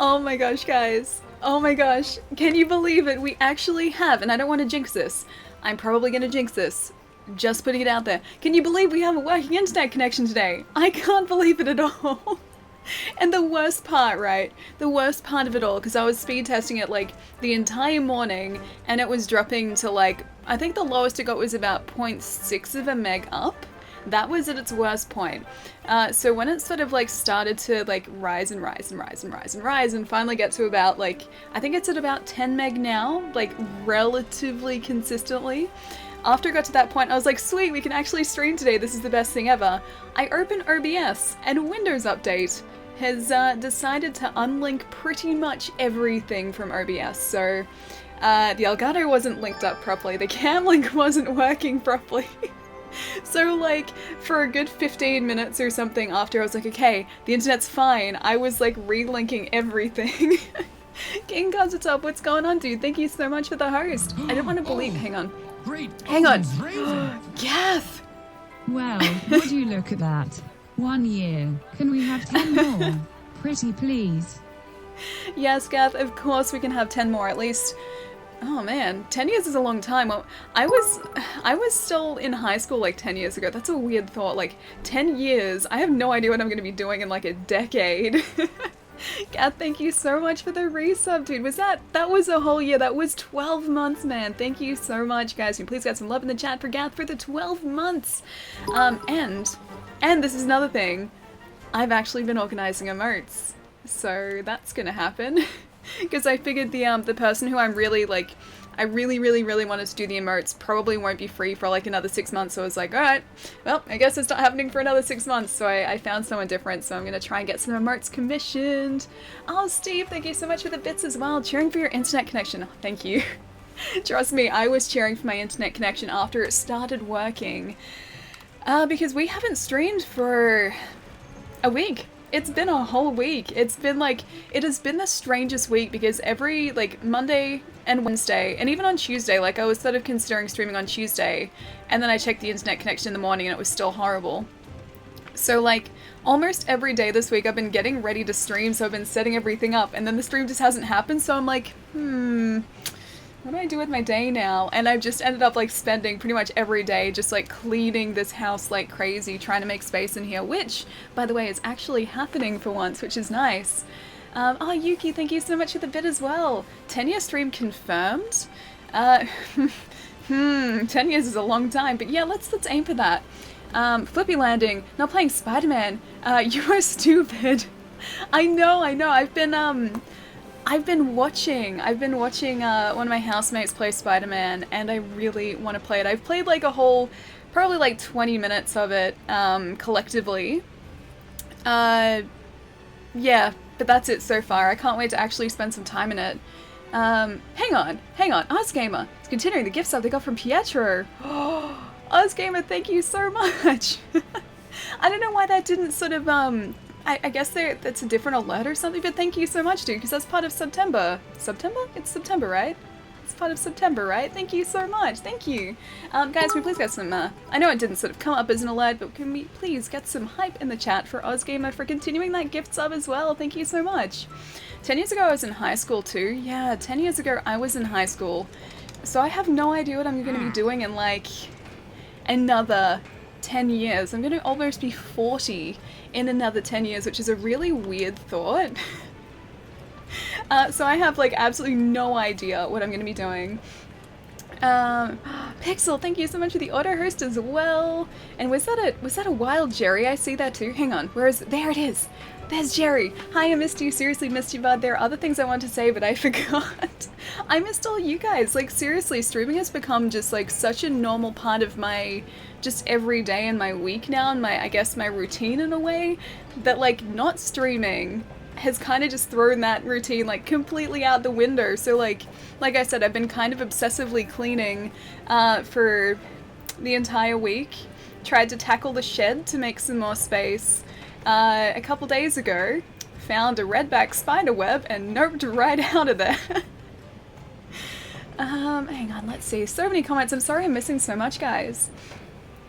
Oh my gosh, guys. Oh my gosh. Can you believe it? We actually have, and I don't want to jinx this. I'm probably going to jinx this. Just putting it out there. Can you believe we have a working internet connection today? I can't believe it at all. And the worst part, right? The worst part of it all, because I was speed testing it like the entire morning, and it was dropping to like, I think the lowest it got was about 0.6 of a meg up. That was at its worst point. So when it sort of like started to like rise and rise and rise and rise and rise and finally get to about like, I think it's at about 10 meg now, like relatively consistently. After I got to that point, I was like, sweet, we can actually stream today. This is the best thing ever. I open OBS and Windows Update has decided to unlink pretty much everything from OBS. So the Elgato wasn't linked up properly. The cam link wasn't working properly. So like for a good 15 minutes or something after I was like, okay, the internet's fine, I was like relinking everything. King Guns up, what's going on, dude? Thank you so much for the host. I didn't want to believe, hang on. Great. Hang on. Gath! Well, would you look at that? 1 year. Can we have 10 more? Pretty please. Yes, Gath, of course we can have 10 more at least. Oh man, 10 years is a long time. Well, I was still in high school like 10 years ago. That's a weird thought. Like 10 years. I have no idea what I'm going to be doing in like a decade. Gath, thank you so much for the resub, dude. That was a whole year. That was 12 months, man. Thank you so much, guys. Can you please get some love in the chat for Gath for the 12 months. And this is another thing. I've actually been organizing emotes. So that's gonna happen. Because I figured the person who I'm really like, I really wanted to do the emotes probably won't be free for like another 6 months. So I was like, alright, well, I guess it's not happening for another 6 months. So I found someone different. So I'm going to try and get some emotes commissioned. Oh, Steve, thank you so much for the bits as well. Cheering for your internet connection. Thank you. Trust me, I was cheering for my internet connection after it started working. Because we haven't streamed for a week. It's been a whole week. It's been like, it has been the strangest week because every like Monday and Wednesday and even on Tuesday, like I was sort of considering streaming on Tuesday and then I checked the internet connection in the morning and it was still horrible. So like almost every day this week I've been getting ready to stream, so I've been setting everything up and then the stream just hasn't happened, so I'm like, what do I do with my day now? And I've just ended up like spending pretty much every day just like cleaning this house like crazy, trying to make space in here, which, by the way, is actually happening for once, which is nice. Oh, Yuki, thank you so much for the bit as well. 10-year stream confirmed? 10 years is a long time, but yeah, let's aim for that. Flippy Landing, not playing Spider-Man. You are stupid. I know, I've been watching one of my housemates play Spider-Man, and I really want to play it. I've played like a whole, probably like 20 minutes of it, collectively. Yeah, but that's it so far. I can't wait to actually spend some time in it. Hang on, Ozgamer. It's continuing the gift sub they got from Pietro. Ozgamer, thank you so much. I don't know why that didn't sort of, I guess that's a different alert or something, but thank you so much, dude, because that's part of September. September? It's September, right? It's part of September, right? Thank you so much. Thank you. Guys, can we please get some, I know it didn't sort of come up as an alert, but can we please get some hype in the chat for Ozgamer for continuing that gift sub as well? Thank you so much. 10 years ago, I was in high school too. Yeah, 10 years ago, I was in high school. So I have no idea what I'm going to be doing in, like, another 10 years. I'm going to almost be 40 in another 10 years, which is a really weird thought. So I have like absolutely no idea what I'm going to be doing. Pixel, thank you so much for the auto host as well. And was that a wild Jerry? I see that too. Hang on, where is it? There it is. There's Jerry. Hi, I missed you. Seriously missed you, bud. There are other things I want to say, but I forgot. I missed all you guys. Like, seriously, streaming has become just like such a normal part of my just every day in my week now, and I guess my routine in a way, that like not streaming has kind of just thrown that routine like completely out the window. So like I said, I've been kind of obsessively cleaning for the entire week. Tried to tackle the shed to make some more space. A couple days ago, found a redback spider web and noped right out of there. Hang on, let's see. So many comments. I'm sorry I'm missing so much, guys.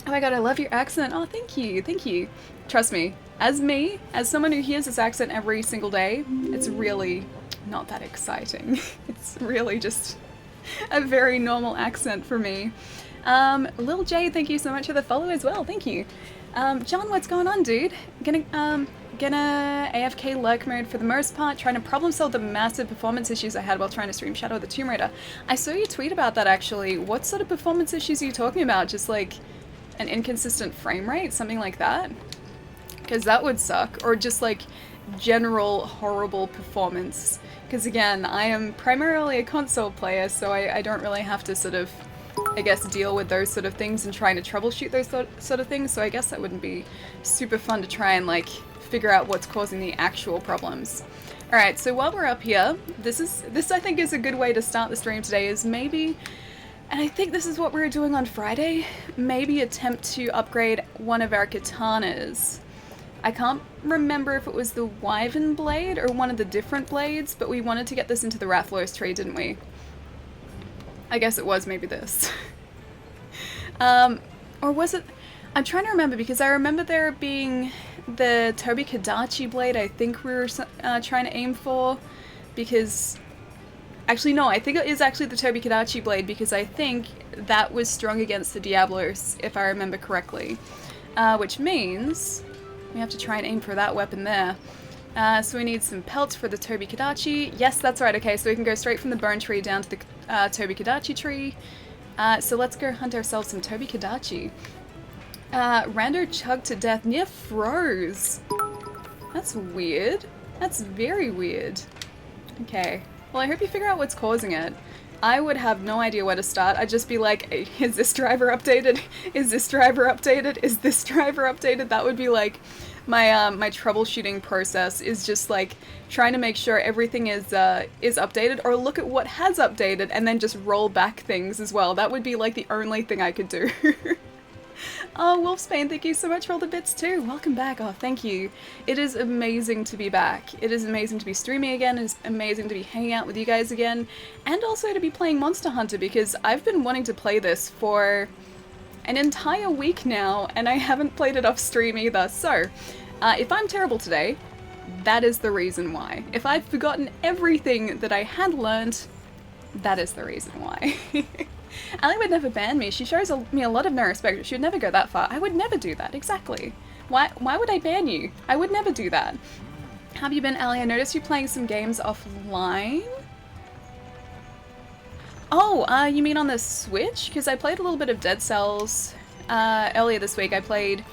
Oh my god, I love your accent. Oh, thank you. Thank you. Trust me, as me, as someone who hears this accent every single day, it's really not that exciting. It's really just a very normal accent for me. Lil J, thank you so much for the follow as well. Thank you. John, what's going on, dude? Gonna AFK lurk mode for the most part, trying to problem solve the massive performance issues I had while trying to stream Shadow of the Tomb Raider. I saw you tweet about that actually. What sort of performance issues are you talking about? Just like an inconsistent frame rate? Something like that? Because that would suck. Or just like general horrible performance. Because again, I am primarily a console player, so I don't really have to sort of, I guess, deal with those sort of things and trying to troubleshoot those sort of things, so I guess that wouldn't be super fun to try and like figure out what's causing the actual problems. Alright, so while we're up here, this I think is a good way to start the stream today, is maybe, and I think this is what we were doing on Friday, maybe attempt to upgrade one of our katanas. I can't remember if it was the Wyvern blade or one of the different blades, but we wanted to get this into the Rathlos tree, didn't we? I guess it was maybe this. Or was it... I'm trying to remember, because I remember there being the Tobi Kadachi blade I think we were trying to aim for, because... Actually, no, I think it is actually the Tobi Kadachi blade, because I think that was strong against the Diablos, if I remember correctly. Which means we have to try and aim for that weapon there. So we need some pelts for the Tobi Kadachi. Yes, that's right, okay, so we can go straight from the bone tree down to the Tobi Kadachi tree. So let's go hunt ourselves some Tobi Kadachi. Rando chugged to death near froze. That's weird. That's very weird. Okay. Well, I hope you figure out what's causing it. I would have no idea where to start. I'd just be like, hey, is this driver updated? Is this driver updated? Is this driver updated? That would be like my my troubleshooting process, is just like trying to make sure everything is updated, or look at what has updated and then just roll back things as well. That would be like the only thing I could do. Oh, Wolfsbane, thank you so much for all the bits too. Welcome back. Oh, thank you. It is amazing to be back. It is amazing to be streaming again. It is amazing to be hanging out with you guys again. And also to be playing Monster Hunter, because I've been wanting to play this for an entire week now, and I haven't played it off stream either. So, if I'm terrible today, that is the reason why. If I've forgotten everything that I had learned, that is the reason why. Ali would never ban me. She shows me a lot of no respect. She would never go that far. I would never do that. Exactly. Why would I ban you? I would never do that. How have you been, Ali? I noticed you playing some games offline. Oh, you mean on the Switch? Because I played a little bit of Dead Cells earlier this week. I played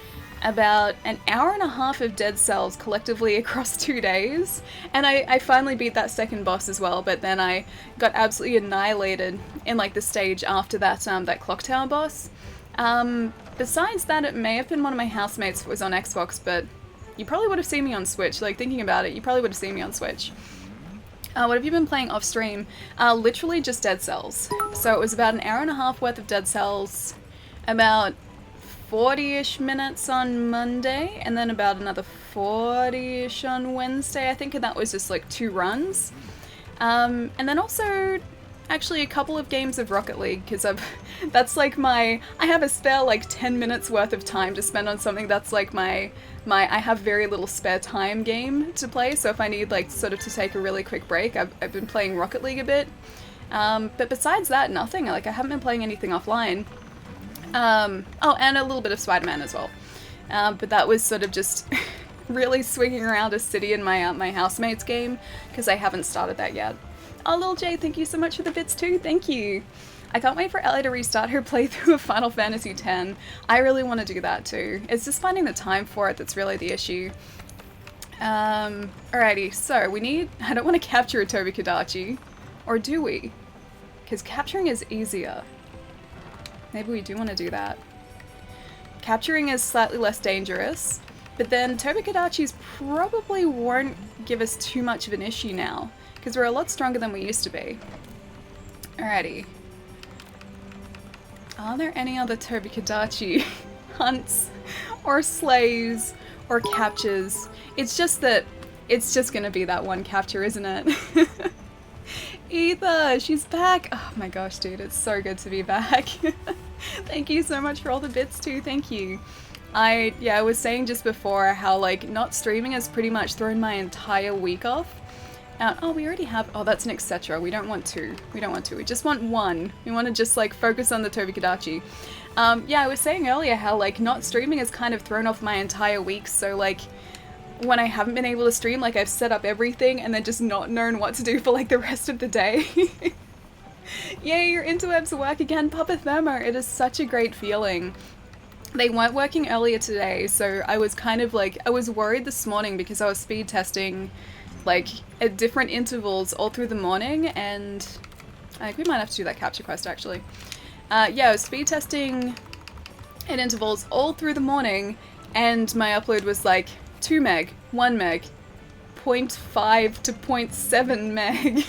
about an hour and a half of Dead Cells collectively across 2 days, and I finally beat that second boss as well, but then I got absolutely annihilated in like the stage after that that clock tower boss. Besides that, it may have been one of my housemates that was on Xbox, but you probably would have seen me on Switch. Like, thinking about it, you probably would have seen me on Switch. What have you been playing off stream? Literally just Dead Cells. So it was about an hour and a half worth of Dead Cells, about 40-ish minutes on Monday, and then about another 40-ish on Wednesday, I think, and that was just like 2 runs. And then also actually a couple of games of Rocket League, because that's like I have a spare like 10 minutes worth of time to spend on something. That's like my I have very little spare time game to play, so if I need like sort of to take a really quick break, I've been playing Rocket League a bit. But besides that, nothing. Like, I haven't been playing anything offline. Oh, and a little bit of Spider-Man as well. But that was sort of just really swinging around a city in my my housemate's game, because I haven't started that yet. Oh, Lil J, thank you so much for the bits too. Thank you. I can't wait for Ellie to restart her playthrough of Final Fantasy X. I really want to do that too. It's just finding the time for it that's really the issue. Alrighty, so we need... I don't want to capture a Tobi Kadachi. Or do we? Because capturing is easier. Maybe we do want to do that. Capturing is slightly less dangerous, but then Tobi Kadachis probably won't give us too much of an issue now, because we're a lot stronger than we used to be. Alrighty. Are there any other Tobi Kadachi hunts, or slays, or captures? It's just that it's just gonna be that one capture, isn't it? Ether, she's back! Oh my gosh, dude, it's so good to be back. Thank you so much for all the bits too, thank you. I was saying just before how, like, not streaming has pretty much thrown my entire week off. Oh, we already have, oh, that's an etc. We don't want two. We don't want two. We just want one. We want to just, like, focus on the Tobikadachi. Yeah, I was saying earlier how, like, not streaming has kind of thrown off my entire week, so, like, when I haven't been able to stream, like, I've set up everything and then just not known what to do for, like, the rest of the day. Yay, your interwebs work again, Papa Thermo. It is such a great feeling. They weren't working earlier today, so I was kind of like, I was worried this morning because I was speed testing, like, at different intervals all through the morning, and we might have to do that capture quest, actually. Yeah, I was speed testing at intervals all through the morning, and my upload was like 2 meg, 1 meg, 0.5 to 0.7 meg.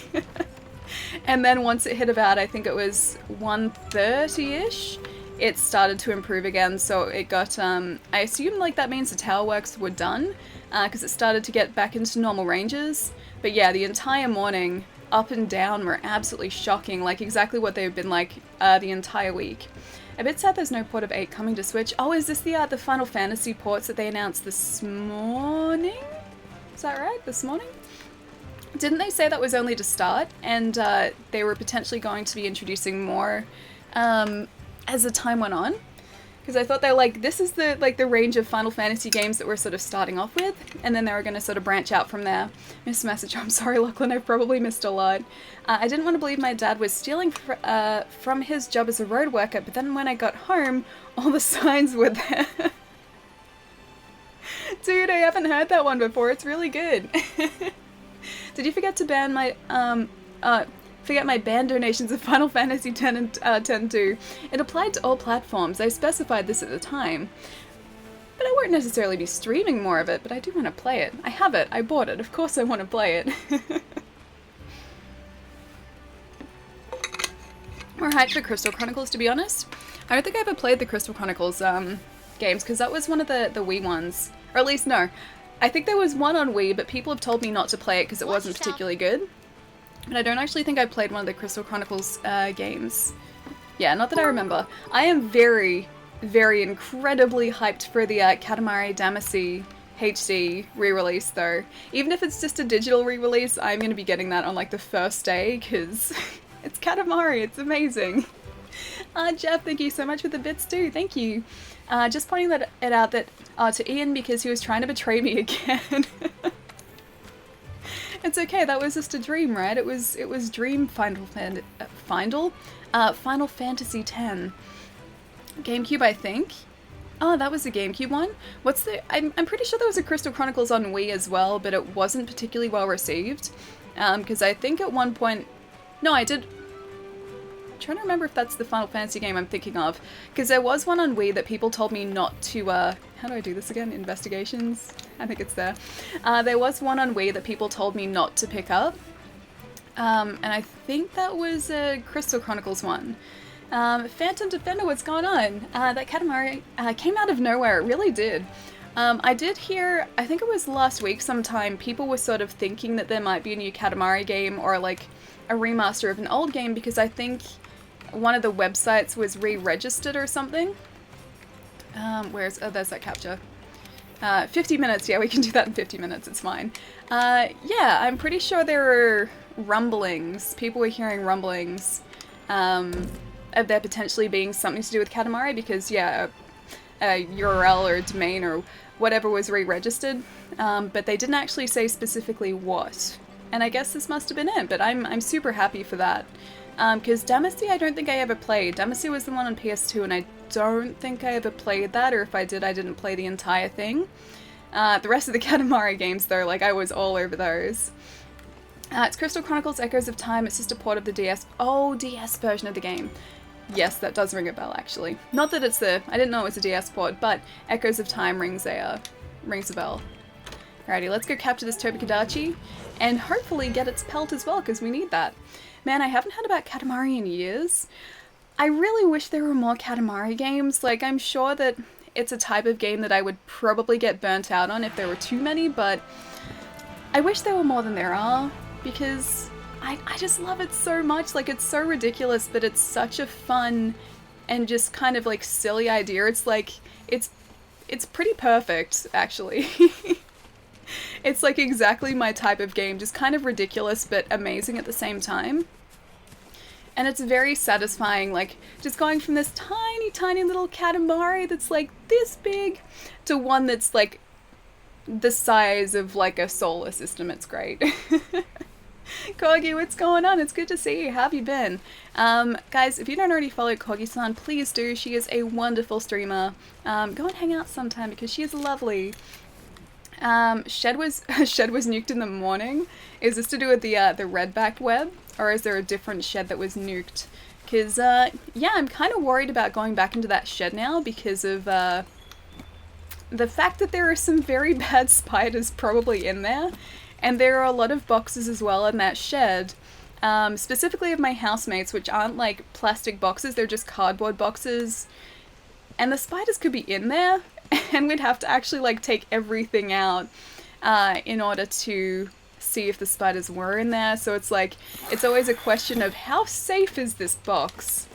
And then once it hit about, I think it was 1:30-ish, it started to improve again, so it got, I assume, like, that means the tower works were done, because it started to get back into normal ranges. But yeah, the entire morning, up and down, were absolutely shocking, like exactly what they've been like the entire week. A bit sad there's no port of 8 coming to Switch. Oh, is this the Final Fantasy ports that they announced this morning? Is that right? This morning? Didn't they say that was only to start, and they were potentially going to be introducing more as the time went on? Because I thought they're like, this is the range of Final Fantasy games that we're sort of starting off with, and then they were going to sort of branch out from there. Missed message. I'm sorry, Lachlan, I've probably missed a lot. I didn't want to believe my dad was stealing from his job as a road worker, but then when I got home, all the signs were there. Dude, I haven't heard that one before. It's really good. Did you forget to ban my ban donations of Final Fantasy X and X-2? It applied to all platforms. I specified this at the time. But I won't necessarily be streaming more of it, but I do want to play it. I have it. I bought it. Of course I want to play it. More hyped for Crystal Chronicles, to be honest. I don't think I ever played the Crystal Chronicles games, because that was one of the Wii ones. Or at least, no. I think there was one on Wii, but people have told me not to play it because it wasn't particularly good. But I don't actually think I played one of the Crystal Chronicles games. Yeah, not that I remember. I am very, very incredibly hyped for the Katamari Damacy HD re-release, though. Even if it's just a digital re-release, I'm going to be getting that on, like, the first day, because it's Katamari, it's amazing. Jeff, thank you so much for the bits, too. Thank you. Just pointing it out that to Ian because he was trying to betray me again. It's okay, that was just a dream, right? It was Dream Final Fantasy X. GameCube, I think. Oh, that was the GameCube one. I'm pretty sure there was a Crystal Chronicles on Wii as well, but it wasn't particularly well received. Because I think at one point, no, I did. I'm trying to remember if that's the Final Fantasy game I'm thinking of, because there was one on Wii that people told me not to, how do I do this again? Investigations? I think it's there. There was one on Wii that people told me not to pick up, and I think that was a Crystal Chronicles one. Phantom Defender, what's going on? That Katamari came out of nowhere, it really did. I did hear, I think it was last week sometime, people were sort of thinking that there might be a new Katamari game, or like a remaster of an old game, because I think one of the websites was re-registered or something. Oh, there's that capture. 50 minutes, yeah, we can do that in 50 minutes, it's fine. Yeah, I'm pretty sure there were rumblings, people were hearing rumblings, of there potentially being something to do with Katamari, because, yeah, a URL or a domain or whatever was re-registered, but they didn't actually say specifically what. And I guess this must have been it, but I'm super happy for that. Because Damacy I don't think I ever played. Damacy was the one on PS2, and I don't think I ever played that, or if I did, I didn't play the entire thing. The rest of the Katamari games, though, like, I was all over those. It's Crystal Chronicles Echoes of Time. It's just a port of the DS version of the game. Yes, that does ring a bell, actually. Not that it's I didn't know it was a DS port, but Echoes of Time rings a bell. Alrighty, let's go capture this Tobikadachi, and hopefully get its pelt as well, because we need that. Man, I haven't heard about Katamari in years. I really wish there were more Katamari games. Like, I'm sure that it's a type of game that I would probably get burnt out on if there were too many, but I wish there were more than there are, because I just love it so much. Like, it's so ridiculous, but it's such a fun and just kind of, like, silly idea. It's like, it's it's pretty perfect, actually. It's like exactly my type of game, just kind of ridiculous but amazing at the same time. And it's very satisfying, like, just going from this tiny, tiny little Katamari that's like this big to one that's like the size of like a solar system. It's great. Corgi, what's going on? It's good to see you. How have you been? Guys, if you don't already follow Corgi-san, please do. She is a wonderful streamer. Go and hang out sometime because she is lovely. Shed was nuked in the morning. Is this to do with the red-backed web, or is there a different shed that was nuked? Because yeah, I'm kind of worried about going back into that shed now because of the fact that there are some very bad spiders probably in there, and there are a lot of boxes as well in that shed. Specifically of my housemates, which aren't like plastic boxes, they're just cardboard boxes. And the spiders could be in there, and we'd have to actually like take everything out in order to see if the spiders were in there. So it's like, it's always a question of how safe is this box?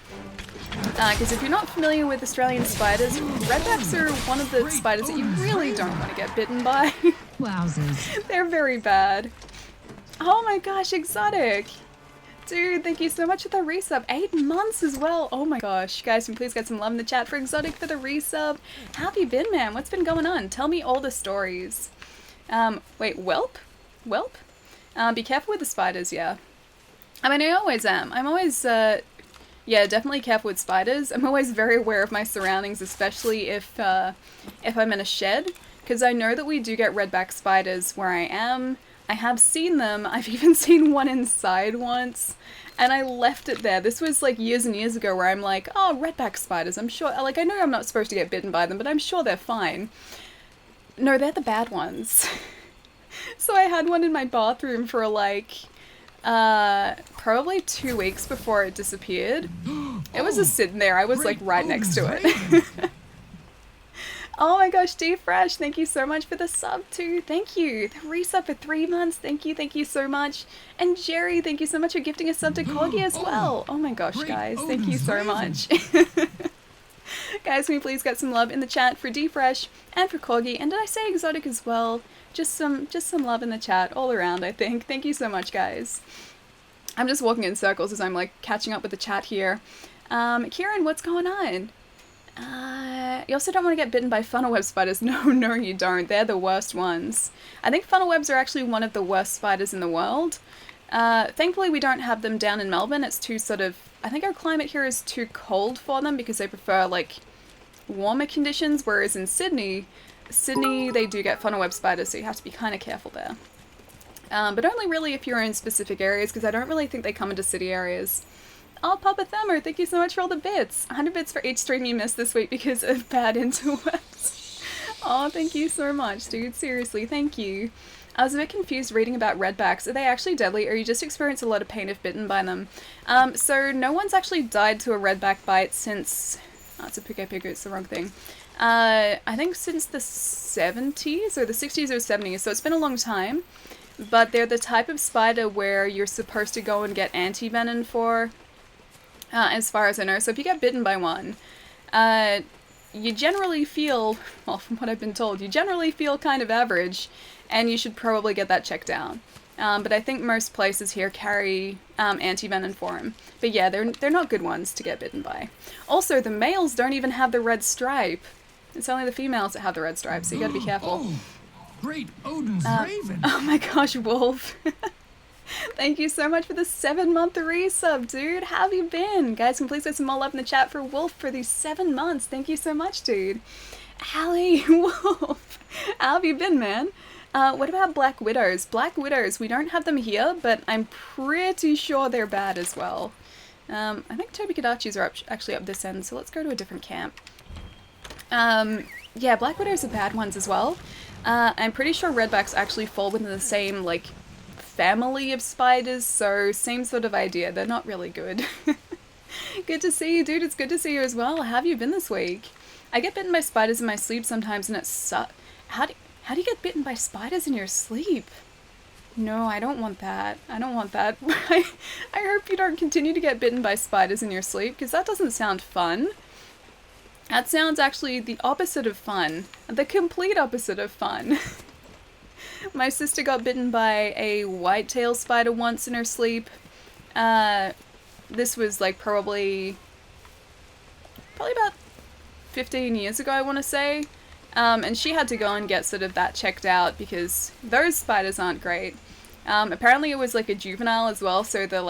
Because if you're not familiar with Australian spiders, redbacks are one of the spiders that you really don't want to get bitten by. Wowzers. They're very bad. Oh my gosh, Exotic! Dude, thank you so much for the resub. 8 months as well. Oh my gosh. Guys, can you please get some love in the chat for Exotic for the resub? How have you been, man? What's been going on? Tell me all the stories. Wait, whelp? Whelp? Be careful with the spiders, yeah. I mean, I always am. I'm always, yeah, definitely careful with spiders. I'm always very aware of my surroundings, especially if I'm in a shed, because I know that we do get redback spiders where I am. I have seen them. I've even seen one inside once, and I left it there. This was like years and years ago where I'm like, oh, redback spiders, I'm sure, like, I know I'm not supposed to get bitten by them, but I'm sure they're fine. No, they're the bad ones. So I had one in my bathroom for like, probably 2 weeks before it disappeared. It was just sitting there. I was like right next to it. Oh my gosh, D-Fresh, thank you so much for the sub too. Thank you. The resub for 3 months. Thank you so much. And Jerry, thank you so much for gifting a sub to Corgi as well. Oh my gosh, guys, thank you so much. Guys, can we please get some love in the chat for D-Fresh and for Corgi? And did I say Exotic as well? Just some love in the chat all around, I think. Thank you so much, guys. I'm just walking in circles as I'm like catching up with the chat here. Kieran, what's going on? You also don't want to get bitten by funnel web spiders. No, no, you don't. They're the worst ones. I think funnel webs are actually one of the worst spiders in the world. Thankfully, we don't have them down in Melbourne. It's too sort of... I think our climate here is too cold for them because they prefer, like, warmer conditions, whereas in Sydney, they do get funnel web spiders, so you have to be kind of careful there. But only really if you're in specific areas, because I don't really think they come into city areas. Oh, Papa Thummer, thank you so much for all the bits. 100 bits for each stream you missed this week because of bad interwebs. Oh, thank you so much, dude. Seriously, thank you. I was a bit confused reading about redbacks. Are they actually deadly, or you just experience a lot of pain if bitten by them? So no one's actually died to a redback bite since... Oh, it's a Puke, it's the wrong thing. I think since the 70s, or the 60s or 70s, so it's been a long time. But they're the type of spider where you're supposed to go and get anti-venom for... as far as I know. So if you get bitten by one, you generally feel, well, from what I've been told, you generally feel kind of average, and you should probably get that checked out. But I think most places here carry anti-venom for them. But yeah, they're not good ones to get bitten by. Also, the males don't even have the red stripe. It's only the females that have the red stripe, so you gotta be careful. Oh, great Odin's raven! Oh my gosh, Wolf. Thank you so much for the 7-month resub, dude. How have you been? Guys, can please get some more love in the chat for Wolf for these 7 months. Thank you so much, dude. Allie, Wolf. How have you been, man? What about Black Widows? Black Widows, we don't have them here, but I'm pretty sure they're bad as well. I think Toby Kadachis are actually up this end, so let's go to a different camp. Yeah, Black Widows are bad ones as well. I'm pretty sure redbacks actually fall within the same, like, family of spiders, so same sort of idea. They're not really good. Good to see you, dude. It's good to see you as well. How have you been this week? I get bitten by spiders in my sleep sometimes, and it sucks. How do you get bitten by spiders in your sleep? No, I don't want that. I don't want that. I hope you don't continue to get bitten by spiders in your sleep, because that doesn't sound fun. That sounds actually the opposite of fun. The complete opposite of fun. My sister got bitten by a whitetail spider once in her sleep. This was like probably about 15 years ago, I want to say. And she had to go and get sort of that checked out because those spiders aren't great. Apparently it was like a juvenile as well, so the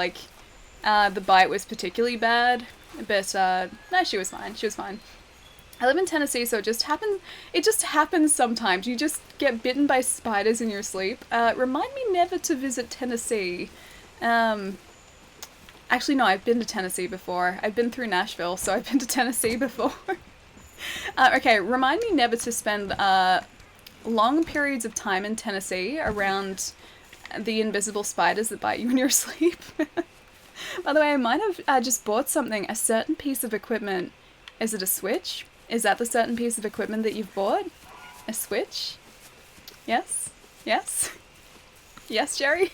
bite was particularly bad. But no, she was fine. She was fine. I live in Tennessee, so it just happens sometimes. You just get bitten by spiders in your sleep. Remind me never to visit Tennessee. Actually, no, I've been to Tennessee before. I've been through Nashville, so I've been to Tennessee before. Okay, remind me never to spend long periods of time in Tennessee around the invisible spiders that bite you in your sleep. By the way, I might have just bought something, a certain piece of equipment. Is it a Switch? Is that the certain piece of equipment that you've bought? A Switch? Yes? Yes? Yes, Jerry?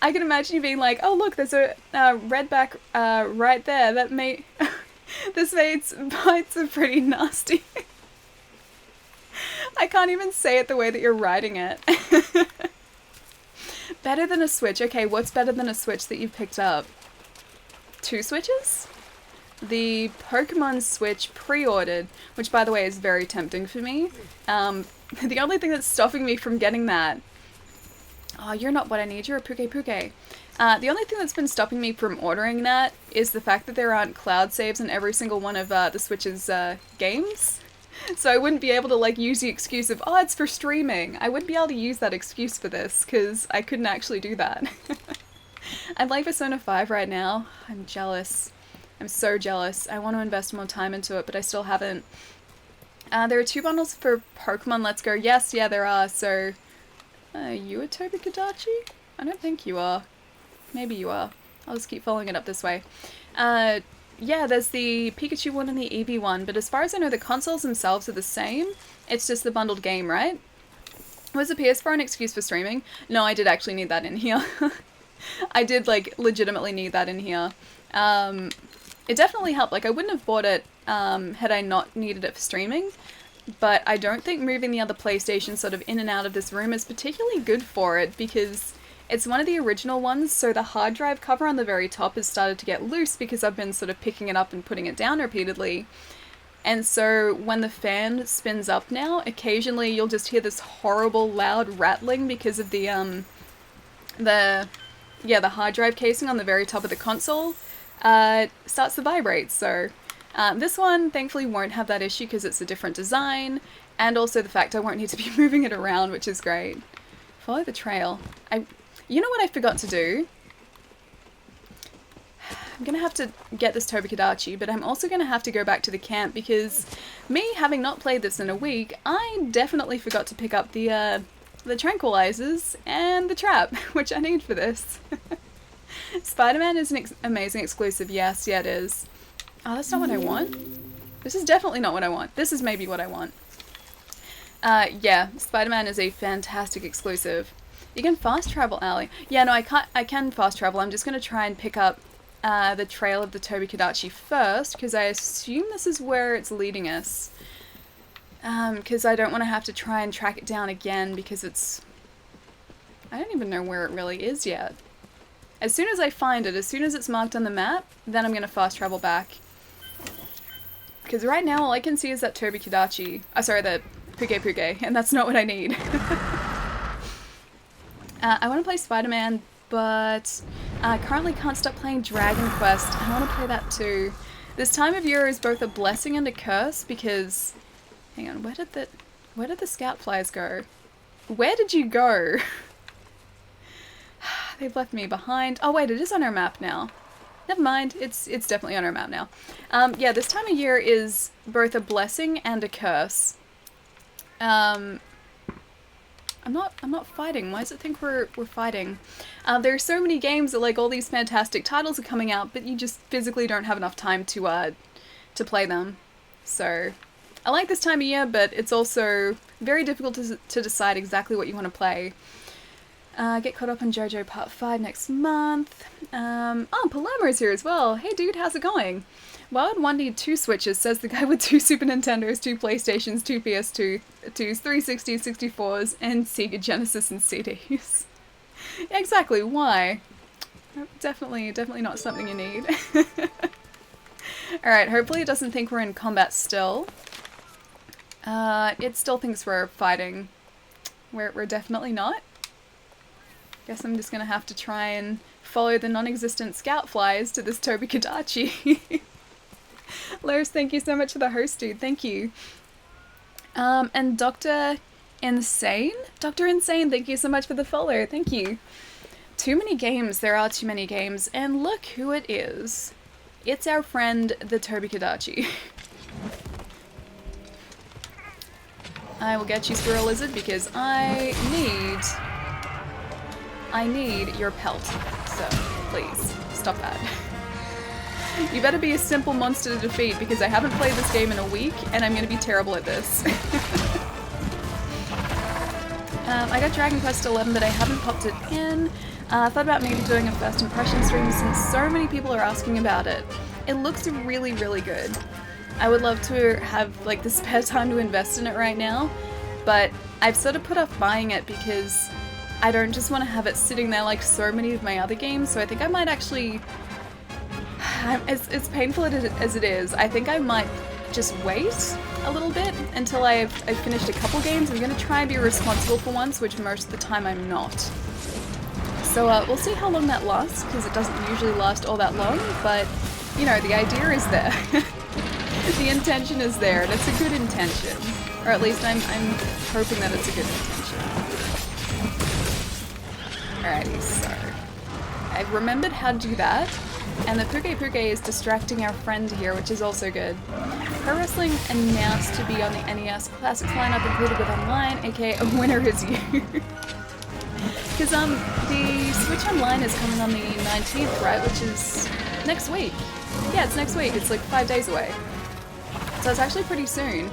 I can imagine you being like, oh look, there's a redback right there. That may... This mate's bites are pretty nasty. I can't even say it the way that you're writing it. Better than a Switch. Okay, what's better than a Switch that you've picked up? 2 Switches? The Pokemon Switch pre-ordered, which by the way is very tempting for me. The only thing that's stopping me from getting that... Oh, you're not what I need, you're a Puke Puke. The only thing that's been stopping me from ordering that is the fact that there aren't cloud saves in every single one of the Switch's games. So I wouldn't be able to like use the excuse of, oh, it's for streaming. I wouldn't be able to use that excuse for this, because I couldn't actually do that. I'm playing Persona 5 right now. I'm jealous. I'm so jealous. I want to invest more time into it, but I still haven't. There are 2 bundles for Pokemon Let's Go. Yes, yeah, there are. So, are you a Tobikadachi? I don't think you are. Maybe you are. I'll just keep following it up this way. Yeah, there's the Pikachu one and the Eevee one, but as far as I know, the consoles themselves are the same. It's just the bundled game, right? Was the PS4 an excuse for streaming? No, I did actually need that in here. I did, like, legitimately need that in here. It definitely helped. Like, I wouldn't have bought it had I not needed it for streaming, but I don't think moving the other PlayStation sort of in and out of this room is particularly good for it, because it's one of the original ones, so the hard drive cover on the very top has started to get loose because I've been sort of picking it up and putting it down repeatedly. And so when the fan spins up now, occasionally you'll just hear this horrible loud rattling because of the hard drive casing on the very top of the console starts to vibrate. So this one thankfully won't have that issue because it's a different design, and also the fact I won't need to be moving it around, which is great. Follow the trail. You know what I forgot to do? I'm gonna have to get this Tobikadachi, but I'm also gonna have to go back to the camp because me having not played this in a week, I definitely forgot to pick up the tranquilizers and the trap, which I need for this. Spider-Man is an amazing exclusive. Yes, yeah it is. Oh, that's not what I want. This is definitely not what I want. This is maybe what I want. Yeah, Spider-Man is a fantastic exclusive. You can fast travel, Ali. Yeah, no, I can fast travel. I'm just going to try and pick up the trail of the Tobikadachi first, because I assume this is where it's leading us. Because I don't want to have to try and track it down again, because it's... I don't even know where it really is yet. As soon as I find it, as soon as it's marked on the map, then I'm going to fast travel back. Because right now all I can see is that Tobikadachi. Sorry, the Puke Puke, and that's not what I need. I want to play Spider-Man, but I currently can't stop playing Dragon Quest. I want to play that too. This time of year is both a blessing and a curse because... Hang on, where did the scout flies go? Where did you go? They've left me behind. Oh wait, it is on our map now. Never mind, it's definitely on our map now. Yeah, this time of year is both a blessing and a curse. I'm not fighting. Why does it think we're fighting? There are so many games that like all these fantastic titles are coming out, but you just physically don't have enough time to play them. So I like this time of year, but it's also very difficult to decide exactly what you want to play. Get caught up on JoJo Part 5 next month. Oh, Palermo's here as well. Hey dude, how's it going? Why would one need 2 Switches, says the guy with 2 Super Nintendos, 2 PlayStations, 2 PS2, 2s, 360s, 64s, and Sega Genesis and CDs. Exactly, why? Definitely not something you need. Alright, hopefully it doesn't think we're in combat still. It still thinks we're fighting. We're definitely not. Guess I'm just gonna have to try and follow the non-existent scout flies to this Toby Kadachi. Lars, thank you so much for the host, dude. Thank you. And Dr. Insane? Dr. Insane, thank you so much for the follow. Thank you. Too many games. There are too many games. And look who it is. It's our friend, the Toby Kadachi. I will get you, Squirrel Lizard, because I need your pelt. So, please, stop that. You better be a simple monster to defeat, because I haven't played this game in a week, and I'm gonna be terrible at this. I got Dragon Quest XI, but I haven't popped it in. I thought about maybe doing a first impression stream since so many people are asking about it. It looks really, really good. I would love to have like the spare time to invest in it right now, but I've sort of put off buying it because I don't just want to have it sitting there like so many of my other games, so I think I might actually, as painful as it is, I think I might just wait a little bit until I've finished a couple games. I'm going to try and be responsible for once, which most of the time I'm not. So we'll see how long that lasts, because it doesn't usually last all that long, but you know, the idea is there. The intention is there, and it's a good intention. Or at least I'm hoping that it's a good intention. Alrighty, so I've remembered how to do that, and the Puke Puke is distracting our friend here, which is also good. Pro Wrestling announced to be on the NES Classics lineup included with online, aka a winner is you. Because the Switch Online is coming on the 19th, right? Which is next week. Yeah, it's next week. It's like 5 days away. So it's actually pretty soon.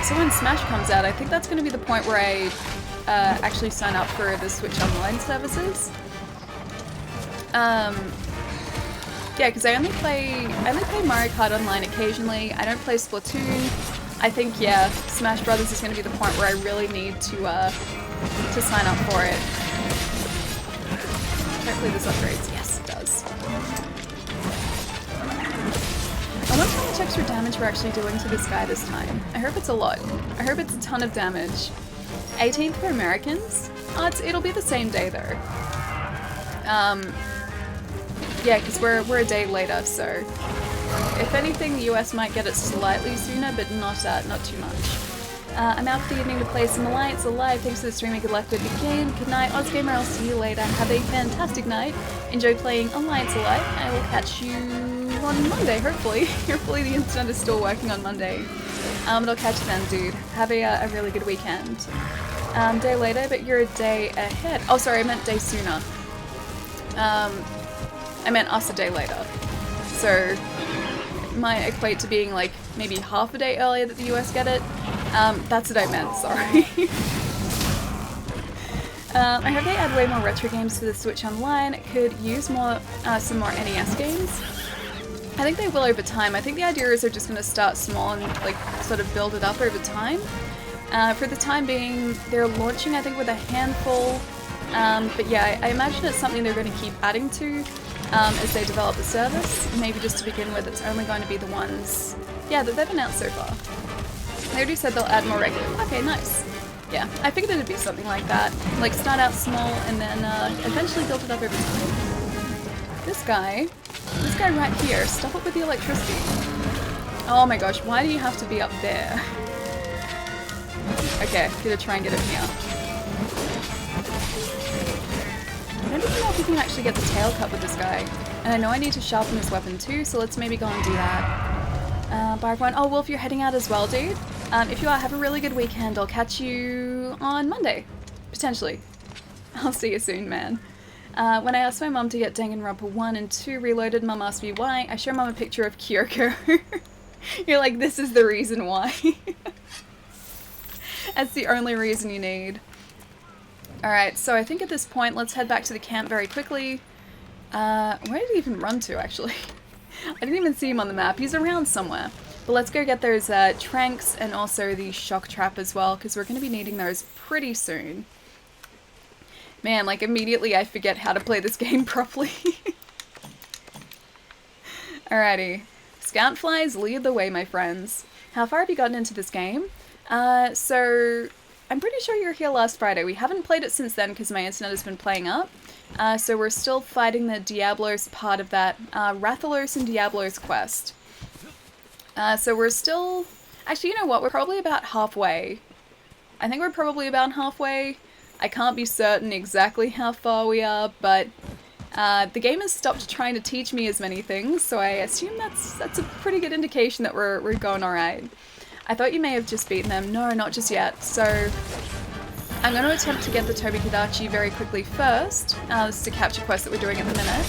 So when Smash comes out, I think that's going to be the point where I actually sign up for the Switch Online services. Yeah, because I only play Mario Kart Online occasionally. I don't play Splatoon. I think, yeah, Smash Brothers is going to be the point where I really need to sign up for it. Hopefully this upgrades. Yes, it does. I wonder how much extra damage we're actually doing to this guy this time. I hope it's a lot. I hope it's a ton of damage. 18th for Americans? Oh, it'll be the same day though. Yeah, because we're a day later, so if anything, the US might get it slightly sooner, but not too much. I'm out for the evening to play some Alliance Alive. Thanks for the stream and good luck with the game. Good night, Ozgamer. I'll see you later. Have a fantastic night. Enjoy playing Alliance Alive. I will catch you on Monday, hopefully. Hopefully the internet is still working on Monday. But I'll catch you then, dude. Have a really good weekend. Day later, but you're a day ahead. Oh, sorry, I meant day sooner. I meant us a day later. So, might equate to being like maybe half a day earlier that the US get it. That's what I meant, sorry. I hope they add way more retro games to the Switch Online. It could use more, some more NES games. I think they will over time. I think the idea is they're just going to start small and like sort of build it up over time. For the time being, they're launching I think with a handful. But yeah, I imagine it's something they're going to keep adding to as they develop the service. Maybe just to begin with, it's only going to be the ones, yeah, that they've announced so far. They already said they'll add more regularly. Okay, nice. Yeah, I figured it'd be something like that. Like start out small and then eventually build it up over time. This guy right here, stop it with the electricity. Oh my gosh, why do you have to be up there? Okay, gonna try and get him here. I don't even know if we can actually get the tail cut with this guy. And I know I need to sharpen his weapon too, so let's maybe go and do that. Bye everyone. Oh, Wolf, you're heading out as well, dude? If you are, have a really good weekend. I'll catch you on Monday. Potentially. I'll see you soon, man. When I asked my mum to get Danganronpa 1 and 2 reloaded, mum asked me why. I show mum a picture of Kyoko. You're like, this is the reason why. That's the only reason you need. Alright, so I think at this point, let's head back to the camp very quickly. Where did he even run to, actually? I didn't even see him on the map. He's around somewhere. But let's go get those tranks and also the shock trap as well, because we're going to be needing those pretty soon. Man, like immediately I forget how to play this game properly. Alrighty. Scout flies lead the way, my friends. How far have you gotten into this game? So I'm pretty sure you were here last Friday. We haven't played it since then because my internet has been playing up. So we're still fighting the Diablos part of that Rathalos and Diablos quest. So we're still... Actually, you know what? We're probably about halfway. I think we're probably about halfway. I can't be certain exactly how far we are, but the game has stopped trying to teach me as many things, so I assume that's a pretty good indication that we're going alright. I thought you may have just beaten them. No, not just yet. So I'm going to attempt to get the Tobi Kadachi very quickly first. This is a capture quest that we're doing at the minute.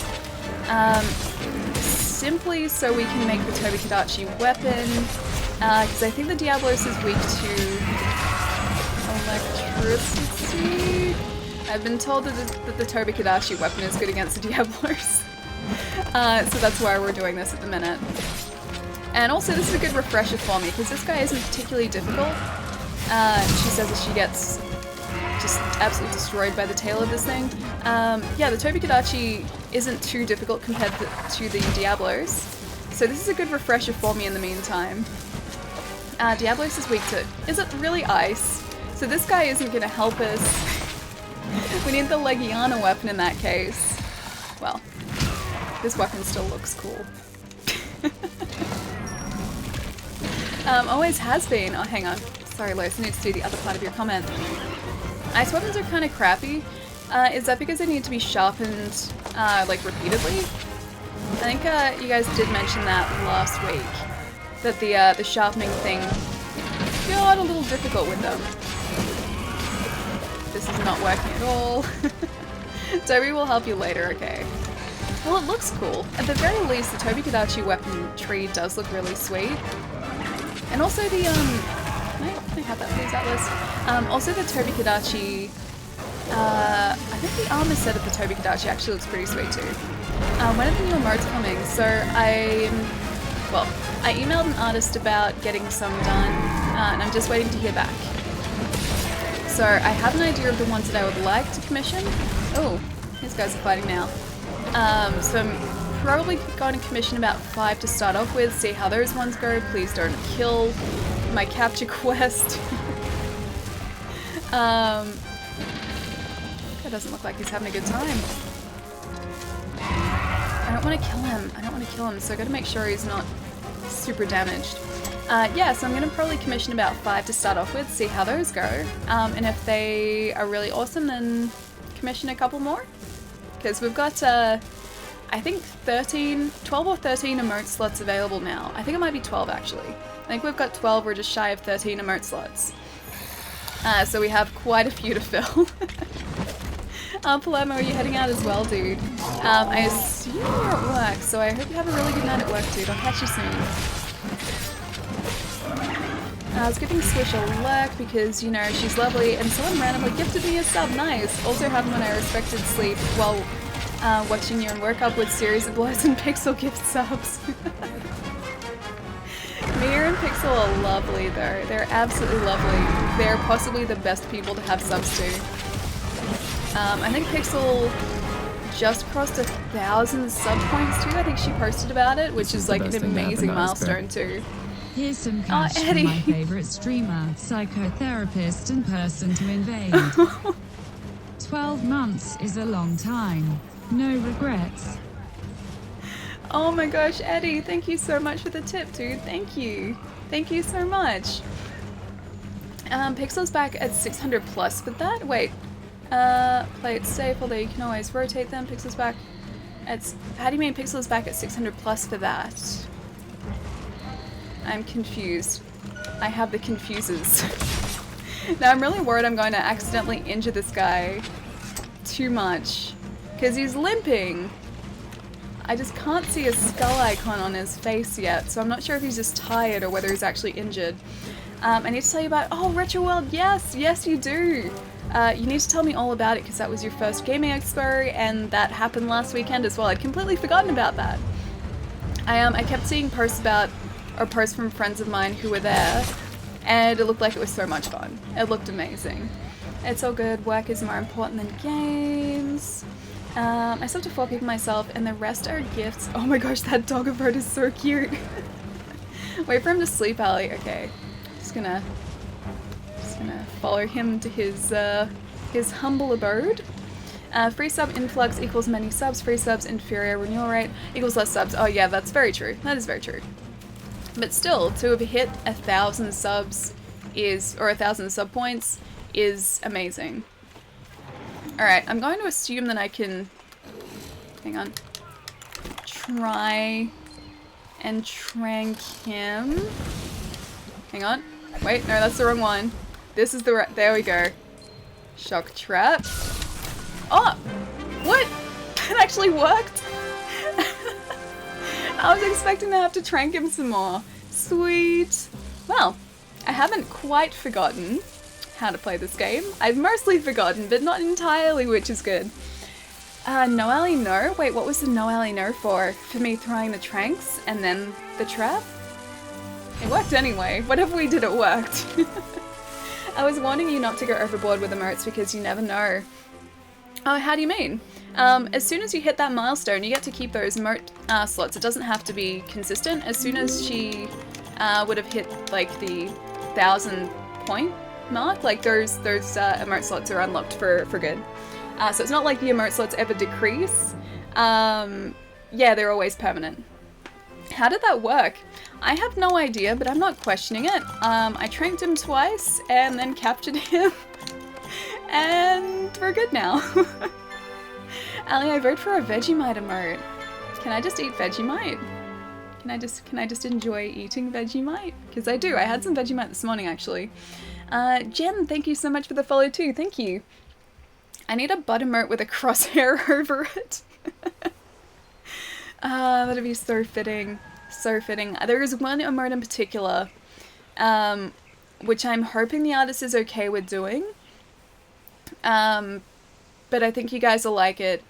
Simply so we can make the Tobi Kadachi weapon, because I think the Diablos is weak to electricity. I've been told that the Tobi Kadachi weapon is good against the Diablos. So that's why we're doing this at the minute. And also this is a good refresher for me, because this guy isn't particularly difficult. She says that she gets just absolutely destroyed by the tail of this thing. Yeah, the Tobi Kadachi isn't too difficult compared to the Diablos. So this is a good refresher for me in the meantime. Diablos is weak to... Is it really ice? So this guy isn't going to help us. We need the Legiana weapon in that case. Well, this weapon still looks cool. Always has been. Oh, hang on. Sorry, Lois, I need to see the other part of your comment. Ice weapons are kind of crappy. Is that because they need to be sharpened, like, repeatedly? I think you guys did mention that last week. That the sharpening thing got a little difficult with them. This is not working at all. Toby will help you later, okay. Well, it looks cool. At the very least, the Tobi Kadachi weapon tree does look really sweet. And also the, can I have that please, Atlas? Also the Tobi Kadachi, I think the armor set of the Tobi Kadachi actually looks pretty sweet too. When are the new emotes coming? So I emailed an artist about getting some done, and I'm just waiting to hear back. So I have an idea of the ones that I would like to commission. Oh, these guys are fighting now. So I'm probably going to commission about 5 to start off with, see how those ones go. Please don't kill my capture quest. That doesn't look like he's having a good time. I don't want to kill him. I don't want to kill him, so I gotta make sure he's not super damaged. Yeah, so I'm going to probably commission about 5 to start off with, see how those go. And if they are really awesome, then commission a couple more. Because we've got, I think 12 or 13 emote slots available now. I think it might be 12 actually. I think we've got 12, we're just shy of 13 emote slots. So we have quite a few to fill. Palermo, are you heading out as well, dude? I assume you're at work, so I hope you have a really good night at work, dude. I'll catch you soon. I was giving Swish a lurk because, you know, she's lovely, and someone randomly gifted me a sub. Nice. Also happened when I respected sleep while watching your workup with series of blows and Pixel gift subs. Mia and Pixel are lovely though. They're absolutely lovely. They're possibly the best people to have subs to. I think Pixel just crossed 1,000 sub points too. I think she posted about it, which is like an amazing milestone too. Here's some cash from my favorite streamer, psychotherapist, and person to invade. 12 months is a long time. No regrets. Oh my gosh, Eddie, thank you so much for the tip, dude. Thank you. Thank you so much. Pixel's back at 600 plus for that. Wait. Play it safe, although you can always rotate them. Pixel's back at... How do you mean Pixel's back at 600 plus for that? I'm confused. I have the confuses. Now I'm really worried I'm going to accidentally injure this guy too much. Because he's limping. I just can't see a skull icon on his face yet, so I'm not sure if he's just tired or whether he's actually injured. I need to tell you about... Oh, Retro World, yes! Yes, you do! You need to tell me all about it because that was your first gaming expo and that happened last weekend as well. I'd completely forgotten about that. I kept seeing posts from friends of mine who were there, and it looked like it was so much fun. It looked amazing. It's all good. Work is more important than games. I still have to 4 people myself, and the rest are gifts. Oh my gosh, that dog abode is so cute. Wait for him to sleep, Ali. Okay, just gonna follow him to his humble abode. Free sub influx equals many subs. Free subs inferior renewal rate equals less subs. Oh yeah, that's very true. That is very true. But still, to have hit 1,000 subs or 1,000 sub points is amazing. Alright, I'm going to assume that I can, hang on, try and trank him. Hang on. Wait, no, that's the wrong one. This is the right, there we go. Shock trap. Oh! What? That actually worked? I was expecting to have to trank him some more. Sweet. Well, I haven't quite forgotten how to play this game. I've mostly forgotten, but not entirely, which is good. No alley no? Wait, what was the no alley no for? For me throwing the tranks and then the trap? It worked anyway. Whatever we did, it worked. I was warning you not to go overboard with emotes because you never know. Oh, how do you mean? As soon as you hit that milestone, you get to keep those emote slots. It doesn't have to be consistent. As soon as she would have hit like the 1,000 point mark, like those emote slots are unlocked for good. So it's not like the emote slots ever decrease. Yeah, they're always permanent. How did that work? I have no idea, but I'm not questioning it. I tranked him twice and then captured him. And we're good now. Ali, I vote for a Vegemite emote. Can I just eat Vegemite? Can I just enjoy eating Vegemite? Because I do. I had some Vegemite this morning, actually. Jen, thank you so much for the follow too. Thank you. I need a butt emote with a crosshair over it. That'd be so fitting. So fitting. There is one emote in particular, which I'm hoping the artist is okay with doing. But I think you guys will like it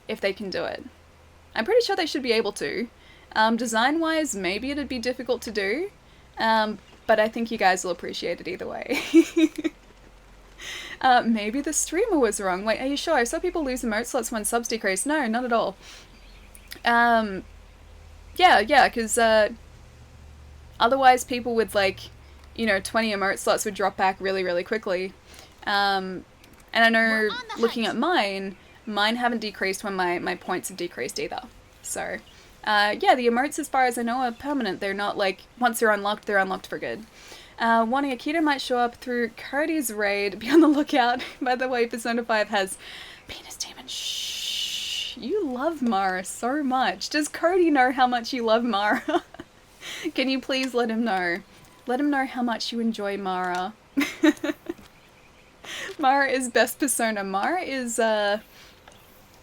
if they can do it. I'm pretty sure they should be able to. Design-wise, maybe it'd be difficult to do, but I think you guys will appreciate it either way. Maybe the streamer was wrong. Wait, are you sure? I saw people lose emote slots when subs decrease. No, not at all. Yeah, because otherwise people with, like, 20 emote slots would drop back really, really quickly. And I know, looking at mine haven't decreased when my points have decreased either. So, yeah, the emotes, as far as I know, are permanent. They're not, like, once they're unlocked for good. Wanting Akita might show up through Cody's raid. Be on the lookout. By the way, Persona 5 has penis demon. Shh. You love Mara so much. Does Cody know how much you love Mara? Can you please let him know? Let him know how much you enjoy Mara. Mara is best persona. Mara is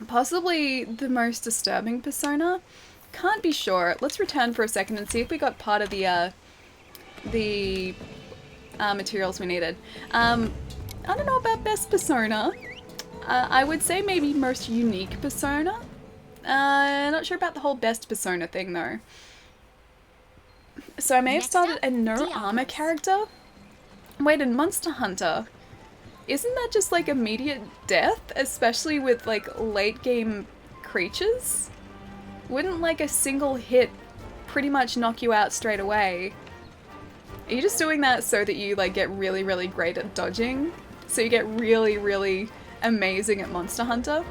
possibly the most disturbing persona. Can't be sure. Let's return for a second and see if we got part of the materials we needed. I don't know about best persona. I would say maybe most unique persona. Not sure about the whole best persona thing though. So I may have started a no armor character. Wait, in Monster Hunter, isn't that just like immediate death, especially with like late game creatures? Wouldn't like a single hit pretty much knock you out straight away? Are you just doing that so that you like get really, really great at dodging? So you get really, really amazing at Monster Hunter?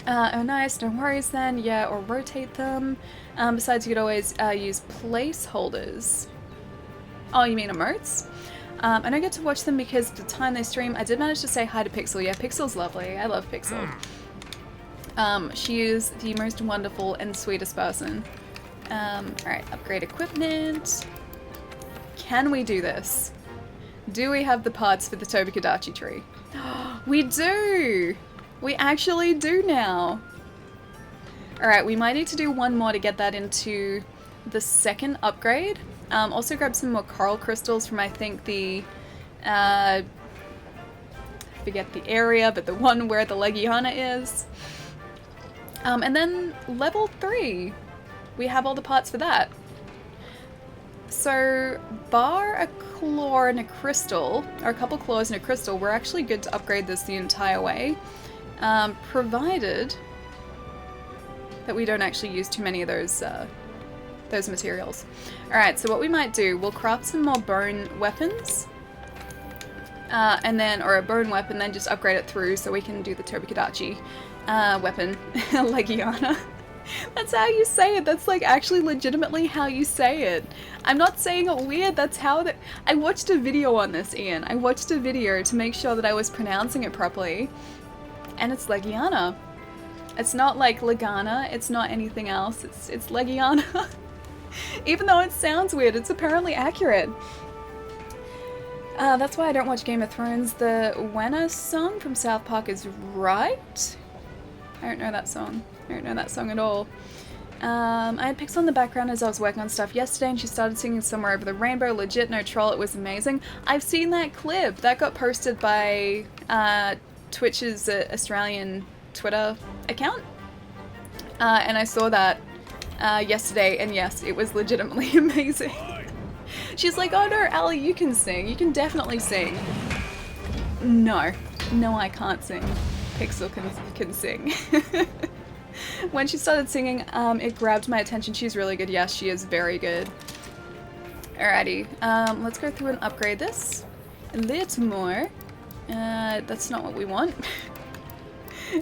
Oh nice, no worries then. Yeah, or rotate them. Besides, you could always use placeholders. Oh, you mean emotes? I don't get to watch them because the time they stream, I did manage to say hi to Pixel. Yeah, Pixel's lovely. I love Pixel. She is the most wonderful and sweetest person. Alright, upgrade equipment. Can we do this? Do we have the parts for the Tobikadachi tree? We do! We actually do now. Alright, we might need to do one more to get that into the second upgrade. Also grab some more coral crystals from, I think, the forget the area, but the one where the Legiana is. And then level 3, we have all the parts for that. So, bar a claw and a crystal, or a couple claws and a crystal, we're actually good to upgrade this the entire way, provided that we don't actually use too many of those materials. Alright, so what we might do, we'll craft some more bone weapons, and then, or a bone weapon, then just upgrade it through so we can do the Tobikadachi weapon, Legiana. That's how you say it. That's like actually legitimately how you say it. I'm not saying it weird. That's how that. I watched a video on this, Ian. I watched a video to make sure that I was pronouncing it properly. And it's Legiana. It's not like Legana. It's not anything else. It's Legiana. Even though it sounds weird, it's apparently accurate. That's why I don't watch Game of Thrones. The Wenna song from South Park is right. I don't know that song. I don't know that song at all. I had Pixel in the background as I was working on stuff yesterday, and she started singing Somewhere Over the Rainbow. Legit, no troll, it was amazing. I've seen that clip. That got posted by Twitch's Australian Twitter account. And I saw that yesterday, and yes, it was legitimately amazing. She's like, oh no, Ali, you can sing. You can definitely sing. No. No, I can't sing. Pixel can sing. When she started singing, it grabbed my attention. She's really good. Yes, she is very good. Alrighty, let's go through and upgrade this a little more. That's not what we want.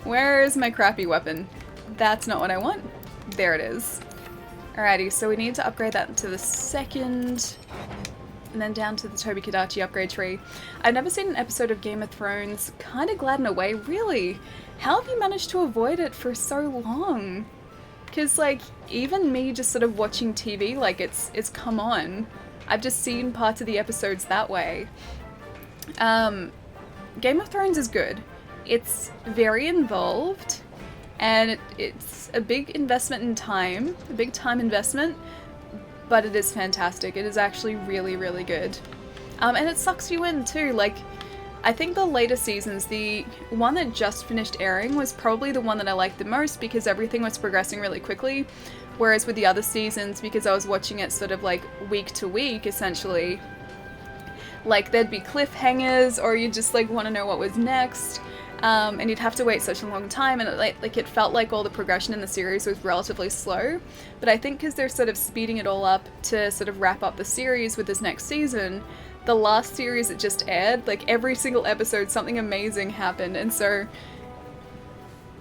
Where is my crappy weapon? That's not what I want. There it is. Alrighty, so we need to upgrade that to the second, and then down to the Tobikadachi upgrade tree. I've never seen an episode of Game of Thrones. Kinda glad in a way. Really? How have you managed to avoid it for so long? Because, like, even me just sort of watching TV, like, it's come on. I've just seen parts of the episodes that way. Game of Thrones is good. It's very involved, and it's a big investment in time, a big time investment, but it is fantastic. It is actually really, really good. And it sucks you in too. Like, I think the later seasons, the one that just finished airing was probably the one that I liked the most because everything was progressing really quickly. Whereas with the other seasons, because I was watching it sort of like week to week, essentially, like there'd be cliffhangers or you just like want to know what was next. And you'd have to wait such a long time, and it felt like all the progression in the series was relatively slow. But I think because they're sort of speeding it all up to sort of wrap up the series with this next season, the last series that just aired, like every single episode something amazing happened, and so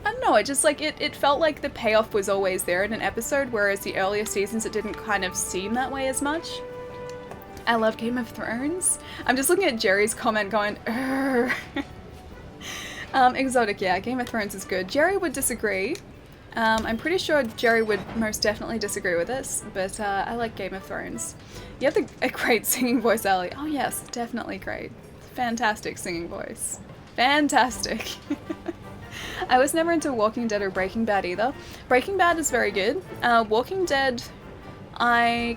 I don't know, it just like it felt like the payoff was always there in an episode, whereas the earlier seasons it didn't kind of seem that way as much. I love Game of Thrones. I'm just looking at Jerry's comment going, Exotic, yeah, Game of Thrones is good. Jerry would disagree. I'm pretty sure Jerry would most definitely disagree with this, but I like Game of Thrones. You have a great singing voice, Ali. Oh yes, definitely great. Fantastic singing voice. Fantastic. I was never into Walking Dead or Breaking Bad either. Breaking Bad is very good. Walking Dead, I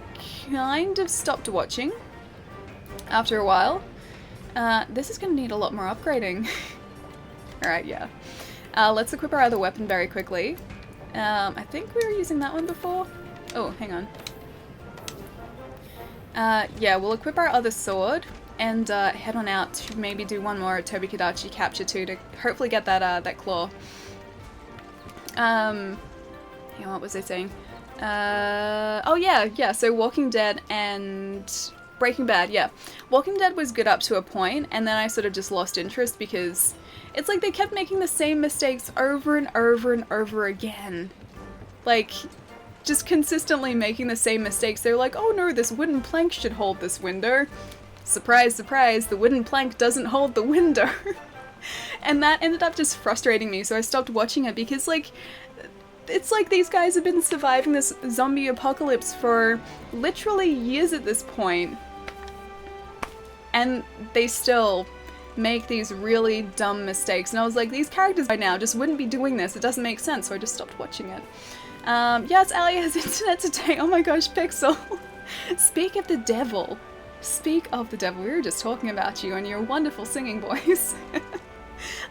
kind of stopped watching after a while. This is going to need a lot more upgrading. Alright, yeah. Let's equip our other weapon very quickly. I think we were using that one before. Oh, hang on. Yeah, we'll equip our other sword and head on out to maybe do one more Tobikadachi capture too to hopefully get that claw. Hang on, what was I saying? Oh yeah, so Walking Dead and Breaking Bad, yeah. Walking Dead was good up to a point, and then I sort of just lost interest because it's like they kept making the same mistakes over and over and over again. Like, just consistently making the same mistakes. They're like, oh no, this wooden plank should hold this window. Surprise, surprise, the wooden plank doesn't hold the window. And that ended up just frustrating me, so I stopped watching it because, like, it's like these guys have been surviving this zombie apocalypse for literally years at this point. And they still make these really dumb mistakes. And I was like, these characters right now just wouldn't be doing this. It doesn't make sense, so I just stopped watching it. Yes, Ali has internet today. Oh my gosh, Pixel. Speak of the devil. Speak of the devil. We were just talking about you and your wonderful singing voice.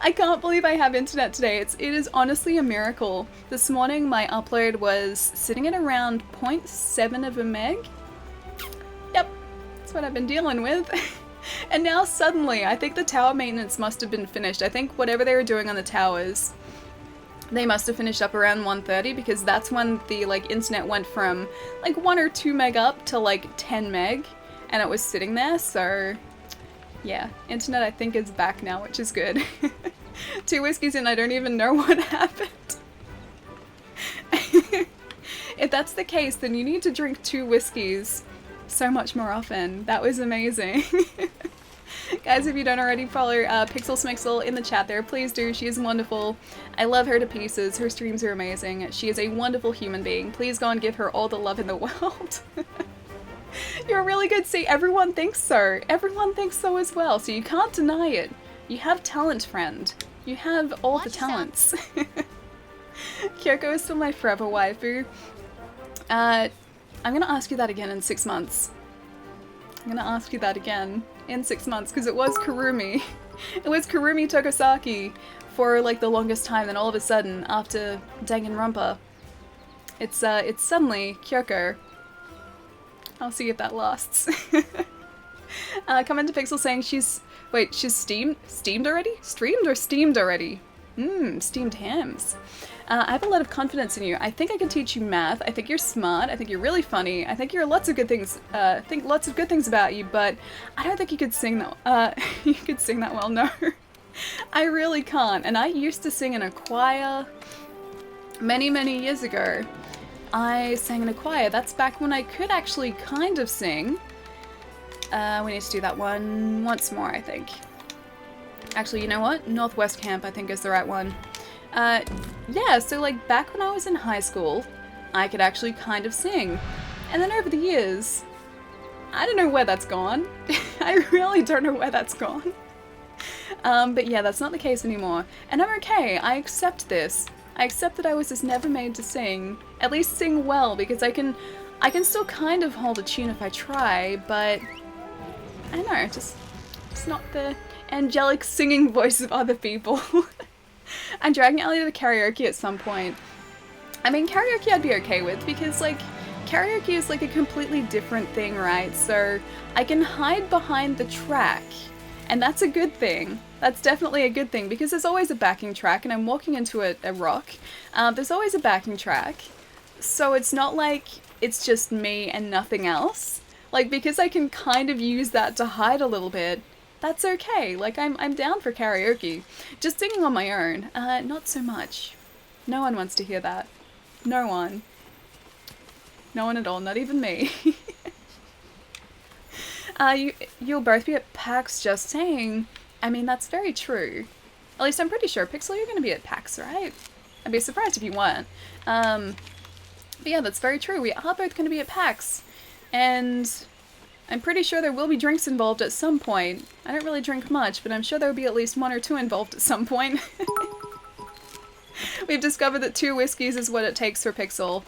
I can't believe I have internet today. It is honestly a miracle. This morning my upload was sitting at around 0.7 of a meg. Yep, that's what I've been dealing with. And now suddenly, I think the tower maintenance must have been finished. I think whatever they were doing on the towers, they must have finished up around 1:30 because that's when the like internet went from like 1 or 2 meg up to like 10 meg, and it was sitting there. So yeah, internet I think is back now, which is good. 2 whiskeys in, I don't even know what happened. If that's the case, then you need to drink 2 whiskeys so much more often. That was amazing. Guys, if you don't already follow Pixel Smixel in the chat there, please do. She is wonderful. I love her to pieces. Her streams are amazing. She is a wonderful human being. Please go and give her all the love in the world. You're really good. See, everyone thinks so. Everyone thinks so as well, so you can't deny it. You have talent, friend. You have all the talents. Kyoko is still my forever waifu. I'm gonna ask you that again in 6 months. I'm gonna ask you that again in 6 months, because it was Kurumi. It was Kurumi Tokosaki for like the longest time, then all of a sudden, after Danganronpa, it's suddenly Kyoko. I'll see if that lasts. Comment to Pixel saying she's steamed already? Streamed or steamed already? Steamed hams. I have a lot of confidence in you. I think I can teach you math. I think you're smart. I think you're really funny. I think you're lots of good things. Think lots of good things about you, but I don't think you could sing that. You could sing that well. No, I really can't. And I used to sing in a choir many, many years ago. I sang in a choir. That's back when I could actually kind of sing. We need to do that one once more, I think. Actually, you know what? Northwest Camp, I think, is the right one. Yeah, so like back when I was in high school, I could actually kind of sing. And then over the years, I don't know where that's gone. I really don't know where that's gone. But yeah, that's not the case anymore. And I'm okay, I accept this. I accept that I was just never made to sing. At least sing well, because I can still kind of hold a tune if I try, but I don't know, just it's not the angelic singing voice of other people. I'm dragging Ellie to karaoke at some point. I mean, karaoke I'd be okay with, because like karaoke is like a completely different thing, right? So I can hide behind the track, and that's a good thing. That's definitely a good thing, because there's always a backing track, and I'm walking into a rock. There's always a backing track, so it's not like it's just me and nothing else. Like, because I can kind of use that to hide a little bit, that's okay. Like, I'm down for karaoke. Just singing on my own, not so much. No one wants to hear that. No one. No one at all, not even me. You'll both be at PAX, just saying. I mean, that's very true. At least I'm pretty sure. Pixel, you're going to be at PAX, right? I'd be surprised if you weren't. But yeah, that's very true. We are both going to be at PAX. And I'm pretty sure there will be drinks involved at some point. I don't really drink much, but I'm sure there will be at least 1 or 2 involved at some point. We've discovered that 2 whiskeys is what it takes for Pixel.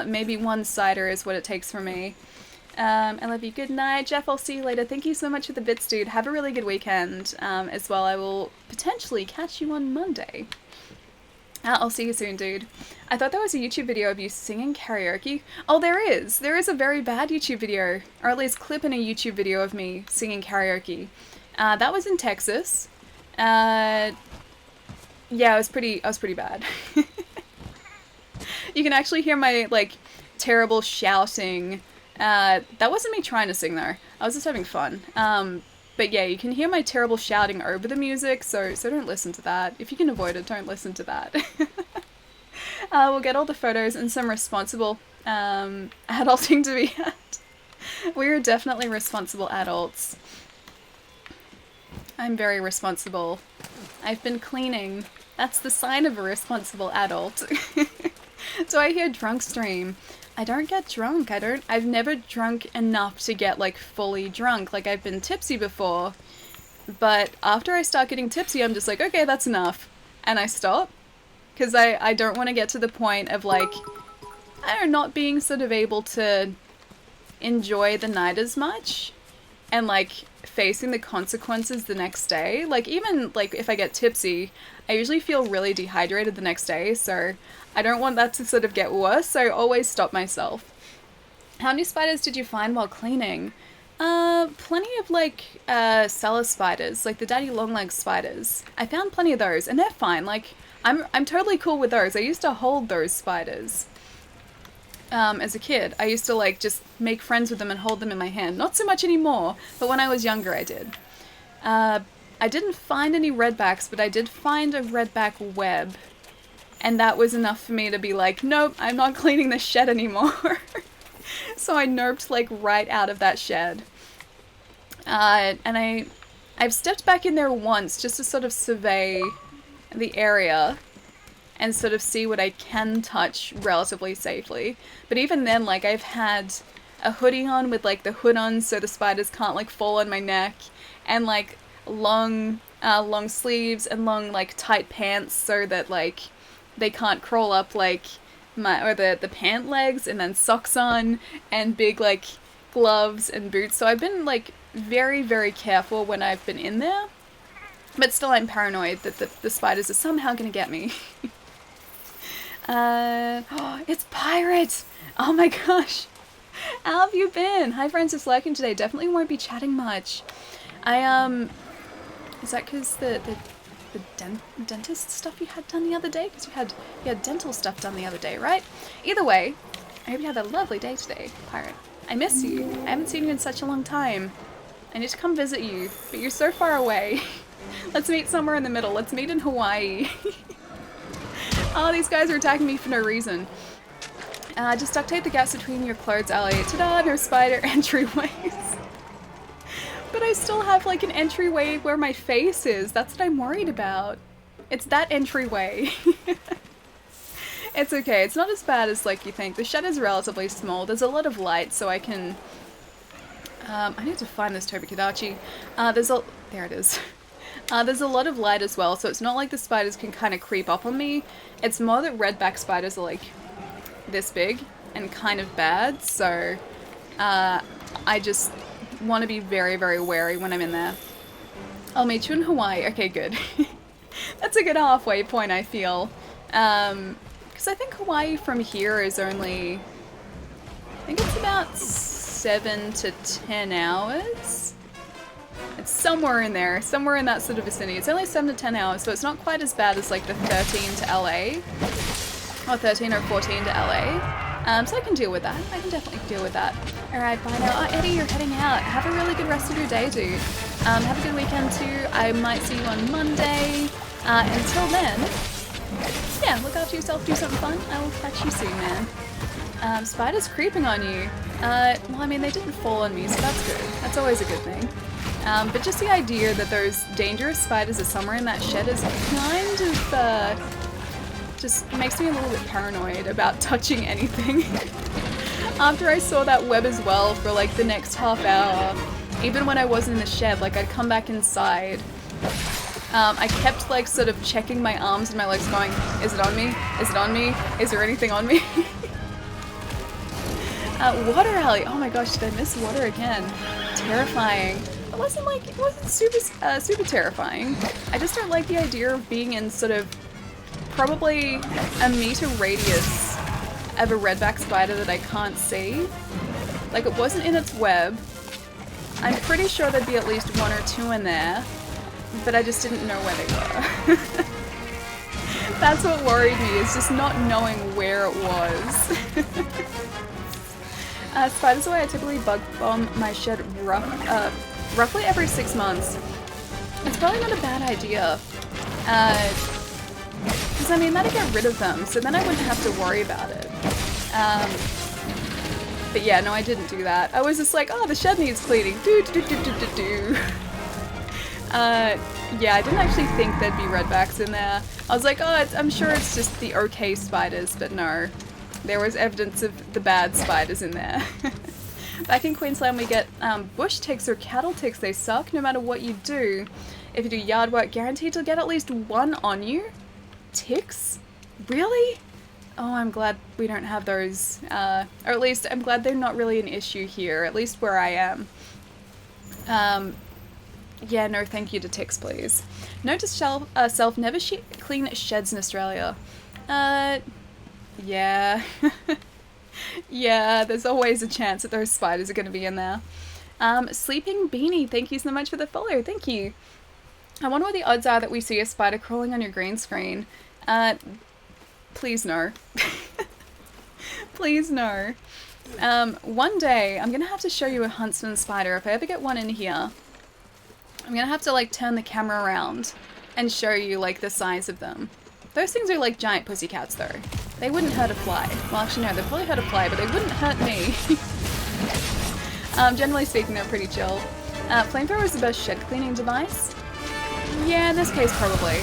Maybe 1 cider is what it takes for me. I love you. Good night. Jeff, I'll see you later. Thank you so much for the bits, dude. Have a really good weekend. As well, I will potentially catch you on Monday. I'll see you soon, dude. I thought there was a YouTube video of you singing karaoke. Oh, there is. There is a very bad YouTube video, or at least clip in a YouTube video of me singing karaoke. That was in Texas. Yeah, I was pretty bad. You can actually hear my, like, terrible shouting. That wasn't me trying to sing, though. I was just having fun. But yeah, you can hear my terrible shouting over the music, so don't listen to that. If you can avoid it, don't listen to that. We'll get all the photos and some responsible adulting to be had. We are definitely responsible adults. I'm very responsible. I've been cleaning. That's the sign of a responsible adult. So I hear drunk stream. I don't get drunk. I've never drunk enough to get like fully drunk. Like I've been tipsy before, but after I start getting tipsy, I'm just like, okay, that's enough. And I stop. Because I don't want to get to the point of like, I don't know, not being sort of able to enjoy the night as much. And like, facing the consequences the next day. Like, even, like, if I get tipsy, I usually feel really dehydrated the next day, so I don't want that to sort of get worse, so I always stop myself. How many spiders did you find while cleaning? Plenty of, like, cellar spiders, like the daddy longlegs spiders. I found plenty of those, and they're fine. Like, I'm totally cool with those. I used to hold those spiders. As a kid, I used to, like, just make friends with them and hold them in my hand. Not so much anymore, but when I was younger I did. I didn't find any redbacks, but I did find a redback web. And that was enough for me to be like, nope, I'm not cleaning this shed anymore. So I noped, like, right out of that shed. And I've stepped back in there once just to sort of survey the area and sort of see what I can touch relatively safely. But even then, like, I've had a hoodie on with, like, the hood on so the spiders can't, like, fall on my neck, and, like, long sleeves and long, like, tight pants so that, like, they can't crawl up, like, the pant legs, and then socks on, and big, like, gloves and boots. So I've been, like, very, very careful when I've been in there. But still, I'm paranoid that the spiders are somehow gonna get me. It's Pirate! Oh my gosh! How have you been? Hi friends, just lurking today. Definitely won't be chatting much. Is that because the dentist stuff you had done the other day? Because you had dental stuff done the other day, right? Either way, I hope you had a lovely day today, Pirate. I miss you. I haven't seen you in such a long time. I need to come visit you, but you're so far away. Let's meet somewhere in the middle. Let's meet in Hawaii. Oh, these guys are attacking me for no reason. Just duct tape the gaps between your clothes, Ellie. Ta-da, no spider entryways. But I still have, like, an entryway where my face is. That's what I'm worried about. It's that entryway. It's okay. It's not as bad as, like, you think. The shed is relatively small. There's a lot of light, so I can... I need to find this Tobikidachi. There it is. There's a lot of light as well, so it's not like the spiders can kind of creep up on me. It's more that redback spiders are, like, this big and kind of bad, so I just want to be very, very wary when I'm in there. I'll meet you in Hawaii. Okay, good. That's a good halfway point, I feel. Because I think Hawaii from here is only... I think it's about 7 to 10 hours? It's somewhere in there, somewhere in that sort of vicinity. It's only 7 to 10 hours, so it's not quite as bad as, like, the 13 to LA. Or 13 or 14 to LA. So I can deal with that. I can definitely deal with that. Alright, bye now. Oh, Eddie, you're heading out. Have a really good rest of your day, dude. Have a good weekend too. I might see you on Monday. Until then, yeah, look after yourself, do something fun. I will catch you soon, man. Spiders creeping on you. Well, I mean, they didn't fall on me, so that's good. That's always a good thing. But just the idea that those dangerous spiders are somewhere in that shed is kind of, just makes me a little bit paranoid about touching anything. After I saw that web as well for, like, the next half hour, even when I wasn't in the shed, like, I'd come back inside. I kept, like, sort of checking my arms and my legs going, is it on me? Is it on me? Is there anything on me? Water alley. Oh my gosh, did I miss water again? Terrifying. It wasn't super terrifying. I just don't like the idea of being in sort of probably a meter radius of a redback spider that I can't see. Like, it wasn't in its web. I'm pretty sure there'd be at least 1 or 2 in there, but I just didn't know where they were. That's what worried me, is just not knowing where it was. Spiders away, I typically bug bomb my shed roughly every 6 months. It's probably not a bad idea. Because I mean, that'd get rid of them, so then I wouldn't have to worry about it. But yeah, no, I didn't do that. I was just like, oh, the shed needs cleaning. Yeah, I didn't actually think there'd be redbacks in there. I was like, oh, I'm sure it's just the okay spiders, but no. There was evidence of the bad spiders in there. Back in Queensland we get bush ticks or cattle ticks. They suck no matter what you do. If you do yard work, guaranteed to get at least 1 on you. Ticks? Really? Oh, I'm glad we don't have those. Or at least I'm glad they're not really an issue here, at least where I am. Yeah, no thank you to ticks, please. Note to self, never clean sheds in Australia. Yeah. Yeah, there's always a chance that those spiders are going to be in there. Sleeping Beanie, thank you so much for the follow. Thank you. I wonder what the odds are that we see a spider crawling on your green screen. Please no. Please no. One day, I'm going to have to show you a huntsman spider. If I ever get one in here, I'm going to have to, like, turn the camera around and show you, like, the size of them. Those things are like giant pussycats, though. They wouldn't hurt a fly. Well, actually, no, they'd probably hurt a fly, but they wouldn't hurt me. Generally speaking, they're pretty chill. Flamethrower is the best shed cleaning device. Yeah, in this case, probably.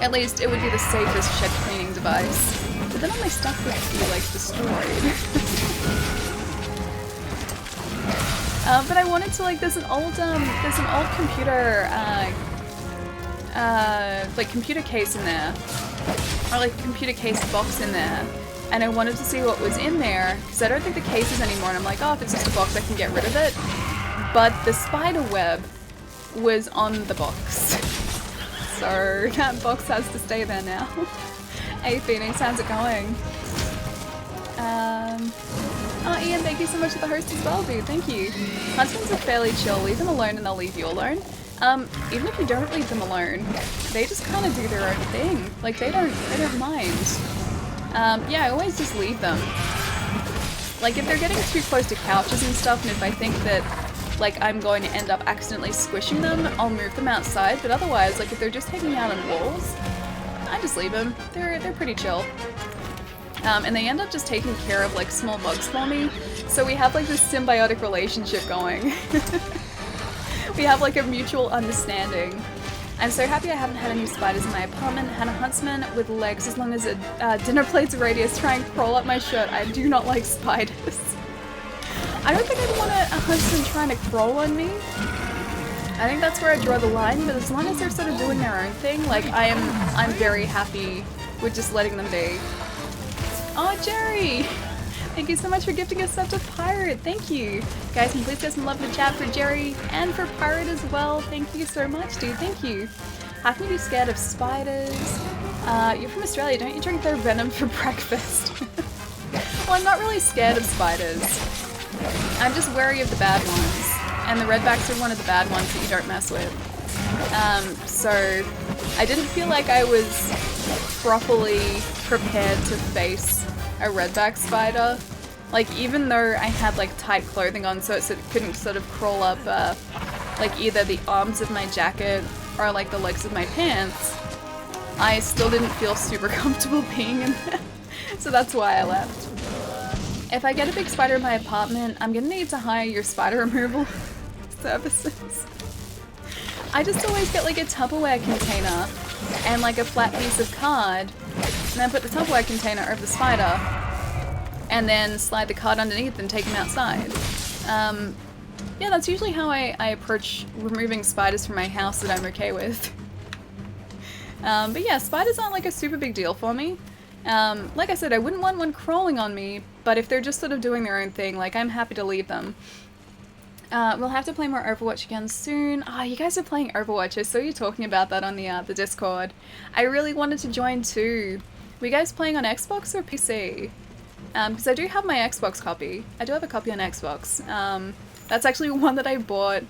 At least, it would be the safest shed cleaning device. But then all my stuff would be, like, destroyed. But I wanted to, like, there's an old computer, like, computer case in there. Or, like, a computer case box in there. And I wanted to see what was in there, because I don't think the case is anymore, and I'm like, oh, if it's just a box, I can get rid of it. But the spider web was on the box. So that box has to stay there now. Hey Phoenix, how's it going? Oh Ian, thank you so much for the host as well, dude. Thank you. Husbands are fairly chill. Leave them alone and they'll leave you alone. Even if you don't leave them alone, they just kind of do their own thing. Like they don't mind. Yeah, I always just leave them. Like if they're getting too close to couches and stuff, and if I think that like I'm going to end up accidentally squishing them, I'll move them outside. But otherwise, like if they're just hanging out on walls, I just leave them. They're pretty chill. And they end up just taking care of like small bugs for me. So we have like this symbiotic relationship going. We have like a mutual understanding. I'm so happy I haven't had any spiders in my apartment. Had a huntsman with legs as long as a dinner plate's radius try and crawl up my shirt. I do not like spiders. I don't think I'd want a huntsman trying to crawl on me. I think that's where I draw the line, but as long as they're sort of doing their own thing, like I'm very happy with just letting them be. Oh, Jerry! Thank you so much for gifting us sub to Pirate. Thank you. Guys, can you please get some love in the chat for Jerry and for Pirate as well. Thank you so much, dude. Thank you. How can you be scared of spiders? You're from Australia. Don't you drink their venom for breakfast? Well, I'm not really scared of spiders. I'm just wary of the bad ones. And the redbacks are one of the bad ones that you don't mess with. So I didn't feel like I was properly prepared to face a redback spider. Like even though I had like tight clothing on so it couldn't sort of crawl up like either the arms of my jacket or like the legs of my pants, I still didn't feel super comfortable being in there. So that's why I left. If I get a big spider in my apartment, I'm gonna need to hire your spider removal services. I just always get like a Tupperware container and like a flat piece of card, and then put the Tupperware container over the spider, and then slide the card underneath and take them outside. Yeah, that's usually how I approach removing spiders from my house that I'm okay with. But yeah, spiders aren't like a super big deal for me. Like I said, I wouldn't want one crawling on me, but if they're just sort of doing their own thing, like I'm happy to leave them. We'll have to play more Overwatch again soon. Ah, you guys are playing Overwatch. I saw you talking about that on the Discord. I really wanted to join too. Were you guys playing on Xbox or PC? Because I do have my Xbox copy. I do have a copy on Xbox. That's actually one that I bought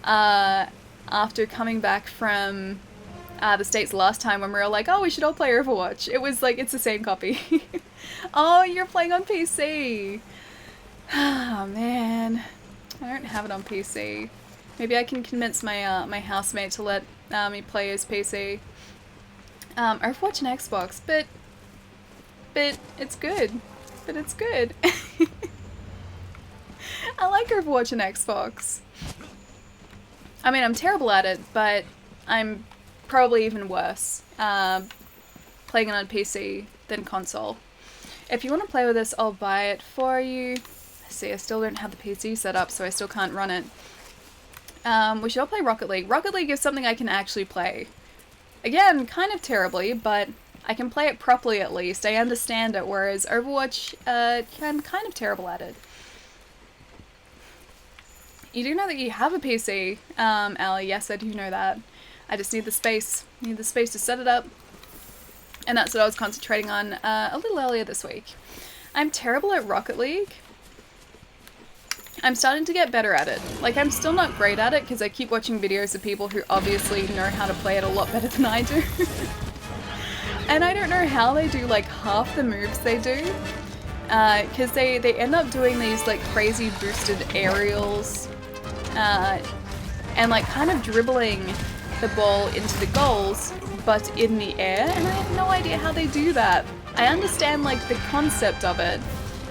after coming back from the States last time when we were like, oh, we should all play Overwatch. It was like, it's the same copy. Oh, you're playing on PC. Oh, man. I don't have it on PC. Maybe I can convince my my housemate to let me play his PC. Overwatch and Xbox, but it's good. But it's good. I like Overwatch and Xbox. I mean, I'm terrible at it, but I'm probably even worse playing it on PC than console. If you want to play with us, I'll buy it for you. See, I still don't have the PC set up, so I still can't run it. We should all play Rocket League. Rocket League is something I can actually play. Again, kind of terribly, but I can play it properly at least. I understand it, whereas Overwatch, I'm kind of terrible at it. You do know that you have a PC, Ali. Yes, I do know that. I just need the space. Need the space to set it up. And that's what I was concentrating on a little earlier this week. I'm terrible at Rocket League. I'm starting to get better at it. Like, I'm still not great at it because I keep watching videos of people who obviously know how to play it a lot better than I do. And I don't know how they do like half the moves they do. Because they end up doing these like crazy boosted aerials. And like kind of dribbling the ball into the goals, but in the air. And I have no idea how they do that. I understand like the concept of it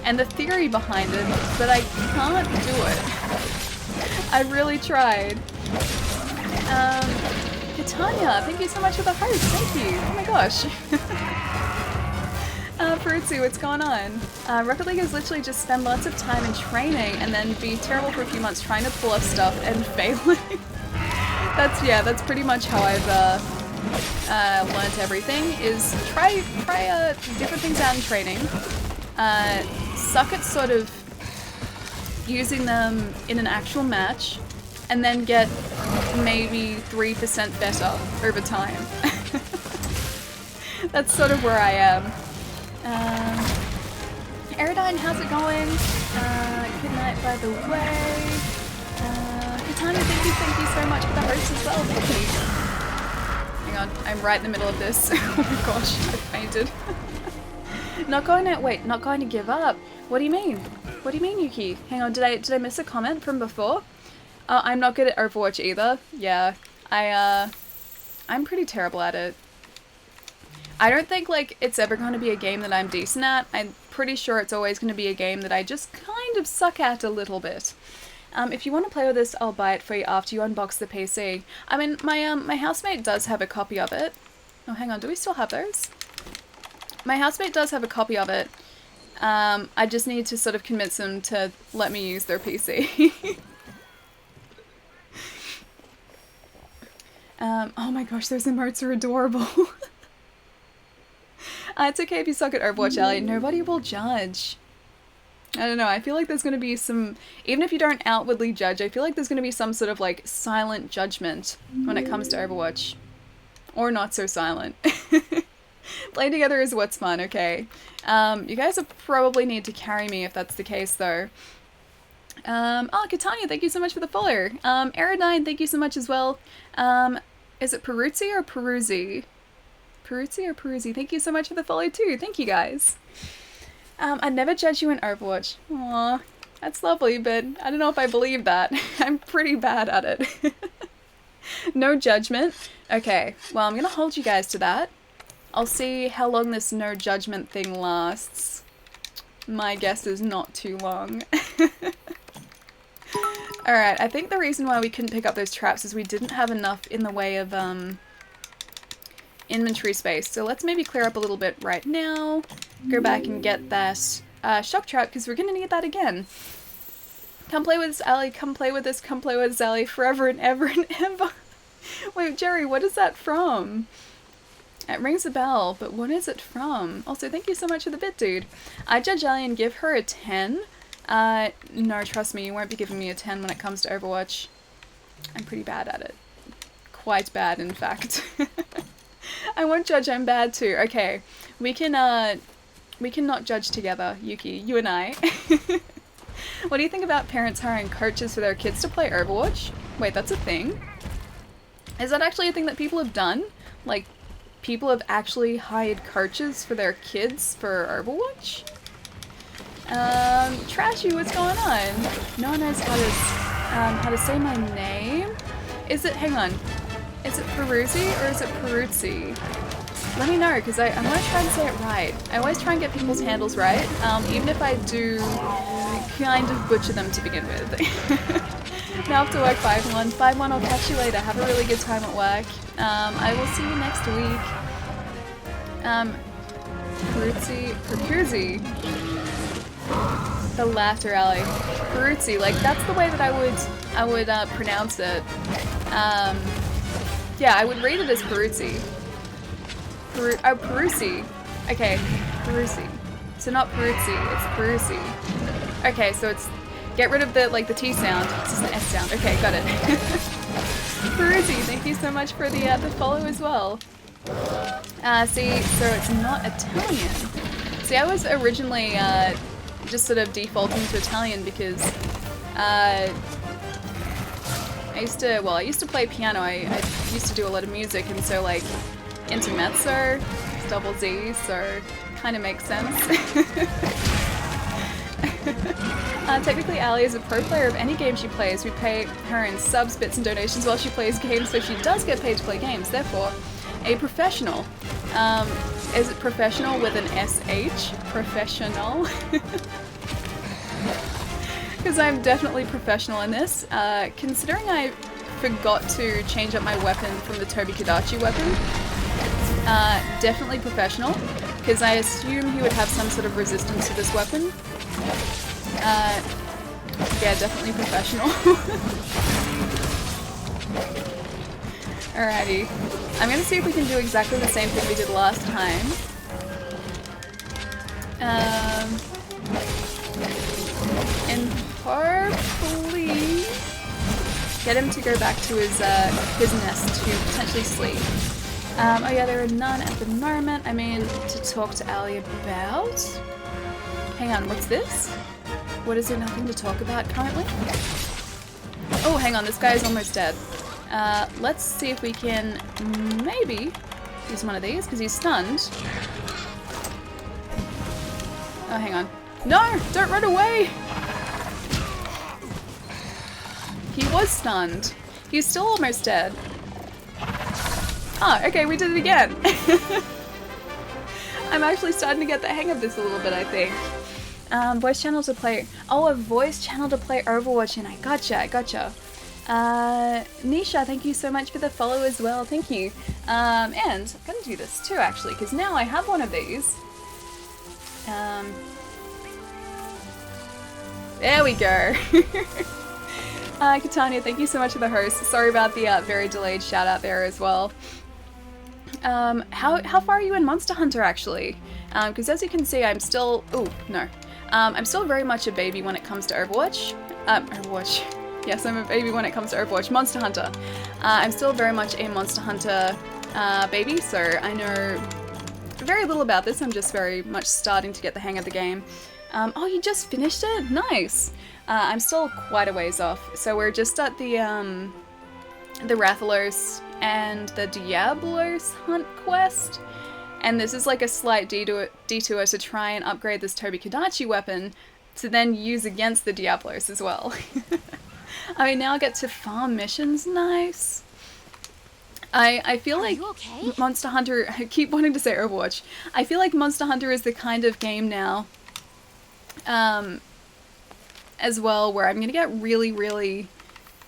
and the theory behind it, but I can't do it. I really tried. Katanya, thank you so much for the host. Thank you. Oh my gosh. Fruitsy, what's going on? Rocket League is literally just spend lots of time in training and then be terrible for a few months trying to pull off stuff and failing. That's pretty much how I've learned everything, is try different things out in training. Suck at sort of using them in an actual match, and then get maybe 3% better over time. That's sort of where I am. Aerodyne, how's it going? Good night, by the way. Katana, thank you so much for the host as well. Thank you. Hang on, I'm right in the middle of this. Oh my gosh, I fainted. Not going to give up. What do you mean? What do you mean, Yuki? Hang on, did I miss a comment from before? I'm not good at Overwatch either. Yeah, I'm pretty terrible at it. I don't think like it's ever going to be a game that I'm decent at. I'm pretty sure it's always going to be a game that I just kind of suck at a little bit. If you want to play with this, I'll buy it for you after you unbox the PC. I mean, my housemate does have a copy of it. Oh, hang on, do we still have those? My housemate does have a copy of it. I just need to sort of convince them to let me use their PC. Oh my gosh, those emotes are adorable. It's okay if you suck at Overwatch, Ellie. Nobody will judge. I don't know, I feel like there's going to be some... Even if you don't outwardly judge, I feel like there's going to be some sort of, like, silent judgment when it comes to Overwatch. Or not so silent. Playing together is what's fun, okay? You guys will probably need to carry me if that's the case, though. Oh, Katanya, thank you so much for the follow. Aerodyne, thank you so much as well. Is it Peruzzi or Peruzzi? Peruzzi or Peruzzi? Thank you so much for the follow too. Thank you guys. I never judge you in Overwatch. Aw, that's lovely, but I don't know if I believe that. I'm pretty bad at it. No judgment. Okay, well, I'm gonna hold you guys to that. I'll see how long this no judgment thing lasts. My guess is not too long. Alright, I think the reason why we couldn't pick up those traps is we didn't have enough in the way of inventory space. So let's maybe clear up a little bit right now. Go back and get that shock trap, because we're going to need that again. Come play with us, Allie. Come play with us. Come play with us, Allie. Forever and ever and ever. Wait, Jerry, what is that from? It rings a bell, but what is it from? Also, thank you so much for the bit, dude. I judge Allie and give her a 10. No, trust me, you won't be giving me a 10 when it comes to Overwatch. I'm pretty bad at it. Quite bad, in fact. I won't judge, I'm bad too. Okay, we can not judge together, Yuki, you and I. What do you think about parents hiring coaches for their kids to play Overwatch? Wait, that's a thing? Is that actually a thing that people have done? Like, people have actually hired coaches for their kids for Overwatch? Trashy, what's going on? No one knows how to say my name? Is it, hang on, is it Peruzzi or is it Peruzzi? Let me know, because I want to try and say it right. I always try and get people's handles right, even if I do kind of butcher them to begin with. Now off to work, 5-1. 5-1, I'll catch you later. Have a really good time at work. I will see you next week. Peruzzi. The latter, Allie. Peruzzi, like that's the way that I would pronounce it. Yeah, I would read it as Peruzzi. Peruzzi. Okay, Peruzzi. So not Peruzzi, it's Peruzzi. Okay, so Get rid of the, like, the T sound. This is the S sound. Okay, got it. Peruzi, thank you so much for the follow as well. See, so it's not Italian. See, I was originally just sort of defaulting to Italian because I used to play piano. I used to do a lot of music, and so like intermezzo, double Z, so kind of makes sense. Technically, Ali is a pro player of any game she plays. We pay her in subs, bits, and donations while she plays games, so she does get paid to play games. Therefore, a professional. Is it professional with an SH? Professional? Because I'm definitely professional in this. Considering I forgot to change up my weapon from the Tobi-Kadachi weapon, definitely professional, because I assume he would have some sort of resistance to this weapon. Yeah, definitely professional. Alrighty. I'm gonna see if we can do exactly the same thing we did last time. And hopefully get him to go back to his nest to potentially sleep. Oh yeah, there are none at the moment. I mean, to talk to Ali about. Hang on, what's this? What is there nothing to talk about currently? Oh, hang on, this guy is almost dead. Let's see if we can maybe use one of these, because he's stunned. Oh, hang on. No! Don't run away! He was stunned. He's still almost dead. Ah, okay, we did it again. I'm actually starting to get the hang of this a little bit, I think. Voice channel to play... Oh, a voice channel to play Overwatch in. I gotcha. Nisha, thank you so much for the follow as well. Thank you. And I'm gonna do this too, actually, because now I have one of these. There we go. Katania, thank you so much for the host. Sorry about the very delayed shout out there as well. How far are you in Monster Hunter, actually? Because as you can see, I'm still... Ooh, no. I'm still very much a baby when it comes to Overwatch. Overwatch. Yes, I'm a baby when it comes to Overwatch. Monster Hunter. I'm still very much a Monster Hunter baby, so I know very little about this. I'm just very much starting to get the hang of the game. Oh, you just finished it? Nice! I'm still quite a ways off. So we're just at the Rathalos and the Diablos hunt quest. And this is like a slight detour to try and upgrade this Tobi-Kadachi weapon to then use against the Diablos as well. I now get to farm missions. Nice. I feel like Monster Hunter... I keep wanting to say Overwatch. I feel like Monster Hunter is the kind of game now as well where I'm going to get really, really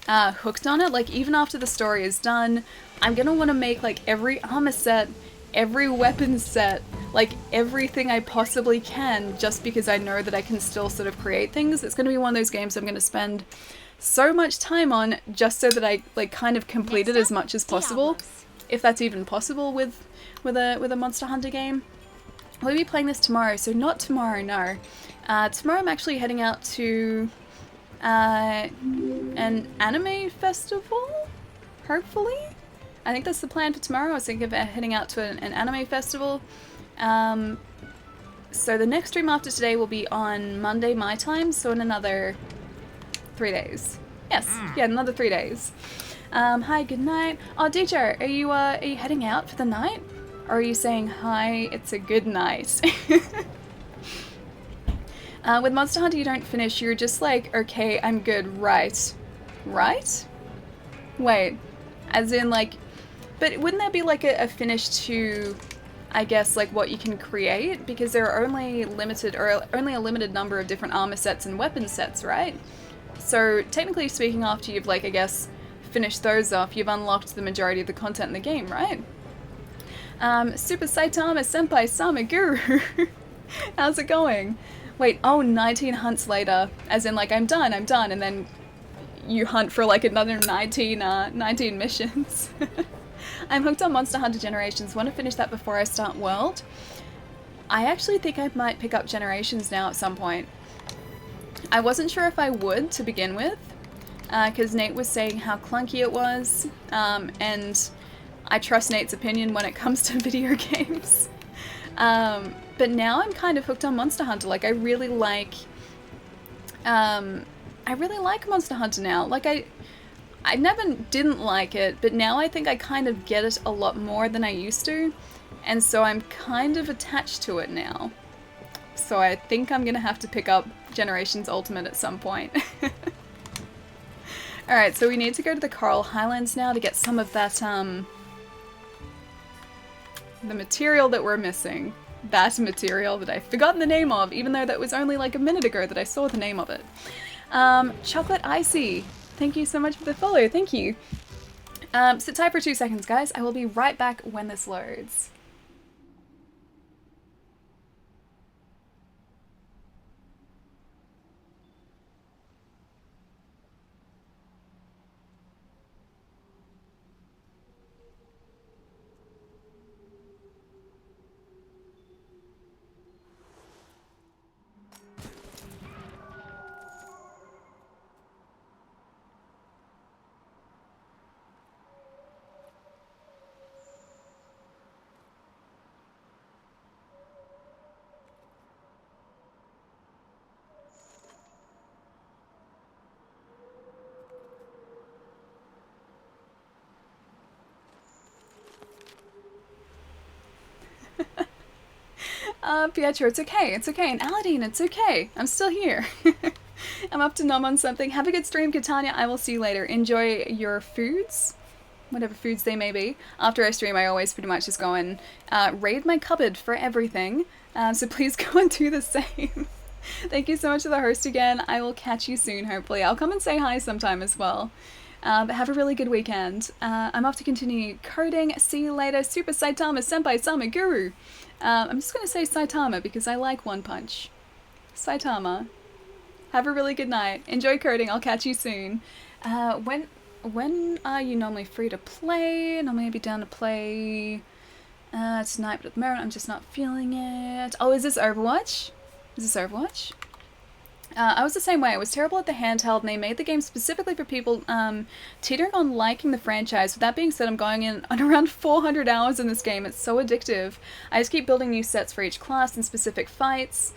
hooked on it. Like, even after the story is done, I'm going to want to make like every armor set, every weapon set, like everything I possibly can, just because I know that I can still sort of create things. It's going to be one of those games I'm going to spend so much time on just so that I like kind of complete it as much as possible, if that's even possible with a Monster Hunter game. We'll be playing this tomorrow, so not tomorrow, no. Tomorrow I'm actually heading out to an anime festival, hopefully. I think that's the plan for tomorrow. I was thinking of heading out to an anime festival. So the next stream after today will be on Monday my time, so in another 3 days. Yes, yeah, another 3 days. Hi, good night. Oh, DJ, are you heading out for the night? Or are you saying, hi, it's a good night? With Monster Hunter you don't finish, you're just like, okay, I'm good, right? Right? Wait, as in like, but wouldn't that be like a finish to, I guess, like what you can create? Because there are only limited, or only a limited number of different armor sets and weapon sets, right? So technically speaking, after you've like, I guess, finished those off, you've unlocked the majority of the content in the game, right? Super Saitama Senpai Sama Guru. How's it going? Wait, oh, 19 hunts later, as in like I'm done, and then you hunt for like another 19 missions. I'm hooked on Monster Hunter Generations. Want to finish that before I start World? I actually think I might pick up Generations now at some point. I wasn't sure if I would to begin with, because Nate was saying how clunky it was, and I trust Nate's opinion when it comes to video games. But now I'm kind of hooked on Monster Hunter. Like, I really like Monster Hunter now. Like, I never didn't like it, but now I think I kind of get it a lot more than I used to, and so I'm kind of attached to it now. So I think I'm gonna have to pick up Generations Ultimate at some point. Alright, so we need to go to the Coral Highlands now to get some of that, the material that we're missing. That material that I've forgotten the name of, even though that was only like a minute ago that I saw the name of it. Chocolate Icy. Thank you so much for the follow, thank you. Sit tight for 2 seconds, guys. I will be right back when this loads. Pietro, it's okay, and Aladdin, it's okay. I'm still here. I'm up to nom on something. Have a good stream, Catania. I will see you later. Enjoy your foods, whatever foods they may be. After I stream, I always pretty much just go and raid my cupboard for everything. So please go and do the same. Thank you so much for the host again. I will catch you soon, hopefully. I'll come and say hi sometime as well. But have a really good weekend. I'm off to continue coding. See you later. Super Saitama Senpai Sama Guru. I'm just going to say Saitama because I like One Punch. Saitama. Have a really good night. Enjoy coding. I'll catch you soon. When are you normally free to play? Normally I'd be down to play tonight, but at the moment I'm just not feeling it. Oh, is this Overwatch? Is this Overwatch? I was the same way. I was terrible at the handheld, and they made the game specifically for people teetering on liking the franchise. With that being said, I'm going in on around 400 hours in this game. It's so addictive. I just keep building new sets for each class and specific fights.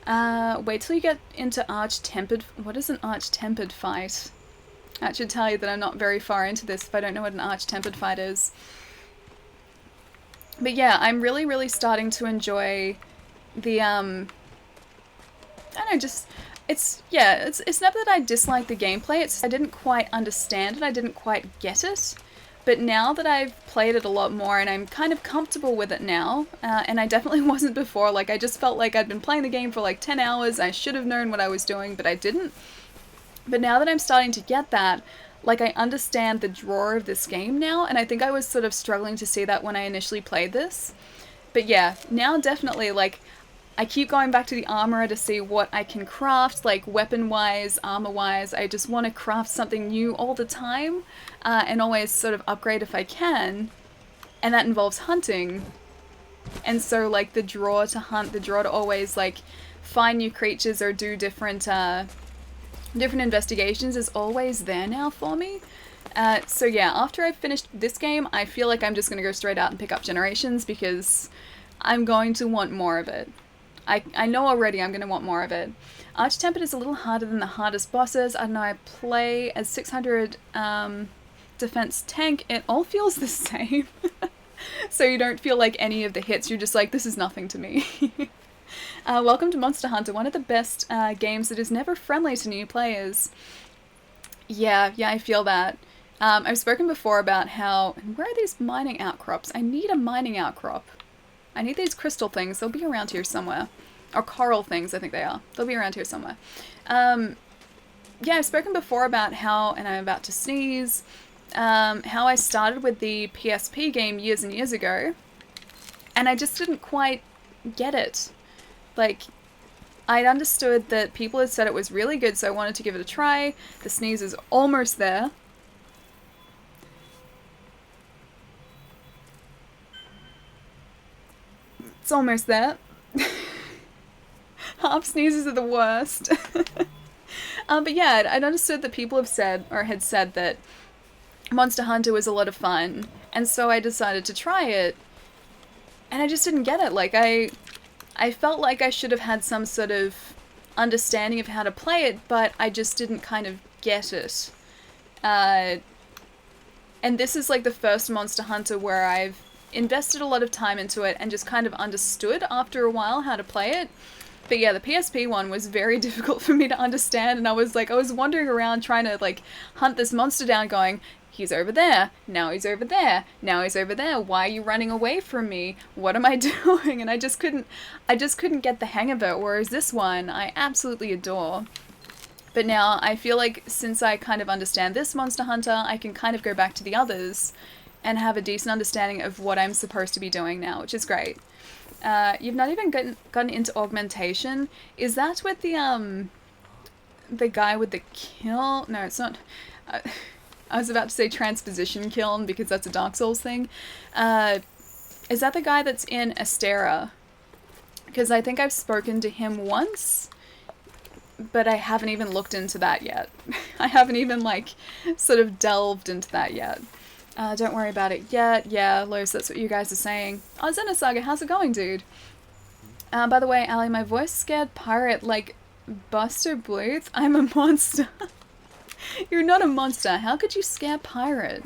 Wait till you get into Arch-Tempered... What is an Arch-Tempered fight? That should tell you that I'm not very far into this if I don't know what an Arch-Tempered fight is. But yeah, I'm really, really starting to enjoy the, I don't know, just... It's never that I dislike the gameplay, I didn't quite understand it, I didn't quite get it, but now that I've played it a lot more and I'm kind of comfortable with it now, and I definitely wasn't before, like I just felt like I'd been playing the game for like 10 hours, I should have known what I was doing, but I didn't. But now that I'm starting to get that, like I understand the draw of this game now, and I think I was sort of struggling to see that when I initially played this. But yeah, now definitely, like, I keep going back to the armorer to see what I can craft, like weapon-wise, armor-wise. I just want to craft something new all the time, and always sort of upgrade if I can, and that involves hunting. And so, like, the draw to hunt, the draw to always, like, find new creatures or do different investigations is always there now for me. So yeah, after I've finished this game, I feel like I'm just going to go straight out and pick up Generations, because I'm going to want more of it. I know already I'm going to want more of it. Arch-Tempered is a little harder than the hardest bosses. I don't know, I play as 600 defense tank. It all feels the same. So you don't feel like any of the hits, you're just like, this is nothing to me. Welcome to Monster Hunter, one of the best games that is never friendly to new players. Yeah, I feel that. I've spoken before about how... Where are these mining outcrops? I need a mining outcrop. I need these crystal things. They'll be around here somewhere. Or coral things, I think they are. They'll be around here somewhere. Yeah, I've spoken before about how, and I'm about to sneeze, how I started with the PSP game years and years ago, and I just didn't quite get it. Like, I'd understood that people had said it was really good, so I wanted to give it a try. The sneeze is almost there. It's almost there. Half sneezes are the worst. But yeah, I'd understood that people have said, or had said, that Monster Hunter was a lot of fun, and so I decided to try it, and I just didn't get it. Like, I felt like I should have had some sort of understanding of how to play it, but I just didn't kind of get it. And this is like the first Monster Hunter where I've invested a lot of time into it and just kind of understood after a while how to play it. But yeah, the PSP one was very difficult for me to understand, and I was wandering around trying to like hunt this monster down going, he's over there, now he's over there, now he's over there, why are you running away from me, what am I doing? And I just couldn't get the hang of it, whereas this one I absolutely adore. But now I feel like since I kind of understand this Monster Hunter, I can kind of go back to the others and have a decent understanding of what I'm supposed to be doing now, which is great. You've not even gotten into augmentation. Is that with the guy with the kiln? No, it's not. I was about to say transposition kiln because that's a Dark Souls thing. Is that the guy that's in Astera? Because I think I've spoken to him once, but I haven't even looked into that yet. I haven't even, like, sort of delved into that yet. Don't worry about it yet. Yeah, Los, that's what you guys are saying. Oh, Xenosaga, how's it going, dude? By the way, Ali, my voice scared pirate like Buster Bluth. I'm a monster. You're not a monster. How could you scare pirate?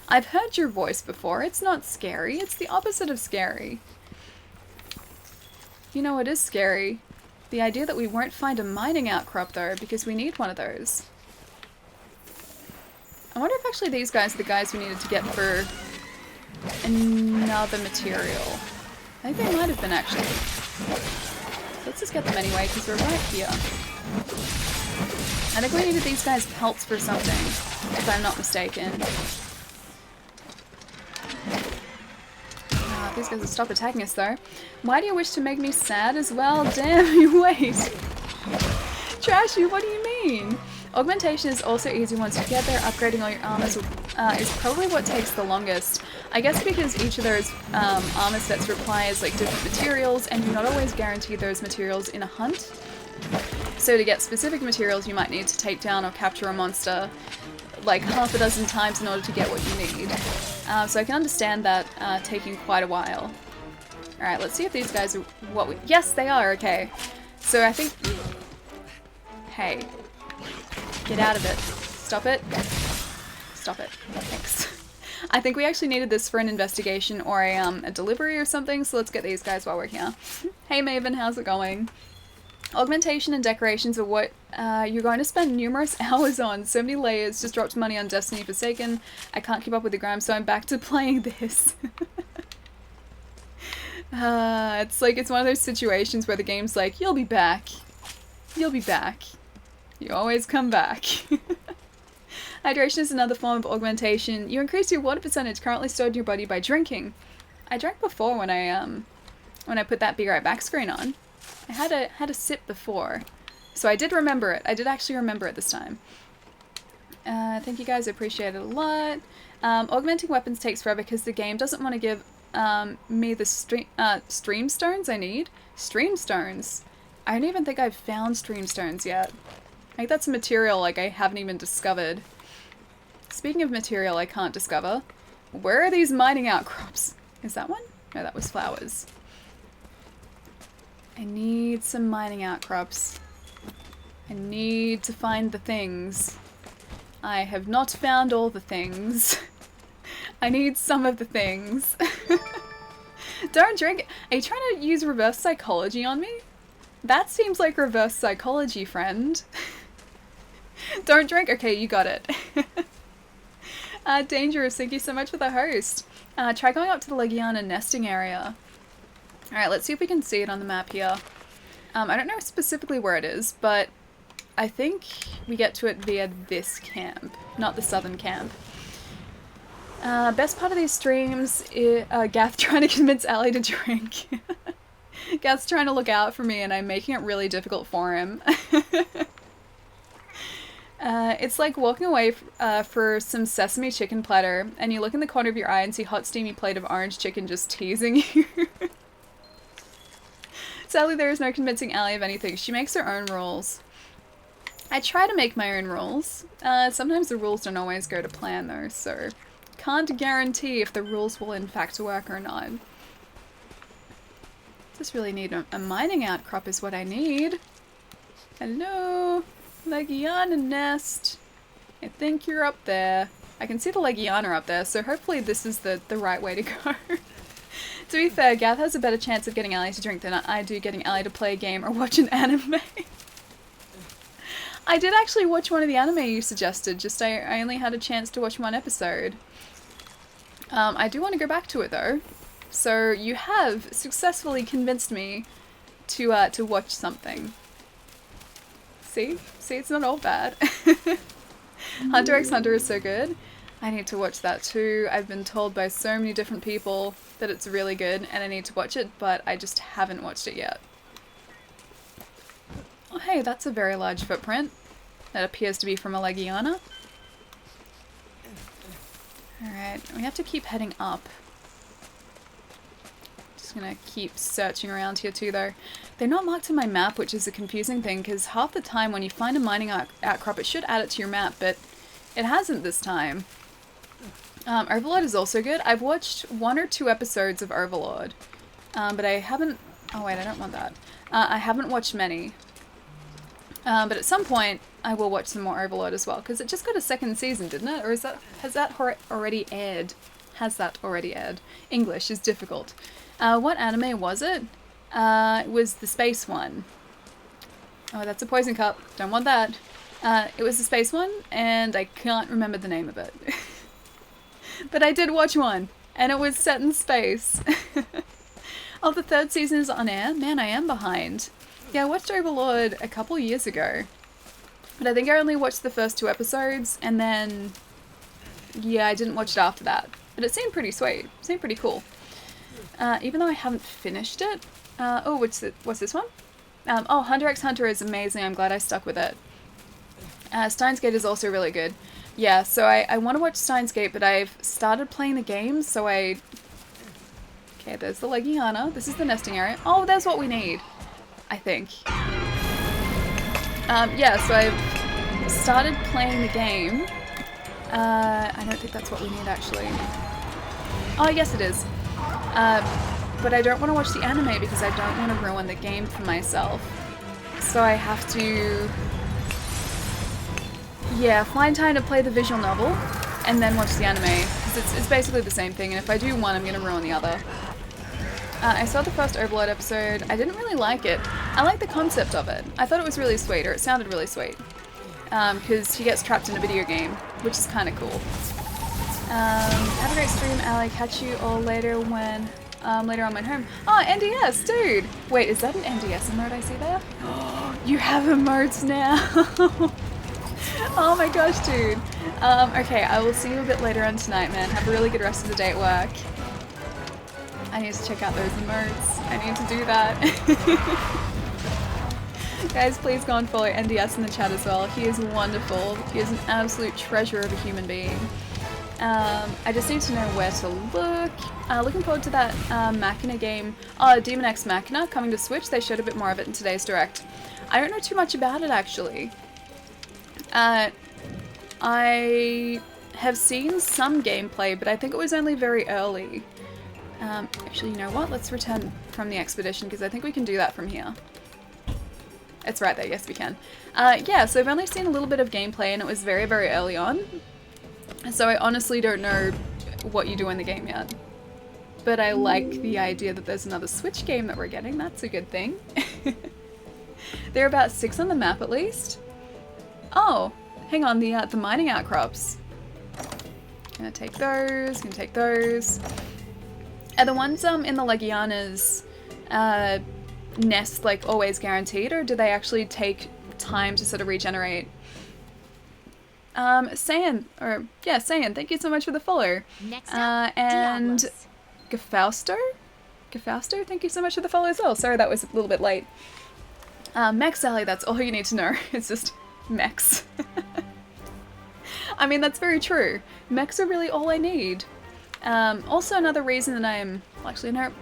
I've heard your voice before. It's not scary. It's the opposite of scary. You know what is scary? The idea that we won't find a mining outcrop, though, because we need one of those. I wonder if actually these guys are the guys we needed to get for another material. I think they might have been, actually. So let's just get them anyway, because we're right here. I think we needed these guys' pelts for something, if I'm not mistaken. These guys will stop attacking us, though. Why do you wish to make me sad as well? Damn, you wait. Trashy, what do you mean? Augmentation is also easy once you get there. Upgrading all your armors is probably what takes the longest. I guess because each of those armor sets requires like different materials, and you're not always guaranteed those materials in a hunt. So to get specific materials, you might need to take down or capture a monster like half a dozen times in order to get what you need. So I can understand that taking quite a while. Alright, let's see if these guys are what we... Yes, they are, okay. So I think... Hey. Get out of it. Stop it. Stop it. Thanks. I think we actually needed this for an investigation or a delivery or something, so let's get these guys while we're here. Hey Maven, how's it going? Augmentation and decorations are what you're going to spend numerous hours on. So many layers. Just dropped money on Destiny Forsaken. I can't keep up with the grind, so I'm back to playing this. It's like, it's one of those situations where the game's like, you'll be back. You'll be back. You always come back. Hydration is another form of augmentation. You increase your water percentage currently stored in your body by drinking. I drank before when I put that Be Right Back screen on. I had a sip before, so I did remember it. I did actually remember it this time. Thank you guys, I appreciate it a lot. Augmenting weapons takes forever because the game doesn't want to give me the stream stones I need. Stream stones? I don't even think I've found stream stones yet. I think that's a material like I haven't even discovered. Speaking of material I can't discover, where are these mining outcrops? Is that one? No, that was flowers. I need some mining outcrops. I need to find the things. I have not found all the things. I need some of the things. Don't drink. Are you trying to use reverse psychology on me? That seems like reverse psychology, friend. Don't drink? Okay, you got it. Dangerous, thank you so much for the host. Try going up to the Legiana nesting area. Alright, let's see if we can see it on the map here. I don't know specifically where it is, but I think we get to it via this camp, not the southern camp. Best part of these streams is Gath trying to convince Ali to drink. Gath's trying to look out for me and I'm making it really difficult for him. It's like walking away for some sesame chicken platter and you look in the corner of your eye and see hot steamy plate of orange chicken just teasing you. Sadly, there is no convincing Ali of anything. She makes her own rules. I try to make my own rules. Sometimes the rules don't always go to plan though, so can't guarantee if the rules will in fact work or not. Just really need a mining outcrop is what I need. Hello, Legiana nest. I think you're up there. I can see the Legiana up there, so hopefully this is the right way to go. To be fair, Gav has a better chance of getting Allie to drink than I do getting Allie to play a game or watch an anime. I did actually watch one of the anime you suggested, just I only had a chance to watch one episode. I do want to go back to it though. So you have successfully convinced me to watch something. See, it's not all bad. Hunter x Hunter is so good. I need to watch that too. I've been told by so many different people that it's really good and I need to watch it, but I just haven't watched it yet. Oh hey, that's a very large footprint. That appears to be from a Legiana. Alright, we have to keep heading up. Just gonna keep searching around here too though. They're not marked on my map, which is a confusing thing, because half the time when you find a mining outcrop it should add it to your map, but it hasn't this time. Overlord is also good. I've watched 1 or 2 episodes of Overlord, but I haven't... Oh wait, I don't want that. I haven't watched many. But at some point I will watch some more Overlord as well, because it just got a 2nd season, didn't it? Or has that already aired? Has that already aired? English is difficult. What anime was it? It was the space one. Oh, that's a poison cup. Don't want that. It was the space one, and I can't remember the name of it. But I did watch one, and it was set in space. Oh, the 3rd season is on air? Man, I am behind. Yeah, I watched Overlord a couple years ago. But I think I only watched the first 2 episodes, and then... yeah, I didn't watch it after that. But it seemed pretty sweet. It seemed pretty cool. Even though I haven't finished it. Oh, what's this one? Oh, Hunter x Hunter is amazing. I'm glad I stuck with it. Steins Gate is also really good. Yeah, so I want to watch Steins Gate, but I've started playing the game, so I... Okay, there's the Legiana. This is the nesting area. Oh, there's what we need, I think. Yeah, so I've started playing the game. I don't think that's what we need, actually. Oh, yes it is. But I don't want to watch the anime because I don't want to ruin the game for myself. So I have to... yeah, find time to play the visual novel and then watch the anime, because it's basically the same thing, and if I do one, I'm going to ruin the other. I saw the first Overlord episode. I didn't really like it. I like the concept of it. I thought it was really sweet, or it sounded really sweet. Because he gets trapped in a video game, which is kind of cool. Have a great stream, Allie. Catch you all later when... later on my home. Oh, NDS, dude! Wait, is that an NDS emote I see there? You have emotes now! Oh my gosh, dude. Okay, I will see you a bit later on tonight, man. Have a really good rest of the day at work. I need to check out those emotes. I need to do that. Guys, please go and follow NDS in the chat as well. He is wonderful. He is an absolute treasure of a human being. I just need to know where to look. Looking forward to that Machina game. Oh, Demon X Machina coming to Switch. They showed a bit more of it in today's Direct. I don't know too much about it, actually. I have seen some gameplay, but I think it was only very early. Actually, you know what? Let's return from the expedition, because I think we can do that from here. It's right there. Yes, we can. Yeah, so I've only seen a little bit of gameplay, and it was very, very early on. So I honestly don't know what you do in the game yet. But I like the idea that there's another Switch game that we're getting. That's a good thing. There are about 6 on the map, at least. Oh, hang on, the mining outcrops. Gonna take those, gonna take those. Are the ones in the Legiana's nest like always guaranteed, or do they actually take time to sort of regenerate? Sayan, thank you so much for the follow. Next up, and Diablos. Gafausto, thank you so much for the follow as well. Sorry that was a little bit late. Mex Sally, that's all you need to know. It's just mechs. I mean, that's very true. Mechs are really all I need. Also another reason that I'm... Well, actually, no.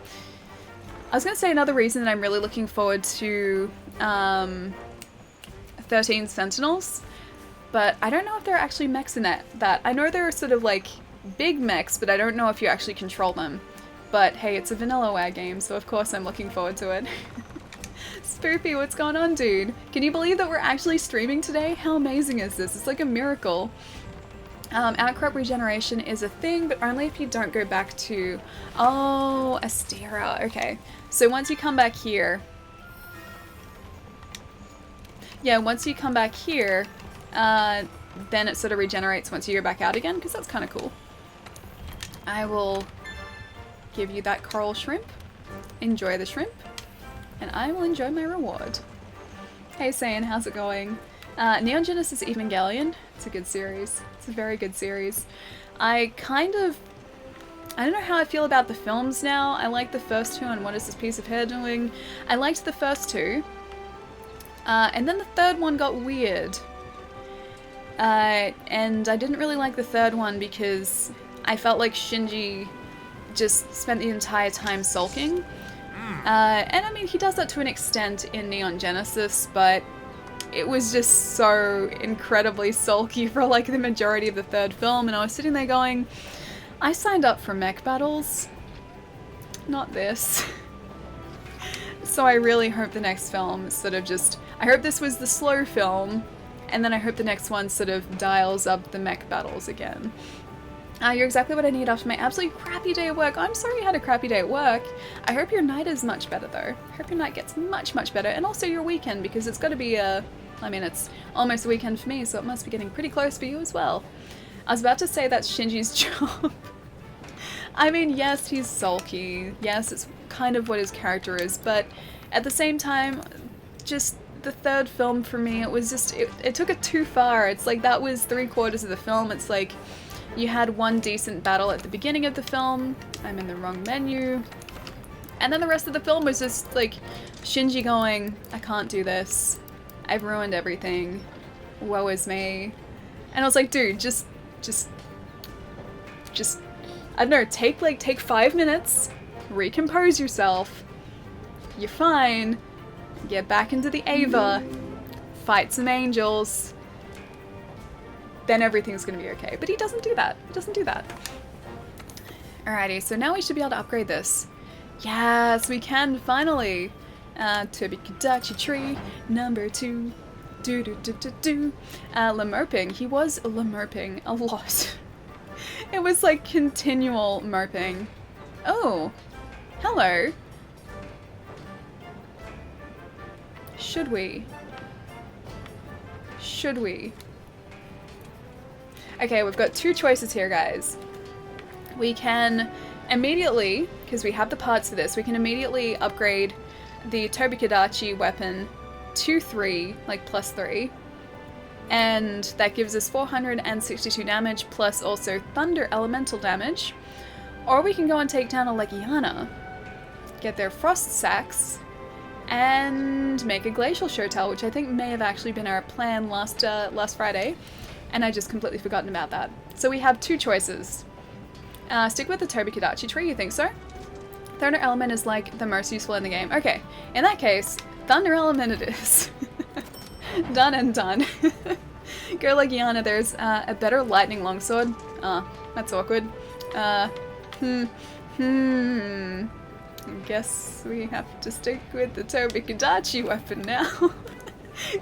I was going to say another reason that I'm really looking forward to 13 Sentinels, but I don't know if there are actually mechs in that. I know there are sort of like big mechs, but I don't know if you actually control them. But hey, it's a Vanillaware game, so of course I'm looking forward to it. Spoopy, what's going on, dude? Can you believe that we're actually streaming today? How amazing is this? It's like a miracle. Outcrop regeneration is a thing, but only if you don't go back to... Oh, Astera. Okay. So once you come back here... Yeah, once you come back here, then it sort of regenerates once you go back out again, because that's kind of cool. I will give you that coral shrimp. Enjoy the shrimp. And I will enjoy my reward. Hey, Saiyan, how's it going? Neon Genesis Evangelion. It's a good series. It's a very good series. I don't know how I feel about the films now. I like the first two and What Is This Piece of Hair Doing? I liked the first two. And then the third one got weird. And I didn't really like the third one because I felt like Shinji just spent the entire time sulking. And I mean, he does that to an extent in Neon Genesis, but it was just so incredibly sulky for like the majority of the third film, and I was sitting there going, I signed up for mech battles, not this. So I really hope the next film sort of just, I hope this was the slow film, and then I hope the next one sort of dials up the mech battles again. You're exactly what I need after my absolutely crappy day at work. I'm sorry you had a crappy day at work. I hope your night is much better though. I hope your night gets much, much better. And also your weekend, because it's got to be I mean, it's almost a weekend for me, so it must be getting pretty close for you as well. I was about to say that's Shinji's job. I mean, yes, he's sulky. Yes, it's kind of what his character is, but at the same time, just the third film for me, it was just, it took it too far. It's like that was 3/4 of the film. It's like, you had one decent battle at the beginning of the film. I'm in the wrong menu. And then the rest of the film was just like Shinji going, I can't do this. I've ruined everything. Woe is me. And I was like, dude, just, I don't know, take 5 minutes, recompose yourself. You're fine. Get back into the Ava. Fight some angels. Then everything's gonna be okay. But he doesn't do that. He doesn't do that. Alrighty, so now we should be able to upgrade this. Yes, we can, finally! Tobikadachi tree, number 2. Lemurping. He was lemurping a lot. It was like continual murping. Oh, hello. Should we? Should we? Okay, we've got 2 choices here, guys. We can immediately, because we have the parts for this, we can immediately upgrade the Tobikadachi weapon to 3, like +3. And that gives us 462 damage, plus also thunder elemental damage. Or we can go and take down a Legiana, get their frost sacks, and make a glacial Shotel, which I think may have actually been our plan last Friday. And I just completely forgotten about that. So we have 2 choices. Stick with the Tobikadachi tree, you think so? Thunder Element is like the most useful in the game. Okay, in that case, Thunder Element it is. Done and done. Go Legiana, there's a better lightning longsword. That's awkward. I guess we have to stick with the Tobikadachi weapon now.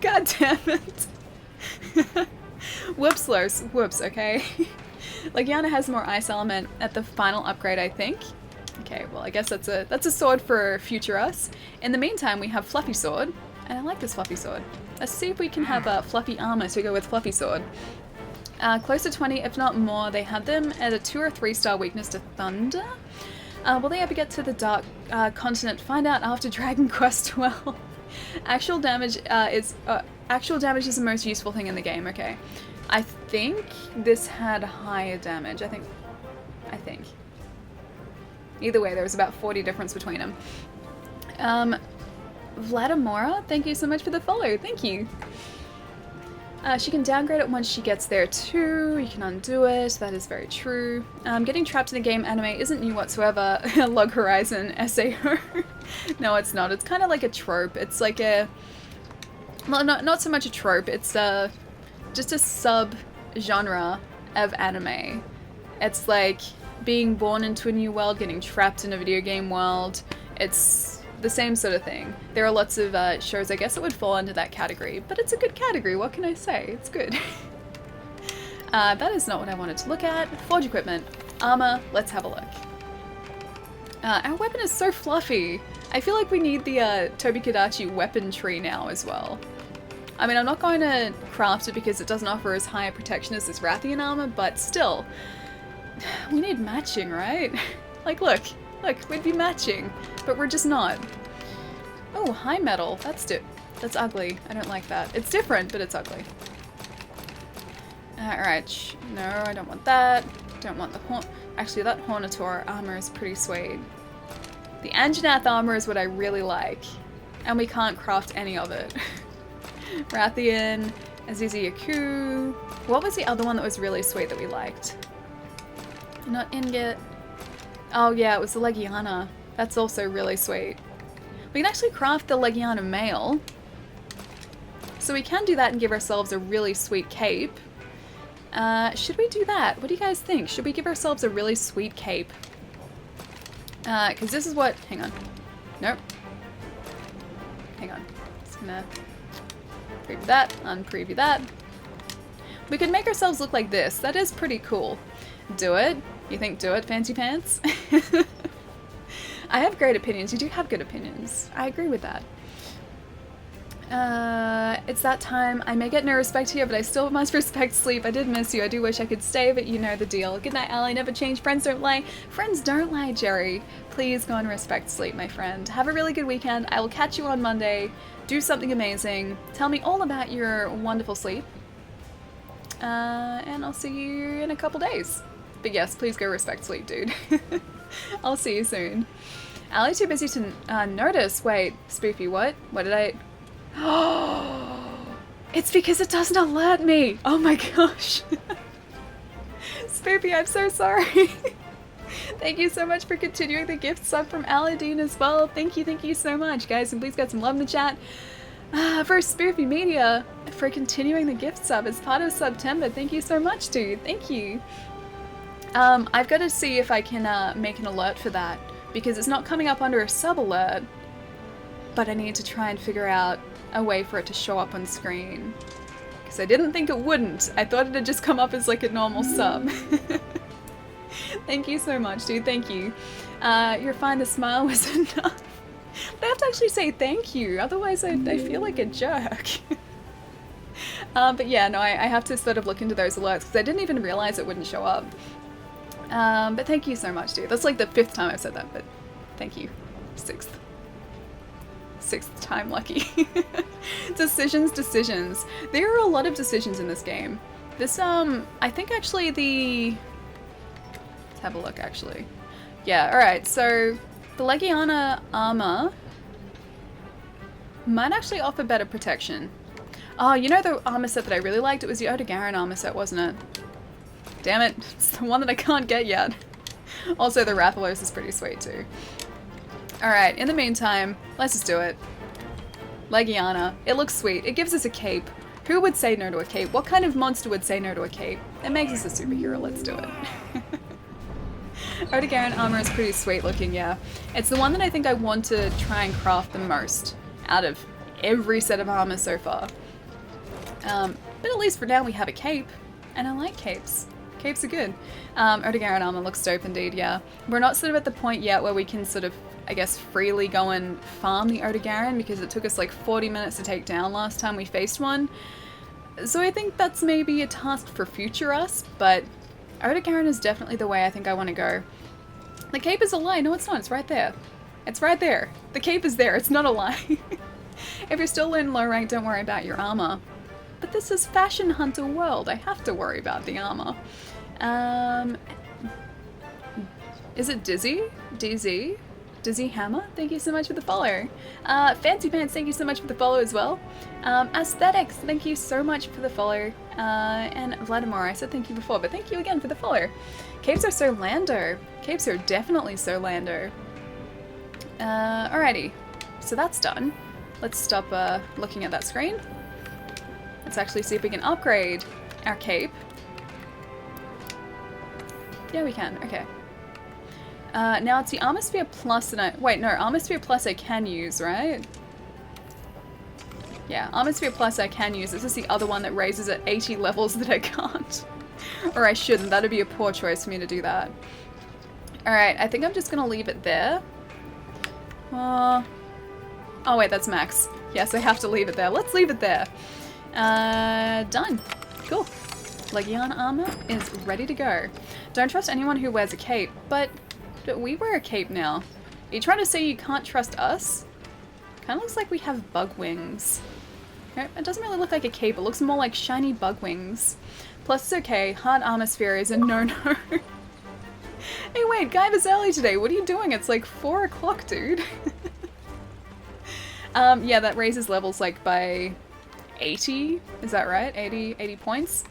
God damn it. Whoops, Los. Whoops, okay. Legiana has more ice element at the final upgrade, I think. Okay, well, I guess that's a sword for future us. In the meantime, we have Fluffy Sword, and I like this Fluffy Sword. Let's see if we can have Fluffy Armor to go with Fluffy Sword. Close to 20, if not more. They had them at a 2 or 3 star weakness to Thunder. Will they ever get to the Dark Continent? Find out after Dragon Quest 12. Actual damage is the most useful thing in the game, okay. I think this had higher damage, I think. Either way, there was about 40 difference between them. Vladimora, thank you so much for the follow, thank you. She can downgrade it once she gets there too, you can undo it, that is very true. Getting trapped in a game anime isn't new whatsoever. Log Horizon, SAO. No, it's not, it's kind of like a trope, it's like a... Well, not so much a trope, it's just a sub-genre of anime. It's like being born into a new world, getting trapped in a video game world. It's the same sort of thing. There are lots of shows, I guess, that would fall under that category, but it's a good category, what can I say? It's good. That is not what I wanted to look at. Forge equipment. Armor, let's have a look. Our weapon is so fluffy. I feel like we need the Tobi Kadachi weapon tree now as well. I mean, I'm not going to craft it because it doesn't offer as high a protection as this Rathian armor, but still, we need matching, right? Like, look, we'd be matching, but we're just not. Oh, high metal, that's ugly. I don't like that. It's different, but it's ugly. Alright, no, I don't want that. Don't want the horn. Actually, that Hornator armor is pretty sweet. The Anjanath armor is what I really like, and we can't craft any of it. Rathian, Azizi Yaku. What was the other one that was really sweet that we liked? Not Ingot. Oh yeah, it was the Legiana. That's also really sweet. We can actually craft the Legiana mail. So we can do that and give ourselves a really sweet cape. Should we do that? What do you guys think? Should we give ourselves a really sweet cape? Because this is what... Hang on. Nope. Hang on. Just gonna preview that, unpreview that. We could make ourselves look like this. That is pretty cool. Do it. You think do it, Fancy Pants? I have great opinions. You do have good opinions. I agree with that. It's that time. I may get no respect here, but I still must respect sleep. I did miss you. I do wish I could stay, but you know the deal. Good night, Allie. Never change. Friends don't lie. Friends don't lie, Jerry. Please go and respect sleep, my friend. Have a really good weekend. I will catch you on Monday. Do something amazing. Tell me all about your wonderful sleep. And I'll see you in a couple days. But yes, please go respect sleep, dude. I'll see you soon. Allie's too busy to notice. Wait, Spoofy, what? What did I... Oh, it's because it doesn't alert me. Oh my gosh. Spoopy, I'm so sorry. Thank you so much for continuing the gift sub from Aladdin as well. Thank you so much, guys. And please get some love in the chat. For Spoofy Media, for continuing the gift sub as part of September. Thank you so much, dude. Thank you. I've got to see if I can make an alert for that, because it's not coming up under a sub alert, but I need to try and figure out a way for it to show up on screen. Because I didn't think it wouldn't. I thought it'd just come up as like a normal sub. Thank you so much, dude. Thank you. You're fine. The smile was enough. But I have to actually say thank you. Otherwise, I feel like a jerk. But yeah, no, I have to sort of look into those alerts because I didn't even realize it wouldn't show up. But thank you so much, dude. That's like the 5th time I've said that, but thank you. 6th time lucky. Decisions. There are a lot of decisions in this game. This, I think actually let's have a look actually. Yeah, alright, so the Legiana armor might actually offer better protection. Oh, you know the armor set that I really liked? It was the Odegaran armor set, wasn't it? Damn it, it's the one that I can't get yet. Also, the Rathalos is pretty sweet too. Alright, in the meantime, let's just do it. Legiana. It looks sweet. It gives us a cape. Who would say no to a cape? What kind of monster would say no to a cape? It makes us a superhero. Let's do it. Odegaran armor is pretty sweet looking, yeah. It's the one that I think I want to try and craft the most out of every set of armor so far. But at least for now we have a cape, and I like capes. Capes are good. Odegaran armor looks dope indeed, yeah. We're not sort of at the point yet where we can sort of, I guess, freely go and farm the Odegaran because it took us like 40 minutes to take down last time we faced one. So I think that's maybe a task for future us, but Odegaran is definitely the way I think I want to go. The cape is a lie. No, it's not. It's right there. It's right there. The cape is there. It's not a lie. If you're still in low rank, don't worry about your armor. But this is Fashion Hunter World. I have to worry about the armor. Is it Dizzy? DZ? Dizzy Hammer? Thank you so much for the follow. Fancy Pants, thank you so much for the follow as well. Aesthetics, thank you so much for the follow. And Vladimir, I said thank you before, but thank you again for the follow. Capes are so Lando. Capes are definitely so Lando. Alrighty, so that's done. Let's stop looking at that screen. Let's actually see if we can upgrade our cape. Yeah, we can. Okay. Now it's the Armor Sphere Plus that I... Wait, no. Armor Sphere Plus I can use, right? Yeah, Armor Sphere Plus I can use. This is the other one that raises at 80 levels that I can't. Or I shouldn't. That'd be a poor choice for me to do that. Alright, I think I'm just gonna leave it there. Oh wait, that's max. Yes, I have to leave it there. Let's leave it there. Done. Cool. Legion armor is ready to go. Don't trust anyone who wears a cape, but we wear a cape now. Are you trying to say you can't trust us? Kinda looks like we have bug wings. Okay, it doesn't really look like a cape, it looks more like shiny bug wings. Plus it's okay, hard armor sphere is a no-no. Hey wait, Guyver's early today, what are you doing? It's like 4 o'clock, dude. Yeah, that raises levels like by 80, is that right? 80 points.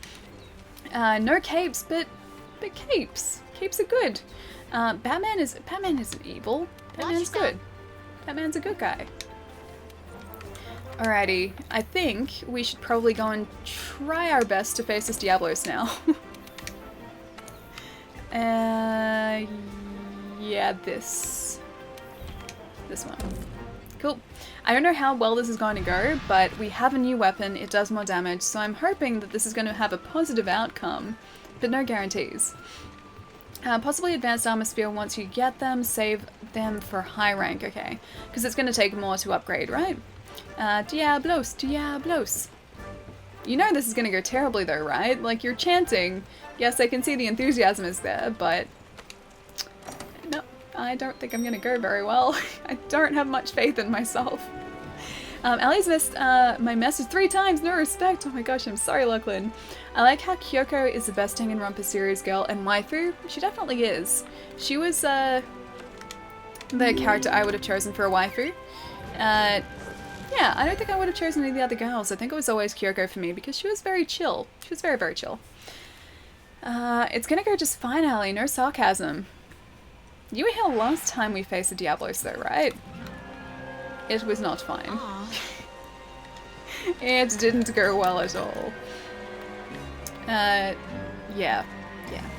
No capes, but capes. Capes are good. Batman isn't evil. Batman's good. Batman's a good guy. Alrighty, I think we should probably go and try our best to face this Diablos now. Yeah, this one. Cool. I don't know how well this is going to go, but we have a new weapon, it does more damage, so I'm hoping that this is going to have a positive outcome, but no guarantees. Possibly advanced armor sphere once you get them, save them for high rank, okay. Because it's going to take more to upgrade, right? Diablos, Diablos. You know this is going to go terribly though, right? Like, you're chanting. Yes, I can see the enthusiasm is there, but... no, I don't think I'm going to go very well. I don't have much faith in myself. Ellie's missed my message 3 times, no respect. Oh my gosh, I'm sorry, Lachlan. I like how Kyoko is the best Danganronpa series girl and waifu. She definitely is. She was the character I would have chosen for a waifu. Yeah, I don't think I would have chosen any of the other girls. I think it was always Kyoko for me because she was very chill. She was very, very chill. It's gonna go just fine, Ellie. No sarcasm. You were here last time we faced the Diablos though, right? It was not fine. It didn't go well at all. Yeah.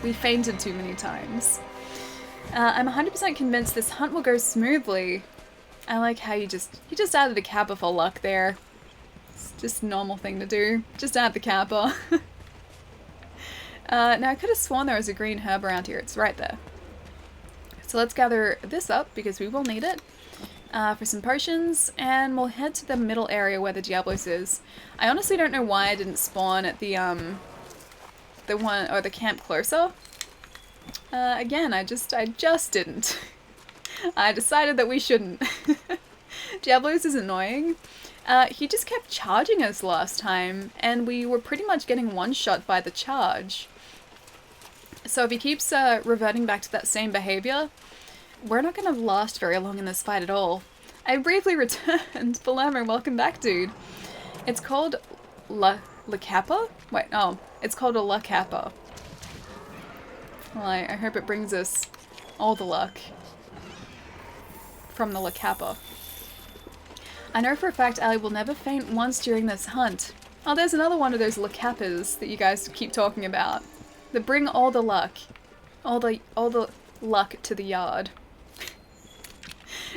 We fainted too many times. I'm 100% convinced this hunt will go smoothly. I like how you just added a kappa for luck there. It's just a normal thing to do. Just add the kappa. Now I could have sworn there was a green herb around here. It's right there. So let's gather this up because we will need it. For some potions, and we'll head to the middle area where the Diablos is. I honestly don't know why I didn't spawn at the one or the camp closer. Again, I just didn't. I decided that we shouldn't. Diablos is annoying. He just kept charging us last time, and we were pretty much getting one-shot by the charge. So if he keeps reverting back to that same behavior, we're not going to last very long in this fight at all. I briefly returned. Palermo, welcome back, dude. It's called La Kappa? Wait, oh. It's called a La Kappa. Well, I hope it brings us all the luck from the La Kappa. I know for a fact Ali will never faint once during this hunt. Oh, there's another one of those La Kappas that you guys keep talking about. That bring all the luck. All the luck to the yard.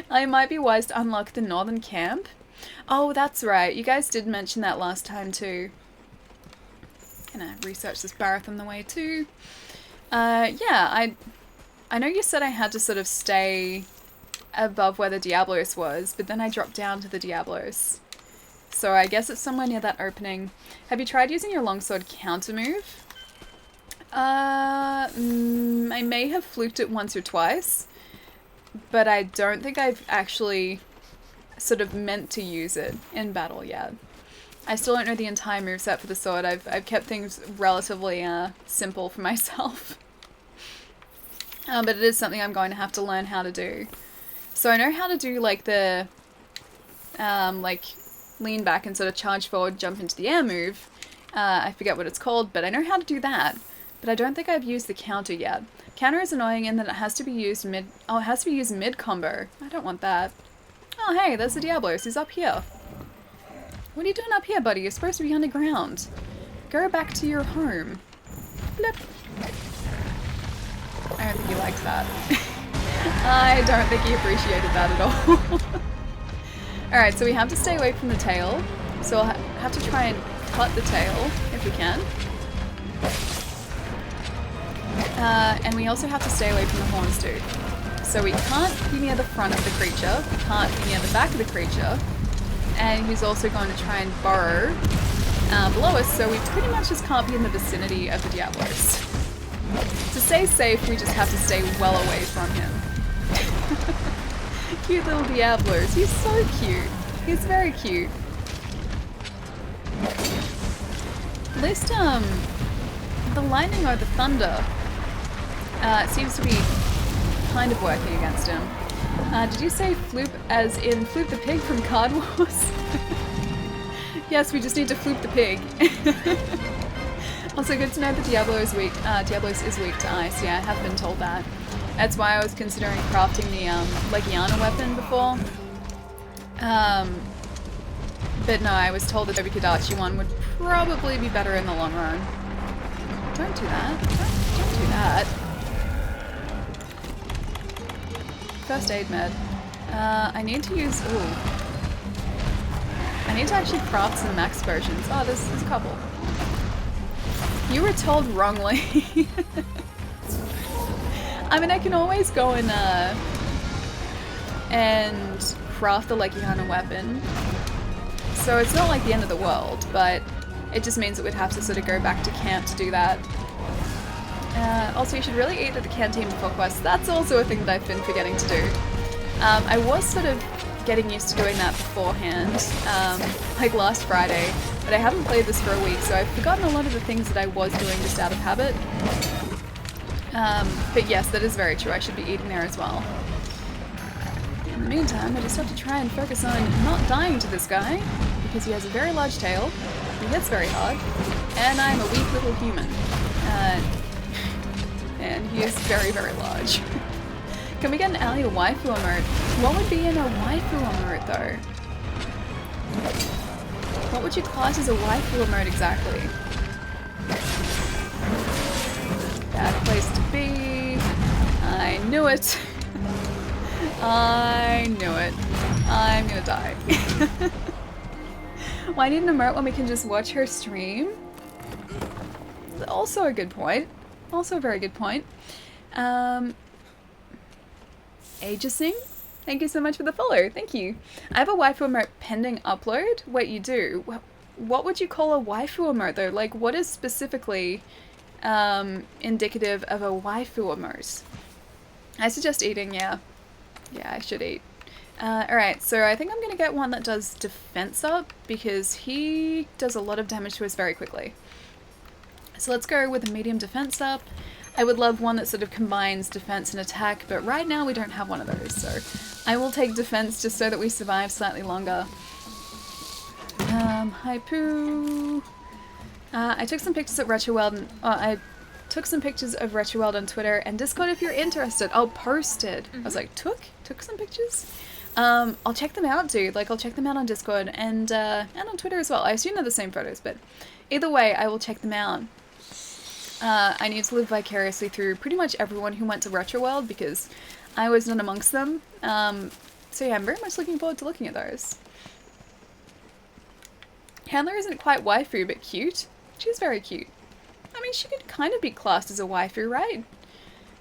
I might be wise to unlock the northern camp. Oh, that's right. You guys did mention that last time too. Gonna research this Barrath on the way too. Yeah, I know you said I had to sort of stay above where the Diablos was, but then I dropped down to the Diablos. So I guess it's somewhere near that opening. Have you tried using your longsword counter move? I may have fluked it once or twice, but I don't think I've actually sort of meant to use it in battle yet. I still don't know the entire moveset for the sword. I've kept things relatively simple for myself. But it is something I'm going to have to learn how to do. So I know how to do like the like lean back and sort of charge forward, jump into the air move. I forget what it's called, but I know how to do that. But I don't think I've used the counter yet. Counter is annoying in that it has to be used mid combo. I don't want that. Oh hey, there's the Diablos. He's up here. What are you doing up here, buddy? You're supposed to be underground. Go back to your home. Blip. I don't think he liked that. I don't think he appreciated that at all. Alright, so we have to stay away from the tail. So we'll have to try and cut the tail if we can. And we also have to stay away from the horns too. So we can't be near the front of the creature, we can't be near the back of the creature, and he's also going to try and burrow below us, so we pretty much just can't be in the vicinity of the Diablos. To stay safe, we just have to stay well away from him. Cute little Diablos, he's so cute. He's very cute. At least, the lightning or the thunder seems to be kind of working against him. Did you say floop as in floop the pig from Card Wars? Yes, we just need to floop the pig. Also good to know that Diablos is weak to ice. Yeah, I have been told that. That's why I was considering crafting the Legiana weapon before. But no, I was told that the Kadachi one would probably be better in the long run. Don't do that. Don't do that. First aid med. I need to use... Ooh. I need to actually craft some max versions. Oh, there's a couple. You were told wrongly. I mean, I can always go and craft the Legiana weapon. So it's not like the end of the world, but it just means that we'd have to sort of go back to camp to do that. Also, you should really eat at the canteen before quests. That's also a thing that I've been forgetting to do. I was sort of getting used to doing that beforehand, like last Friday, but I haven't played this for a week, so I've forgotten a lot of the things that I was doing just out of habit. But yes, that is very true. I should be eating there as well. In the meantime, I just have to try and focus on not dying to this guy, because he has a very large tail, he hits very hard, and I'm a weak little human. And he is very, very large. Can we get an Ally waifu emote? What would be in a waifu emote though? What would you class as a waifu emote exactly? Bad place to be. I knew it. I knew it. I'm gonna die. Why need an emote when we can just watch her stream? Also a good point. Also a very good point. Aegising? Thank you so much for the follow. Thank you. I have a waifu emote pending upload. Wait, you do? What would you call a waifu emote though? Like, what is specifically indicative of a waifu emote? I suggest eating, yeah. Yeah, I should eat. Alright, so I think I'm gonna get one that does defense up, because he does a lot of damage to us very quickly. So let's go with a medium defense up. I would love one that sort of combines defense and attack, but right now we don't have one of those, so I will take defense just so that we survive slightly longer. Hi Pooh. I took some pictures at RetroWorld, I took some pictures of RetroWorld on Twitter and Discord if you're interested. I'll post it. I was like, took some pictures? I'll check them out, dude. Like, I'll check them out on Discord and on Twitter as well. I assume they're the same photos, but either way, I will check them out. I need to live vicariously through pretty much everyone who went to RetroWorld because I was not amongst them. So yeah, I'm very much looking forward to looking at those. Handler isn't quite waifu, but cute. She's very cute. I mean, she could kind of be classed as a waifu, right?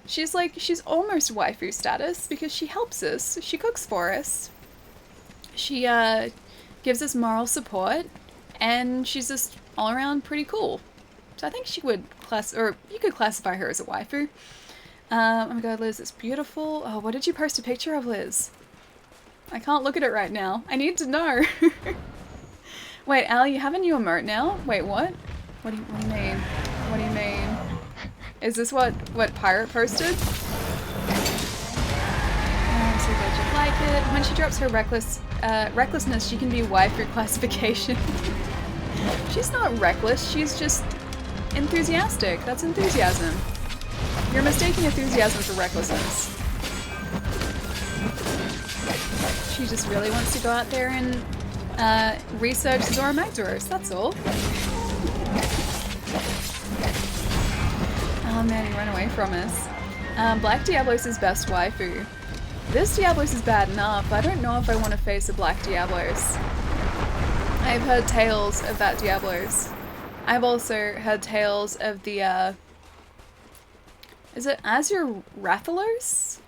She's almost waifu status because she helps us. She cooks for us. She gives us moral support, and she's just all around pretty cool. So I think she would you could classify her as a waifu. Oh my god, Liz, it's beautiful. Oh, what did you post a picture of, Liz? I can't look at it right now. I need to know. Wait, Al, you have a new emote now? Wait, what? What do you mean? What do you mean? Is this what Pirate posted? Oh, so glad you like it. When she drops her recklessness, she can be waifu classification. She's not reckless, she's just enthusiastic. That's enthusiasm. You're mistaking enthusiasm for recklessness. She just really wants to go out there and Research Zoramagdaros, that's all. Oh man, he ran away from us. Black Diablos' best waifu. This Diablos is bad enough. I don't know if I want to face a Black Diablos. I've heard tales of that Diablos. I've also heard tales of the, is it Azure Rathalos?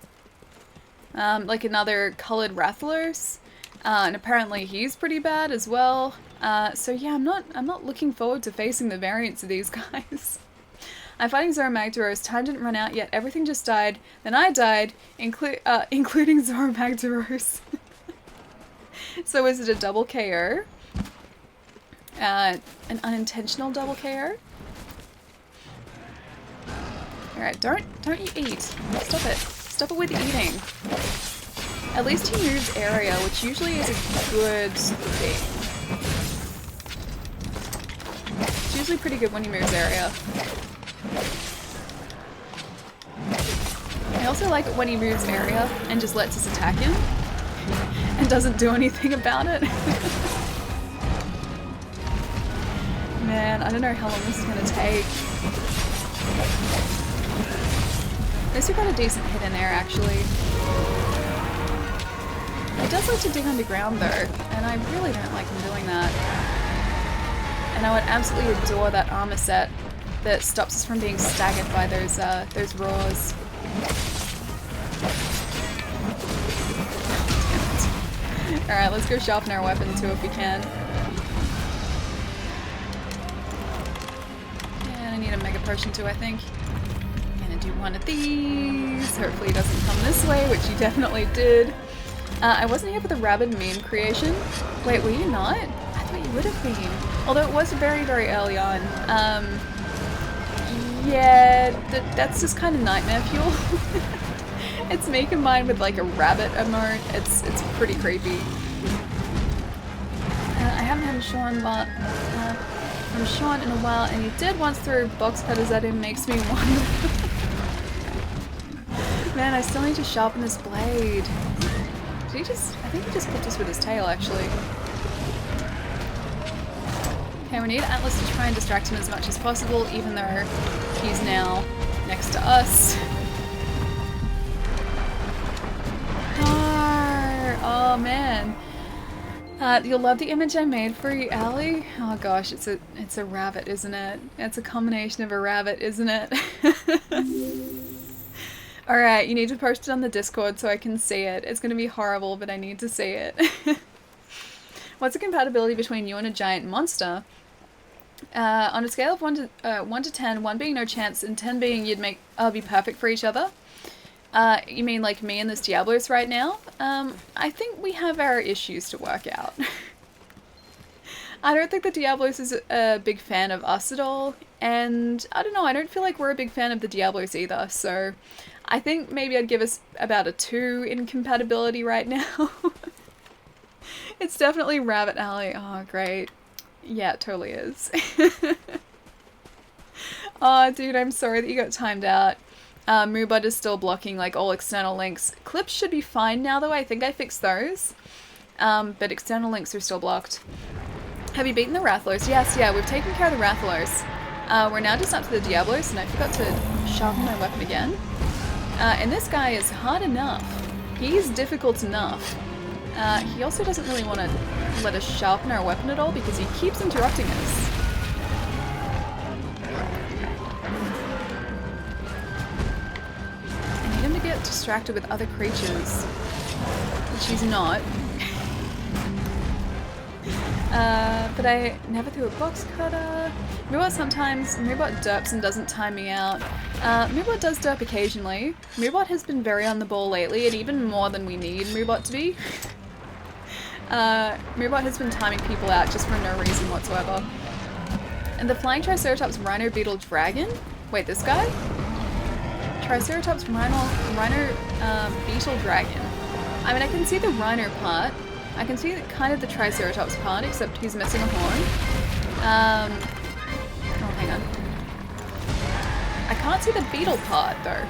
Like another colored Rathalos. And apparently he's pretty bad as well. So yeah, I'm not looking forward to facing the variants of these guys. I'm fighting Zoramagdaros. Time didn't run out yet. Everything just died. Then I died, including Zoramagdaros. So is it a double KO? An unintentional double KO? Alright, don't you eat. Stop it. Stop it with eating. At least he moves area, which usually is a good thing. It's usually pretty good when he moves area. I also like it when he moves area and just lets us attack him and doesn't do anything about it. Man, I don't know how long this is going to take. At least we got a decent hit in there, actually. He does like to dig underground though, and I really don't like him doing that. And I would absolutely adore that armor set that stops us from being staggered by those roars. Alright, let's go sharpen our weapon too if we can. And I need a mega potion too, I think. Gonna do one of these. Hopefully he doesn't come this way, which he definitely did. I wasn't here for the rabid meme creation. Wait, were you not? I thought you would have been. Although it was very, very early on. Yeah, that's just kind of nightmare fuel. It's me combined with like a rabbit emote. It's pretty creepy. I haven't had Sean from Sean in a while, and he did once throw box cutters at him. Makes me wonder. Man, I still need to sharpen this blade. Did he just? I think he just clipped us with his tail, actually. Okay, we need Atlas to try and distract him as much as possible, even though he's now next to us. Oh man. You'll love the image I made for you, Allie. Oh gosh, it's a rabbit, isn't it? It's a combination of a rabbit, isn't it? Alright, you need to post it on the Discord so I can see it. It's gonna be horrible, but I need to see it. What's the compatibility between you and a giant monster? On a scale of 1 to 10, 1 being no chance and 10 being you'd be perfect for each other. You mean like me and this Diablos right now? I think we have our issues to work out. I don't think the Diablos is a big fan of us at all, and I don't know, I don't feel like we're a big fan of the Diablos either, so I think maybe I'd give us about a 2 in compatibility right now. It's definitely Rabbit Alley. Oh, great. Yeah, it totally is. Oh, dude, I'm sorry that you got timed out. Moobud is still blocking like all external links. Clips should be fine now though, I think I fixed those. But external links are still blocked. Have you beaten the Rathalos? Yes, yeah, we've taken care of the Rathalos. We're now just up to the Diablos, and I forgot to sharpen my weapon again. And this guy is hard enough. He's difficult enough. He also doesn't really want to let us sharpen our weapon at all because he keeps interrupting us. I need him to get distracted with other creatures, which he's not. But I never threw a box cutter. Moobot sometimes, Moobot derps and doesn't time me out. Moobot does derp occasionally. Moobot has been very on the ball lately, and even more than we need Moobot to be. Moobot has been timing people out just for no reason whatsoever. And the Flying Triceratops Rhino Beetle Dragon? Wait, this guy? Triceratops Rhino Beetle Dragon. I mean, I can see the Rhino part. I can see kind of the Triceratops part, except he's missing a horn. Oh, hang on. I can't see the beetle part, though.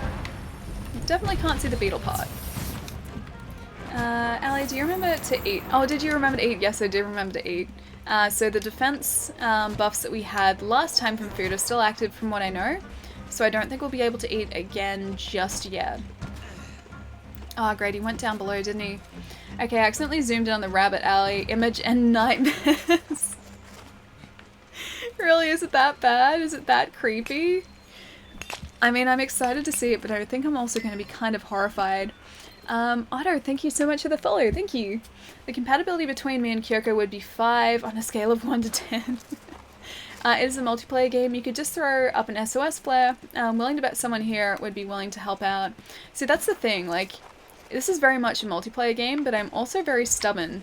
Definitely can't see the beetle part. Ali, do you remember to eat? Oh, did you remember to eat? Yes, I did remember to eat. So the defense buffs that we had last time from food are still active from what I know. So I don't think we'll be able to eat again just yet. Oh, great, he went down below, didn't he? Okay, I accidentally zoomed in on the rabbit alley image and nightmares. Really, is it that bad? Is it that creepy? I mean, I'm excited to see it, but I think I'm also going to be kind of horrified. Otto, thank you so much for the follow. Thank you. The compatibility between me and Kyoko would be 5 on a scale of 1 to 10. It is a multiplayer game. You could just throw up an SOS flare. I'm willing to bet someone here would be willing to help out. See, that's the thing. Like, this is very much a multiplayer game, but I'm also very stubborn.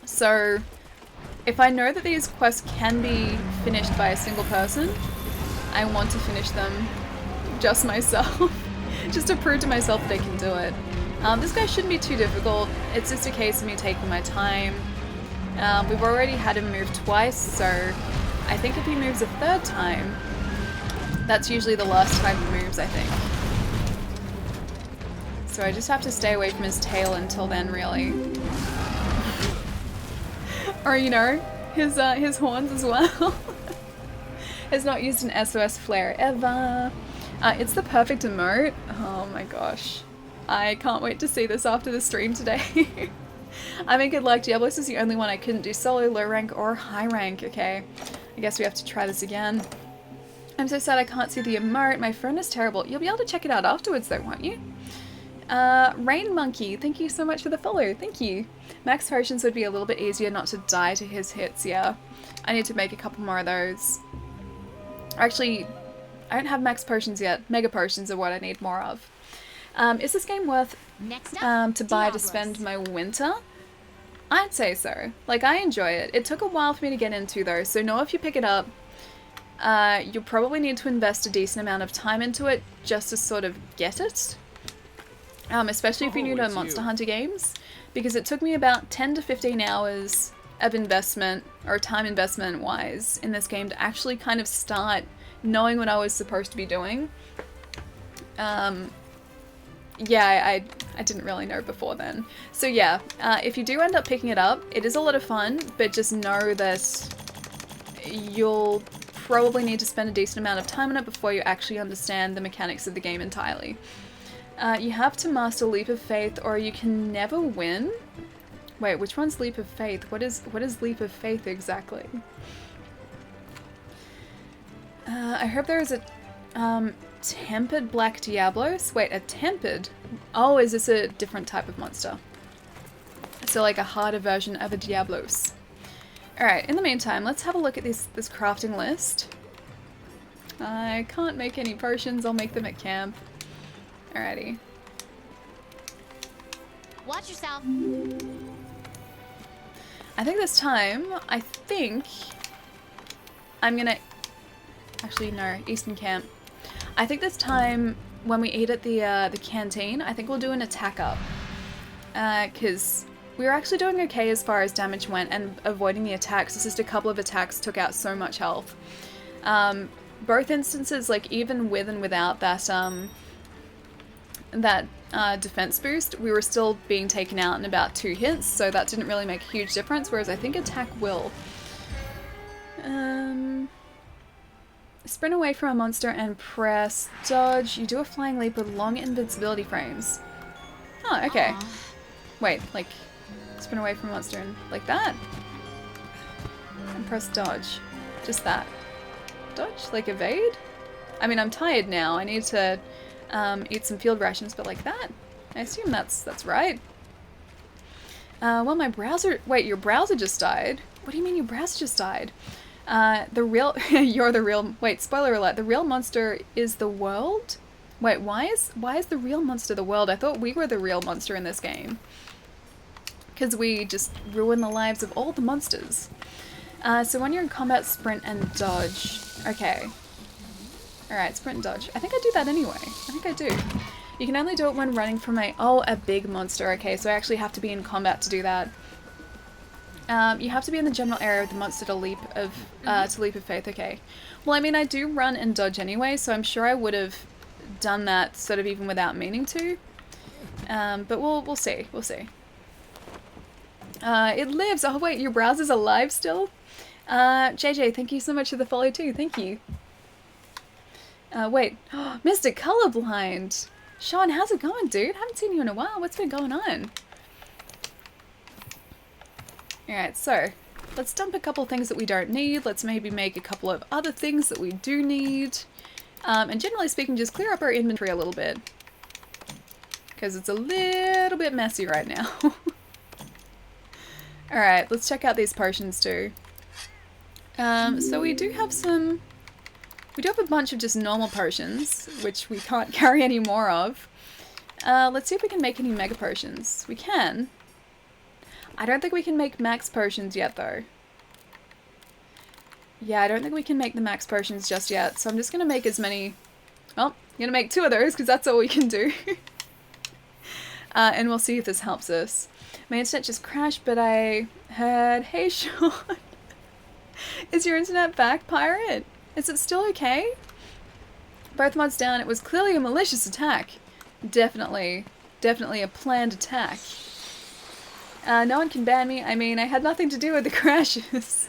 So, if I know that these quests can be finished by a single person, I want to finish them just myself. Just to prove to myself that I can do it. This guy shouldn't be too difficult. It's just a case of me taking my time. We've already had him move twice, so I think if he moves a third time, that's usually the last time he moves, I think. So I just have to stay away from his tail until then, really. Or, you know, his horns as well. Has not used an SOS flare ever. It's the perfect emote. Oh my gosh. I can't wait to see this after the stream today. I mean, good luck. Diablos is the only one I couldn't do solo, low rank, or high rank. Okay. I guess we have to try this again. I'm so sad I can't see the emote. My phone is terrible. You'll be able to check it out afterwards though, won't you? Rain Monkey, thank you so much for the follow. Thank you. Max potions would be a little bit easier not to die to his hits, yeah. I need to make a couple more of those. Actually, I don't have max potions yet. Mega potions are what I need more of. Is this game worth to buy to spend my winter? I'd say so. Like, I enjoy it. It took a while for me to get into though, so know if you pick it up, you'll probably need to invest a decent amount of time into it just to sort of get it. Especially if you're new to Monster Hunter games, because it took me about 10 to 15 hours of investment, or time investment wise, in this game to actually kind of start knowing what I was supposed to be doing. Yeah, I didn't really know before then. So yeah, if you do end up picking it up, it is a lot of fun, but just know that you'll probably need to spend a decent amount of time on it before you actually understand the mechanics of the game entirely. You have to master Leap of Faith or you can never win. Wait, which one's Leap of Faith? What is Leap of Faith exactly? I hope there is a tempered black Diablos. Wait, a tempered? Oh, is this a different type of monster? So like a harder version of a Diablos. Alright, in the meantime, let's have a look at this crafting list. I can't make any potions, I'll make them at camp. Alrighty. Watch yourself. I think this time, I'm gonna... Actually, no, Eastern Camp. I think this time, when we eat at the canteen, I think we'll do an attack up. Because we were actually doing okay as far as damage went and avoiding the attacks. It's just a couple of attacks took out so much health. Both instances, like even with and without that defense boost, we were still being taken out in about 2 hits, so that didn't really make a huge difference, whereas I think attack will. Sprint away from a monster and press dodge. You do a flying leap with long invincibility frames. Oh, okay. Aww. Wait, like, sprint away from a monster and like that? And press dodge. Just that. Dodge? Like evade? I mean, I'm tired now. I need to eat some field rations, but like that? I assume that's right. Well, my browser... Wait, your browser just died? What do you mean your browser just died? You're the real... Wait, spoiler alert. The real monster is the world? Wait, why is the real monster the world? I thought we were the real monster in this game. Because we just ruin the lives of all the monsters. So when you're in combat, sprint and dodge. Okay. Alright, sprint and dodge. I think I do that anyway. I think I do. You can only do it when running from a big monster. Okay, so I actually have to be in combat to do that. You have to be in the general area of the monster to leap of faith. Okay. Well, I mean, I do run and dodge anyway, so I'm sure I would have done that sort of even without meaning to. But we'll see. We'll see. It lives. Oh wait, your browser's alive still? JJ, thank you so much for the follow too. Thank you. Wait, Mr. Colorblind. Sean, how's it going, dude? Haven't seen you in a while. What's been going on? Alright, so let's dump a couple things that we don't need. Let's maybe make a couple of other things that we do need. And generally speaking, just clear up our inventory a little bit. Because it's a little bit messy right now. Alright, let's check out these potions too. So we do have a bunch of just normal potions, which we can't carry any more of. Let's see if we can make any mega potions. We can. I don't think we can make max potions yet though. Yeah, I don't think we can make the max potions just yet, so I'm just gonna make as many... Well, I'm gonna make 2 of those because that's all we can do. And we'll see if this helps us. My internet just crashed, but I heard... Hey, Sean! Is your internet back, Pirate? Is it still okay? Both mods down. It was clearly a malicious attack. Definitely a planned attack. No one can ban me. I mean, I had nothing to do with the crashes.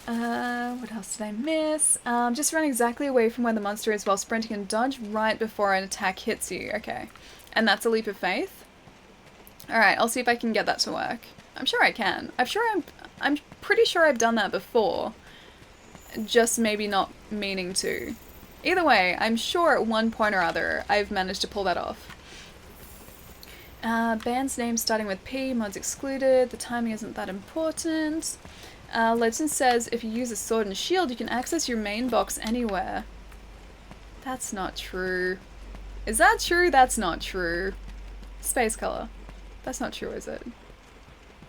What else did I miss? Just run exactly away from where the monster is while sprinting and dodge right before an attack hits you. Okay. And that's a leap of faith? Alright, I'll see if I can get that to work. I'm sure I can. I'm pretty sure I've done that before. Just maybe not meaning to. Either way, I'm sure at one point or other I've managed to pull that off. Band's name starting with P, mods excluded, the timing isn't that important. Legend says if you use a sword and shield you can access your main box anywhere. That's not true. Is that true? That's not true. Space color. That's not true, is it?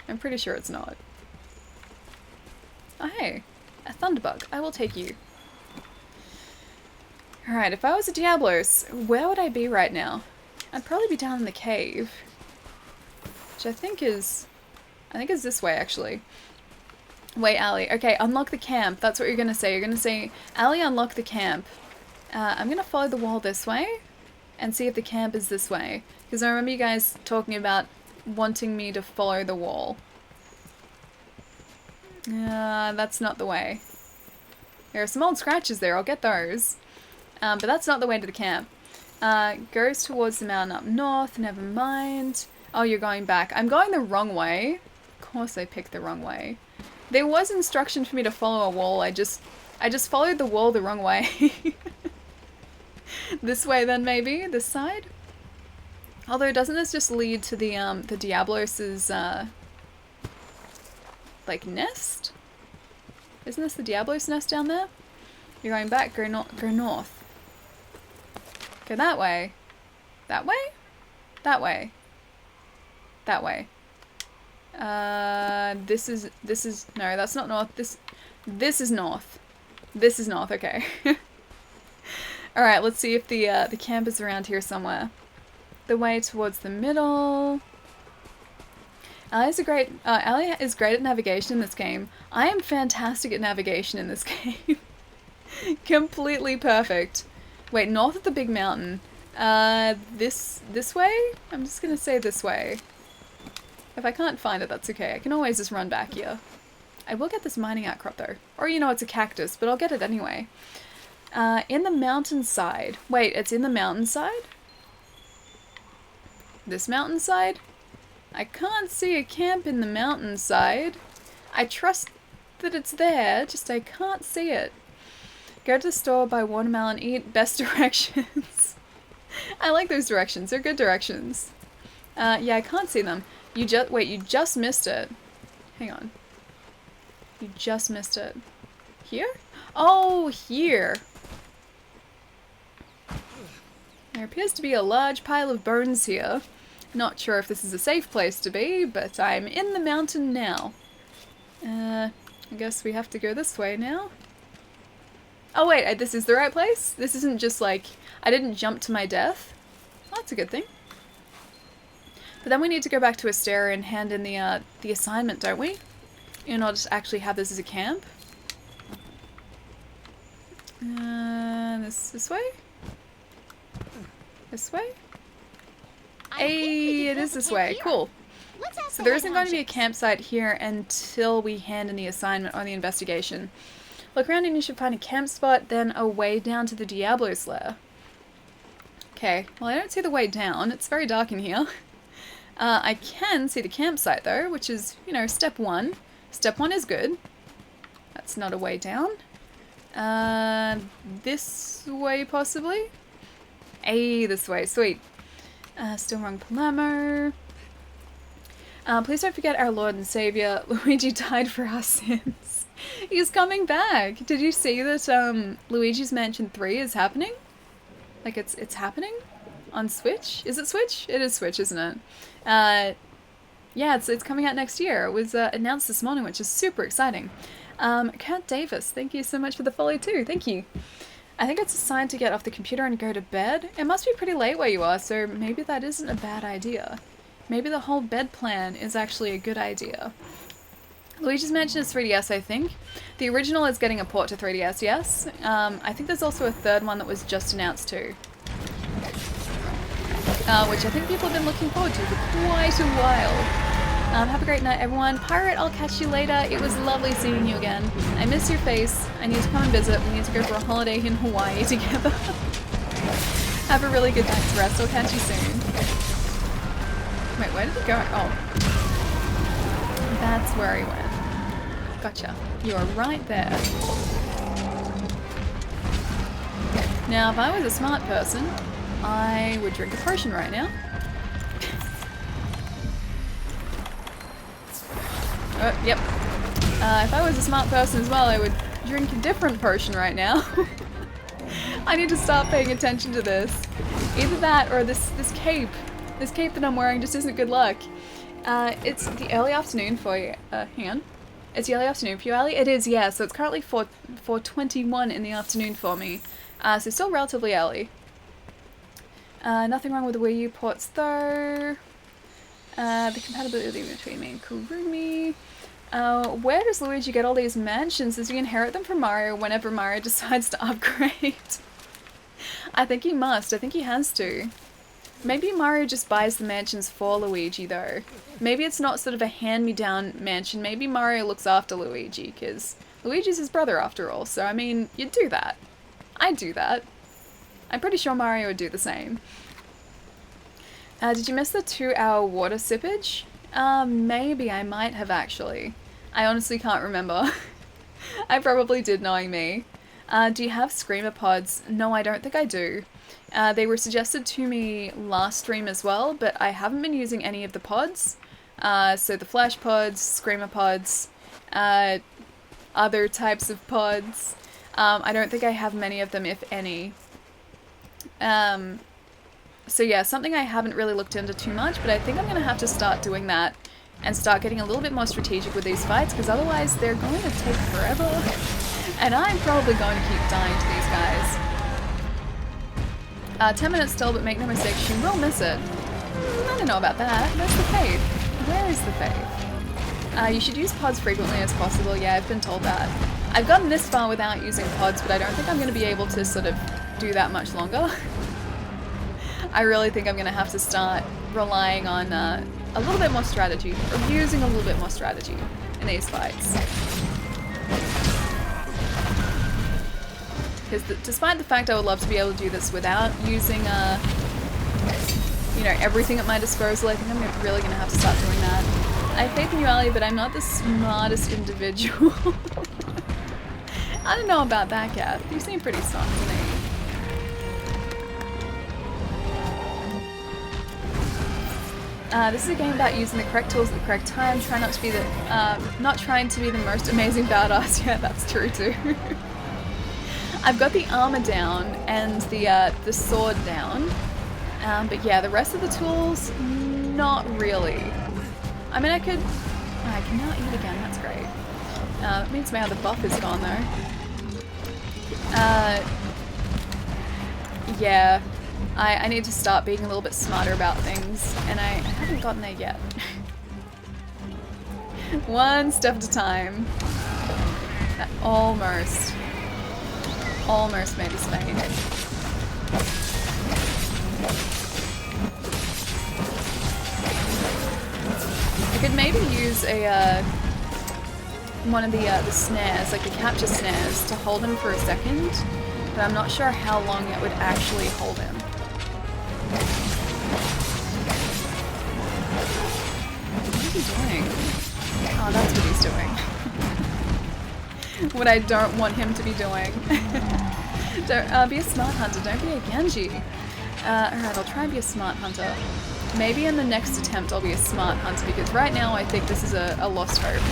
I'm pretty sure it's not. Oh hey, a thunderbug. I will take you. Alright, if I was a Diablos, where would I be right now? I'd probably be down in the cave. Which I think is this way actually. Wait, Ali. Okay, unlock the camp. That's what you're gonna say. You're gonna say, Ali, unlock the camp. I'm gonna follow the wall this way and see if the camp is this way. Because I remember you guys talking about wanting me to follow the wall. That's not the way. There are some old scratches there. I'll get those. But that's not the way to the camp. Goes towards the mountain up north. Never mind. Oh, you're going back. I'm going the wrong way. Of course I picked the wrong way. There was instruction for me to follow a wall. I just followed the wall the wrong way. This way then maybe? This side? Although doesn't this just lead to the Diablos' like nest? Isn't this the Diablos nest down there? You're going back, go north. Go that way. That way? That way. That way. This is no, that's not north. This is north. This is north, okay. Alright, let's see if the camp is around here somewhere. The way towards the middle. Ali is great at navigation in this game. I am fantastic at navigation in this game. Completely perfect. Wait, north of the big mountain. This way? I'm just gonna say this way. If I can't find it, that's okay. I can always just run back here. I will get this mining outcrop though. Or you know, it's a cactus, but I'll get it anyway. In the mountainside. Wait, it's in the mountainside? This mountainside? I can't see a camp in the mountainside. I trust that it's there, just I can't see it. Go to the store, buy watermelon, eat. Best directions. I like those directions. They're good directions. Yeah, I can't see them. You just missed it. Hang on. You just missed it. Here? Oh, here. There appears to be a large pile of bones here. Not sure if this is a safe place to be, but I'm in the mountain now. I guess we have to go this way now. Oh wait, this is the right place? This isn't just like, I didn't jump to my death? Oh, that's a good thing. But then we need to go back to Asteria and hand in the assignment, don't we? In order to actually have this as a camp. This way? This way? Hey, it is this way. Cool. So there isn't going to be a campsite here until we hand in the assignment or the investigation. Look around and you should find a camp spot, then a way down to the Diablos lair. Okay, well I don't see the way down. It's very dark in here. I can see the campsite though, which is, you know, step one. Step one is good. That's not a way down. This way possibly? Hey, this way, sweet. Still wrong Palermo. Please don't forget our Lord and Savior. Luigi died for our sins. He's coming back. Did you see that Luigi's Mansion 3 is happening? Like it's happening on Switch? Is it Switch? It is Switch, isn't it? Yeah, it's coming out next year. It was announced this morning, which is super exciting. Kurt Davis, thank you so much for the follow too. Thank you. I think it's a sign to get off the computer and go to bed. It must be pretty late where you are, so maybe that isn't a bad idea. Maybe the whole bed plan is actually a good idea. Luigi's Mansion is 3DS, I think. The original is getting a port to 3DS, yes. I think there's also a third one that was just announced too. Which I think people have been looking forward to for quite a while. Have a great night, everyone. Pirate, I'll catch you later. It was lovely seeing you again. I miss your face. I need to come and visit. We need to go for a holiday in Hawaii together. Have a really good night's rest. I'll catch you soon. Wait, where did he go? Oh. That's where he went. Gotcha. You're right there. Now, if I was a smart person, I would drink a potion right now. Yep. If I was a smart person as well, I would drink a different potion right now. I need to start paying attention to this. Either that or this cape. This cape that I'm wearing just isn't good luck. It's the early afternoon for you. Hang on. It's the early afternoon for you, Ali? It is, yeah. So it's currently 4:21 in the afternoon for me. So still relatively early. Nothing wrong with the Wii U ports though. The compatibility between me and Kurumi. Where does Luigi get all these mansions? Does he inherit them from Mario whenever Mario decides to upgrade? I think he must. I think he has to. Maybe Mario just buys the mansions for Luigi though. Maybe it's not sort of a hand-me-down mansion. Maybe Mario looks after Luigi, because Luigi's his brother after all. So I mean, you'd do that. I'd do that. I'm pretty sure Mario would do the same. Did you miss the 2-hour water sippage? Maybe I might have actually. I honestly can't remember. I probably did, knowing me. Do you have screamer pods? No, I don't think I do. They were suggested to me last stream as well, but I haven't been using any of the pods. So the flash pods, screamer pods, other types of pods. I don't think I have many of them, if any. So yeah, something I haven't really looked into too much, but I think I'm going to have to start doing that and start getting a little bit more strategic with these fights, because otherwise they're going to take forever. And I'm probably going to keep dying to these guys. 10 minutes still, but make no mistake, she will miss it. I don't know about that. Where's the fave? Where is the fave? You should use pods frequently as possible. Yeah, I've been told that. I've gotten this far without using pods, but I don't think I'm going to be able to sort of do that much longer. I really think I'm going to have to start relying on a little bit more strategy, or using a little bit more strategy in these fights. Because despite the fact I would love to be able to do this without using, you know, everything at my disposal, I think I'm really going to have to start doing that. I have faith in you, Ali, but I'm not the smartest individual. I don't know about that, Kath. You seem pretty smart to me. This is a game about using the correct tools at the correct time. Try not to be the, not trying to be the most amazing badass. Yeah, that's true too. I've got the armor down and the sword down, but yeah, the rest of the tools, not really. I mean, I can now eat again. That's great. That means my other buff is gone though. Yeah. I need to start being a little bit smarter about things, and I haven't gotten there yet. One step at a time. That almost made us fade. I could maybe use a one of the snares, like the capture snares, to hold him for a second, but I'm not sure how long it would actually hold him. What is he doing? Oh, that's what he's doing. What I don't want him to be doing. Don't be a smart hunter, don't be a Genji. Alright, I'll try and be a smart hunter. Maybe in the next attempt I'll be a smart hunter, because right now I think this is a lost hope.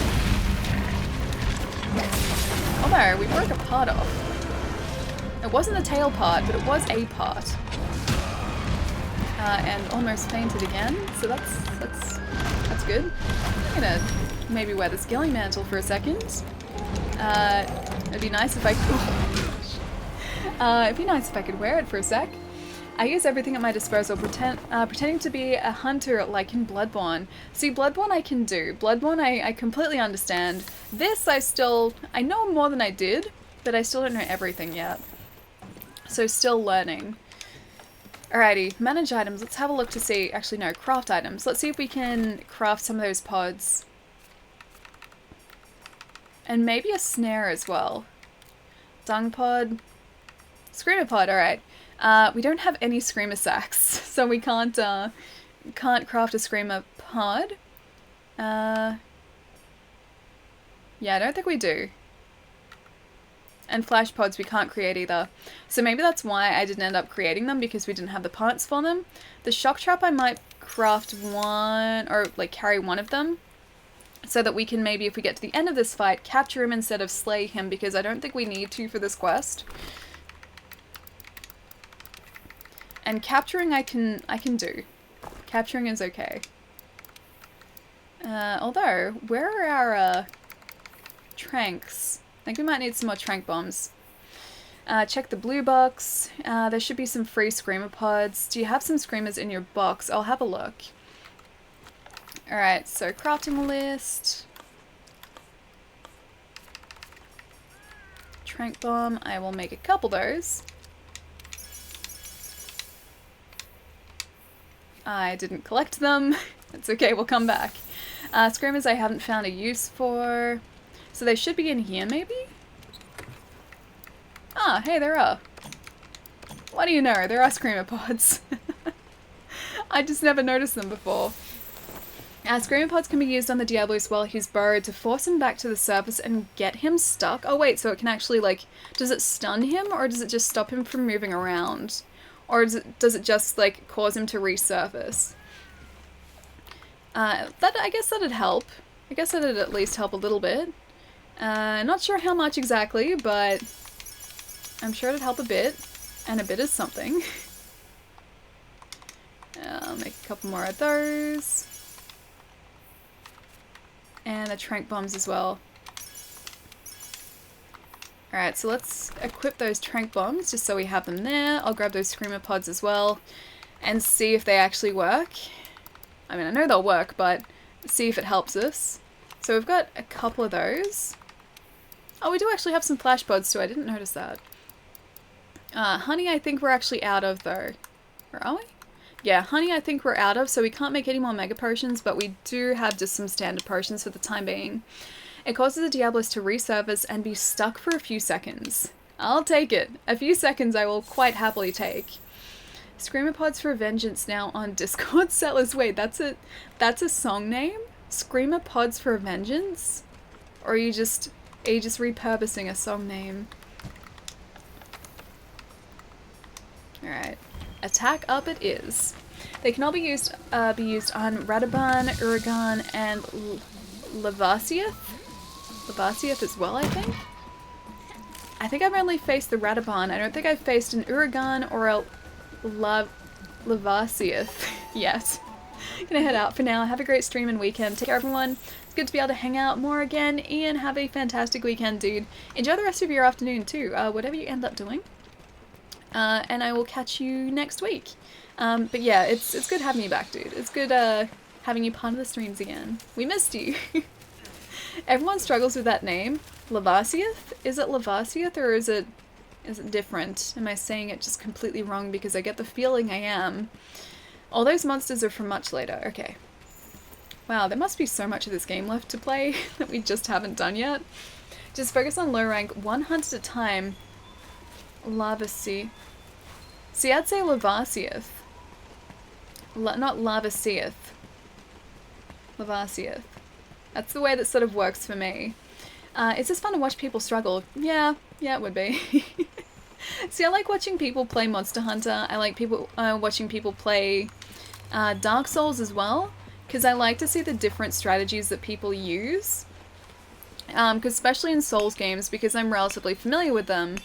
Although, we broke a part off. It wasn't the tail part, but it was a part. And almost fainted again, so that's good. I'm gonna maybe wear the scaling mantle for a second. It'd be nice if I could... it'd be nice if I could wear it for a sec. I use everything at my disposal, pretending to be a hunter like in Bloodborne. See, Bloodborne I can do. Bloodborne I completely understand. This I know more than I did, but I still don't know everything yet. So still learning. Alrighty, manage items. Let's have a look to see, actually no, craft items. Let's see if we can craft some of those pods. And maybe a snare as well. Dung pod. Screamer pod, alright. We don't have any screamer sacks, so we can't craft a screamer pod. Yeah, I don't think we do. And flash pods we can't create either. So maybe that's why I didn't end up creating them, because we didn't have the parts for them. The shock trap I might craft one, or like carry one of them, so that we can maybe, if we get to the end of this fight, capture him instead of slay him, because I don't think we need to for this quest. And capturing I can do. Capturing is okay. Although, where are our tranks? I think we might need some more trank bombs. Check the blue box. There should be some free screamer pods. Do you have some screamers in your box? I'll have a look. Alright, so crafting list. Trank bomb. I will make a couple of those. I didn't collect them. It's okay, we'll come back. Screamers I haven't found a use for. So they should be in here, maybe? Ah, hey, there are. What do you know? There are screamer pods. I just never noticed them before. Screamer pods can be used on the Diablos while he's burrowed to force him back to the surface and get him stuck. Oh wait, so it can actually, like, does it stun him, or does it just stop him from moving around? Or does it just, like, cause him to resurface? I guess that'd help. I guess that'd at least help a little bit. Not sure how much exactly, but I'm sure it'd help a bit. And a bit is something. I'll make a couple more of those. And the trank bombs as well. Alright, so let's equip those trank bombs just so we have them there. I'll grab those screamer pods as well and see if they actually work. I mean, I know they'll work, but see if it helps us. So we've got a couple of those. Oh, we do actually have some flash pods too. I didn't notice that. Honey, I think we're actually out of though. Or are we? Yeah, honey I think we're out of, so we can't make any more mega potions, but we do have just some standard potions for the time being. It causes the Diablos to resurface and be stuck for a few seconds. I'll take it. A few seconds I will quite happily take. Screamer Pods for Vengeance now on Discord Settlers. Wait, that's a song name? Screamer Pods for Vengeance? Or are you just repurposing a song name? Alright. Attack up it is. They can all be used on Radoban, Uragan, and Lavasiath? Lavasiath as well, I think? I think I've only faced the Radoban. I don't think I've faced an Uragan or a Lavasiath yet. Gonna head out for now. Have a great stream and weekend. Take care, everyone. It's good to be able to hang out more again. Ian, have a fantastic weekend, dude. Enjoy the rest of your afternoon, too. Whatever you end up doing. And I will catch you next week. But yeah, it's good having you back, dude. It's good having you part of the streams again. We missed you. Everyone struggles with that name. Lavasiath? Is it Lavasiath or is it Is it different? Am I saying it just completely wrong because I get the feeling I am? All those monsters are from much later. Okay. Wow, there must be so much of this game left to play that we just haven't done yet. Just focus on low rank, one hunt at a time. Lavaseath. See, I'd say Lavaseath. Not Lavaseath. Lavaseath. That's the way that sort of works for me. It's just fun to watch people struggle. Yeah, it would be. See, I like watching people play Monster Hunter. I like watching people play Dark Souls as well, because I like to see the different strategies that people use. Because especially in Souls games, because I'm relatively familiar with them,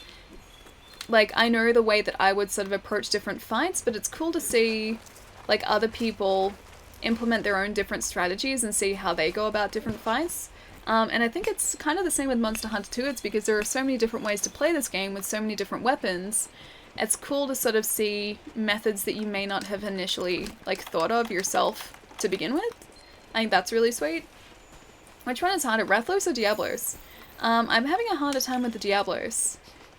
like, I know the way that I would sort of approach different fights, but it's cool to see, like, other people implement their own different strategies and see how they go about different fights. And I think it's kind of the same with Monster Hunter 2. It's because there are so many different ways to play this game with so many different weapons. It's cool to sort of see methods that you may not have initially, like, thought of yourself to begin with. I think that's really sweet. Which one is harder, Rathalos or Diablos? I'm having a harder time with the Diablos.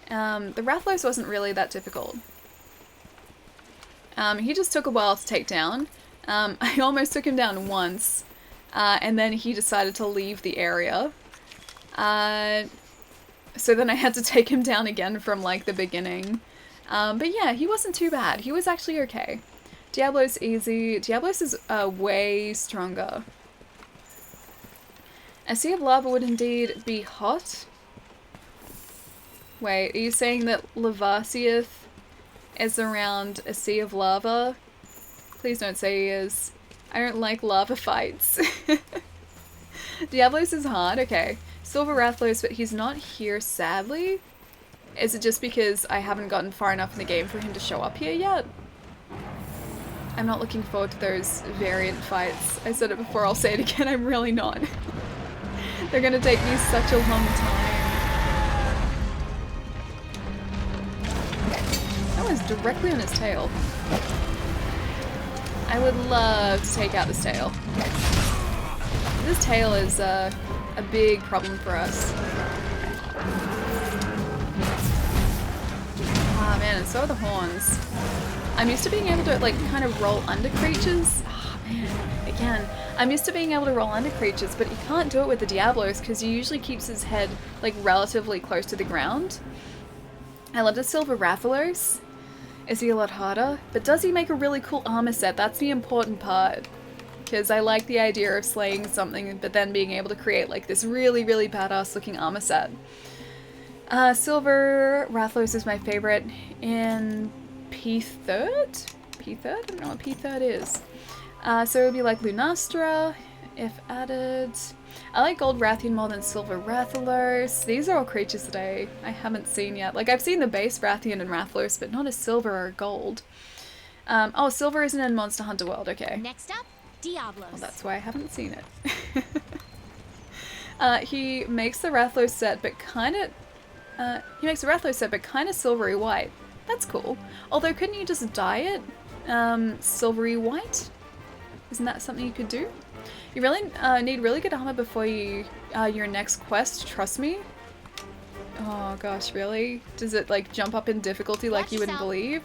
The Rathalos wasn't really that difficult. He just took a while to take down. I almost took him down once, and then he decided to leave the area. So then I had to take him down again from, like, the beginning. But yeah, he wasn't too bad. He was actually okay. Diablos easy. Diablos is way stronger. A sea of lava would indeed be hot. Wait, are you saying that Lavaseath is around a sea of lava? Please don't say he is. I don't like lava fights. Diablos is hard, okay. Silver Rathalos, but he's not here, sadly. Is it just because I haven't gotten far enough in the game for him to show up here yet? I'm not looking forward to those variant fights. I said it before, I'll say it again, I'm really not. They're gonna take me such a long time. That was directly on his tail. I would love to take out this tail. This tail is a big problem for us. Ah man, and so are the horns. I'm used to being able to, like, kind of roll under creatures. Ah man, again, I'm used to being able to roll under creatures, but you can't do it with the Diablos because he usually keeps his head, like, relatively close to the ground. I love the Silver Rathalos. Is he a lot harder? But does he make a really cool armor set? That's the important part. Because I like the idea of slaying something, but then being able to create, like, this really, really badass looking armor set. Silver Rathalos is my favorite in P3rd? P3rd? I don't know what P3rd is. So it would be like Lunastra, if added. I like Gold Rathian more than Silver Rathalos. These are all creatures that I haven't seen yet. Like, I've seen the base Rathian and Rathalos, but not a Silver or a Gold. Oh, Silver isn't in Monster Hunter World, okay. Next up, Diablos. Well, that's why I haven't seen it. He makes the Rathalos set, but kind of... he makes a Rathalos set, but kind of silvery white. That's cool. Although, couldn't you just dye it silvery white? Isn't that something you could do? You really need really good armor before your next quest, trust me. Oh gosh, really? Does it, like, jump up in difficulty like you wouldn't believe?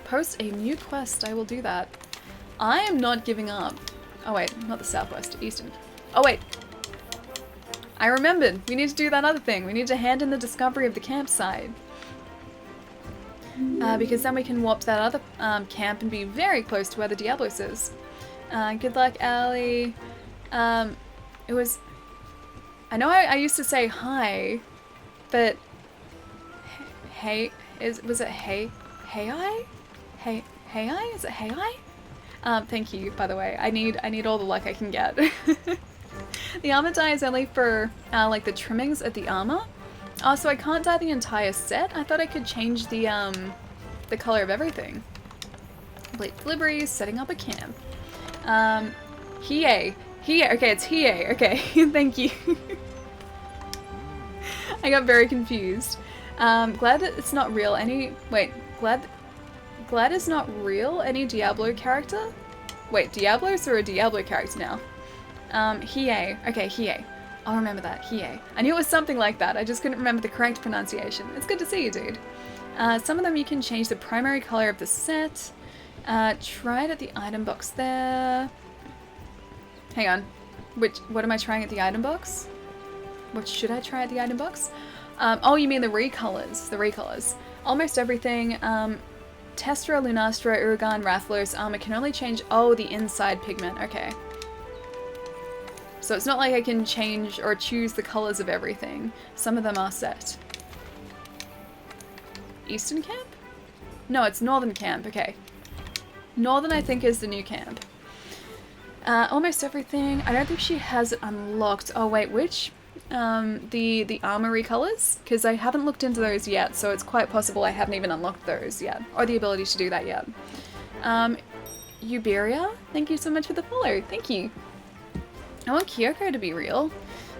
Post a new quest, I will do that. I am not giving up. Oh wait, not the southwest, eastern. Oh wait! I remembered! We need to do that other thing. We need to hand in the discovery of the campsite. Because then we can warp to that other camp and be very close to where the Diablos is. Good luck, Allie. It was... I know I used to say hi, but... Hey... Was it hey... Hey-I? Hey-I? Is it hey-I? Thank you, by the way. I need all the luck I can get. The armor dye is only for, like, the trimmings of the armor. Oh, so I can't dye the entire set? I thought I could change the color of everything. Complete deliveries, setting up a camp. Hiei. Okay, it's Hiei. Okay, thank you. I got very confused. Glad that it's not real. Glad is not real. Any Diablo character? Wait, Diablos or a Diablo character now? Hiei. Okay, Hiei. I'll remember that. Hiei. I knew it was something like that. I just couldn't remember the correct pronunciation. It's good to see you, dude. Some of them you can change the primary color of the set. Try it at the item box there. Hang on. What am I trying at the item box? What should I try at the item box? Oh, you mean the recolors. The recolors. Almost everything. Testra, Lunastra, Uragan, Rathalos, armor can only change... Oh, the inside pigment. Okay. So it's not like I can change or choose the colors of everything. Some of them are set. Eastern camp? No, it's Northern camp. Okay. Northern, I think, is the new camp. Almost everything. I don't think she has it unlocked. Oh, wait, which? The armory colors? Because I haven't looked into those yet, so it's quite possible I haven't even unlocked those yet. Or the ability to do that yet. Uberia? Thank you so much for the follow. Thank you. I want Kyoko to be real.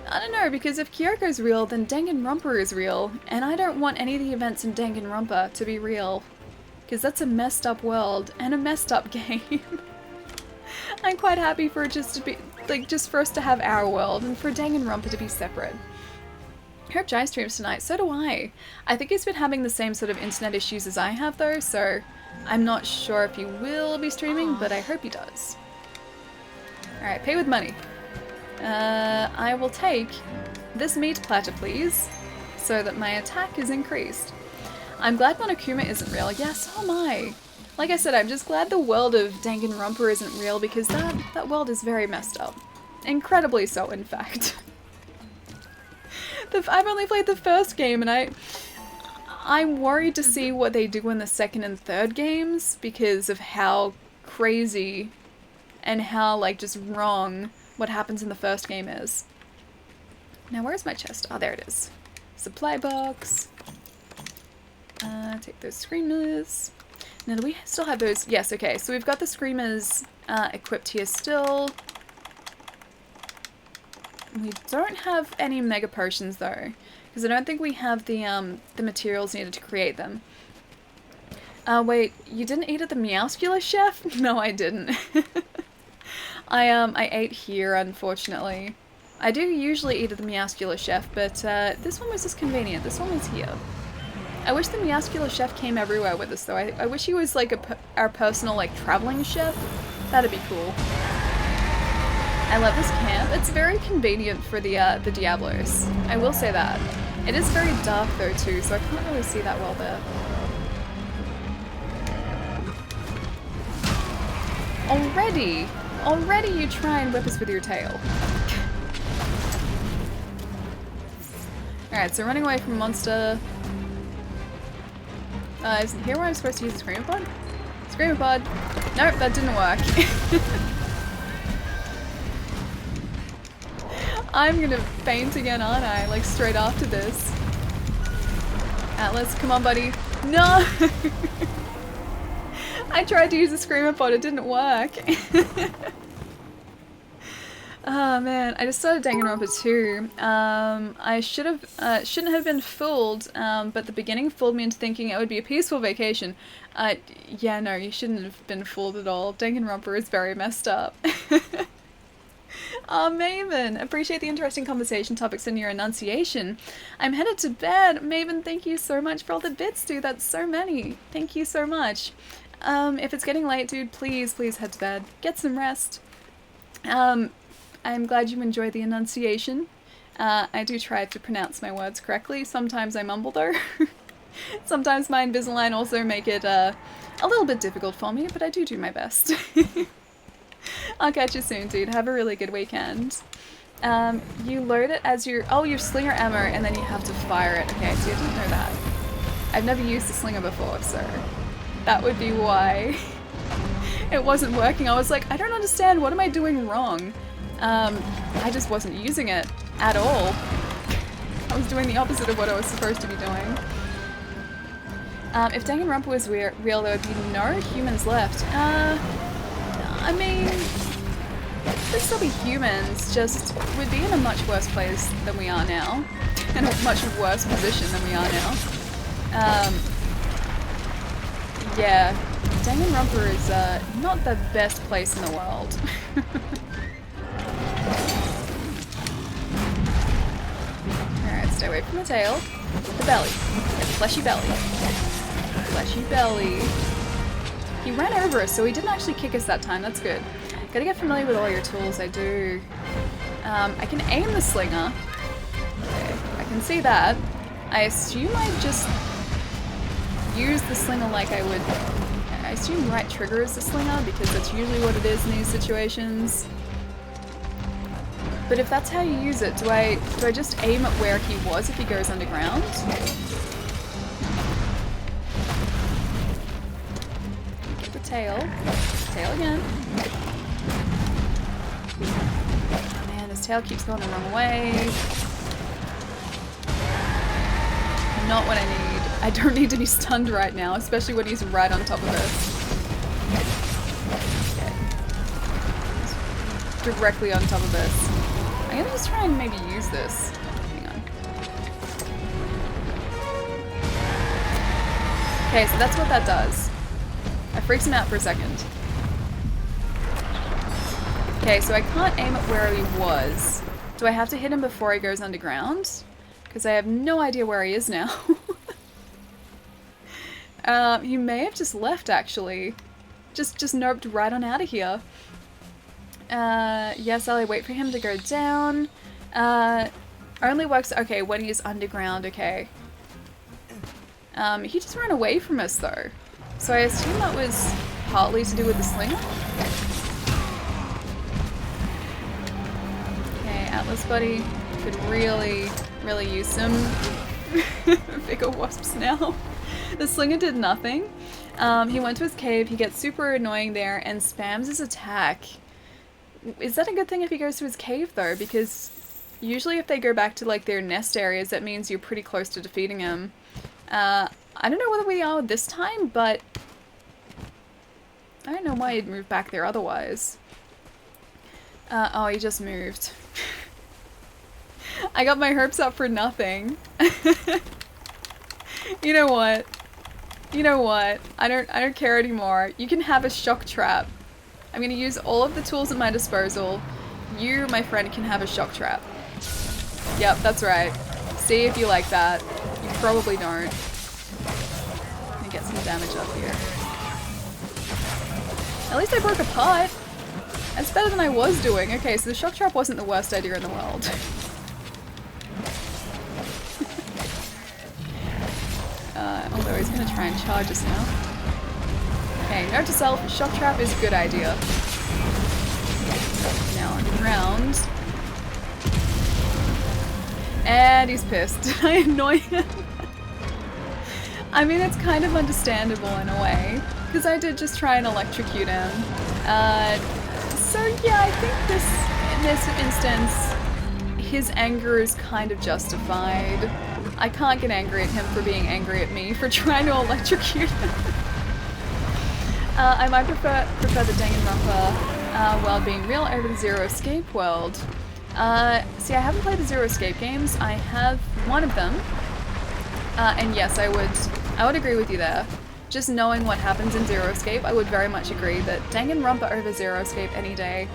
I don't know, because if Kyoko's real, then Danganronpa is real. And I don't want any of the events in Danganronpa to be real. Because that's a messed up world, and a messed up game. I'm quite happy for it just to be, like, just for us to have our world, and for Danganronpa to be separate. I hope Jai streams tonight, so do I. I think he's been having the same sort of internet issues as I have though, so I'm not sure if he will be streaming, but I hope he does. Alright, pay with money. I will take this meat platter, please, so that my attack is increased. I'm glad Monokuma isn't real. Yeah, so am I. Like I said, I'm just glad the world of Danganronpa isn't real, because that world is very messed up. Incredibly so, in fact. I've only played the first game, and I'm worried to see what they do in the second and third games, because of how crazy and how, like, just wrong what happens in the first game is. Now, where's my chest? Oh, there it is. Supply box. Take those screamers. Now, do we still have those? Yes, okay. So we've got the screamers equipped here still. We don't have any mega potions though, because I don't think we have the materials needed to create them. Wait, you didn't eat at the Meowscula Chef? No, I didn't. I ate here, unfortunately. I do usually eat at the Meowscula Chef, but this one was just convenient. This one was here. I wish the Meowscula Chef came everywhere with us, though. I wish he was like our personal, like, traveling chef. That'd be cool. I love this camp. It's very convenient for the Diablos. I will say that. It is very dark, though, too, so I can't really see that well there. Already you try and whip us with your tail. Alright, so running away from a monster. Is it here where I'm supposed to use the Screamer Pod? Screamer Pod! Nope, that didn't work. I'm gonna faint again, aren't I? Like, straight after this. Atlas, come on, buddy. No! I tried to use the Screamer Pod, it didn't work. Oh man, I just started Danganronpa 2. I shouldn't have been fooled, but the beginning fooled me into thinking it would be a peaceful vacation. Yeah, no, you shouldn't have been fooled at all. Danganronpa is very messed up. Oh, Maven, appreciate the interesting conversation topics and your enunciation. I'm headed to bed. Maven, thank you so much for all the bits, dude. That's so many. Thank you so much. If it's getting late, dude, please head to bed. Get some rest. I'm glad you enjoy the enunciation. I do try to pronounce my words correctly. Sometimes I mumble though. Sometimes my Invisalign also make it a little bit difficult for me, but I do my best. I'll catch you soon, dude. Have a really good weekend. You load it as your slinger ammo, and then you have to fire it. Okay, so I didn't know that. I've never used the slinger before, so that would be why it wasn't working. I was like, I don't understand. What am I doing wrong? I just wasn't using it at all. I was doing the opposite of what I was supposed to be doing. If Danganronpa was real, there would be no humans left. I mean, there'd still be humans, just we'd be in a much worse place than we are now. In a much worse position than we are now. Yeah, Danganronpa is not the best place in the world. Stay away from the tail. The belly. The fleshy belly. Fleshy belly. He ran over us, so he didn't actually kick us that time. That's good. Gotta get familiar with all your tools. I do. I can aim the slinger. Okay, I can see that. I assume I just use the slinger like I would. I assume right trigger is the slinger because that's usually what it is in these situations. But if that's how you use it, do I just aim at where he was if he goes underground? Get the tail. Tail again. Oh man, his tail keeps going the wrong way. Not what I need. I don't need to be stunned right now, especially when he's right on top of us. Okay. He's directly on top of us. I'm gonna just try and maybe use this. Hang on. Okay, so that's what that does. I freaks him out for a second. Okay, so I can't aim at where he was. Do I have to hit him before he goes underground? Because I have no idea where he is now. He may have just left, actually. Just noped right on out of here. Yes, I'll wait for him to go down. Only works, okay, when he's underground, okay. He just ran away from us, though. So I assume that was partly to do with the slinger. Okay, Atlas Buddy could really use some bigger wasps now. The slinger did nothing. He went to his cave, he gets super annoying there, and spams his attack. Is that a good thing if he goes to his cave, though? Because usually if they go back to, like, their nest areas, that means you're pretty close to defeating him. I don't know whether we are this time, but I don't know why he'd move back there otherwise. Oh, he just moved. I got my hopes up for nothing. You know what? You know what? I don't care anymore. You can have a shock trap. I'm gonna use all of the tools at my disposal. You, my friend, can have a shock trap. Yep, that's right. See if you like that. You probably don't. Let me get some damage up here. At least I broke a pot. That's better than I was doing. Okay, so the shock trap wasn't the worst idea in the world. Although he's gonna try and charge us now. Okay, note to self, shock trap is a good idea. Now underground. And he's pissed. Did I annoy him? I mean, it's kind of understandable in a way, because I did just try and electrocute him. So yeah, I think in this instance, his anger is kind of justified. I can't get angry at him for being angry at me for trying to electrocute him. I might prefer the Danganronpa world being real over the Zero Escape world. See, I haven't played the Zero Escape games. I have one of them. And yes, I would agree with you there. Just knowing what happens in Zero Escape, I would very much agree that Danganronpa over Zero Escape any day.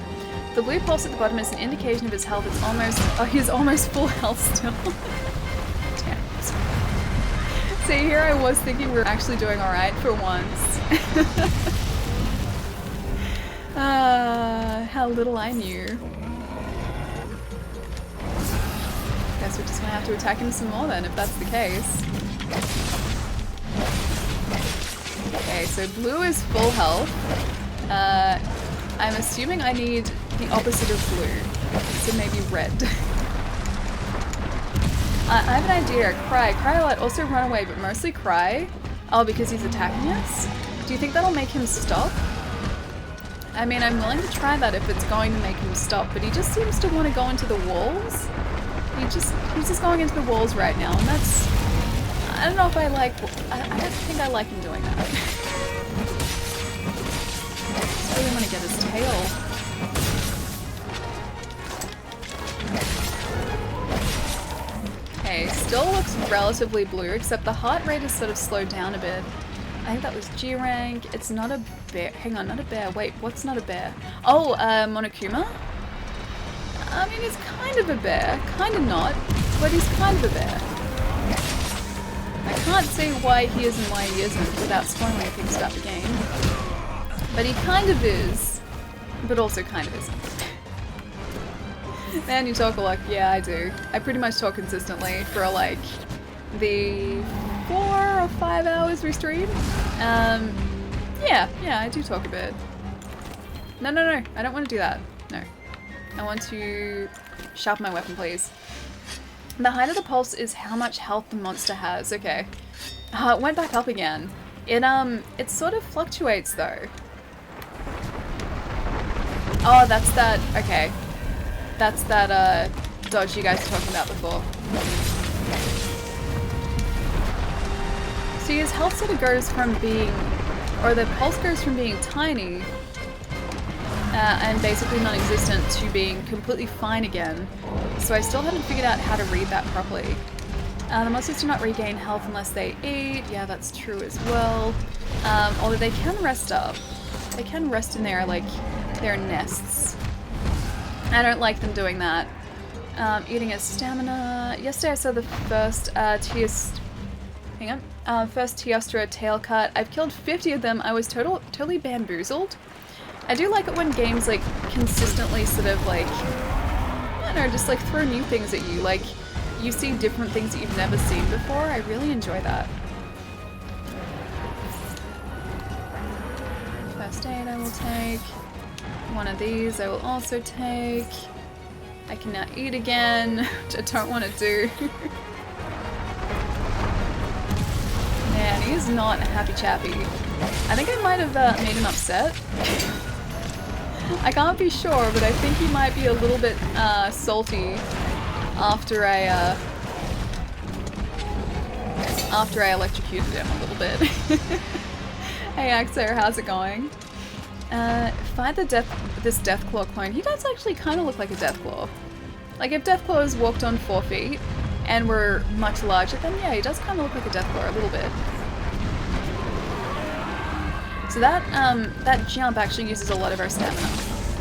The blue pulse at the bottom is an indication of his health. It's almost, he's almost full health still. Damn. See, here I was thinking we were actually doing alright for once. How little I knew. Guess we're just gonna have to attack him some more then, if that's the case. Okay, so blue is full health. I'm assuming I need the opposite of blue, so maybe red. I have an idea. Cry a lot, also run away, but mostly cry. Oh, because he's attacking us? Do you think that'll make him stop? I mean, I'm willing to try that if it's going to make him stop, but he just seems to want to go into the walls. He's just going into the walls right now, and that's... I don't know if I like... I don't think I like him doing that. I just really want to get his tail. Okay, still looks relatively blue, except the heart rate is sort of slowed down a bit. I think that was G rank. It's not a bear. Hang on, not a bear. Wait, what's not a bear? Oh, Monokuma? I mean, it's kind of a bear, kind of not. but he's kind of a bear. I can't say why he is and why he isn't without spoiling things about the game. But he kind of is, but also kind of isn't. Man, you talk a lot. Yeah, I do. I pretty much talk consistently for like the 4 or 5 hours we stream. Yeah, I do talk a bit. No, I don't want to do that. No. I want to sharpen my weapon, please. The height of the pulse is how much health the monster has. Okay. It went back up again. It sort of fluctuates though. Oh, that's that. Okay. That's that, dodge you guys were talking about before. See, his health sort of goes from being, or the pulse goes from being tiny and basically non-existent to being completely fine again. So I still haven't figured out how to read that properly. The monsters do not regain health unless they eat. Yeah, that's true as well. Although they can rest up. They can rest in their, like, their nests. I don't like them doing that. Eating a stamina. Yesterday I saw the first first Teostra tail cut. I've killed 50 of them. I was totally bamboozled. I do like it when games like consistently sort of like, I don't know, just like throw new things at you. Like you see different things that you've never seen before. I really enjoy that. First aid I will take. One of these I will also take. I can now eat again, which I don't want to do. Man, he is not a happy chappy. I think I might have made him upset. I can't be sure, but I think he might be a little bit salty after I electrocuted him a little bit. Hey Axo, how's it going? Find this Deathclaw clone. He does actually kind of look like a Deathclaw. Like if Deathclaws walked on 4 feet and were much larger, then yeah, he does kind of look like a Deathclaw a little bit. So that jump actually uses a lot of our stamina,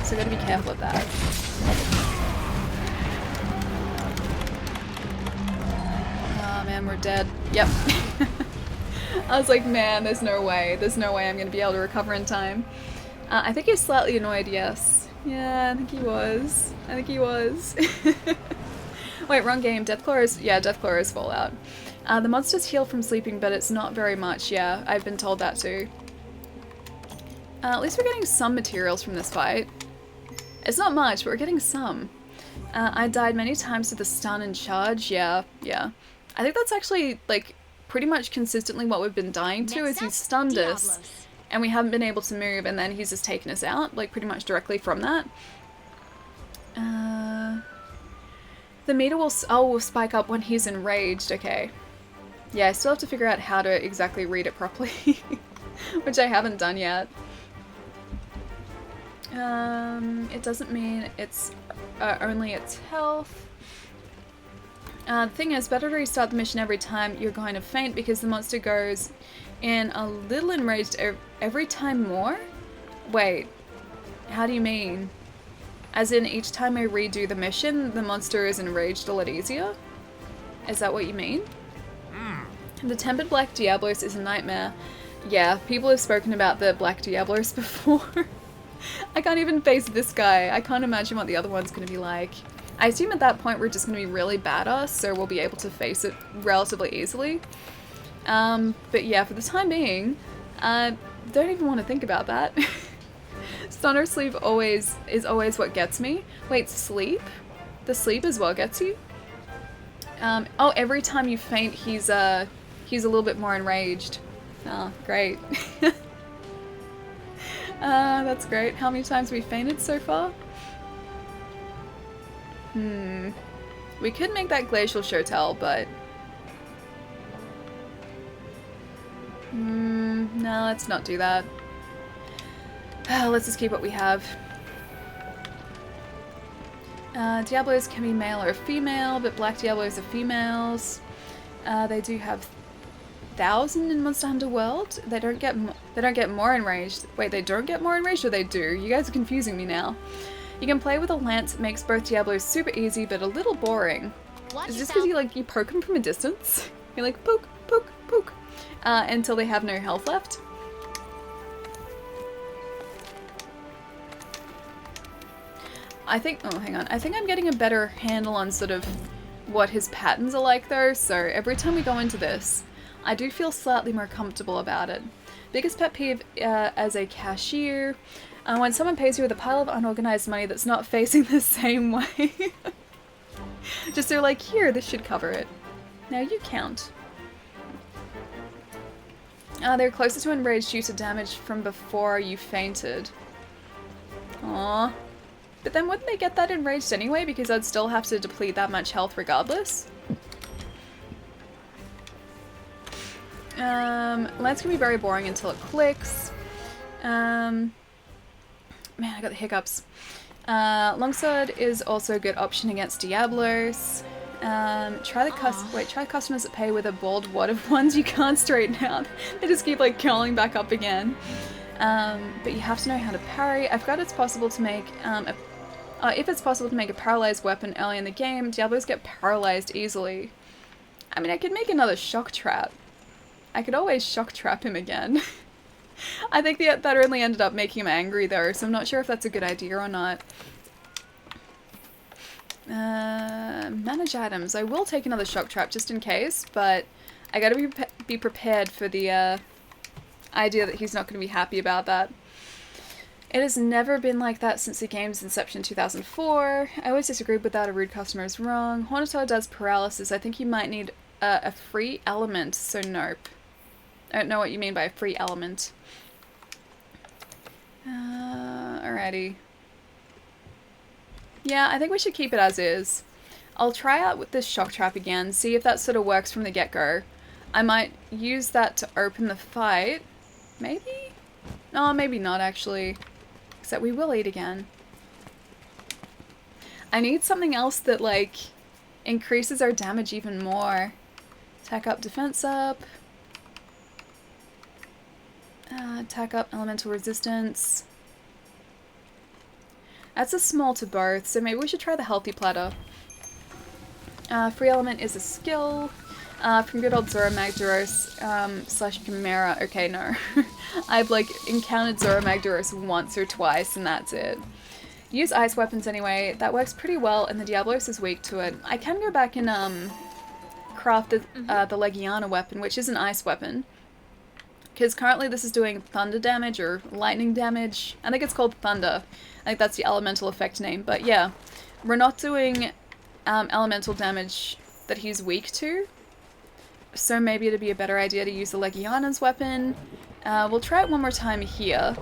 so gotta be careful of that. Oh man, we're dead. Yep. I was like, man, there's no way I'm gonna be able to recover in time. I think he's slightly annoyed, yes. Yeah, I think he was. Wait, wrong game. Deathclaw is Fallout. The monsters heal from sleeping, but it's not very much. Yeah, I've been told that too. At least we're getting some materials from this fight. It's not much, but we're getting some. I died many times to the stun and charge. Yeah. I think that's actually, like, pretty much consistently what we've been dying to, is he's stunned us, and we haven't been able to move, and then he's just taken us out, like, pretty much directly from that. The meter will spike up when he's enraged. Okay. Yeah, I still have to figure out how to exactly read it properly, which I haven't done yet. It doesn't mean it's only its health. The thing is, better to restart the mission every time you're going to faint, because the monster goes in a little enraged every time more? Wait, how do you mean? As in, each time I redo the mission, the monster is enraged a lot easier? Is that what you mean? The tempered black Diablos is a nightmare. Yeah, people have spoken about the black Diablos before. I can't even face this guy. I can't imagine what the other one's going to be like. I assume at that point we're just going to be really badass, so we'll be able to face it relatively easily. But yeah, for the time being, don't even want to think about that. Stun or sleep is always what gets me. Wait, sleep? The sleep as well gets you? Oh, every time you faint, he's a little bit more enraged. Oh, great. That's great. How many times have we fainted so far? We could make that glacial Shotel, but... no, let's not do that. Let's just keep what we have. Diablos can be male or female, but black Diablos are females. They do have 1,000 in Monster Hunter World. They don't get more enraged. Wait, they don't get more enraged, or they do? You guys are confusing me now. You can play with a lance. It makes both Diablos super easy, but a little boring. Watch Is this yourself. because you poke them from a distance? You're like, poke, poke, poke, until they have no health left? I think, oh hang on, I think I'm getting a better handle on sort of what his patterns are like though, so every time we go into this, I do feel slightly more comfortable about it. Biggest pet peeve as a cashier, when someone pays you with a pile of unorganized money that's not facing the same way. Just they're like, here, this should cover it. Now you count. They're closer to enraged due to damage from before you fainted. Aww. But then wouldn't they get that enraged anyway, because I'd still have to deplete that much health regardless? Lance can be very boring until it clicks. Man, I got the hiccups. Longsword is also a good option against Diablos. Try customers that pay with a bald wad of ones you can't straighten out. They just keep like curling back up again. But you have to know how to parry. I've got it's possible to make if it's possible to make a paralyzed weapon early in the game, Diablos get paralyzed easily. I mean, I could make another shock trap. I could always shock trap him again. I think that only ended up making him angry though, so I'm not sure if that's a good idea or not. Manage items. I will take another shock trap just in case, but I gotta be prepared for the idea that he's not going to be happy about that. It has never been like that since the game's inception in 2004. I always disagreed with that. A rude customer is wrong. Hornetaur does paralysis. I think you might need a free element, so nope. I don't know what you mean by a free element. Alrighty. Yeah, I think we should keep it as is. I'll try out with this shock trap again, see if that sort of works from the get-go. I might use that to open the fight. Maybe? No, maybe not actually. Except we will eat again. I need something else that, like, increases our damage even more. Attack up, defense up. Attack up, elemental resistance. That's a small to both, so maybe we should try the healthy platter. Free element is a skill. From good old Zora Magdaros slash Chimera. Okay, no. I've like encountered Zora Magdaros once or twice and that's it. Use ice weapons anyway. That works pretty well and the Diablos is weak to it. I can go back and craft the Legiana weapon, which is an ice weapon. Because currently this is doing thunder damage or lightning damage. I think it's called thunder. I think that's the elemental effect name. But yeah, we're not doing elemental damage that he's weak to. So maybe it'd be a better idea to use the Legiana's weapon. We'll try it one more time here.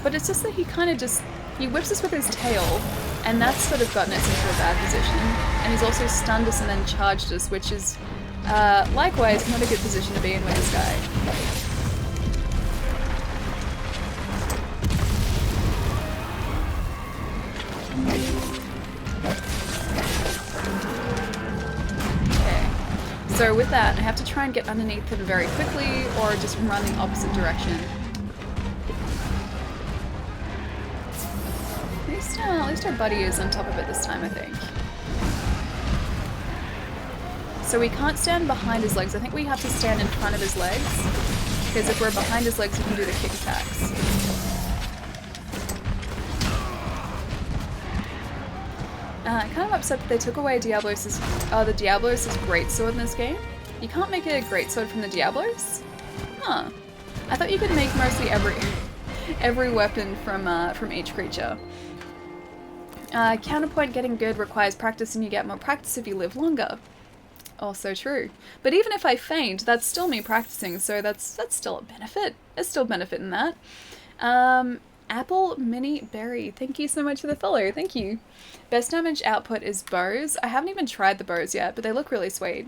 But it's just that he kind of just... He whips us with his tail, and that's sort of gotten us into a bad position. And he's also stunned us and then charged us, which is, likewise, not a good position to be in with this guy. So with that, I have to try and get underneath him very quickly, or just run the opposite direction. At least our buddy is on top of it this time, I think. So we can't stand behind his legs. I think we have to stand in front of his legs, because if we're behind his legs, we can do the kick attacks. Kind of upset that they took away Diablos' the Diablos' greatsword in this game. You can't make a greatsword from the Diablos? Huh. I thought you could make mostly every weapon from each creature. Counterpoint getting good requires practice and you get more practice if you live longer. Also true. But even if I faint, that's still me practicing, so that's still a benefit. There's still benefit in that. Apple Mini Berry, thank you so much for the follow, thank you. Best damage output is bows. I haven't even tried the bows yet, but they look really sweet.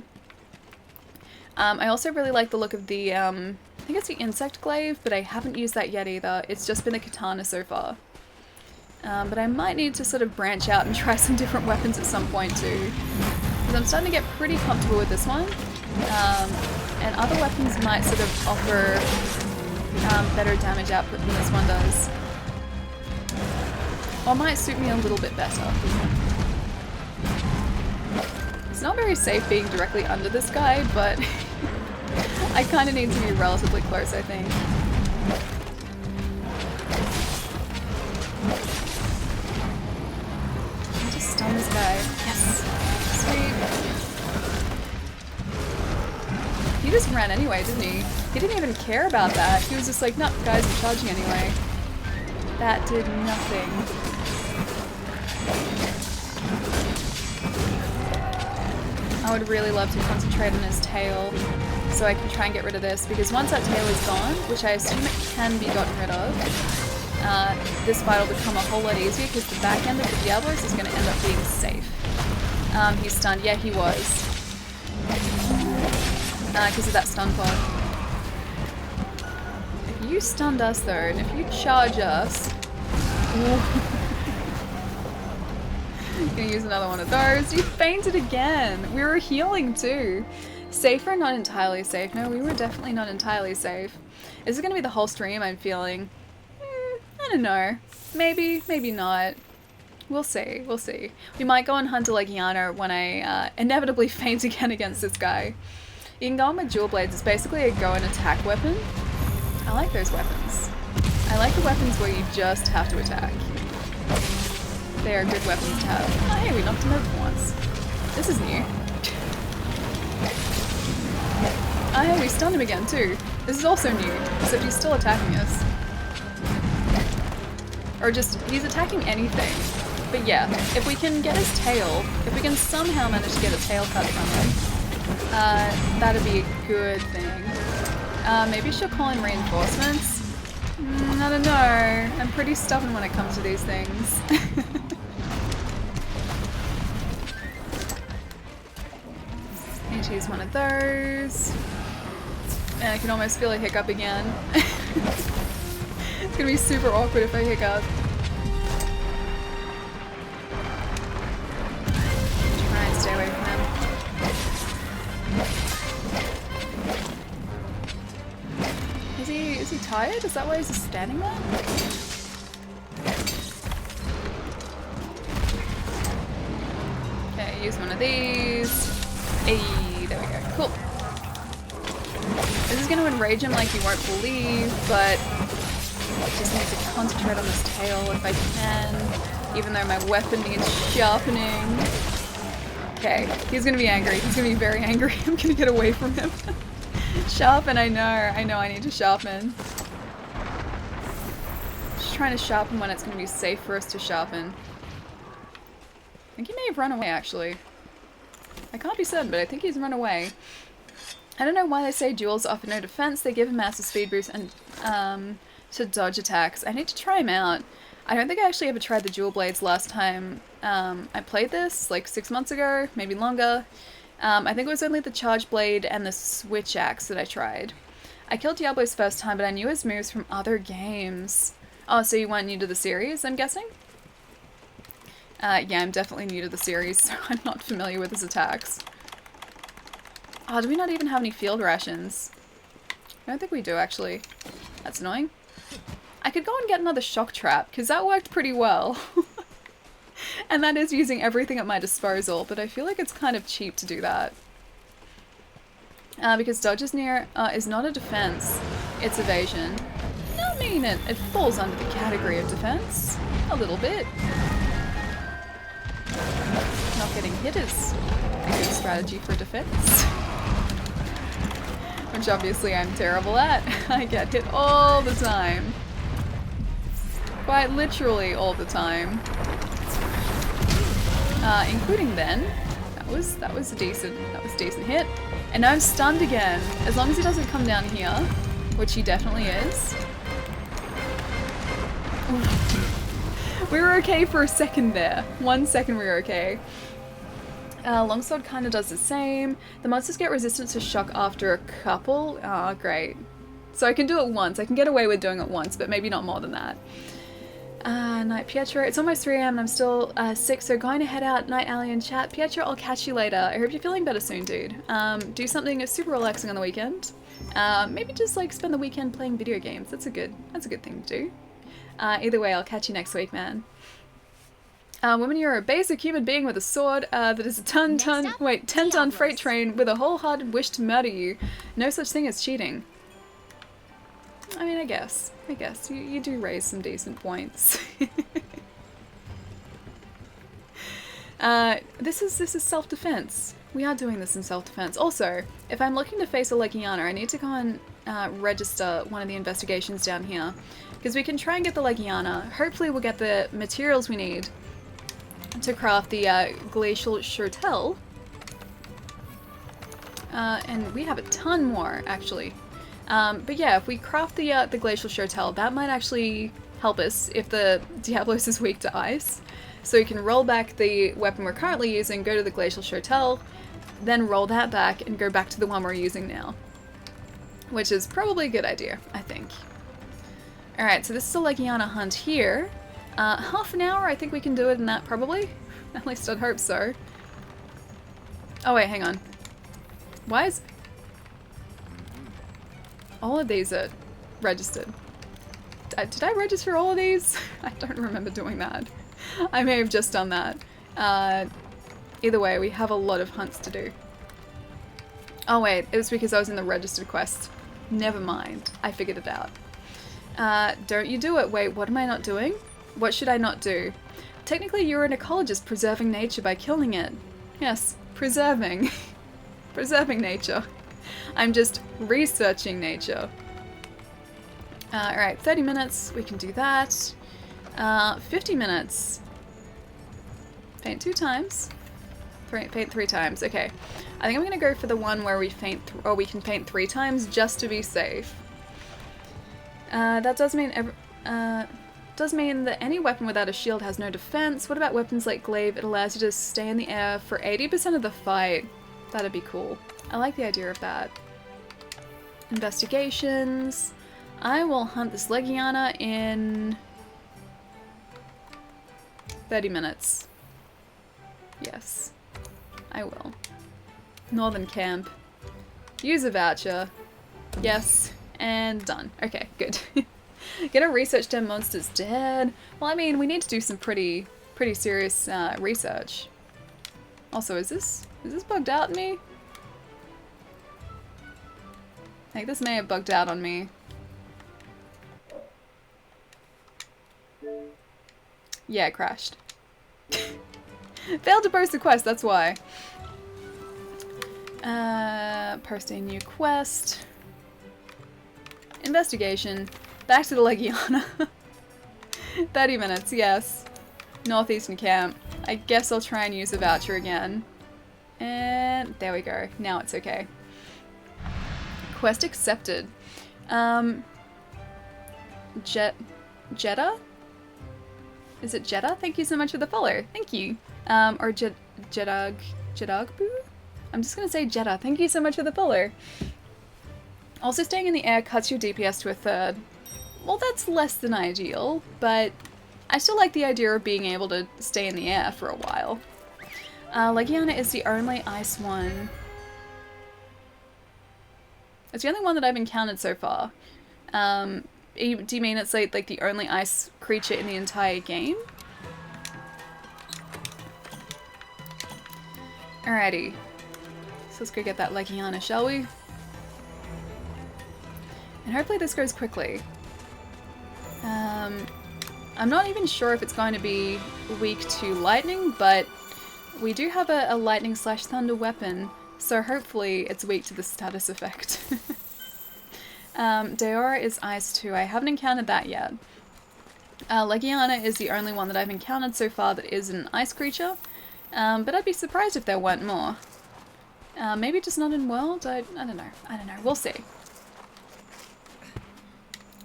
I also really like the look of the, I think it's the insect glaive, but I haven't used that yet either. It's just been the katana so far. But I might need to sort of branch out and try some different weapons at some point too. Because I'm starting to get pretty comfortable with this one. And other weapons might sort of offer better damage output than this one does. Or might suit me a little bit better. It's not very safe being directly under this guy, but I kind of need to be relatively close, I think. Just stun this guy. Yes. Sweet. He just ran anyway, didn't he? He didn't even care about that. He was just like, no, guys, I'm charging anyway. That did nothing. I would really love to concentrate on his tail so I can try and get rid of this, because once that tail is gone, which I assume it can be gotten rid of, this fight will become a whole lot easier because the back end of the Diablos is going to end up being safe. He's stunned. Yeah, he was. Because of that stun pod. If you stunned us though, and if you charge us... Gonna use another one of those. You fainted again! We were healing too. Safe or not entirely safe? No, we were definitely not entirely safe. Is it gonna be the whole stream I'm feeling? I don't know. Maybe, maybe not. We'll see, we'll see. We might go on Hunter like Yana when I inevitably faint again against this guy. You can go on with dual blades. It's basically a go and attack weapon. I like those weapons. I like the weapons where you just have to attack. They are good weapons to have. Oh hey, we knocked him over once. This is new. Oh hey, we stunned him again too. This is also new, except he's still attacking us. Or just, he's attacking anything. But yeah, if we can get his tail, if we can somehow manage to get a tail cut from him, that'd be a good thing. Maybe she'll call in reinforcements? I don't know. I'm pretty stubborn when it comes to these things. Need to use one of those. And I can almost feel a hiccup again. It's gonna be super awkward if I hiccup. Try and stay away from him. Is he tired? Is that why he's just standing there? Okay, use one of these. Hey, there we go. Cool. This is going to enrage him like you won't believe, but I just need to concentrate on this tail if I can, even though my weapon needs sharpening. Okay, he's going to be angry. He's going to be very angry. I'm going to get away from him. Sharpen, I know I need to sharpen. Just trying to sharpen when it's going to be safe for us to sharpen. I think he may have run away, actually. I can't be certain, but I think he's run away. I don't know why they say duels offer no defense. They give a massive speed boost and to dodge attacks. I need to try them out. I don't think I actually ever tried the dual blades last time I played this, like 6 months ago, maybe longer. I think it was only the charge blade and the switch axe that I tried. I killed Diablos first time, but I knew his moves from other games. Oh, so you weren't new to the series, I'm guessing? Yeah, I'm definitely new to the series, so I'm not familiar with his attacks. Oh, do we not even have any field rations? I don't think we do, actually. That's annoying. I could go and get another shock trap, because that worked pretty well. And that is using everything at my disposal, but I feel like it's kind of cheap to do that. Because dodge is not a defense, it's evasion. I mean, it falls under the category of defense. A little bit. Not getting hit is a good strategy for defense. Which obviously I'm terrible at. I get hit all the time. Quite literally all the time. Including then. That was a decent hit. And now I'm stunned again. As long as he doesn't come down here, which he definitely is. We were okay for a second there. 1 second we were okay. Longsword kind of does the same. The monsters get resistance to shock after a couple. Oh, great. So I can do it once. I can get away with doing it once, but maybe not more than that. Night Pietro. It's almost 3 AM and I'm still sick, so going to head out. Night Alien chat. Pietro, I'll catch you later. I hope you're feeling better soon, dude. Do something super relaxing on the weekend. Maybe just like spend the weekend playing video games. That's a good thing to do. Either way, I'll catch you next week, man. Woman, you're a basic human being with a sword that is a 10-ton freight train with a wholehearted wish to murder you. No such thing as cheating. I mean, I guess you do raise some decent points. This is self-defense. We are doing this in self-defense. Also, if I'm looking to face a Legiana, I need to go and register one of the investigations down here. Because we can try and get the Legiana. Hopefully we'll get the materials we need to craft the Glacial Shirtel. And we have a ton more, actually. But yeah, if we craft the Glacial Shirtel, that might actually help us if the Diablos is weak to ice. So you can roll back the weapon we're currently using, go to the Glacial Shirtel, then roll that back and go back to the one we're using now. Which is probably a good idea, I think. Alright, so this is a Legiana hunt here. Half an hour, I think we can do it in that, probably. At least I'd hope so. Oh wait, hang on. Why is... all of these are registered. Did I register all of these? I don't remember doing that. I may have just done that. Either way, we have a lot of hunts to do. Oh wait, it was because I was in the registered quest. Never mind. I figured it out. Don't you do it. Wait, what am I not doing? What should I not do? Technically, you're an ecologist preserving nature by killing it. Yes, preserving. Preserving nature. I'm just researching nature. Alright, 30 minutes. We can do that. 50 minutes. Faint 2 times. Faint 3 times. Okay. I think I'm gonna go for the one where we faint, or we can faint 3 times just to be safe. That does mean that any weapon without a shield has no defense. What about weapons like glaive? It allows you to stay in the air for 80% of the fight. That'd be cool. I like the idea of that. Investigations. I will hunt this Legiana in 30 minutes. Yes, I will. Northern camp. Use a voucher. Yes, and done. Okay, good. Get a research 10 monsters dead. Well, I mean, we need to do some pretty serious research. Also, is this bugged out on me? I think this may have bugged out on me. Yeah, it crashed. Failed to post a quest, that's why. Post a new quest. Investigation. Back to the Legiana. 30 minutes, yes. Northeastern camp. I guess I'll try and use a voucher again. And there we go. Now it's okay. Quest accepted. Jeddah? Is it Jeddah? Thank you so much for the follow. Thank you. Or Jeddagbu? I'm just gonna say Jeddah. Thank you so much for the follow. Also, staying in the air cuts your DPS to a third. Well, that's less than ideal, but I still like the idea of being able to stay in the air for a while. Legiana is the only ice one. It's the only one that I've encountered so far. Do you mean it's like the only ice creature in the entire game? Alrighty. So let's go get that Legiana, shall we? And hopefully this goes quickly. I'm not even sure if it's going to be weak to lightning, but we do have a lightning / thunder weapon, so hopefully it's weak to the status effect. Deora is ice too. I haven't encountered that yet. Legiana is the only one that I've encountered so far that is an ice creature, but I'd be surprised if there weren't more. Maybe just not in world? I don't know. I don't know. We'll see.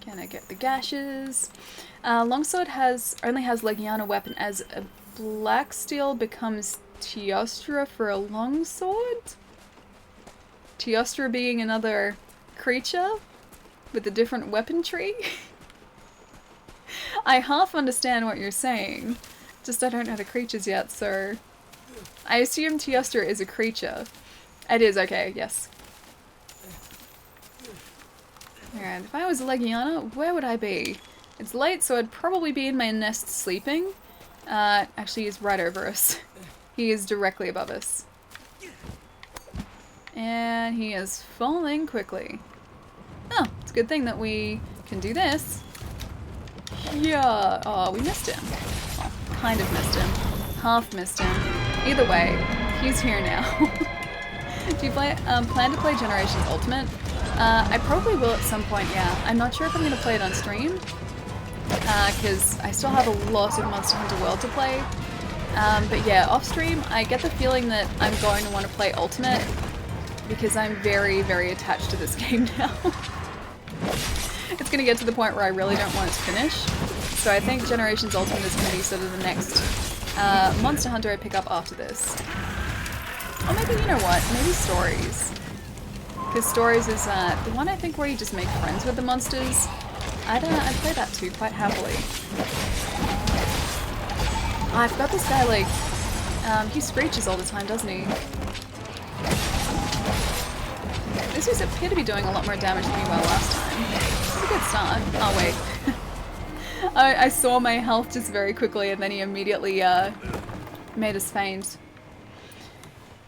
Can I get the gashes? Longsword only has Legiana weapon as a black steel becomes Teostra for a longsword? Teostra being another creature with a different weapon tree? I half understand what you're saying, just I don't know the creatures yet, so I assume Teostra is a creature. It is, okay, yes. Alright, if I was a Legiana, where would I be? It's late, so I'd probably be in my nest sleeping. Actually, he's right over us. He is directly above us. And he is falling quickly. Oh, it's a good thing that we can do this. Yeah. Oh, we missed him. Well, kind of missed him. Half missed him. Either way, he's here now. Do you plan to play Generations Ultimate? I probably will at some point, yeah. I'm not sure if I'm going to play it on stream. Because I still have a lot of Monster Hunter World to play. But yeah, off stream, I get the feeling that I'm going to want to play Ultimate because I'm very, very attached to this game now. It's going to get to the point where I really don't want it to finish. So I think Generations Ultimate is going to be sort of the next Monster Hunter I pick up after this. Or maybe, you know what, maybe Stories. Because Stories is the one I think where you just make friends with the monsters. I'd play that too, quite happily. Oh, I forgot this guy, like, he screeches all the time, doesn't he? These guys appear to be doing a lot more damage than we were last time. It's a good start. Oh, wait. I saw my health just very quickly and then he immediately made us faint.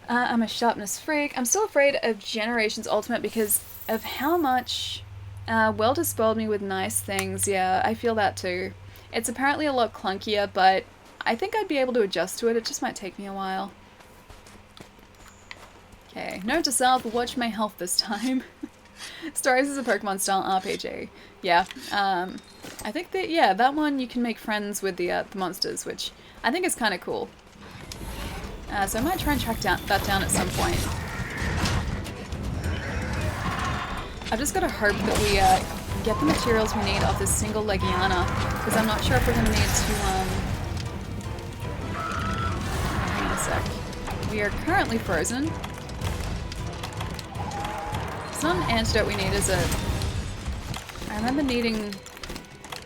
I'm a sharpness freak. I'm still afraid of Generations Ultimate because of how much World has spoiled me with nice things. Yeah, I feel that too. It's apparently a lot clunkier, but I think I'd be able to adjust to it. It just might take me a while. Okay, note to self, watch my health this time. Stories is a Pokemon style RPG. Yeah, I think that, yeah, that one you can make friends with the monsters, which I think is kind of cool. So I might try and track that down at some point. I've just got to hope that we get the materials we need off this single Legiana, because I'm not sure if we're going to need to, hang on a sec. We are currently frozen. It's not an antidote we need, is it? I remember needing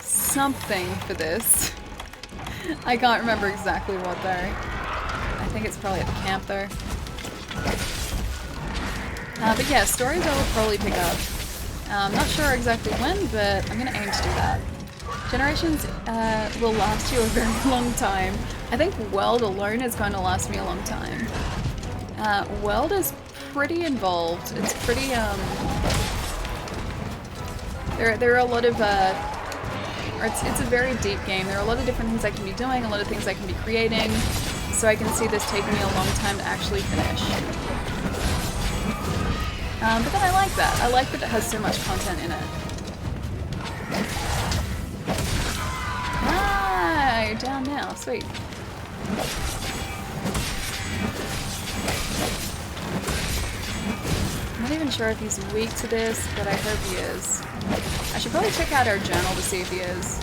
something for this. I can't remember exactly what though. I think it's probably at the camp though. But yeah, Stories I will probably pick up. I'm not sure exactly when, but I'm going to aim to do that. Generations will last you a very long time. I think World alone is going to last me a long time. World is pretty involved. It's pretty, there are a lot of, it's a very deep game. There are a lot of different things I can be doing, a lot of things I can be creating, so I can see this taking me a long time to actually finish. But then I like that. I like that it has so much content in it. Ah, you're down now. Sweet. I'm not even sure if he's weak to this, but I hope he is. I should probably check out our journal to see if he is.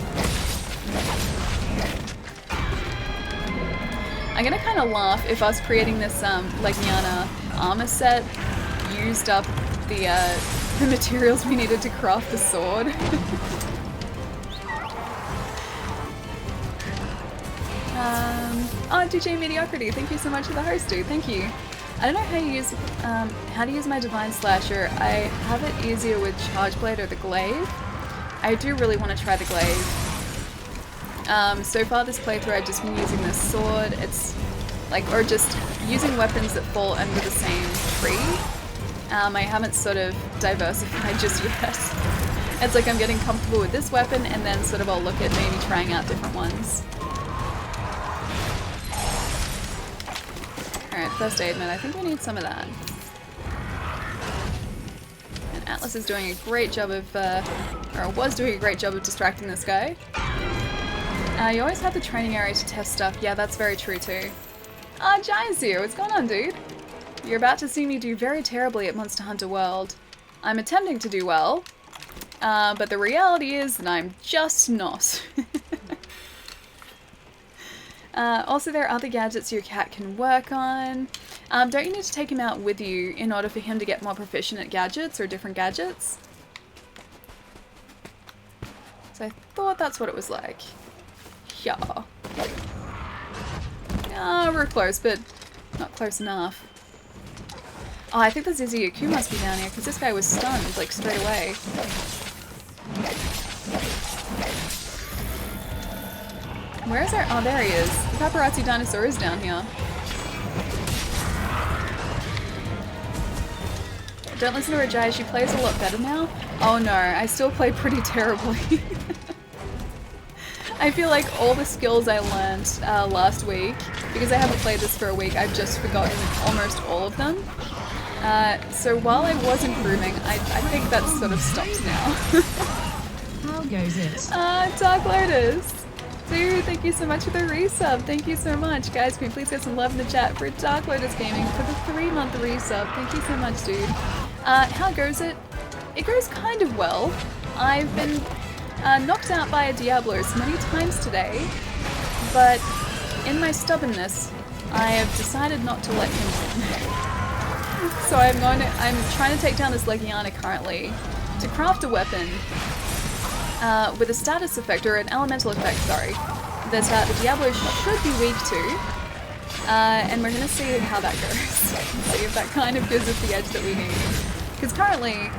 I'm gonna kind of laugh if us creating this Legiana armor set used up the materials we needed to craft the sword. Oh, DJ Mediocrity, thank you so much for the host, dude. Thank you. I don't know how to use my Divine Slasher. I have it easier with Charge Blade or the Glaive. I do really want to try the Glaive. So far this playthrough I've just been using this sword. It's like, or just using weapons that fall under the same tree. I haven't sort of diversified just yet. It's like I'm getting comfortable with this weapon and then sort of I'll look at maybe trying out different ones. Alright, first aid man, I think we need some of that. And Atlas is doing a great job of, or was doing a great job of distracting this guy. You always have the training area to test stuff. Yeah, that's very true too. Ah, Jaizu, what's going on, dude? You're about to see me do very terribly at Monster Hunter World. I'm attempting to do well, but the reality is that I'm just not. Also, there are other gadgets your cat can work on. Don't you need to take him out with you in order for him to get more proficient at gadgets or different gadgets? So I thought that's what it was like. Yeah. We're close, but not close enough. Oh, I think the Ziziyaku must be down here, because this guy was stunned, like, straight away. Where is our... Oh, there he is. The paparazzi dinosaur is down here. Don't listen to her, Jai. She plays a lot better now. Oh no, I still play pretty terribly. I feel like all the skills I learned last week, because I haven't played this for a week, I've just forgotten almost all of them. So while I was improving, I think that sort of stops now. How goes it? Dark Lotus! Dude, thank you so much for the resub. Thank you so much. Guys, can we please get some love in the chat for Dark Lotus Gaming for the 3-month resub. Thank you so much, dude. How goes it? It goes kind of well. I've been knocked out by a Diablos many times today, but in my stubbornness, I have decided not to let him win. So I'm trying to take down this Legiana currently to craft a weapon with a status effect, or an elemental effect, sorry, that the Diablo should be weak to. And we're gonna see how that goes. See if that kind of gives us the edge that we need. Because currently,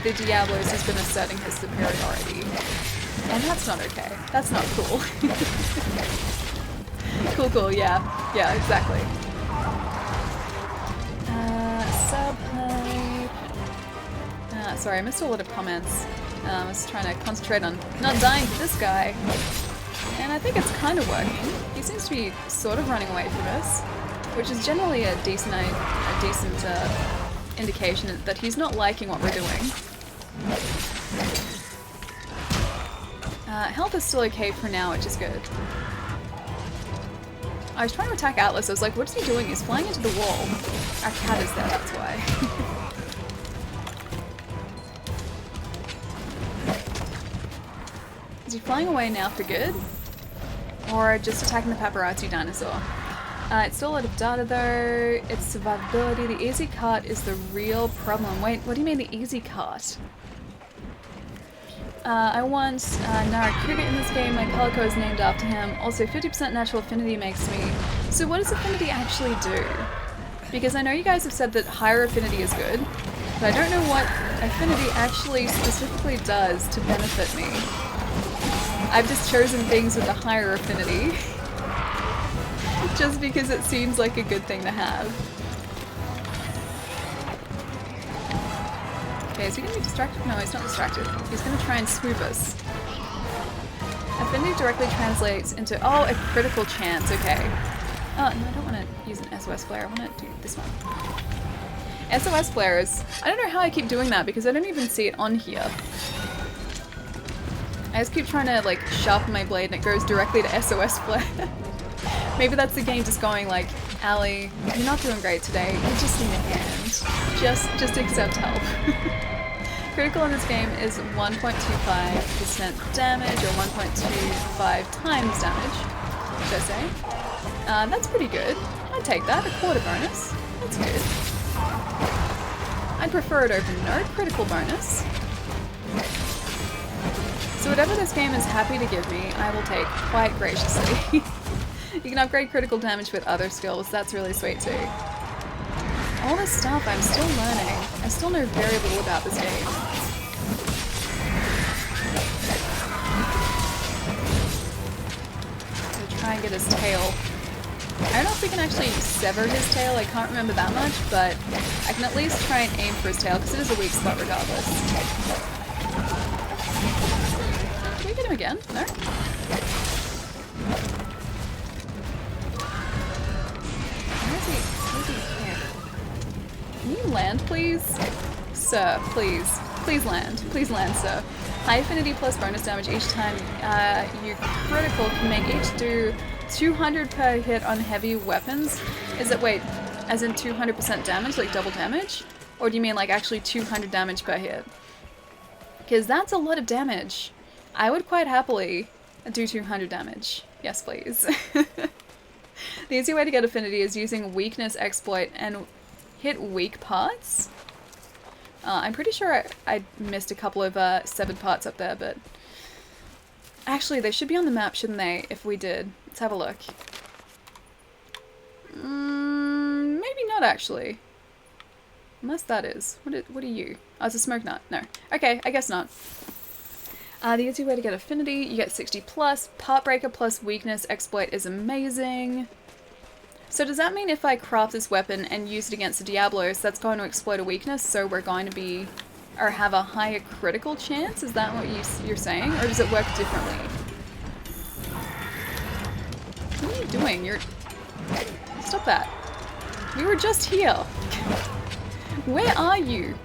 the Diablos has been asserting his superiority. And that's not okay. That's not cool. Cool, yeah. Yeah, exactly. Subhype. Sorry, I missed a lot of comments. I was trying to concentrate on not dying to this guy. And I think it's kind of working. He seems to be sort of running away from us, which is generally a decent indication that he's not liking what we're doing. Health is still okay for now, which is good. I was trying to attack Atlas. I was like, what is he doing? He's flying into the wall. Our cat is there, that's why. Is he flying away now for good? Or just attacking the paparazzi dinosaur? It's still a lot of data though. It's survivability. The easy cart is the real problem. Wait, what do you mean the easy cart? I want Narakuga in this game. My Calico is named after him. Also, 50% natural affinity makes me... So what does affinity actually do? Because I know you guys have said that higher affinity is good, but I don't know what affinity actually specifically does to benefit me. I've just chosen things with a higher affinity. Just because it seems like a good thing to have. Okay, is he gonna be distracted? No, he's not distracted. He's gonna try and swoop us. Affinity directly translates into... Oh, a critical chance, okay. Oh, no, I don't want to use an SOS flare. I want to do this one. SOS flares. I don't know how I keep doing that because I don't even see it on here. I just keep trying to like sharpen my blade and it goes directly to SOS flare. Maybe that's the game just going like, Allie, you're not doing great today. You just need a hand. Just accept help. Critical in this game is 1.25% damage or 1.25 times damage, should I say. That's pretty good. I'd take that, a quarter bonus. That's good. I'd prefer it over no critical bonus. So whatever this game is happy to give me, I will take quite graciously. You can upgrade critical damage with other skills, that's really sweet too. All this stuff I'm still learning. I still know very little about this game. So try and get his tail. I don't know if we can actually sever his tail, I can't remember that much, but I can at least try and aim for his tail because it is a weak spot regardless. Can we get him again? No? Can you land, please? Sir, please. Please land. Please land, sir. High affinity plus bonus damage each time you critical can make each do 200 per hit on heavy weapons. Is it, wait, as in 200% damage, like double damage? Or do you mean like actually 200 damage per hit? Because that's a lot of damage. I would quite happily do 200 damage. Yes, please. The easy way to get affinity is using weakness exploit and hit weak parts. I'm pretty sure I missed a couple of severed parts up there, but actually they should be on the map, shouldn't they? If we did, let's have a look. Maybe not actually. Unless that is. What are you? Oh, it's a smoke nut. No. Okay, I guess not. The easy way to get affinity, you get 60 plus. Partbreaker plus weakness exploit is amazing. So does that mean if I craft this weapon and use it against the Diablos, that's going to exploit a weakness, so we're going to be, or have a higher critical chance? Is that what you're saying? Or does it work differently? What are you doing? Stop that. We were just here. Where are you?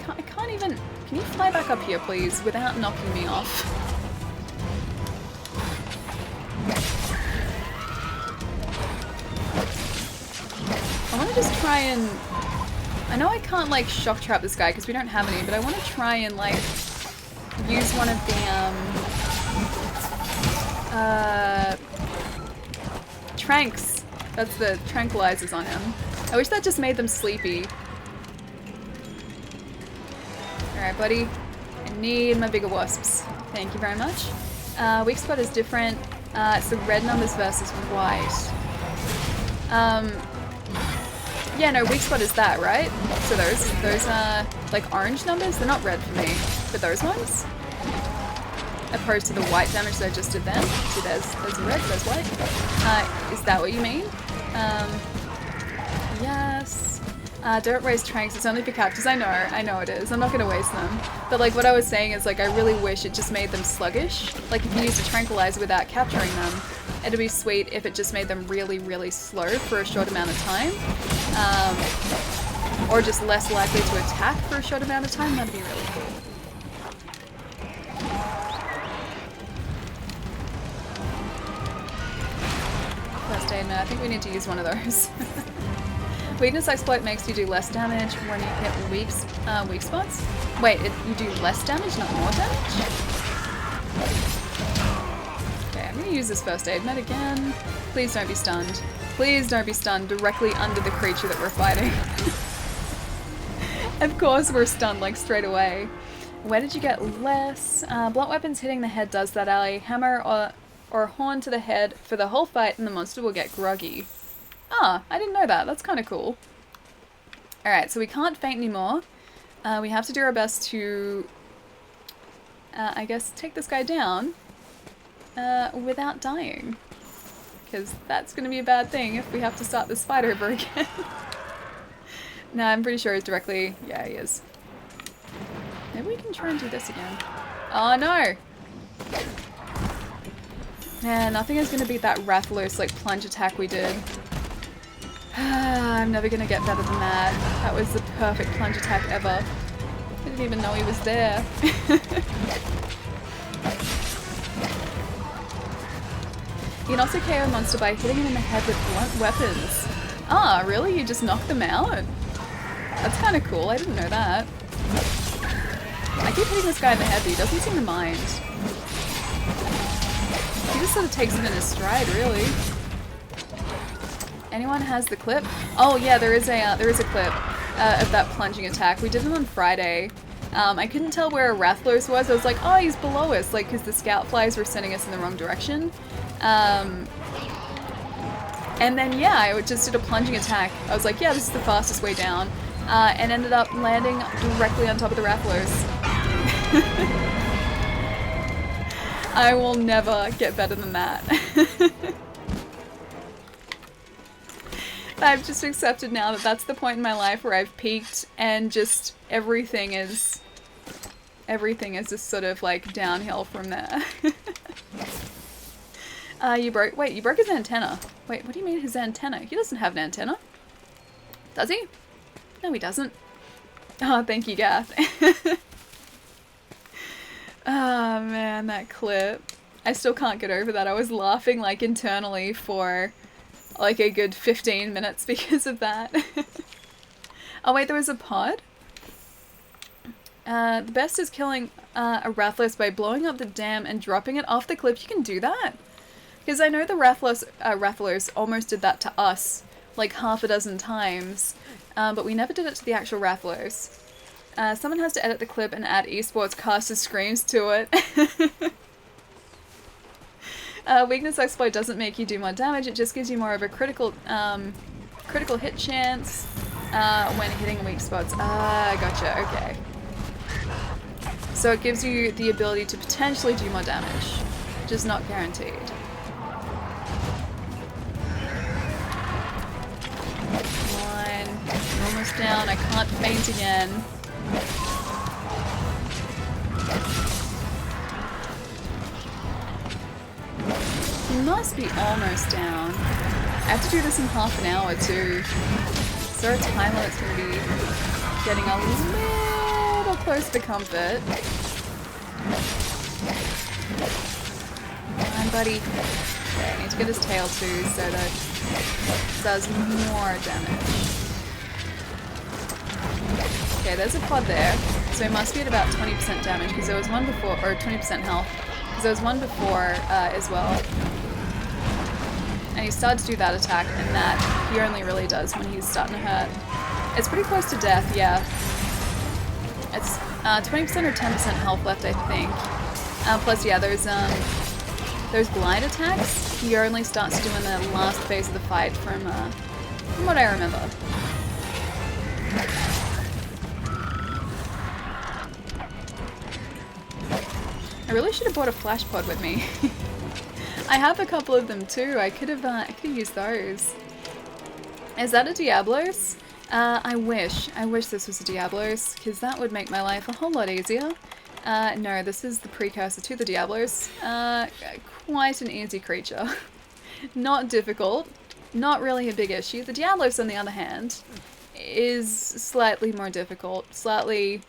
I can't even... Can you fly back up here, please, without knocking me off? I want to just try and... I know I can't, like, shock trap this guy because we don't have any, but I want to try and, like, use one of the, tranks. That's the tranquilizers on him. I wish that just made them sleepy. Alright, buddy. I need my bigger wasps. Thank you very much. Weak spot is different. It's the red numbers versus white. Yeah, no, weak spot is that, right? So those are like orange numbers? They're not red for me. But those ones? Opposed to the white damage that I just did then. See, there's red, there's white. Is that what you mean? Yes. Don't waste tranks, it's only for captures. I know it is. I'm not gonna waste them. But like what I was saying is like I really wish it just made them sluggish. Like if you use a tranquilizer without capturing them, it'd be sweet if it just made them really, really slow for a short amount of time. Or just less likely to attack for a short amount of time. That'd be really cool. First aid, no, I think we need to use one of those. Weakness exploit makes you do less damage when you hit weak spots. Wait, you do less damage, not more damage? Okay, I'm gonna use this first aid med again. Please don't be stunned. Please don't be stunned directly under the creature that we're fighting. Of course we're stunned, like, straight away. Where did you get less? Blunt weapons hitting the head does that, ally. Hammer or horn to the head for the whole fight and the monster will get groggy. Ah, I didn't know that. That's kind of cool. Alright, so we can't faint anymore. We have to do our best to, I guess, take this guy down without dying. Because that's going to be a bad thing if we have to start this fight over again. No, I'm pretty sure he's directly... Yeah, he is. Maybe we can try and do this again. Oh, no! Man, nothing is going to beat that Rathalos, like, plunge attack we did. I'm never gonna get better than that. That was the perfect plunge attack ever. I didn't even know he was there. You can also KO a monster by hitting it in the head with blunt weapons. Ah, really? You just knock them out? That's kind of cool. I didn't know that. I keep hitting this guy in the head, but he doesn't seem to mind. He just sort of takes it in his stride, really. Anyone has the clip? Oh yeah, there is a clip of that plunging attack. We did it on Friday. I couldn't tell where Rathalos was. I was like, oh, he's below us, like, because the scout flies were sending us in the wrong direction. And then yeah, I just did a plunging attack. I was like, yeah, this is the fastest way down, and ended up landing directly on top of the Rathalos. I will never get better than that. I've just accepted now that that's the point in my life where I've peaked and just everything is just sort of like downhill from there. You broke his antenna. Wait, what do you mean his antenna? He doesn't have an antenna. Does he? No, he doesn't. Oh, thank you, Gath. Oh man, that clip. I still can't get over that. I was laughing like internally for like a good 15 minutes because of that. Oh wait, there was a pod? The best is killing a Rathalos by blowing up the dam and dropping it off the cliff. You can do that? Because I know the Rathalos almost did that to us like half a dozen times, but we never did it to the actual Rathalos. Someone has to edit the clip and add esports caster screams to it. Weakness exploit doesn't make you do more damage, it just gives you more of a critical hit chance when hitting weak spots. Ah, gotcha, okay. So it gives you the ability to potentially do more damage, just not guaranteed. Almost down. I can't faint again. He must be almost down. I have to do this in half an hour too. Is there a time when it's going to be getting a little close to comfort? Come on, buddy. Okay, I need to get his tail too so that it does more damage. Okay, there's a pod there, so it must be at about 20% damage because there was one before, or 20% health, because there was one before as well. And he started to do that attack, and that he only really does when he's starting to hurt. It's pretty close to death, yeah. It's 20% or 10% health left, I think. Plus, yeah, those glide attacks he only starts to do in the last phase of the fight from what I remember. I really should have brought a flash pod with me. I have a couple of them too. I could have used those. Is that a Diablos? I wish this was a Diablos, because that would make my life a whole lot easier. No, this is the precursor to the Diablos. Quite an easy creature. Not difficult. Not really a big issue. The Diablos, on the other hand, is slightly more difficult. Slightly,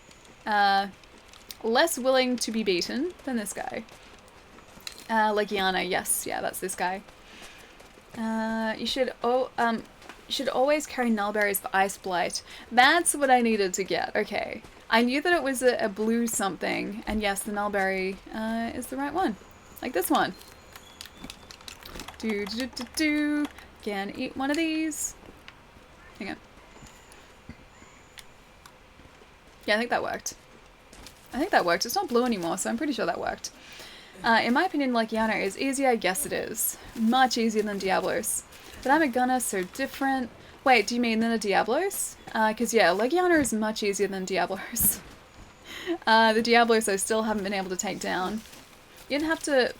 less willing to be beaten than this guy. Legiana, yes, yeah, that's this guy. You should always carry nullberries for Ice Blight. That's what I needed to get. Okay, I knew that it was a blue something, and yes, the nullberry is the right one, like this one. Again, eat one of these. Hang on. Yeah, I think that worked. It's not blue anymore, so I'm pretty sure that worked. In my opinion, Legiana is easier. Yes, it is. Much easier than Diablos. But I'm a gunner, so different. Wait, do you mean than a Diablos? Because yeah, Legiana is much easier than Diablos. The Diablos I still haven't been able to take down. You didn't have to...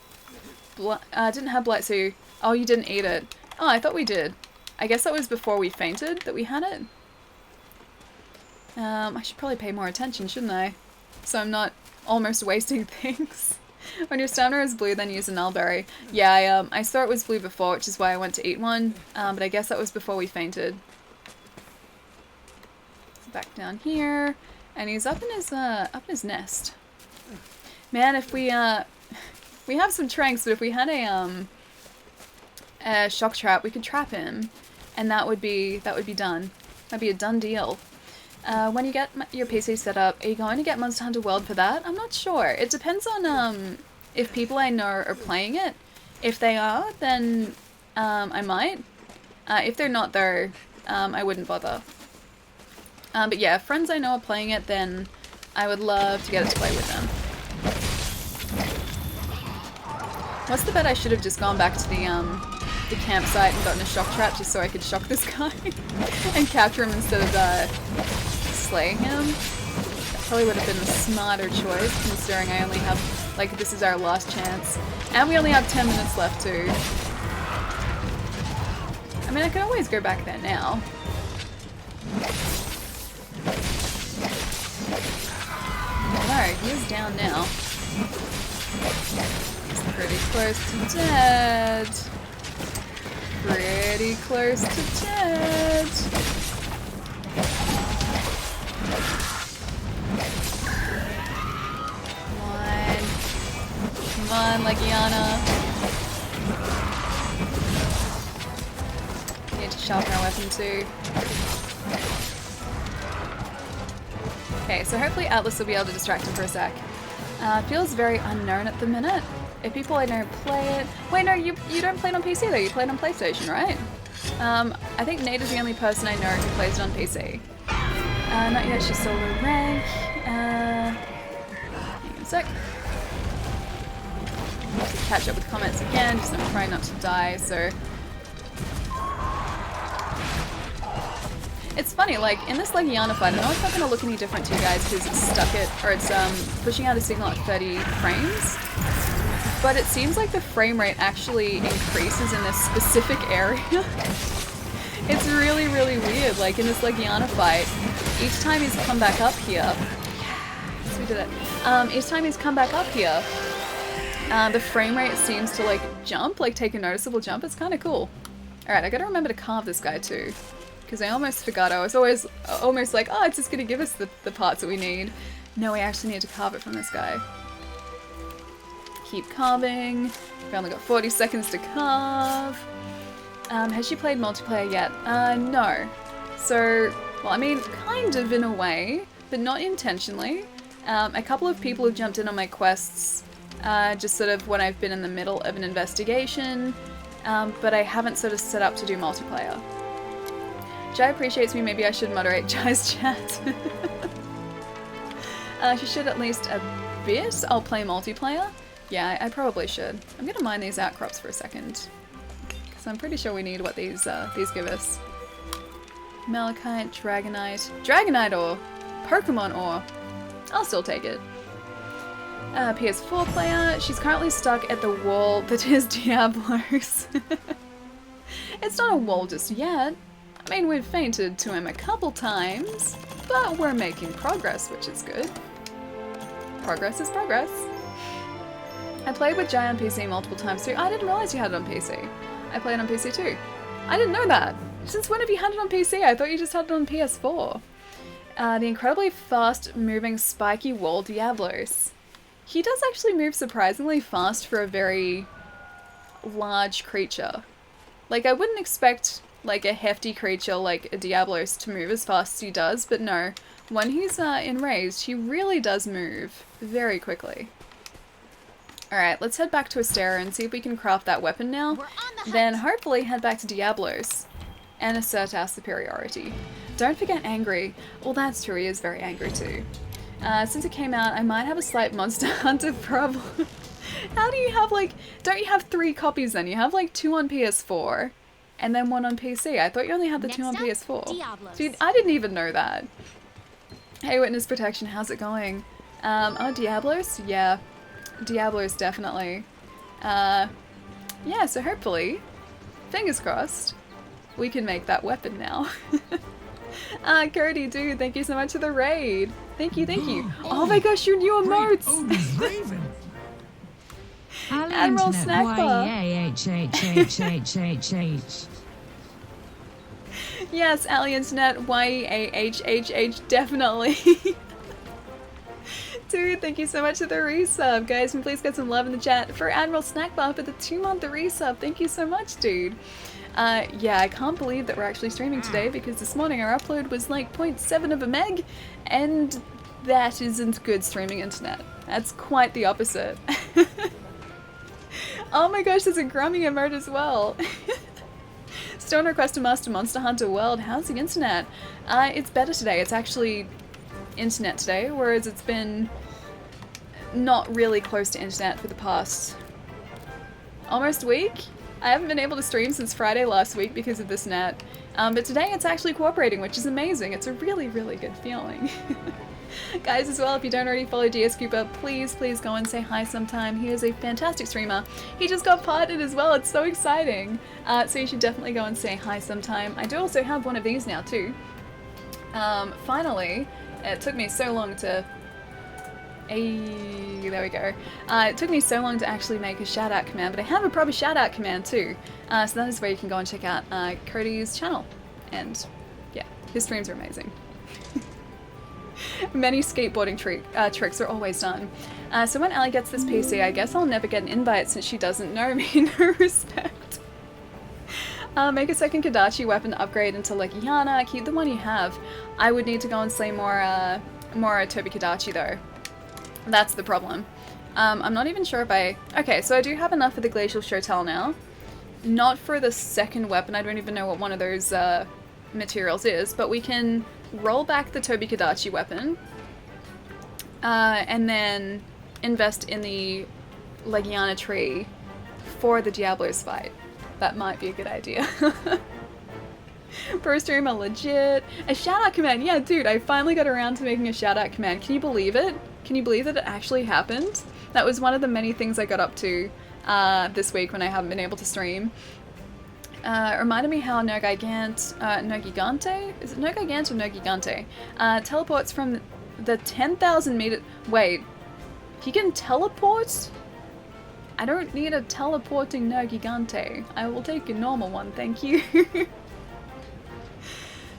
didn't have Blight, so... Oh, you didn't eat it. Oh, I thought we did. I guess that was before we fainted that we had it. I should probably pay more attention, shouldn't I? So I'm not almost wasting things. When your stamina is blue, then use a nullberry. Yeah, I saw it was blue before, which is why I went to eat one. But I guess that was before we fainted. So back down here, and he's up in his nest. Man, if we have some tranks, but if we had a shock trap, we could trap him, and that would be done. That'd be a done deal. When you get your PC set up, are you going to get Monster Hunter World for that? I'm not sure. It depends on if people I know are playing it. If they are, then I might. If they're not, though, I wouldn't bother. But yeah, if friends I know are playing it, then I would love to get it to play with them. What's the bet? I should have just gone back to the campsite and gotten a shock trap just so I could shock this guy and capture him instead of slaying him. That probably would have been a smarter choice, considering I only have, like, this is our last chance. And we only have 10 minutes left too. I mean, I could always go back there now. Alright, he is down now. He's pretty close to dead. Pretty close to dead. Come on, Legiana. Need to sharpen our weapon too. Okay, so hopefully Atlas will be able to distract him for a sec. Feels very unknown at the minute. If people I know play it... Wait, no, you don't play it on PC though, you play it on PlayStation, right? I think Nate is the only person I know who plays it on PC. Not yet, she's solo rank. Hang on a sec. To catch up with comments again, just I'm trying not to die, so... It's funny, like, in this Legiana fight, I know it's not going to look any different to you guys because it's stuck at, or it's pushing out a signal at 30 frames, but it seems like the frame rate actually increases in this specific area. It's really, really weird, like, in this Legiana fight, each time he's come back up here, yes, we did it, each time he's come back up here, the frame rate seems to, like, jump, like, take a noticeable jump. It's kind of cool. Alright, I gotta remember to carve this guy too. Because I almost forgot. I was always almost like, oh, it's just gonna give us the parts that we need. No, we actually need to carve it from this guy. Keep carving. We've only got 40 seconds to carve. Has she played multiplayer yet? No. So, well, I mean, kind of in a way, but not intentionally. A couple of people have jumped in on my quests, just sort of when I've been in the middle of an investigation, but I haven't sort of set up to do multiplayer. Jai appreciates me, maybe I should moderate Jai's chat. She should at least a bit. I'll play multiplayer. Yeah, I probably should. I'm gonna mine these outcrops for a second, because I'm pretty sure we need what these give us. Malachite, Dragonite ore, Pokemon ore. I'll still take it. PS4 player. She's currently stuck at the wall that is Diablos. It's not a wall just yet. I mean, we've fainted to him a couple times, but we're making progress, which is good. Progress is progress. I played with Jai on PC multiple times too. I didn't realize you had it on PC. I played on PC too. I didn't know that. Since when have you had it on PC? I thought you just had it on PS4. The incredibly fast moving spiky wall Diablos. He does actually move surprisingly fast for a very large creature. Like, I wouldn't expect like a hefty creature like a Diablos to move as fast as he does, but no, when he's enraged, he really does move very quickly. Alright, let's head back to Astera and see if we can craft that weapon now. Then hopefully head back to Diablos and assert our superiority. Don't forget Angry. Well, that's true, he is very angry too. Since it came out, I might have a slight Monster Hunter problem. How do you have like, don't you have 3 copies then? You have like 2 on PS4 and then 1 on PC. I thought you only had the 2 on PS4. Dude, I didn't even know that. Hey, Witness Protection, how's it going? Oh, Diablos? Yeah. Diablos, definitely. Yeah, so hopefully, fingers crossed, we can make that weapon now. Cody, dude, thank you so much for the raid. Thank you, thank you. Oh my gosh, your new emotes! Odin's Raven. Admiral Snackbar. Yes, Alliancenet, YEAHHH, definitely. Dude, thank you so much for the resub. Guys, can we please get some love in the chat for Admiral Snackbar for the 2-month resub. Thank you so much, dude. Yeah, I can't believe that we're actually streaming today because this morning our upload was like 0.7 of a meg, and that isn't good streaming internet. That's quite the opposite. Oh my gosh, there's a Grummy emote as well. Stone request to Master Monster Hunter World. How's the internet? It's better today. It's actually internet today, whereas it's been not really close to internet for the past almost week. I haven't been able to stream since Friday last week because of this net, but today it's actually cooperating, which is amazing. It's a really, really good feeling. Guys, as well, if you don't already follow DS Cooper, please go and say hi sometime. He is a fantastic streamer. He just got partnered as well. It's so exciting. So you should definitely go and say hi sometime. I do also have one of these now too. Finally, it took me so long to... Hey, there we go. It took me so long to actually make a shout out command, but I have a proper shout out command too. So that is where you can go and check out Cody's channel. And yeah, his streams are amazing. Many skateboarding tricks are always done. So when Ellie gets this PC, I guess I'll never get an invite since she doesn't know me. No respect. Make a second Kadachi weapon upgrade into Legiana. Keep the one you have. I would need to go and slay more Tobi Kadachi though. That's the problem. I'm not even sure if I... Okay, so I do have enough for the Glacial Shotel now. Not for the second weapon. I don't even know what one of those materials is, but we can roll back the Tobi Kadachi weapon and then invest in the Legiana tree for the Diablos fight. That might be a good idea. Pro streamer legit. A shout out command. Yeah, dude, I finally got around to making a shout out command. Can you believe it? Can you believe that it actually happened? That was one of the many things I got up to this week when I haven't been able to stream. Reminded me how No Gigante? Is it No Gigante or No Gigante? Teleports from the 10,000 meter. Wait, he can teleport? I don't need a teleporting No Gigante. I will take a normal one, thank you.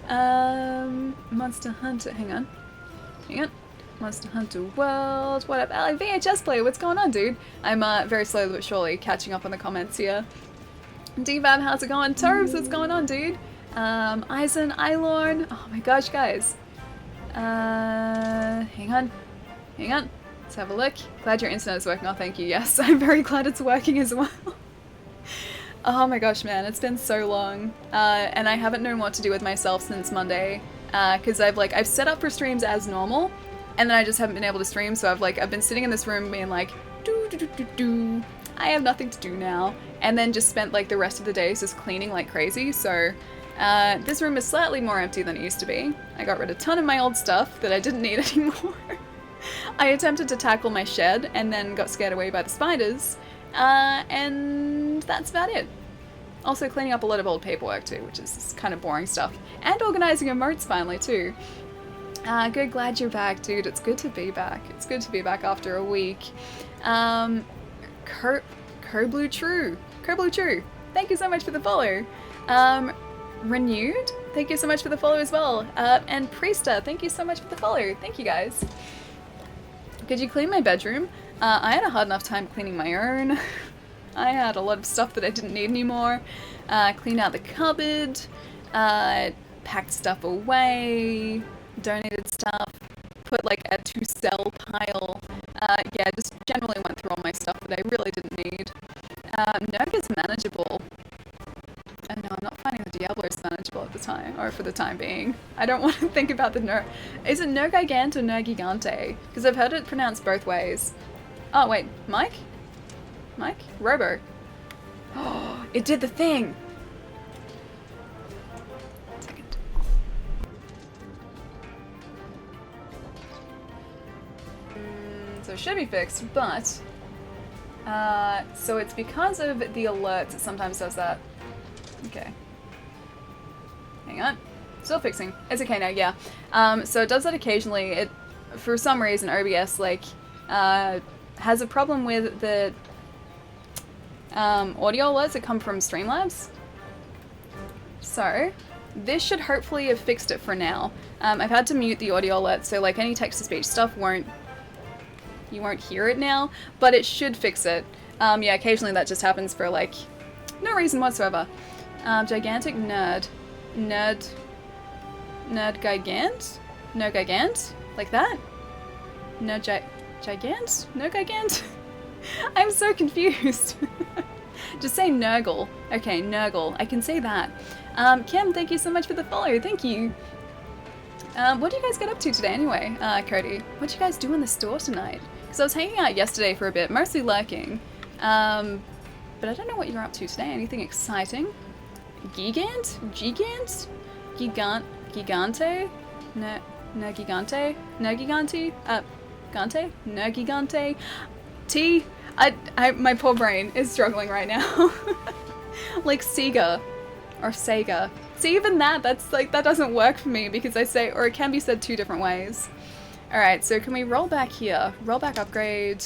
Monster Hunter. Hang on. Monster Hunter World. What up, Ali? VHS player, what's going on, dude? I'm very slowly but surely catching up on the comments here. D-Bab, how's it going? Turbs, what's going on, dude? Eisen, Eilorn. Oh my gosh, guys. Hang on. Let's have a look. Glad your internet is working. Oh, thank you. Yes, I'm very glad it's working as well. Oh my gosh, man, it's been so long. And I haven't known what to do with myself since Monday. Because I've set up for streams as normal, and then I just haven't been able to stream, so I've been sitting in this room being like, do. I have nothing to do now. And then just spent like the rest of the days just cleaning like crazy, so this room is slightly more empty than it used to be. I got rid of a ton of my old stuff that I didn't need anymore. I attempted to tackle my shed and then got scared away by the spiders, and that's about it. Also cleaning up a lot of old paperwork too, which is kind of boring stuff. And organizing emotes finally too. Good, glad you're back, dude. It's good to be back. It's good to be back after a week. Kerblue True, thank you so much for the follow. Renewed, thank you so much for the follow as well. And Priesta, thank you so much for the follow. Thank you guys. Could you clean my bedroom? I had a hard enough time cleaning my own. I had a lot of stuff that I didn't need anymore. Cleaned out the cupboard, packed stuff away, donated stuff, put like a to-sell pile. Yeah, just generally went through all my stuff that I really didn't need. Nerg is manageable. No, I'm not finding the Diablos manageable at the time, or for the time being. I don't want to think about the Nerg. Is it Nergigant or Nergigante? Because I've heard it pronounced both ways. Oh, wait, Mike? Robo. Oh, it did the thing! Second. So it should be fixed, but... so it's because of the alerts it sometimes does that. Okay. Hang on. Still fixing. It's okay now, yeah. So it does that occasionally. It, for some reason, OBS, has a problem with the audio alerts that come from Streamlabs. So, this should hopefully have fixed it for now. I've had to mute the audio alerts, so any text-to-speech stuff you won't hear it now, but it should fix it. Yeah, occasionally that just happens for, no reason whatsoever. Gigantic nerd. Nerd gigant? No gigant? Like that? No gigant? No gigant? I'm so confused. Just say Nurgle. Okay, Nurgle. I can say that. Kim, thank you so much for the follow. Thank you. What do you guys get up to today anyway, Cody? What did you guys do in the store tonight? Because I was hanging out yesterday for a bit, mostly lurking. But I don't know what you're up to today. Anything exciting? Gigant? Gigante? No Gigante? No Gigante? Gante? No Gigante? T? My poor brain is struggling right now. Like Sega. Or Sega. See, even that's that doesn't work for me because I say, or it can be said two different ways. Alright, so can we roll back here? Roll back upgrade.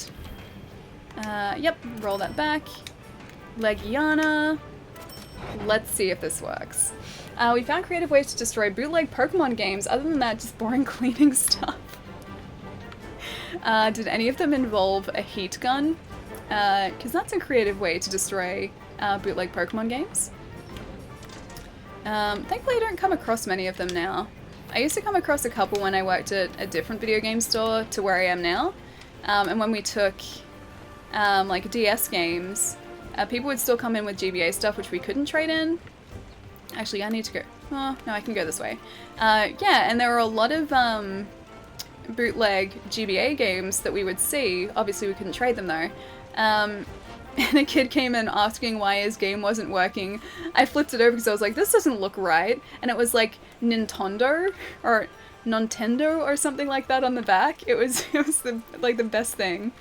Yep, roll that back. Legiana. Let's see if this works. We found creative ways to destroy bootleg Pokemon games. Other than that, just boring cleaning stuff. Did any of them involve a heat gun? Because that's a creative way to destroy bootleg Pokemon games. Thankfully I don't come across many of them now. I used to come across a couple when I worked at a different video game store to where I am now. And when we took DS games, people would still come in with GBA stuff which we couldn't trade in. Actually, I need to go. Oh, no, I can go this way. Yeah, and there were a lot of bootleg GBA games that we would see. Obviously we couldn't trade them though. and a kid came in asking why his game wasn't working. I flipped it over because I was like, this doesn't look right. And it was like Nintendo or Nintendo or something like that on the back. It was the best thing.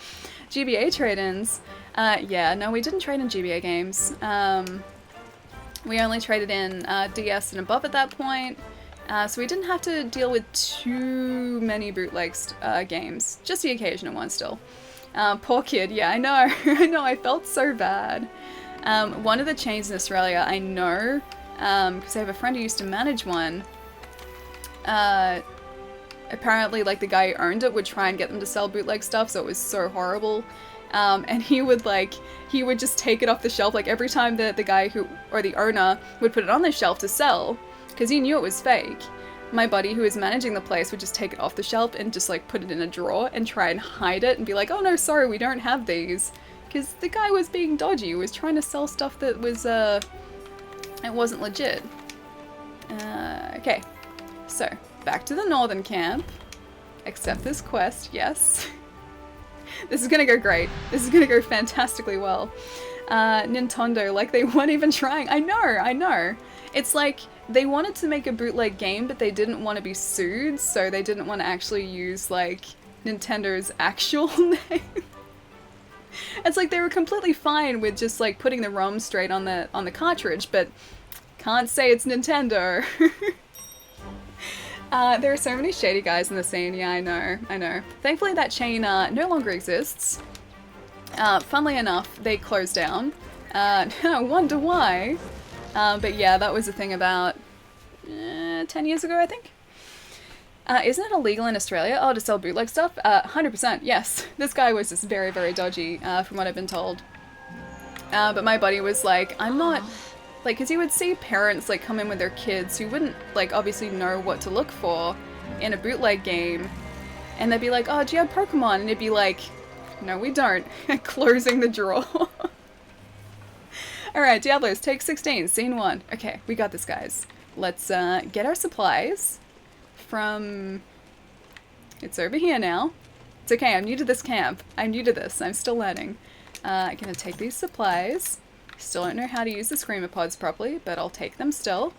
GBA trade-ins. Yeah, no, we didn't trade in GBA games. We only traded in DS and above at that point. So we didn't have to deal with too many bootleg games. Just the occasional one still. Poor kid, yeah, I know. I know, I felt so bad. One of the chains in Australia, I know, because I have a friend who used to manage one. Apparently, like, the guy who owned it would try and get them to sell bootleg stuff, so it was so horrible. And he would just take it off the shelf, like, every time the guy or the owner would put it on the shelf to sell, because he knew it was fake. My buddy who was managing the place would just take it off the shelf and just, like, put it in a drawer and try and hide it and be like, oh no, sorry, we don't have these. Because the guy was being dodgy, he was trying to sell stuff that was, it wasn't legit. Okay, so, back to the northern camp. Accept this quest, yes. This is gonna go great. This is gonna go fantastically well. Nintendo, like they weren't even trying. I know. It's like they wanted to make a bootleg game, but they didn't want to be sued, so they didn't want to actually use, like, Nintendo's actual name. It's like they were completely fine with just, like, putting the ROM straight on the cartridge, but can't say it's Nintendo. There are so many shady guys in the scene, yeah, I know. Thankfully that chain no longer exists. Funnily enough, they closed down. I wonder why. But yeah, that was a thing about 10 years ago, I think. Isn't it illegal in Australia? Oh, to sell bootleg stuff? 100%, yes. This guy was just very, very dodgy, from what I've been told. But my buddy was like, I'm not... Like, because he would see parents, like, come in with their kids who wouldn't, like, obviously know what to look for in a bootleg game. And they'd be like, oh, do you have Pokemon? And it'd be like, no, we don't. Closing the drawer. Alright, Diablos, take 16, scene 1. Okay, we got this, guys. Let's get our supplies from... It's over here now. It's okay, I'm new to this camp. I'm new to this. I'm still learning. I'm gonna take these supplies. Still don't know how to use the screamer pods properly, but I'll take them still.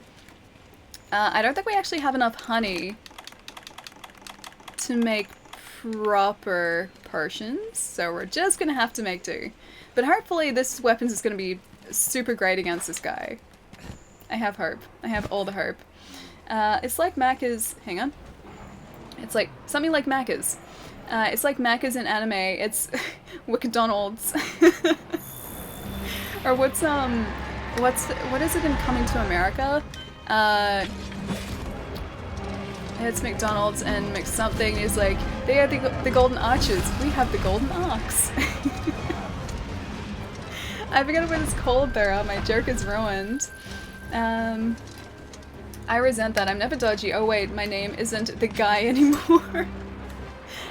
I don't think we actually have enough honey to make proper potions, so we're just gonna have to make do. But hopefully this weapons is gonna be super great against this guy. I have hope. I have all the hope. It's like Macca's... Hang on. It's like... Something like Macca's. It's like Macca's in anime. It's... Wickdonald's. Or what is it in Coming to America? It's McDonald's and McSomething is like, they have the golden arches. We have the golden arcs. I forget what it's called there. My joke is ruined. I resent that. I'm never dodgy. Oh wait, my name isn't the guy anymore.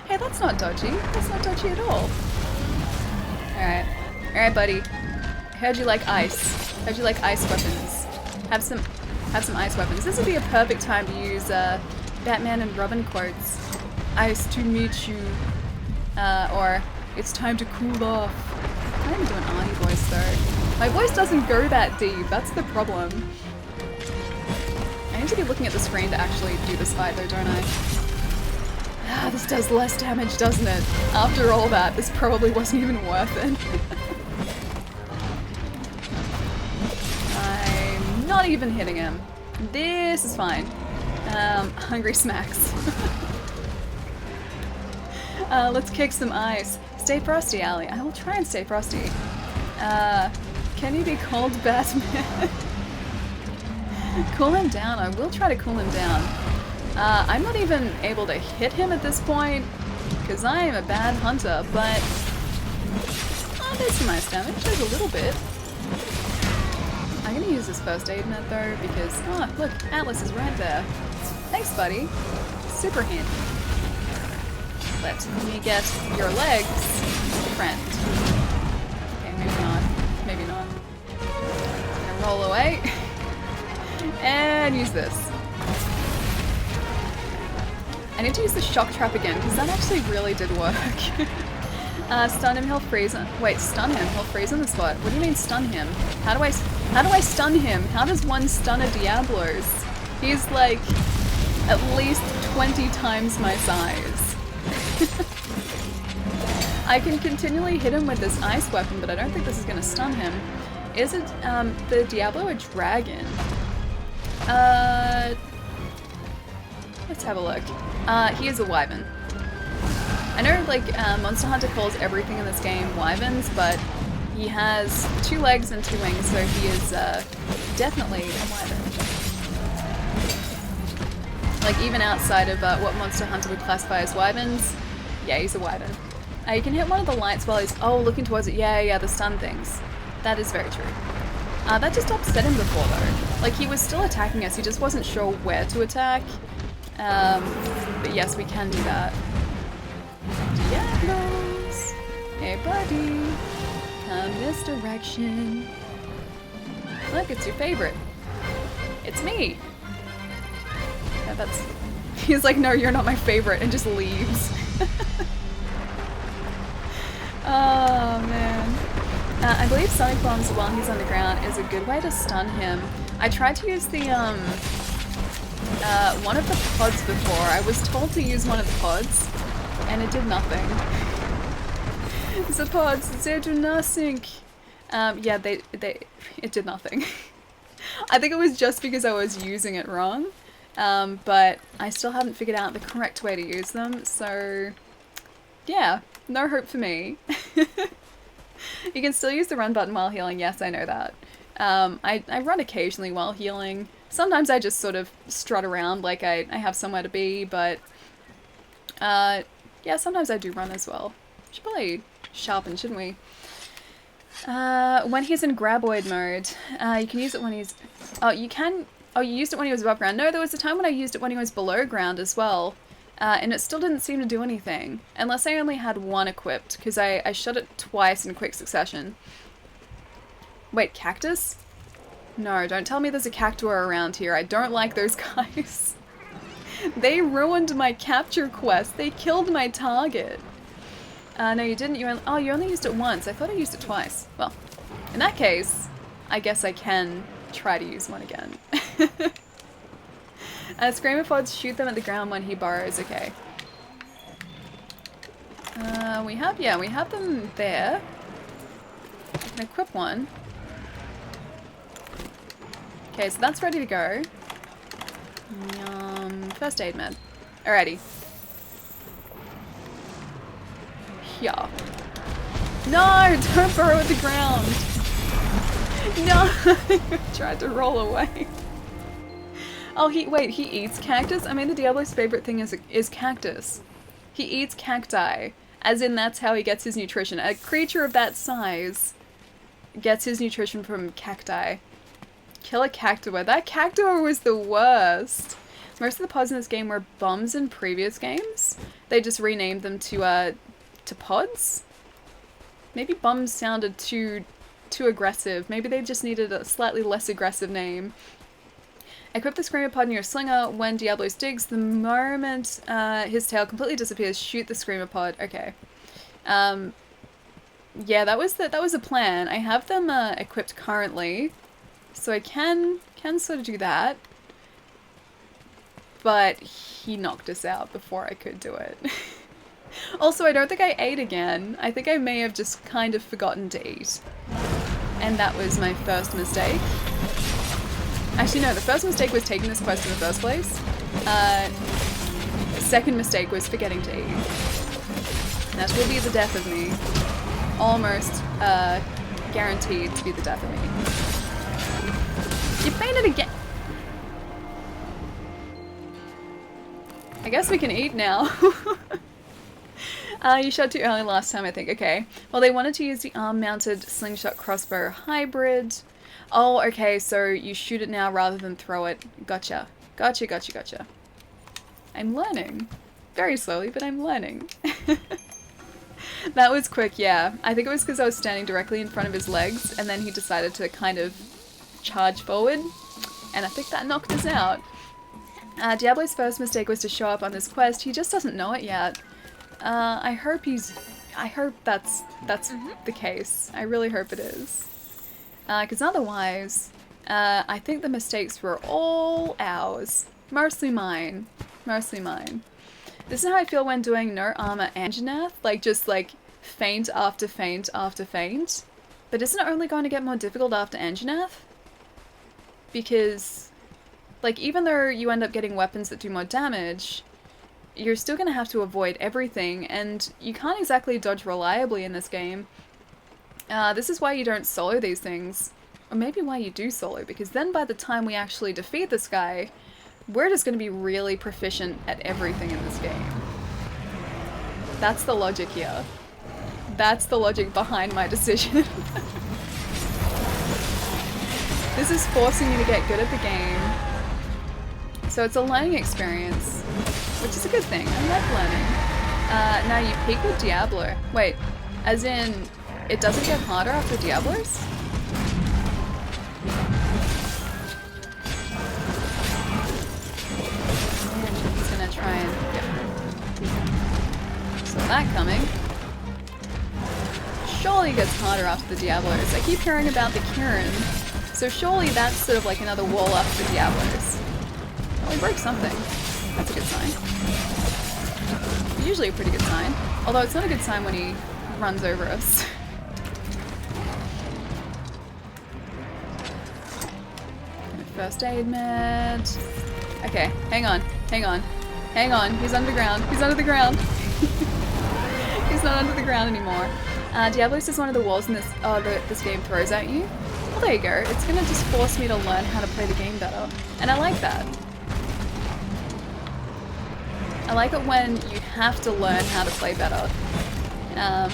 Hey, that's not dodgy. That's not dodgy at all. Alright. Alright, buddy. Heard you like ice. Heard you like ice weapons. Have some ice weapons. This would be a perfect time to use Batman and Robin quotes. Ice to meet you. Or it's time to cool off. I am doing Arnie voice though. My voice doesn't go that deep. That's the problem. I need to be looking at the screen to actually do this fight though, don't I? Ah, this does less damage, doesn't it? After all that, this probably wasn't even worth it. I'm not even hitting him. This is fine. Hungry smacks. Let's kick some ice. Stay frosty, Allie. I will try and stay frosty. Can you be called Batman? Cool him down. I will try to cool him down. I'm not even able to hit him at this point, because I am a bad hunter, but... Oh, there's some ice damage. There's a little bit. I'm gonna use this first aid net though, because... Oh, look, Atlas is right there. Thanks, buddy. Super handy. Let me get your legs, friend. Okay, maybe not. Maybe not. I'm gonna roll away. And use this. I need to use the shock trap again, because that actually really did work. Stun him, he'll freeze him. Wait, stun him, he'll freeze on the spot. What do you mean stun him? How do I stun him? How does one stun a Diablos? He's like at least 20 times my size. I can continually hit him with this ice weapon, but I don't think this is gonna stun him. Is it the Diablo a dragon? Let's have a look. He is a wyvern. I know, like, Monster Hunter calls everything in this game wyverns, but he has 2 legs and 2 wings, so he is definitely a wyvern. Like, even outside of what Monster Hunter would classify as wyverns, yeah, he's a wyvern. You can hit one of the lights while he's, looking towards it. Yeah, the stun things. That is very true. That just upset him before, though. Like, he was still attacking us, he just wasn't sure where to attack. But yes, we can do that. Diablos! Hey buddy! Come this direction. Look, it's your favorite. It's me! Yeah, that's... He's like, no, you're not my favorite, and just leaves. Oh, man. I believe Sonic Bombs while he's on the ground is a good way to stun him. I tried to use the, one of the pods before. I was told to use one of the pods, and it did nothing. The pods, they do nothing. Yeah, it did nothing. I think it was just because I was using it wrong, but I still haven't figured out the correct way to use them, so yeah, no hope for me. You can still use the run button while healing, yes, I know that. I run occasionally while healing. Sometimes I just sort of strut around like I have somewhere to be, but yeah, sometimes I do run as well. Should probably sharpen, shouldn't we? When he's in graboid mode, you can use it when he's... Oh, you can... Oh, you used it when he was above ground. No, there was a time when I used it when he was below ground as well. And it still didn't seem to do anything. Unless I only had one equipped, because I shot it twice in quick succession. Wait, cactus? No, don't tell me there's a cactuar around here. I don't like those guys. They ruined my capture quest. They killed my target. No, you didn't. You only used it once. I thought I used it twice. Well, in that case, I guess I can try to use one again. Screamer pods, shoot them at the ground when he burrows. Okay. We have them there. I can equip one. Okay, so that's ready to go. First aid med. Alrighty. Yeah. No! Don't burrow at the ground! No! Tried to roll away. Oh, wait, he eats cactus? I mean, the Diablo's favorite thing is cactus. He eats cacti. As in, that's how he gets his nutrition. A creature of that size gets his nutrition from cacti. Kill a cactuar. That cactuar was the worst. Most of the pods in this game were bombs in previous games. They just renamed them to pods? Maybe bombs sounded too aggressive. Maybe they just needed a slightly less aggressive name. Equip the Screamer pod in your slinger when Diablos digs. The moment his tail completely disappears, shoot the Screamer pod. Okay. Yeah, that was the plan. I have them equipped currently, so I can sort of do that. But he knocked us out before I could do it. Also, I don't think I ate again. I think I may have just kind of forgotten to eat. And that was my first mistake. Actually, no, the first mistake was taking this quest in the first place. The second mistake was forgetting to eat. That will be the death of me. Almost guaranteed to be the death of me. You fainted again! I guess we can eat now. You shot too early last time, I think. Okay. Well, they wanted to use the arm-mounted slingshot crossbow hybrid. Oh, okay, so you shoot it now rather than throw it. Gotcha. Gotcha, gotcha, gotcha. I'm learning. Very slowly, but I'm learning. That was quick, yeah. I think it was because I was standing directly in front of his legs, and then he decided to kind of charge forward, and I think that knocked us out. Diablo's first mistake was to show up on this quest. He just doesn't know it yet. I hope I hope that's the case. I really hope it is. Because otherwise, I think the mistakes were all ours. Mostly mine. Mostly mine. This is how I feel when doing no armor Anjanath. Like, just like feint after feint after feint. But isn't it only going to get more difficult after Anjanath? Because, like, even though you end up getting weapons that do more damage, you're still going to have to avoid everything, and you can't exactly dodge reliably in this game. This is why you don't solo these things. Or maybe why you do solo, because then by the time we actually defeat this guy, we're just going to be really proficient at everything in this game. That's the logic here. That's the logic behind my decision. This is forcing you to get good at the game. So it's a learning experience, which is a good thing. I love learning. Now you peak with Diablo. Wait, as in, it doesn't get harder after Diablos? He's gonna try and get... Saw that coming. Surely it gets harder after the Diablos. I keep hearing about the Kieran, so surely that's sort of like another wall after the Diablos. Well, we broke something. That's a good sign. Usually a pretty good sign. Although it's not a good sign when he runs over us. First aid med. Okay, hang on, hang on, hang on. He's underground. He's under the ground. He's not under the ground anymore. Diablos is one of the walls in this this game throws at you. Well, there you go. It's gonna just force me to learn how to play the game better, and I like that. I like it when you have to learn how to play better. I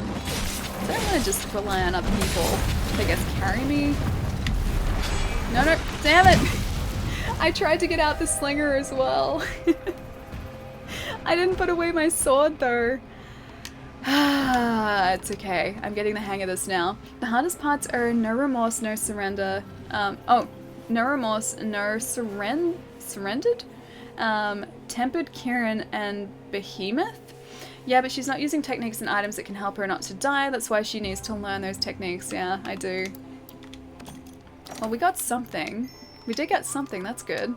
don't want to just rely on other people to, I guess, carry me. No, no, damn it! I tried to get out the slinger as well. I didn't put away my sword though. It's okay. I'm getting the hang of this now. The hardest parts are no remorse, no surrender. Oh, no remorse, no surrendered? Tempered Kieran and Behemoth? Yeah, but she's not using techniques and items that can help her not to die. That's why she needs to learn those techniques. Yeah, I do. Well, we got something. We did get something, that's good.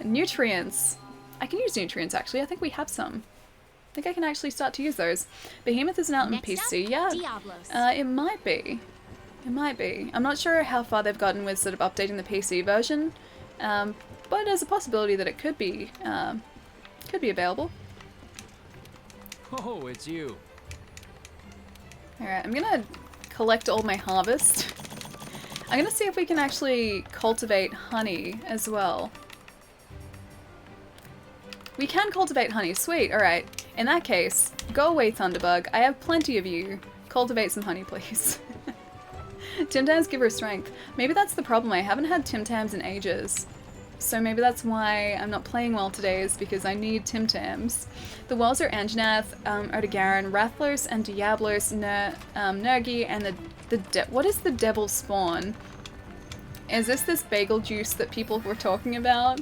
Nutrients. I can use nutrients, actually. I think we have some. I think I can actually start to use those. Behemoth isn't out on PC yet. Diablos. It might be. It might be. I'm not sure how far they've gotten with sort of updating the PC version, but there's a possibility that it could be available. Oh, it's you. Alright, I'm gonna collect all my harvest. I'm gonna see if we can actually cultivate honey as well. We can cultivate honey, sweet, alright. In that case, go away Thunderbug, I have plenty of you. Cultivate some honey, please. Tim Tams give her strength. Maybe that's the problem, I haven't had Tim Tams in ages. So maybe that's why I'm not playing well today, is because I need Tim Tams. The walls are Anjanath, Odegaran, Rathlos, and Diablos, Nergi, and what is the devil spawn? Is this bagel juice that people were talking about?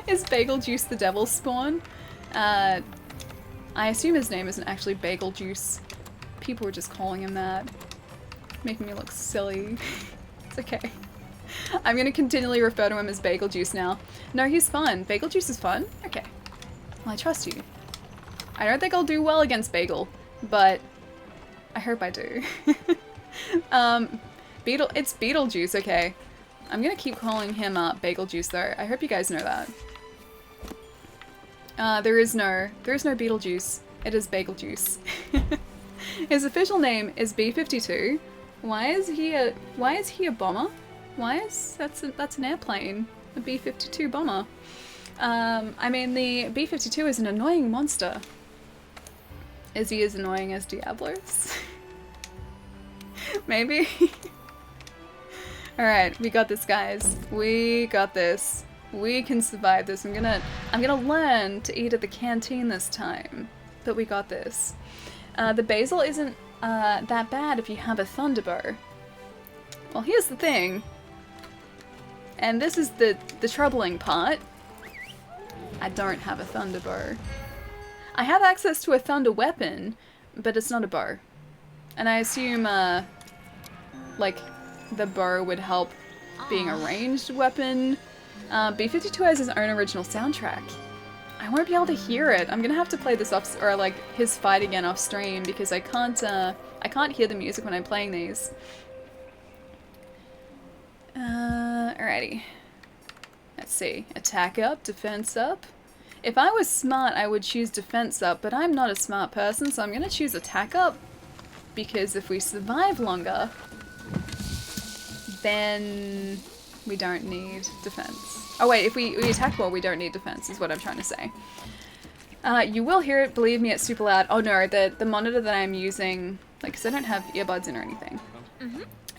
Is bagel juice the devil spawn? I assume his name isn't actually bagel juice. People were just calling him that. Making me look silly. It's okay. I'm gonna continually refer to him as bagel juice now. No, he's fun. Bagel juice is fun? Okay. Well, I trust you. I don't think I'll do well against bagel, but I hope I do. It's Beetlejuice, okay. I'm gonna keep calling him Bagel Juice though. I hope you guys know that. There is no Beetlejuice. It is Bagel Juice. His official name is B-52. Why is he a bomber? That's an airplane. A B-52 bomber. I mean the B-52 is an annoying monster. Is he as annoying as Diablos? Maybe? Alright, we got this, guys. We got this. We can survive this. I'm gonna learn to eat at the canteen this time. But we got this. The basil isn't that bad if you have a thunderbow. Well, here's the thing. And this is the troubling part. I don't have a thunderbow. I have access to a thunder weapon, but it's not a bow. And I assume, like, the bow would help being a ranged weapon. B-52 has his own original soundtrack. I won't be able to hear it. I'm gonna have to play this off, or like his fight again off stream, because I can't hear the music when I'm playing these. Alrighty. Let's see. Attack up, defense up. If I was smart, I would choose defense up, but I'm not a smart person, so I'm gonna choose attack up, because if we survive longer, then we don't need defense. Oh wait, if we attack more, we don't need defense, is what I'm trying to say. You will hear it, believe me, it's super loud. Oh no, the monitor that I'm using, like, because I don't have earbuds in or anything.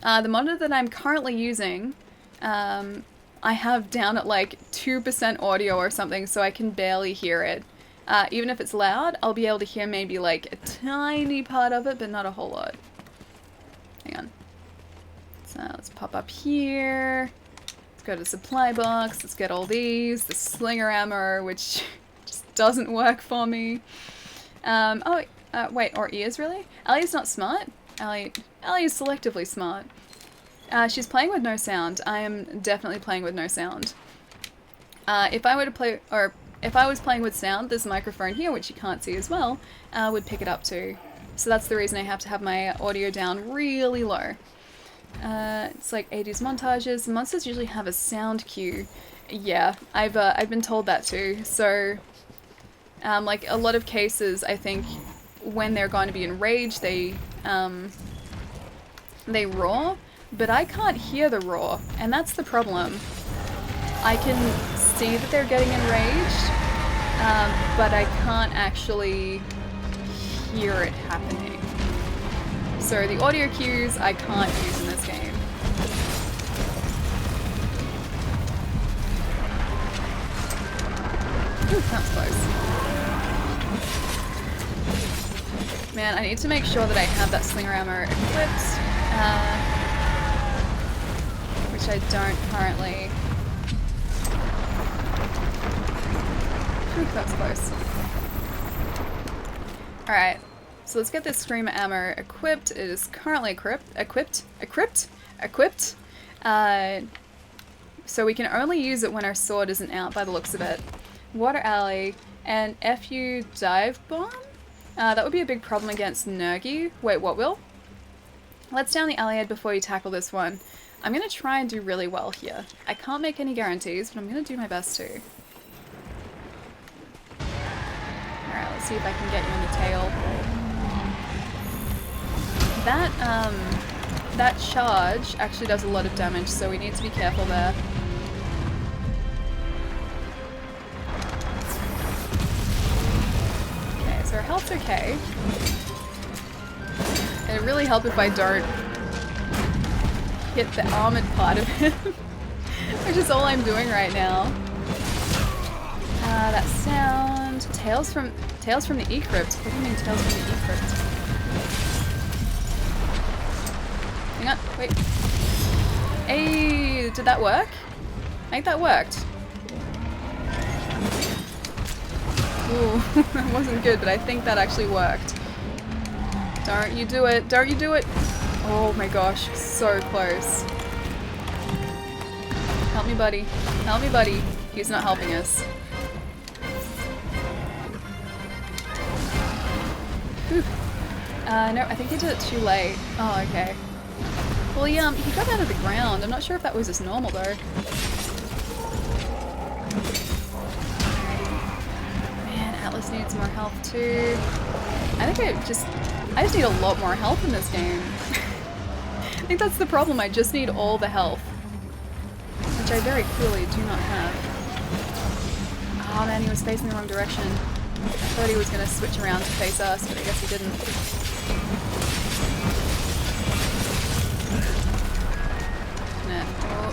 The monitor that I'm currently using, I have down at like 2% audio or something, so I can barely hear it. Even if it's loud, I'll be able to hear maybe like a tiny part of it, but not a whole lot. Hang on. So let's pop up here. Let's go to the supply box. Let's get all these. The slinger ammo, which just doesn't work for me. Wait, or ears really? Ellie's not smart. Ellie is selectively smart. She's playing with no sound. I am definitely playing with no sound. If I were to play, or if I was playing with sound, this microphone here, which you can't see as well, would pick it up too. So that's the reason I have to have my audio down really low. It's like 80s montages. Monsters usually have a sound cue. Yeah, I've been told that too. So, like a lot of cases, I think when they're going to be enraged, they roar. But I can't hear the roar, and that's the problem. I can see that they're getting enraged, but I can't actually hear it happening. So the audio cues I can't use in this game. Ooh, that was close. Man, I need to make sure that I have that slinger ammo equipped. Which I don't currently. Ooh, that's close. Alright, so let's get this screamer ammo equipped. It is currently equipped. So we can only use it when our sword isn't out by the looks of it. Water alley and FU dive bomb? That would be a big problem against Nergi. Wait, what will? Let's down the alley before you tackle this one. I'm going to try and do really well here. I can't make any guarantees, but I'm going to do my best to. Alright, let's see if I can get you in the tail. That charge actually does a lot of damage, so we need to be careful there. Okay, so our health's okay. It'd really help if I don't hit the armored part of him, which is all I'm doing right now. That sound. Tales from the E-Crypt. What do you mean Tales from the E-Crypt? Hang on, wait. Hey, did that work? I think that worked. Ooh, that wasn't good, but I think that actually worked. Don't you do it, don't you do it! Oh my gosh, so close. Help me, buddy. Help me, buddy. He's not helping us. Whew. No, I think he did it too late. Oh, okay. Well, he got out of the ground. I'm not sure if that was his normal, though. Man, Atlas needs more health, too. I think I just need a lot more health in this game. I think that's the problem, I just need all the health. Which I very clearly do not have. Oh man, he was facing the wrong direction. I thought he was going to switch around to face us, but I guess he didn't. Oh.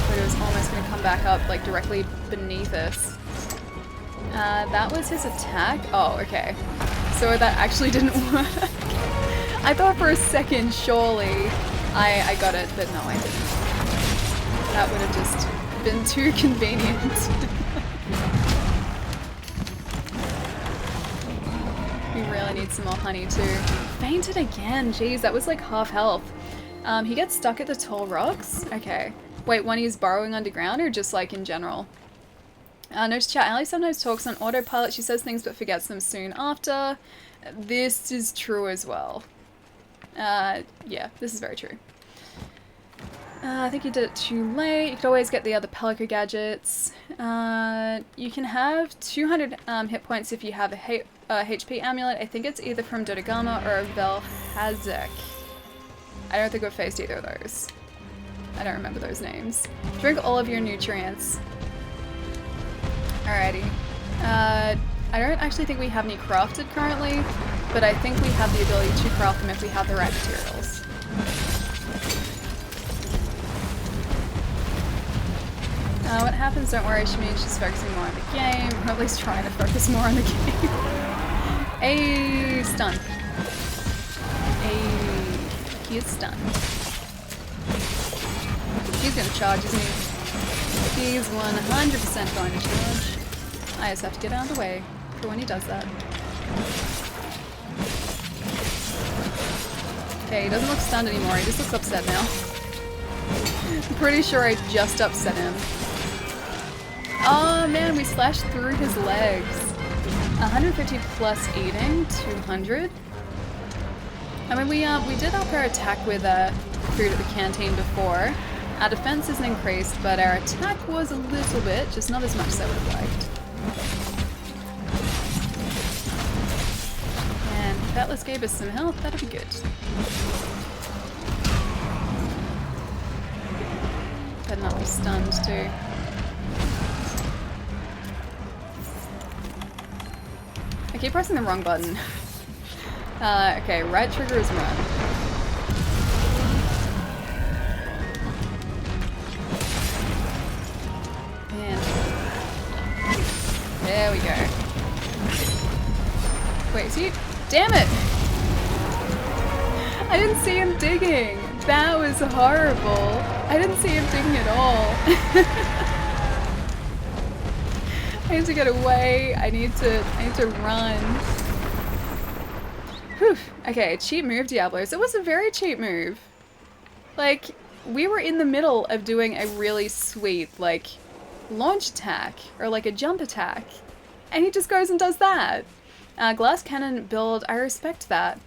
But it was almost going to come back up, like, directly beneath us. That was his attack? Oh, okay. So that actually didn't work. I thought for a second, surely, I got it, but no, I didn't. That would have just been too convenient. We really need some more honey too. Fainted again. Jeez, that was like half health. He gets stuck at the tall rocks. Okay. Wait, when he's burrowing underground or just like in general? Note to chat, Allie sometimes talks on autopilot. She says things but forgets them soon after. This is true as well. Yeah, this is very true. I think you did it too late. You could always get the other Pelico gadgets. You can have 200 hit points if you have a HP amulet. I think it's either from Dodogama or Velhazek. I don't think we've faced either of those. I don't remember those names. Drink all of your nutrients. Alrighty. I don't actually think we have any crafted currently, but I think we have the ability to craft them if we have the right materials. What happens, don't worry, she means she's focusing more on the game, or at least trying to focus more on the game. A stun. He is stunned. He's gonna charge, isn't he? He's 100% going to charge. I just have to get out of the way for when he does that. Okay, he doesn't look stunned anymore, he just looks upset now. I'm pretty sure I just upset him. Oh man, we slashed through his legs. 150 plus eating, 200. I mean, we did up our attack with food at the canteen before. Our defense isn't increased, but our attack was a little bit, just not as much as I would have liked. And if Atlas gave us some health, that'd be good. Better not be stunned too. I keep pressing the wrong button. Okay, right trigger is run. And there we go. Wait, see? Damn it! I didn't see him digging. That was horrible. I didn't see him digging at all. I need to get away. I need to run. Whew. Okay, cheap move, Diablos. It was a very cheap move. Like, we were in the middle of doing a really sweet, like, launch attack, or like a jump attack, and he just goes and does that. Glass cannon build, I respect that.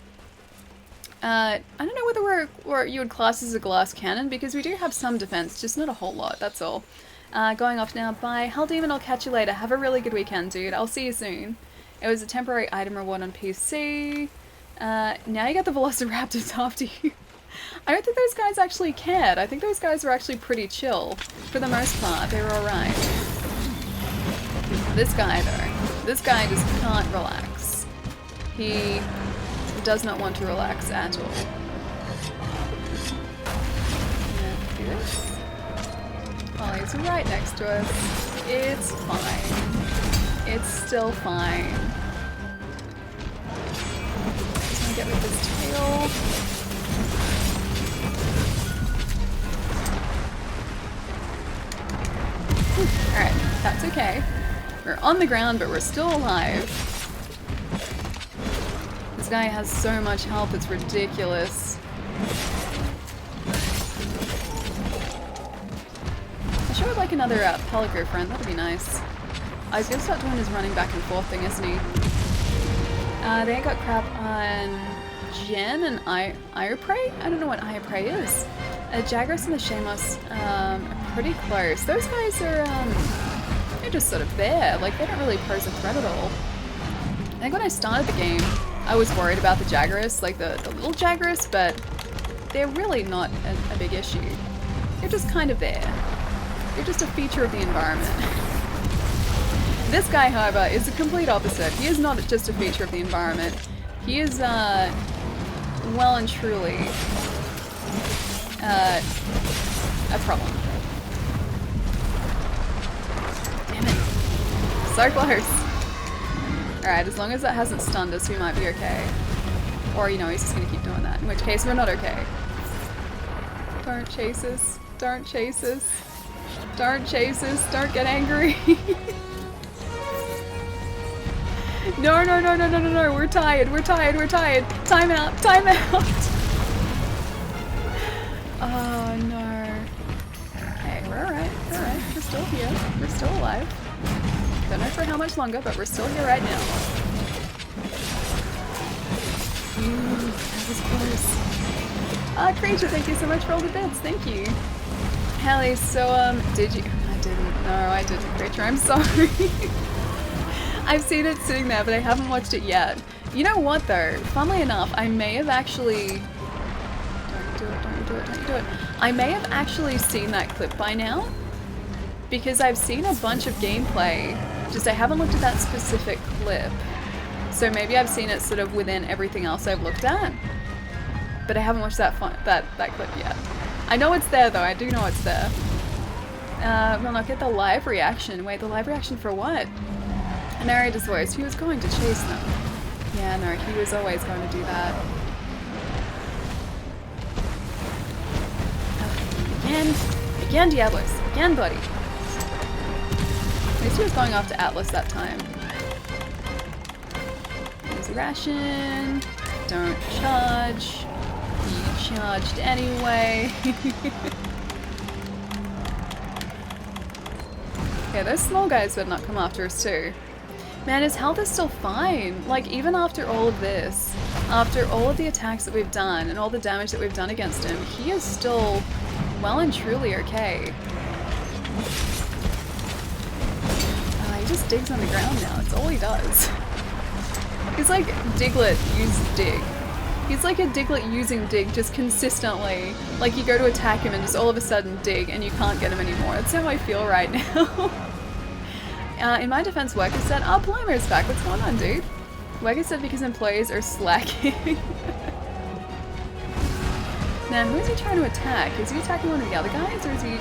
I don't know whether you would class as a glass cannon, because we do have some defense, just not a whole lot, that's all. Going off now. Bye. Hell Demon, I'll catch you later. Have a really good weekend, dude. I'll see you soon. It was a temporary item reward on PC. Now you got the Velociraptors after you. I don't think those guys actually cared. I think those guys were actually pretty chill. For the most part, they were alright. This guy, though. This guy just can't relax. He does not want to relax at all. Do this. Oh, he's right next to us. It's fine. It's still fine. Just gonna get with his tail. Alright, that's okay. We're on the ground, but we're still alive. This guy has so much health, it's ridiculous. I sure would like another Pelico friend, that'd be nice. Oh, he's gonna start doing his running back and forth thing, isn't he? They got crap on Jen and Iopray? I don't know what Iopray is. Jagras and the Shamos are pretty close. Those guys are, they're just sort of there. Like, they don't really pose a threat at all. I think when I started the game, I was worried about the Jagras, like the little Jagras, but they're really not a big issue. They're just kind of there. They're just a feature of the environment. This guy, however, is the complete opposite. He is not just a feature of the environment. He is, well and truly, a problem. Damn it. So close. Alright, as long as that hasn't stunned us, we might be okay. Or, you know, he's just gonna keep doing that. In which case, we're not okay. Don't chase us. Don't chase us. Don't chase us. Don't get angry. No, no, no, no, no, no, no. We're tired. We're tired. We're tired. Time out. Time out. Oh, no. Okay, we're alright. We're alright. We're still here. We're still alive. Don't know for how much longer, but we're still here right now. Ooh, that was close. Creature, thank you so much for all the bits. Thank you. Hallie, so, did you? I didn't. No, I didn't, Creature. I'm sorry. I've seen it sitting there, but I haven't watched it yet. You know what, though? Funnily enough, I may have actually... Don't do it, don't you do it, don't you do it. I may have actually seen that clip by now, because I've seen a bunch of gameplay, just I haven't looked at that specific clip. So maybe I've seen it sort of within everything else I've looked at, but I haven't watched that clip yet. I know it's there though, I do know it's there. We'll not get the live reaction. Wait, the live reaction for what? A narrator's voice. He was going to chase them. Yeah, no, he was always going to do that. Again Diablos. Again, buddy. At least he was going after Atlas that time. Here's a ration. Don't charge. He charged anyway. Okay, those small guys better not come after us too. Man, his health is still fine. Like, even after all of this, after all of the attacks that we've done and all the damage that we've done against him, he is still well and truly okay. He just digs on the ground now. That's all he does. He's like Diglett used Dig. He's like a Diglett using Dig just consistently. Like you go to attack him and just all of a sudden Dig and you can't get him anymore. That's how I feel right now. In my defense, Worker said, oh, Palomo's back. What's going on, dude? Worker said because employees are slacking. Now, who is he trying to attack? Is he attacking one of the other guys, or is he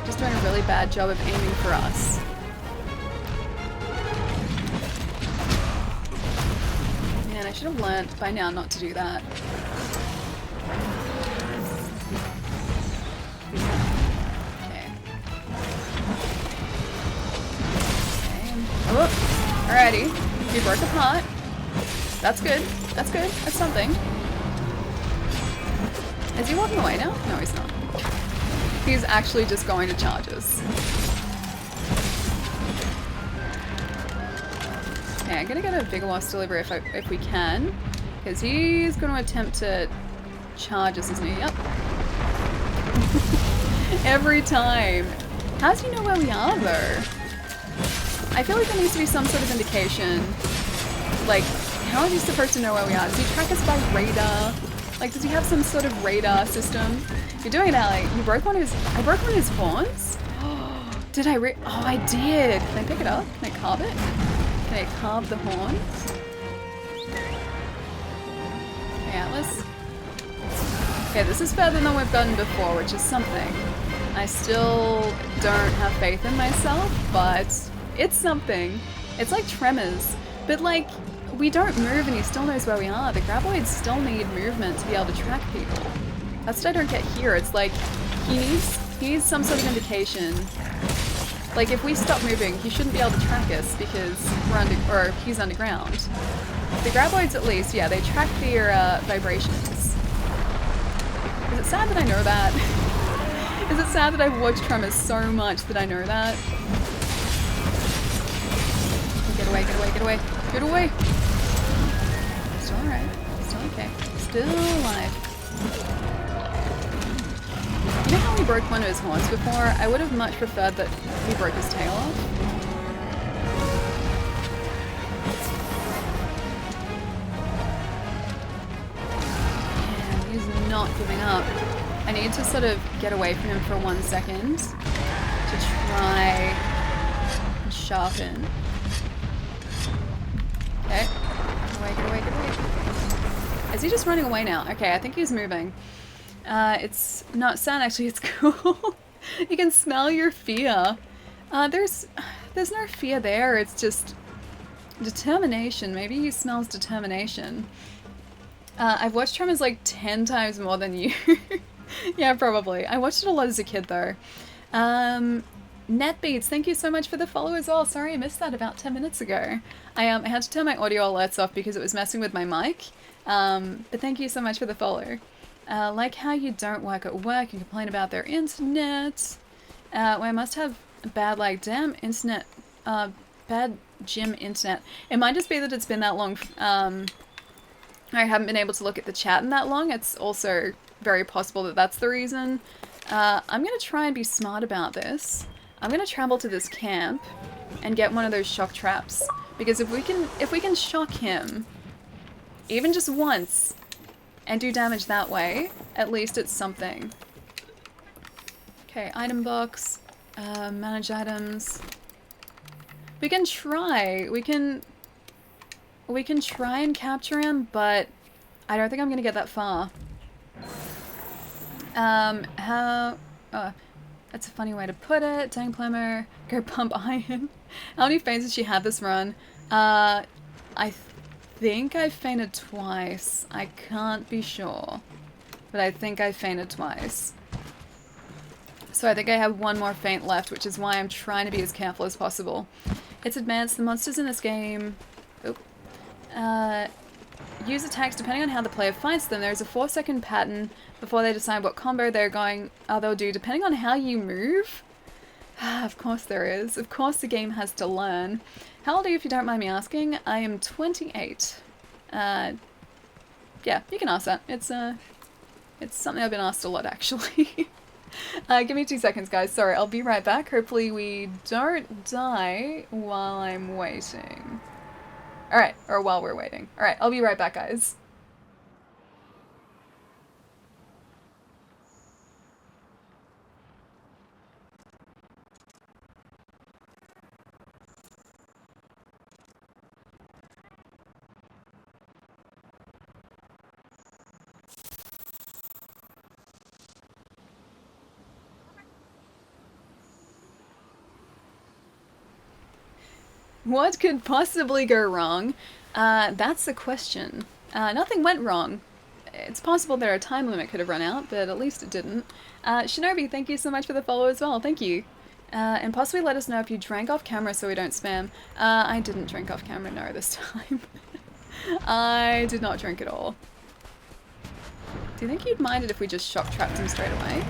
just doing a really bad job of aiming for us? Man, I should have learnt by now not to do that. Okay. Oh, alrighty. He broke apart. That's good. That's good. That's something. Is he walking away now? No, he's not. He's actually just going to charge us. Okay, I'm gonna get a bigger loss delivery if we can, because he's going to attempt to charge us, isn't he? Yep. Every time. How does he know where we are, though? I feel like there needs to be some sort of indication. Like, how is he supposed to know where we are? Does he track us by radar? Like, does he have some sort of radar system? You're doing it, Ali. You broke one of his... I broke one of his horns? Did I Oh, I did. Can I pick it up? Can I carve it? Can I carve the horn? Okay, Atlas. Okay, this is further than we've gotten before, which is something. I still don't have faith in myself, but it's something. It's like Tremors, but like... we don't move and he still knows where we are. The graboids still need movement to be able to track people. That's what I don't get here. It's like, he needs some sort of indication. Like, if we stop moving, he shouldn't be able to track us because we're he's underground. The graboids at least, yeah, they track their vibrations. Is it sad that I know that? Is it sad that I've watched Tremors so much that I know that? Get away, get away, get away. Get away! Still alright. Still okay. Still alive. You know how we broke one of his horns before? I would have much preferred that we broke his tail off. And he's not giving up. I need to sort of get away from him for 1 second to try and sharpen. Okay. Get away, get away, get away. Is he just running away now? Okay, I think he's moving. It's not sad, actually, it's cool. You can smell your fear. There's no fear there, it's just determination. Maybe he smells determination. I've watched Tremors like 10 times more than you. Yeah, probably. I watched it a lot as a kid, though. Netbeats, thank you so much for the follow as well. Sorry I missed that about 10 minutes ago. I had to turn my audio alerts off because it was messing with my mic. But thank you so much for the follow. Like how you don't work at work and complain about their internet. Well, I must have bad, like, damn internet, bad gym internet. It might just be that it's been that long. I haven't been able to look at the chat in that long. It's also very possible that that's the reason. I'm gonna try and be smart about this. I'm gonna travel to this camp and get one of those shock traps, because if we can shock him even just once and do damage that way, at least it's something. Okay, item box, manage items. We can try. We can try and capture him, but I don't think I'm gonna get that far. That's a funny way to put it. Dang plumber, go pump iron. How many faints did she have this run? I think I fainted twice. I can't be sure, but I think I fainted twice. So I think I have one more faint left, which is why I'm trying to be as careful as possible. It's advanced. The monsters in this game... use attacks depending on how the player fights them. There's a 4-second pattern before they decide what combo they'll do, depending on how you move. Of course there is. Of course the game has to learn. How old are you, if you don't mind me asking? I am 28. Yeah, you can ask that. It's something I've been asked a lot, actually. Give me 2 seconds, guys. Sorry, I'll be right back. Hopefully we don't die while I'm waiting. Alright, or while we're waiting. Alright, I'll be right back, guys. What could possibly go wrong? That's the question. Nothing went wrong. It's possible that our time limit could have run out, but at least it didn't. Shinobi, thank you so much for the follow as well. Thank you. And possibly let us know if you drank off camera so we don't spam. I didn't drink off camera, no, this time. I did not drink at all. Do you think he'd mind it if we just shock trapped him straight away?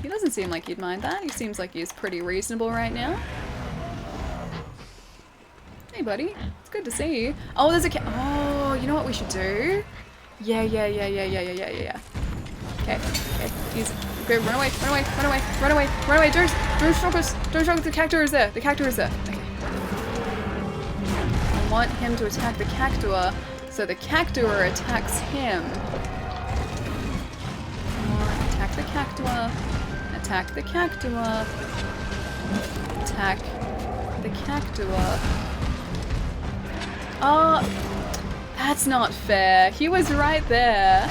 He doesn't seem like he'd mind that. He seems like he's pretty reasonable right now. Hey, buddy. It's good to see you. Oh, there's a oh, you know what we should do? Yeah. Okay. Okay, run away. Don't shock us. Don't shock us. The cactuar is there. Okay. I want him to attack the cactuar, so the cactuar attacks him. Attack the cactuar. Attack the cactuar. Attack the cactuar. Oh, that's not fair. He was right there.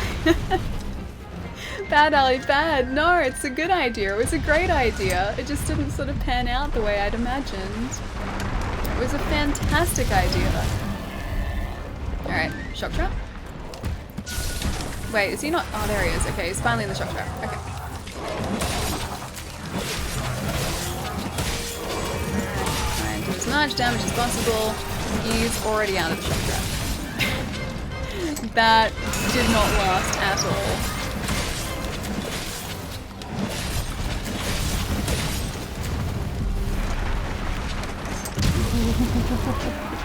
Bad, Ali, bad. No, it's a good idea. It was a great idea. It just didn't sort of pan out the way I'd imagined. It was a fantastic idea. Alright, shock trap. Wait, is he not? Oh, there he is. Okay, he's finally in the shock trap. Okay. Try and do as much damage as possible. He's already out of the shock trap. That did not last at all.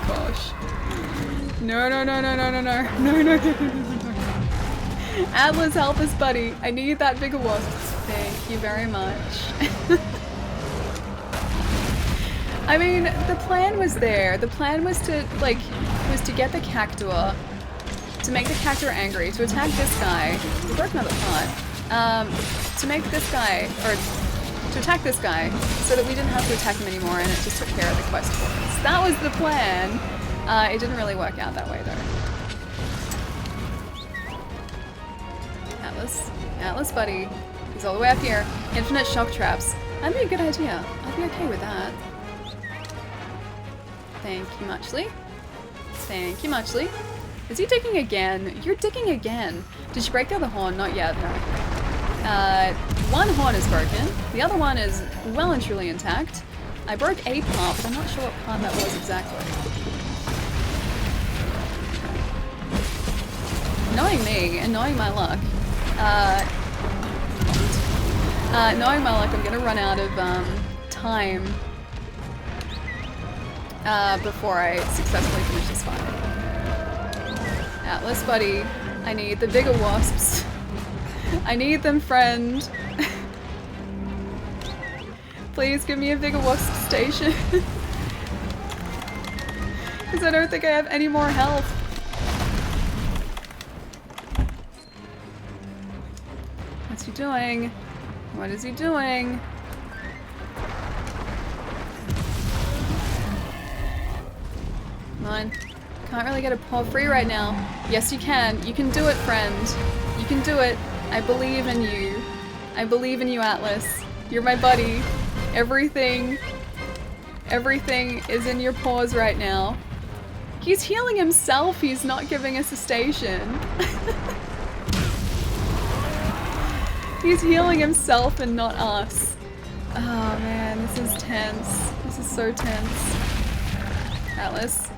Gosh. No. Atlas, help us, buddy. I need that bigger wasp. Thank you very much. I mean, the plan was there. The plan was to, like, get the cactuar, to make the cactuar angry, to attack this guy. We broke another part. To make this guy, or to attack this guy, so that we didn't have to attack him anymore, and it just took care of the quest for us. That was the plan. It didn't really work out that way, though. Atlas, buddy. He's all the way up here. Infinite shock traps. That'd be a good idea. I'd be okay with that. Thank you muchly. Thank you muchly. Is he digging again? You're digging again. Did you break the other horn? Not yet, no. One horn is broken. The other one is well and truly intact. I broke a part, but I'm not sure what part that was exactly. Knowing me and knowing my luck, knowing my luck, I'm gonna run out of time before I successfully finish this fight. Atlas, buddy, I need the bigger wasps. I need them, friend. Please give me a bigger wasp station. Because I don't think I have any more health. What's he doing? What is he doing? Come on. Can't really get a paw free right now. Yes, you can. You can do it, friend. You can do it. I believe in you. I believe in you, Atlas. You're my buddy. Everything is in your paws right now. He's healing himself. He's not giving us a station. He's healing himself and not us. Oh man, this is tense. This is so tense. Atlas.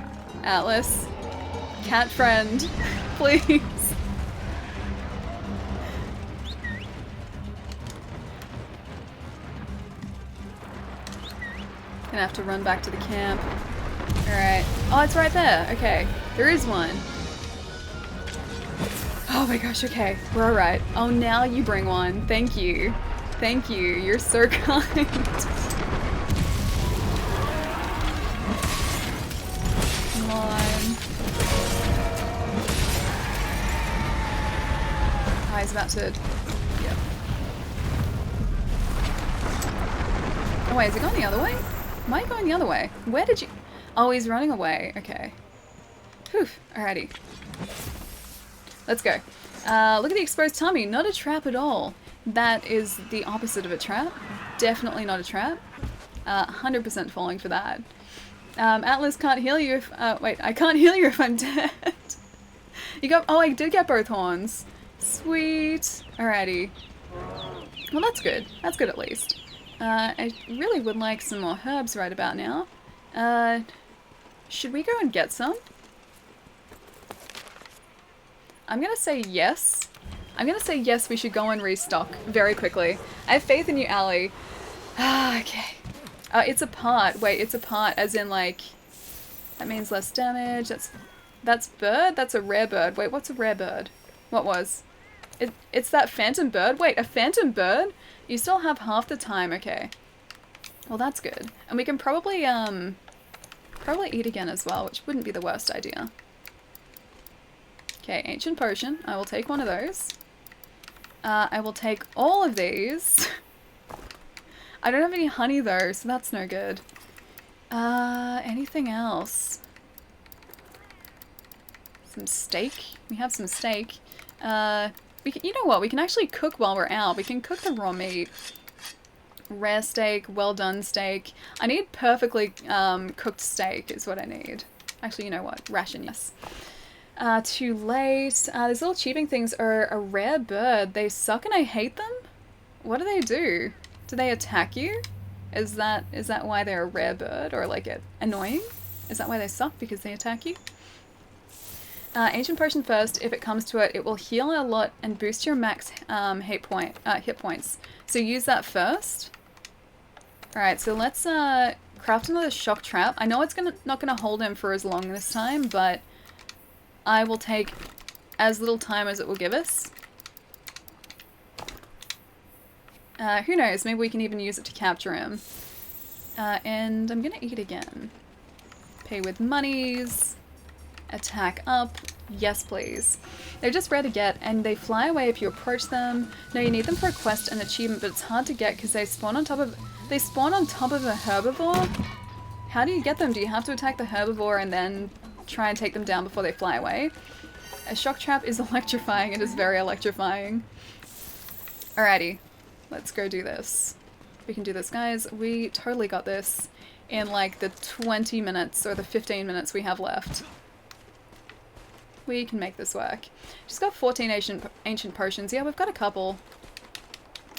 Atlas. Cat friend. Please. Gonna have to run back to the camp. Alright. Oh, it's right there. Okay. There is one. Oh my gosh, okay. We're alright. Oh, now you bring one. Thank you. Thank you. You're so kind. Come on. Oh, he's about to... Yep. Oh wait, is it going the other way? Am I going the other way? Where did you... Oh, he's running away. Okay. Whew. Alrighty. Let's go. Look at the exposed tummy. Not a trap at all. That is the opposite of a trap. Definitely not a trap. 100% falling for that. Atlas can't heal you if... wait, I can't heal you if I'm dead. You got... Oh, I did get both horns. Sweet. Alrighty. Well, that's good. That's good at least. I really would like some more herbs right about now. Should we go and get some? I'm gonna say yes. I'm gonna say yes, we should go and restock very quickly. I have faith in you, Allie. Okay. It's a part. Wait, it's a part as in like... That means less damage. That's bird? That's a rare bird. Wait, what's a rare bird? What was? It's that phantom bird? Wait, a phantom bird? You still have half the time, okay. Well, that's good. And we can probably eat again as well, which wouldn't be the worst idea. Okay, ancient potion. I will take one of those. I will take all of these. I don't have any honey though, so that's no good. Anything else? Some steak? We have some steak. You know what? We can actually cook while we're out. We can cook the raw meat. Rare steak, well done steak. I need perfectly cooked steak is what I need. Actually, you know what? Ration, yes. Too late. These little cheeping things are a rare bird. They suck and I hate them? What do they do? Do they attack you? Is that why they're a rare bird? Or like annoying? Is that why they suck? Because they attack you? Ancient potion first. If it comes to it, it will heal a lot and boost your max hit points. So use that first. Alright, so let's craft another shock trap. I know it's not gonna hold him for as long this time, but I will take as little time as it will give us. Who knows, maybe we can even use it to capture him. And I'm gonna eat again. Pay with monies. Attack up. Yes, please. They're just rare to get, and they fly away if you approach them. No, you need them for a quest and achievement, but it's hard to get because they spawn on top of a herbivore. How do you get them? Do you have to attack the herbivore and then try and take them down before they fly away? A shock trap is electrifying. It is very electrifying. Alrighty. Let's go do this. We can do this, guys. We totally got this in like the 20 minutes or the 15 minutes we have left. We can make this work. Just got 14 ancient potions. Yeah, we've got a couple.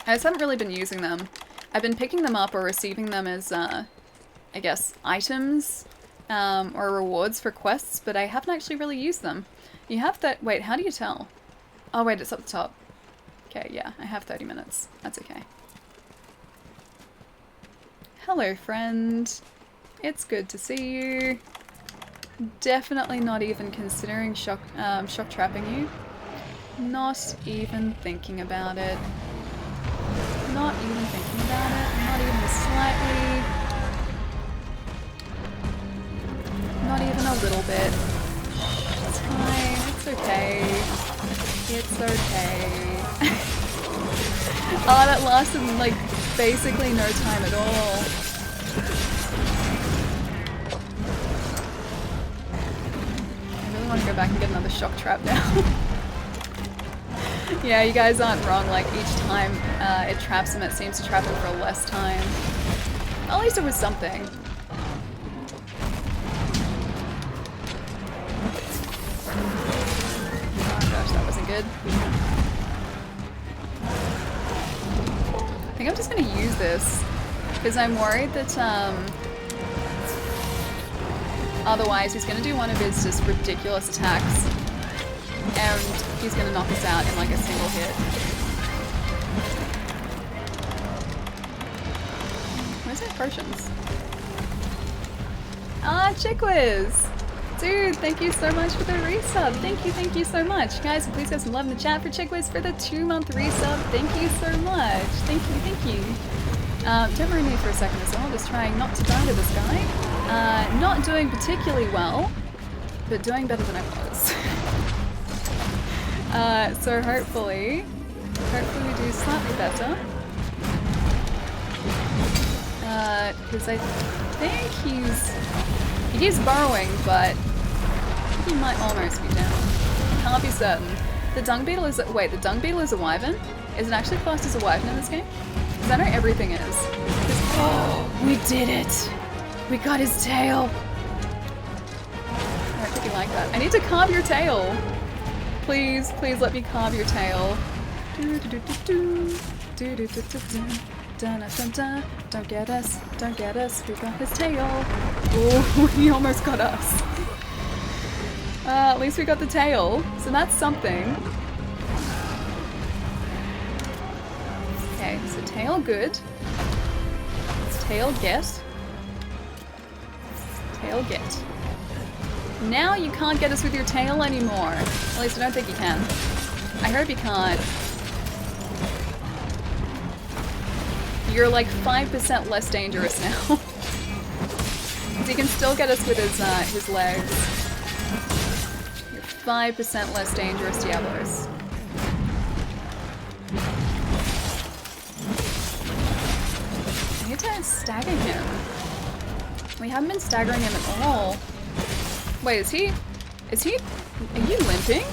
I just haven't really been using them. I've been picking them up or receiving them as, I guess, items or rewards for quests, but I haven't actually really used them. You have that... Wait, how do you tell? Oh, wait, it's up the top. Okay, yeah, I have 30 minutes. That's okay. Hello, friend. It's good to see you. Definitely not even considering shock trapping you. Not even thinking about it. Not even thinking about it. Not even slightly. Not even a little bit. It's fine. It's okay. It's okay. Oh, that lasted like basically no time at all. I really want to go back and get another shock trap now. Yeah, you guys aren't wrong. Like each time it traps him, it seems to trap him for less time. At least it was something. Oh gosh, that wasn't good. I think I'm just gonna use this because I'm worried that otherwise he's gonna do one of his just ridiculous attacks and he's gonna knock us out in like a single hit. Where's my potions? Ah, Chickwiz! Dude, thank you so much for the resub. Thank you so much. Guys, please have some love in the chat for Chickwiz for the 2-month resub. Thank you so much. Thank you. Don't mind me for a second as well. Just trying not to die to this guy. Not doing particularly well, but doing better than I was. So hopefully we do slightly better. Because I think he is burrowing, but he might almost be down. Can't be certain. The dung beetle is wait, the dung beetle is a wyvern? Is it actually classed as a wyvern in this game? Because I know everything is. Oh, we did it! We got his tail! I don't think you like that. I need to carve your tail! Please, please let me carve your tail. Don't get us, we got his tail. Oh, he almost got us. At least we got the tail, so that's something. Okay, so tail good. Tail get. Tail get. Now you can't get us with your tail anymore. At least I don't think you can. I hope you can't. You're like 5% less dangerous now. He can still get us with his legs. You're 5% less dangerous, Diablos. I need to stagger him. We haven't been staggering him at all. Wait, are you limping?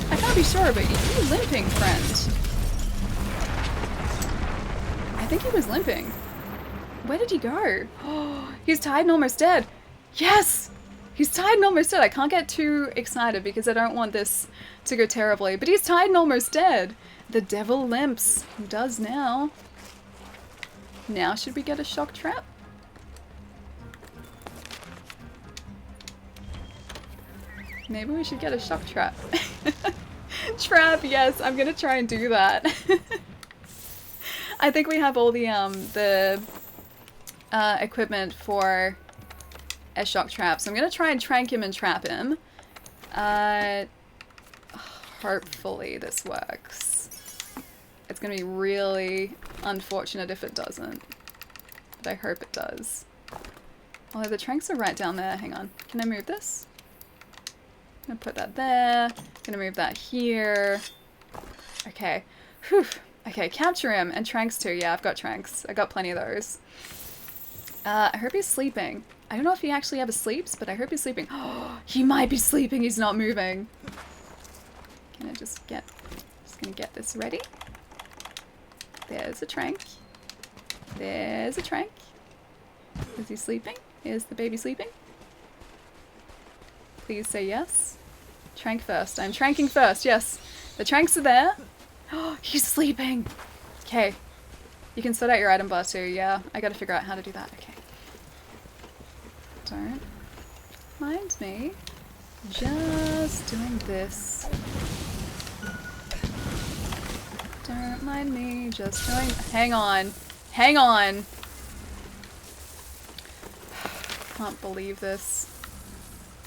I can't be sure, but are you limping, friend? I think he was limping. Where did he go? Oh, he's tired and almost dead. Yes! He's tired and almost dead. I can't get too excited because I don't want this to go terribly, but he's tired and almost dead. The devil limps. He does now. Now should we get a shock trap? Maybe we should get a shock trap. Trap, yes, I'm gonna try and do that. I think we have all the equipment for a shock trap, so I'm gonna try and trank him and trap him. Hopefully this works. It's gonna be really unfortunate if it doesn't, but I hope it does. Although the tranks are right down there. Hang on, can I move this? I'm gonna put that there. Gonna move that here. Okay. Whew. Okay, capture him and tranks too. Yeah, I've got tranks. I got plenty of those. I hope he's sleeping. I don't know if he actually ever sleeps, but I hope he's sleeping. Oh, he might be sleeping. He's not moving. Can I just gonna get this ready. There's a trank. There's a trank. Is he sleeping? Is the baby sleeping? Please say yes. Trank first. I'm tranking first, yes. The tranks are there. Oh, he's sleeping. Okay. You can sort out your item bar too, yeah. I gotta figure out how to do that. Okay. Don't mind me. Just doing this. Don't mind me just doing... Hang on. Hang on. Can't believe this.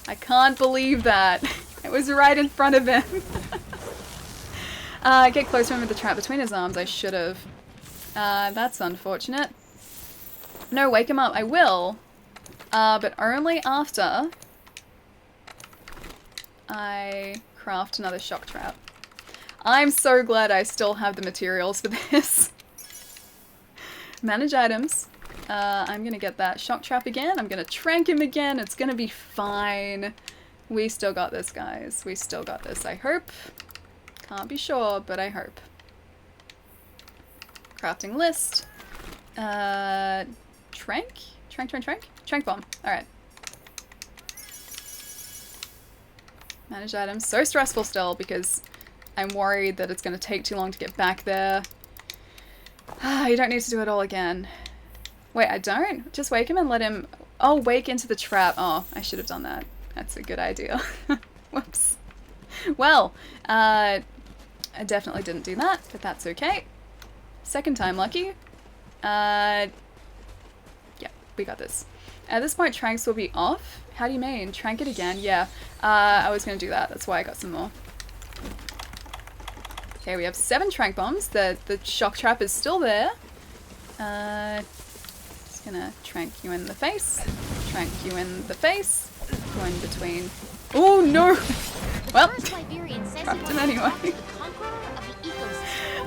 I can't believe that. It was right in front of him. Get close to him with the trap between his arms. I should have. That's unfortunate. No, wake him up. I will. But only after I craft another shock trap. I'm so glad I still have the materials for this. Manage items. I'm gonna get that shock trap again. I'm gonna trank him again. It's gonna be fine. We still got this, guys. We still got this, I hope. Can't be sure, but I hope. Crafting list. Trank? Trank bomb. Alright. Manage items. So stressful still because I'm worried that it's going to take too long to get back there. You don't need to do it all again. Wait, I don't? Just wake him and let him... Oh, wake into the trap. Oh, I should have done that. That's a good idea. Whoops. Well, I definitely didn't do that, but that's okay. Second time lucky. Yeah, we got this. At this point, tranks will be off. How do you mean? Trank it again? Yeah, I was going to do that. That's why I got some more. Okay, we have 7 trank bombs. The shock trap is still there. Just gonna trank you in the face. Trank you in the face. Go in between. Oh no! Well, trapped him anyway.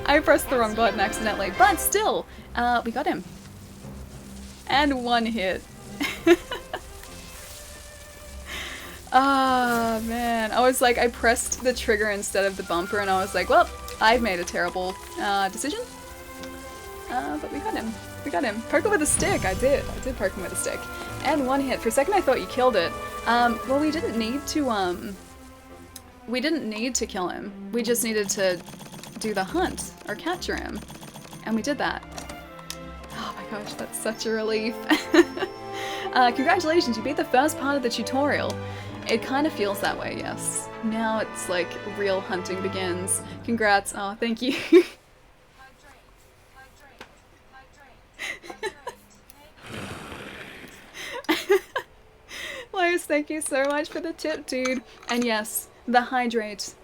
I pressed the wrong button accidentally, but still, we got him. And 1 hit. Ah, man. I was like, I pressed the trigger instead of the bumper, and I was like, well, I've made a terrible decision. But we got him. We got him. Poke him with a stick. I did poke him with a stick. And 1 hit. For a second I thought you killed it. Well, we didn't need to kill him. We just needed to do the hunt, or capture him. And we did that. Oh my gosh, that's such a relief. Congratulations, you beat the first part of the tutorial. It kind of feels that way, yes. Now it's like real hunting begins. Congrats. Oh, thank you. Lois, thank you so much for the tip, dude. And yes, the hydrate.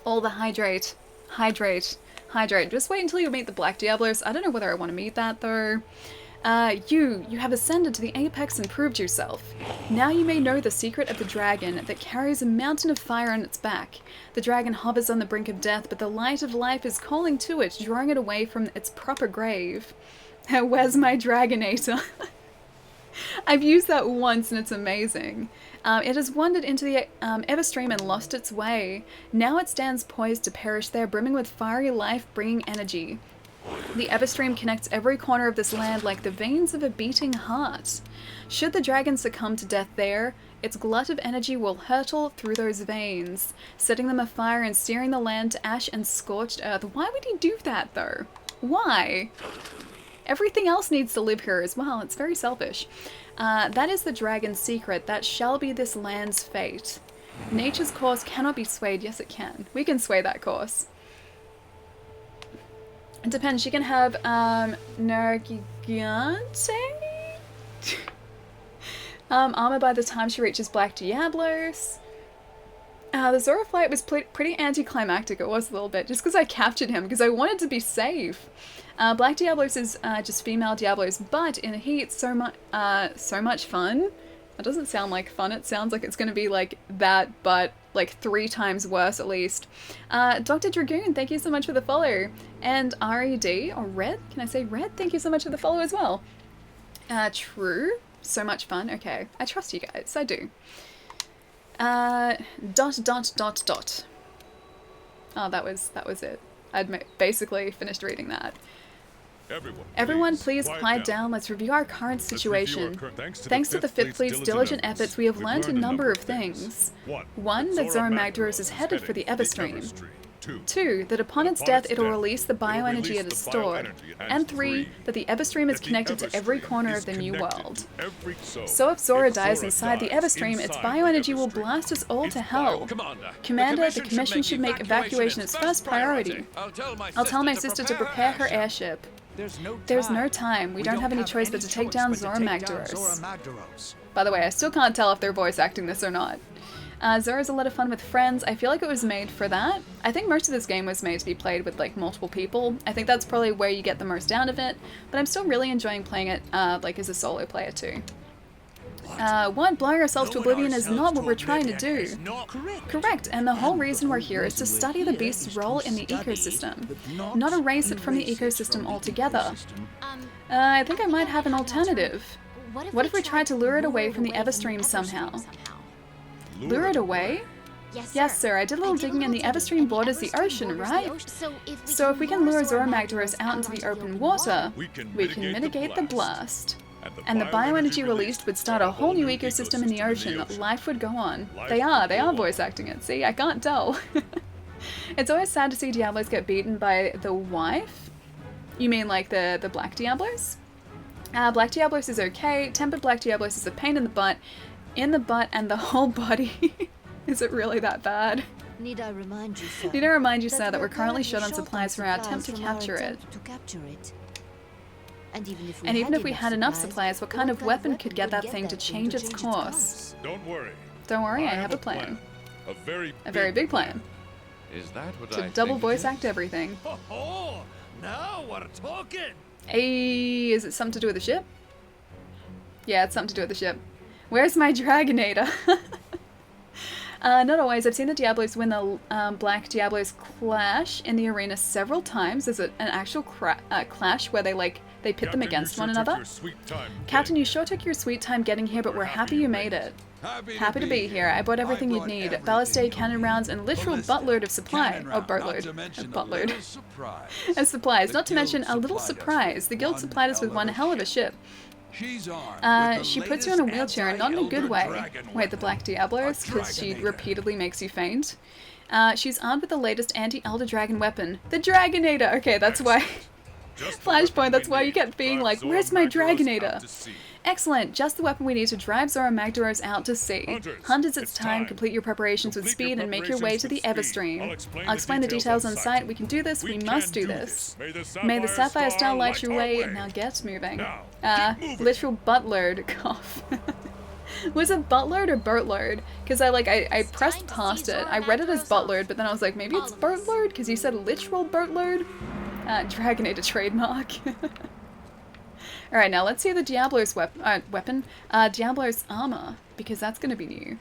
All the hydrate. Hydrate. Hydrate. Just wait until you meet the Black Diablos. I don't know whether I want to meet that though. You have ascended to the apex and proved yourself. Now you may know the secret of the dragon that carries a mountain of fire on its back. The dragon hovers on the brink of death, but the light of life is calling to it, drawing it away from its proper grave. Where's my Dragonator? I've used that once and it's amazing. It has wandered into the Everstream and lost its way. Now it stands poised to perish there, brimming with fiery life, bringing energy. The Everstream connects every corner of this land like the veins of a beating heart. Should the dragon succumb to death there, its glut of energy will hurtle through those veins, setting them afire and steering the land to ash and scorched earth. Why would he do that, though? Why? Everything else needs to live here as well. It's very selfish. That is the dragon's secret. That shall be this land's fate. Nature's course cannot be swayed. Yes, it can. We can sway that course. It depends. She can have Nargigante? Armor by the time she reaches Black Diablos. The Zora flight was pretty anticlimactic. It was a little bit, just because I captured him, because I wanted to be safe. Black Diablos is just female Diablos, but in heat, so much fun. That doesn't sound like fun. It sounds like it's going to be like that, but like 3 times worse at least. Dr. Dragoon, thank you so much for the follow. And R-E-D, or Red? Can I say Red? Thank you so much for the follow as well. True. So much fun. Okay. I trust you guys. I do. ... Oh, that was it. I'd basically finished reading that. Everyone, please quiet down. Let's review our current situation. Thanks to the Fifth Fleet's diligent efforts, we have learned a number of things. 1. That Zora Magdaros is headed for the Everstream. 2. That upon its death it'll release the bioenergy it has stored. And 3. That the Everstream is connected to every corner of the new world. So if Zora dies inside the Everstream, its bioenergy will blast us all to hell. Commander, the Commission should make evacuation its first priority. I'll tell my sister to prepare her airship. There's no time. We don't have any choice but to take down Zora Magdaros. By the way, I still can't tell if they're voice acting this or not. Zora's a lot of fun with friends. I feel like it was made for that. I think most of this game was made to be played with like multiple people. I think that's probably where you get the most out of it, but I'm still really enjoying playing it like as a solo player too. 1. Blowing ourselves to oblivion is not what we're trying to do. Correct, and the whole reason we're here is to study the beast's role in the ecosystem, not erase it from the ecosystem altogether. I think I might have an alternative. What if we tried to lure it away from the Everstream somehow? Lure it away? Yes, sir. I did a little digging and the Everstream borders the ocean, right? So if we can lure Zora Magdaros out into the open water, we can mitigate the blast. And the bioenergy released would start a whole new ecosystem in the ocean. Life would go on. They are voice acting it. See, I can't tell. It's always sad to see Diablos get beaten by the wife. You mean like the Black Diablos? Black Diablos is okay. Tempered Black Diablos is a pain in the butt and the whole body. Is it really that bad? Need I remind you, sir, that we're currently short on supplies for our attempt to capture it. And even if we had enough supplies, what kind of weapon could get that thing to change its course? Don't worry, I have a plan. A very big plan. Is that what To double voice act everything. Oh, now we're talking. Hey, is it something to do with the ship? Yeah, it's something to do with the ship. Where's my Dragonator? Not always. I've seen the Diablos win the Black Diablos clash in the arena several times. There's an actual clash where they pit them against one another. Captain, you sure took your sweet time getting here, but we're happy you made it. Happy to be here. I bought everything you'd need. Ballistade, cannon rounds, and literal buttload of supply. Oh, boatload. Buttload. Of supplies. Not to mention a little surprise. The guild supplied us with one hell of a ship. She puts you in a wheelchair, and not in a good way. Wait, the Black Diablos? Because she repeatedly makes you faint. She's armed with the latest anti-Elder Dragon weapon. The Dragonator! Okay, that's why... Flashpoint, that's why you kept being like, where's my Dragonator? Excellent, just the weapon we need to drive Zora Magdaros out to sea. Hunters, it's time. Complete your preparations with speed and make your way to the Everstream. I'll explain the details on site. We can do this. We must do this. May the Sapphire Star light your way. Now get moving. Literal buttload. Cough. Was it buttload or boatload? Because I pressed past it. I read it as buttload, but then I was like, maybe it's boatload? Because you said literal boatload? Dragonator trademark. Alright, now let's see the Diablos weapon. Diablos armor, because that's going to be new.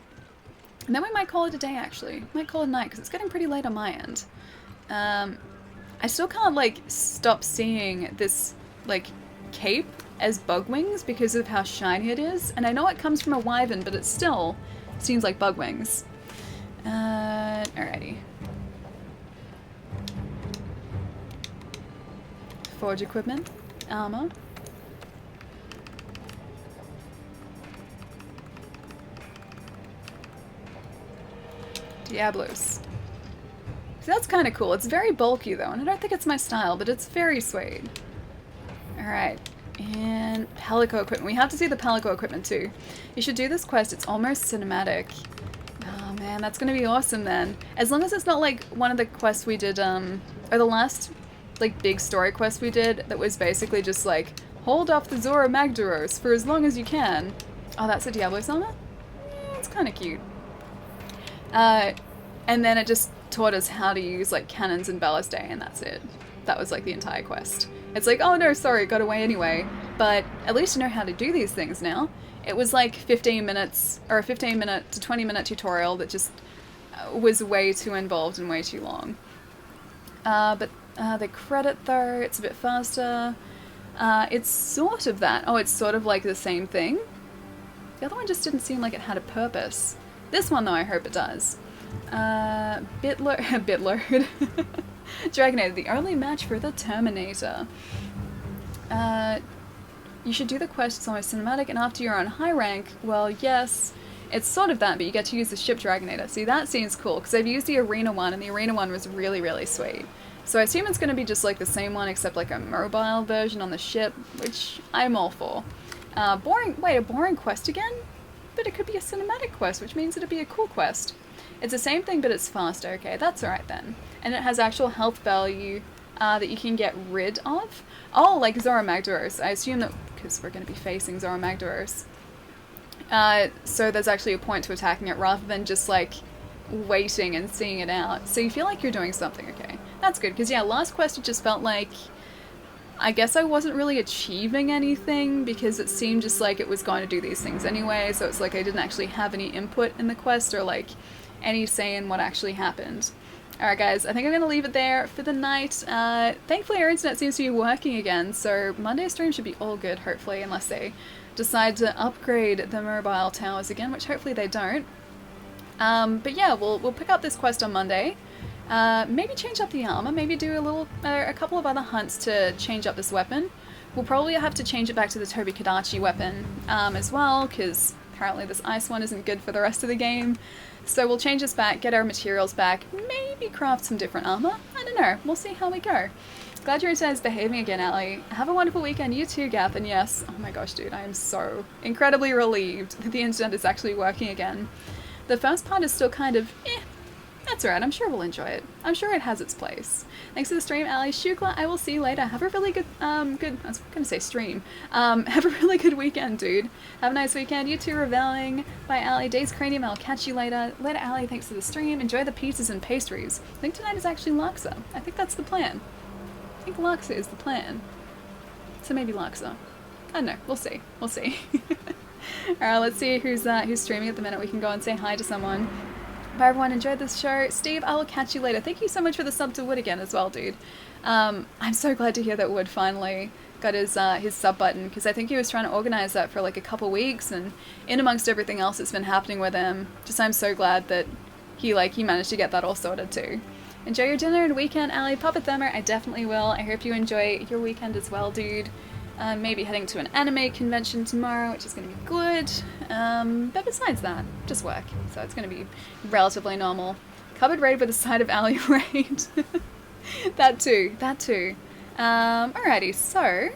And then we might call it a day, actually. Might call it a night, because it's getting pretty late on my end. I still can't, stop seeing this, cape as bug wings because of how shiny it is. And I know it comes from a wyvern, but it still seems like bug wings. Alrighty. Forge equipment. Armor. Diablos. So that's kind of cool. It's very bulky though, and I don't think it's my style, but it's very suede. Alright, and Palico equipment. We have to see the Palico equipment too. You should do this quest. It's almost cinematic. Oh man, that's gonna be awesome then. As long as it's not like one of the quests we did, or the last big story quest we did that was basically just hold off the Zora Magdaros for as long as you can. Oh, that's a Diablos armor? It's kind of cute. And then it just taught us how to use cannons and ballistade, and that's it. That was the entire quest. It's oh no, sorry, it got away anyway. But at least you know how to do these things now. It was 15 minutes, or a 15-minute to 20-minute tutorial that just was way too involved and way too long. But the credit though, it's a bit faster. It's sort of that. Oh, it's sort of the same thing. The other one just didn't seem like it had a purpose. This one though, I hope it does. Bitload. Dragonator, the only match for the Terminator. You should do the quest, it's almost cinematic, and after you're on high rank, well, yes, it's sort of that, but you get to use the ship Dragonator. See, that seems cool, because I've used the arena one, and the arena one was really, really sweet. So I assume it's going to be just like the same one, except like a mobile version on the ship, which I'm all for. Wait, a boring quest again? But it could be a cinematic quest, which means it'd be a cool quest. It's the same thing, but it's faster. Okay, that's alright then. And it has actual health value that you can get rid of. Oh, like Zora Magdaros. I assume that because we're going to be facing Zora Magdaros. So there's actually a point to attacking it rather than just like waiting and seeing it out. So you feel like you're doing something. Okay, that's good. Because yeah, last quest it just felt like I guess I wasn't really achieving anything because it seemed just like it was going to do these things anyway. So it's like I didn't actually have any input in the quest or like any say in what actually happened. Alright guys, I think I'm going to leave it there for the night. Thankfully our internet seems to be working again, so Monday's stream should be all good, hopefully, unless they decide to upgrade the mobile towers again, which hopefully they don't. But yeah, we'll pick up this quest on Monday. Maybe change up the armor, maybe do a couple of other hunts to change up this weapon. We'll probably have to change it back to the Tobi Kadachi weapon as well, because apparently this ice one isn't good for the rest of the game. So we'll change this back, get our materials back, maybe craft some different armor. I don't know, we'll see how we go. Glad your internet is behaving again, Ali. Have a wonderful weekend, you too, Gath, and yes, oh my gosh dude, I am so incredibly relieved that the internet is actually working again. The first part is still kind of, that's alright, I'm sure we'll enjoy it. I'm sure it has its place. Thanks for the stream, Ali. Shukla, I will see you later. Have a really good, I was gonna say stream. Have a really good weekend, dude. Have a nice weekend. You too, Reveling. Bye, Ali. Days Cranium, I'll catch you later. Later, Ali, thanks for the stream. Enjoy the pizzas and pastries. I think tonight is actually Laksa. I think that's the plan. I think Laksa is the plan. So maybe Laksa. I don't know, we'll see. We'll see. Alright, let's see who's streaming at the minute. We can go and say hi to someone. Bye everyone, enjoyed this show. Steve, I will catch you later. Thank you so much for the sub to Wood again as well, dude. I'm so glad to hear that Wood finally got his sub button, because I think he was trying to organize that for like a couple weeks, and in amongst everything else that's been happening with him, just I'm so glad that he managed to get that all sorted too. Enjoy your dinner and weekend, Ali. Papa Thummer, I definitely will. I hope you enjoy your weekend as well, dude. Maybe heading to an anime convention tomorrow, which is going to be good. But besides that, just work. So it's going to be relatively normal. Cupboard raid with a side of alley raid. That too. Alrighty, so...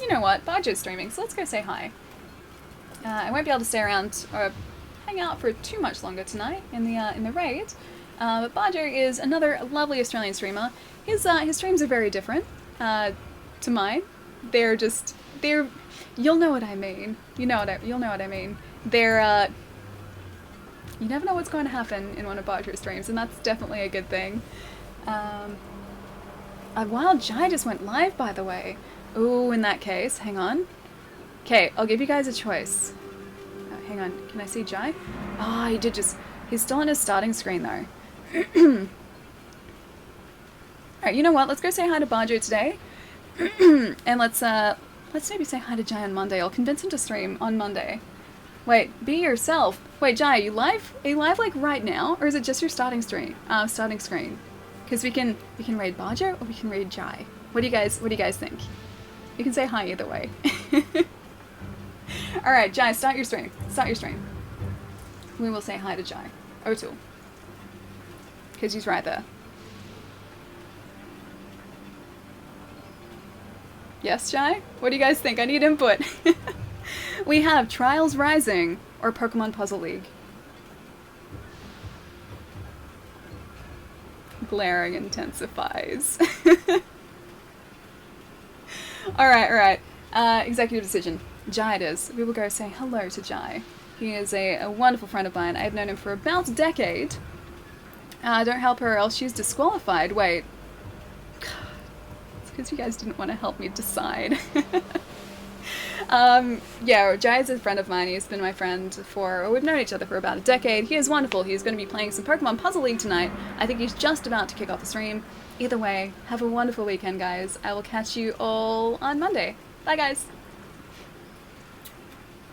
you know what? Bajo's streaming, so let's go say hi. I won't be able to stay around or hang out for too much longer tonight in the raid. But Bajo is another lovely Australian streamer. His streams are very different to mine. They're you'll know what I mean. You'll know what I mean. They're you never know what's going to happen in one of Bajo's streams, and that's definitely a good thing. Wild Jai just went live, by the way. Ooh, in that case, hang on. Okay, I'll give you guys a choice. Oh, hang on, can I see Jai? Oh, he's still on his starting screen though. Alright, you know what? Let's go say hi to Bajo today. And let's maybe say hi to Jai on Monday. I'll convince him to stream on Monday. Wait, be yourself. Wait, Jai, are you live? Are you live like right now? Or is it just your starting screen? Starting screen. Because we can raid Bajo or we can raid Jai. What do you guys think? You can say hi either way. Alright, Jai, start your stream. We will say hi to Jai. O'Toole. Because he's right there. Yes, Jai? What do you guys think? I need input. We have Trials Rising or Pokemon Puzzle League. Glaring intensifies. Alright. Executive decision. Jai it is. We will go say hello to Jai. He is a wonderful friend of mine. I've known him for about a decade. Don't help her or else she's disqualified. Wait. It's because you guys didn't want to help me decide. Yeah, Jai is a friend of mine. He's been my friend we've known each other for about a decade. He is wonderful. He's going to be playing some Pokemon Puzzle League tonight. I think he's just about to kick off the stream. Either way, have a wonderful weekend, guys. I will catch you all on Monday. Bye, guys.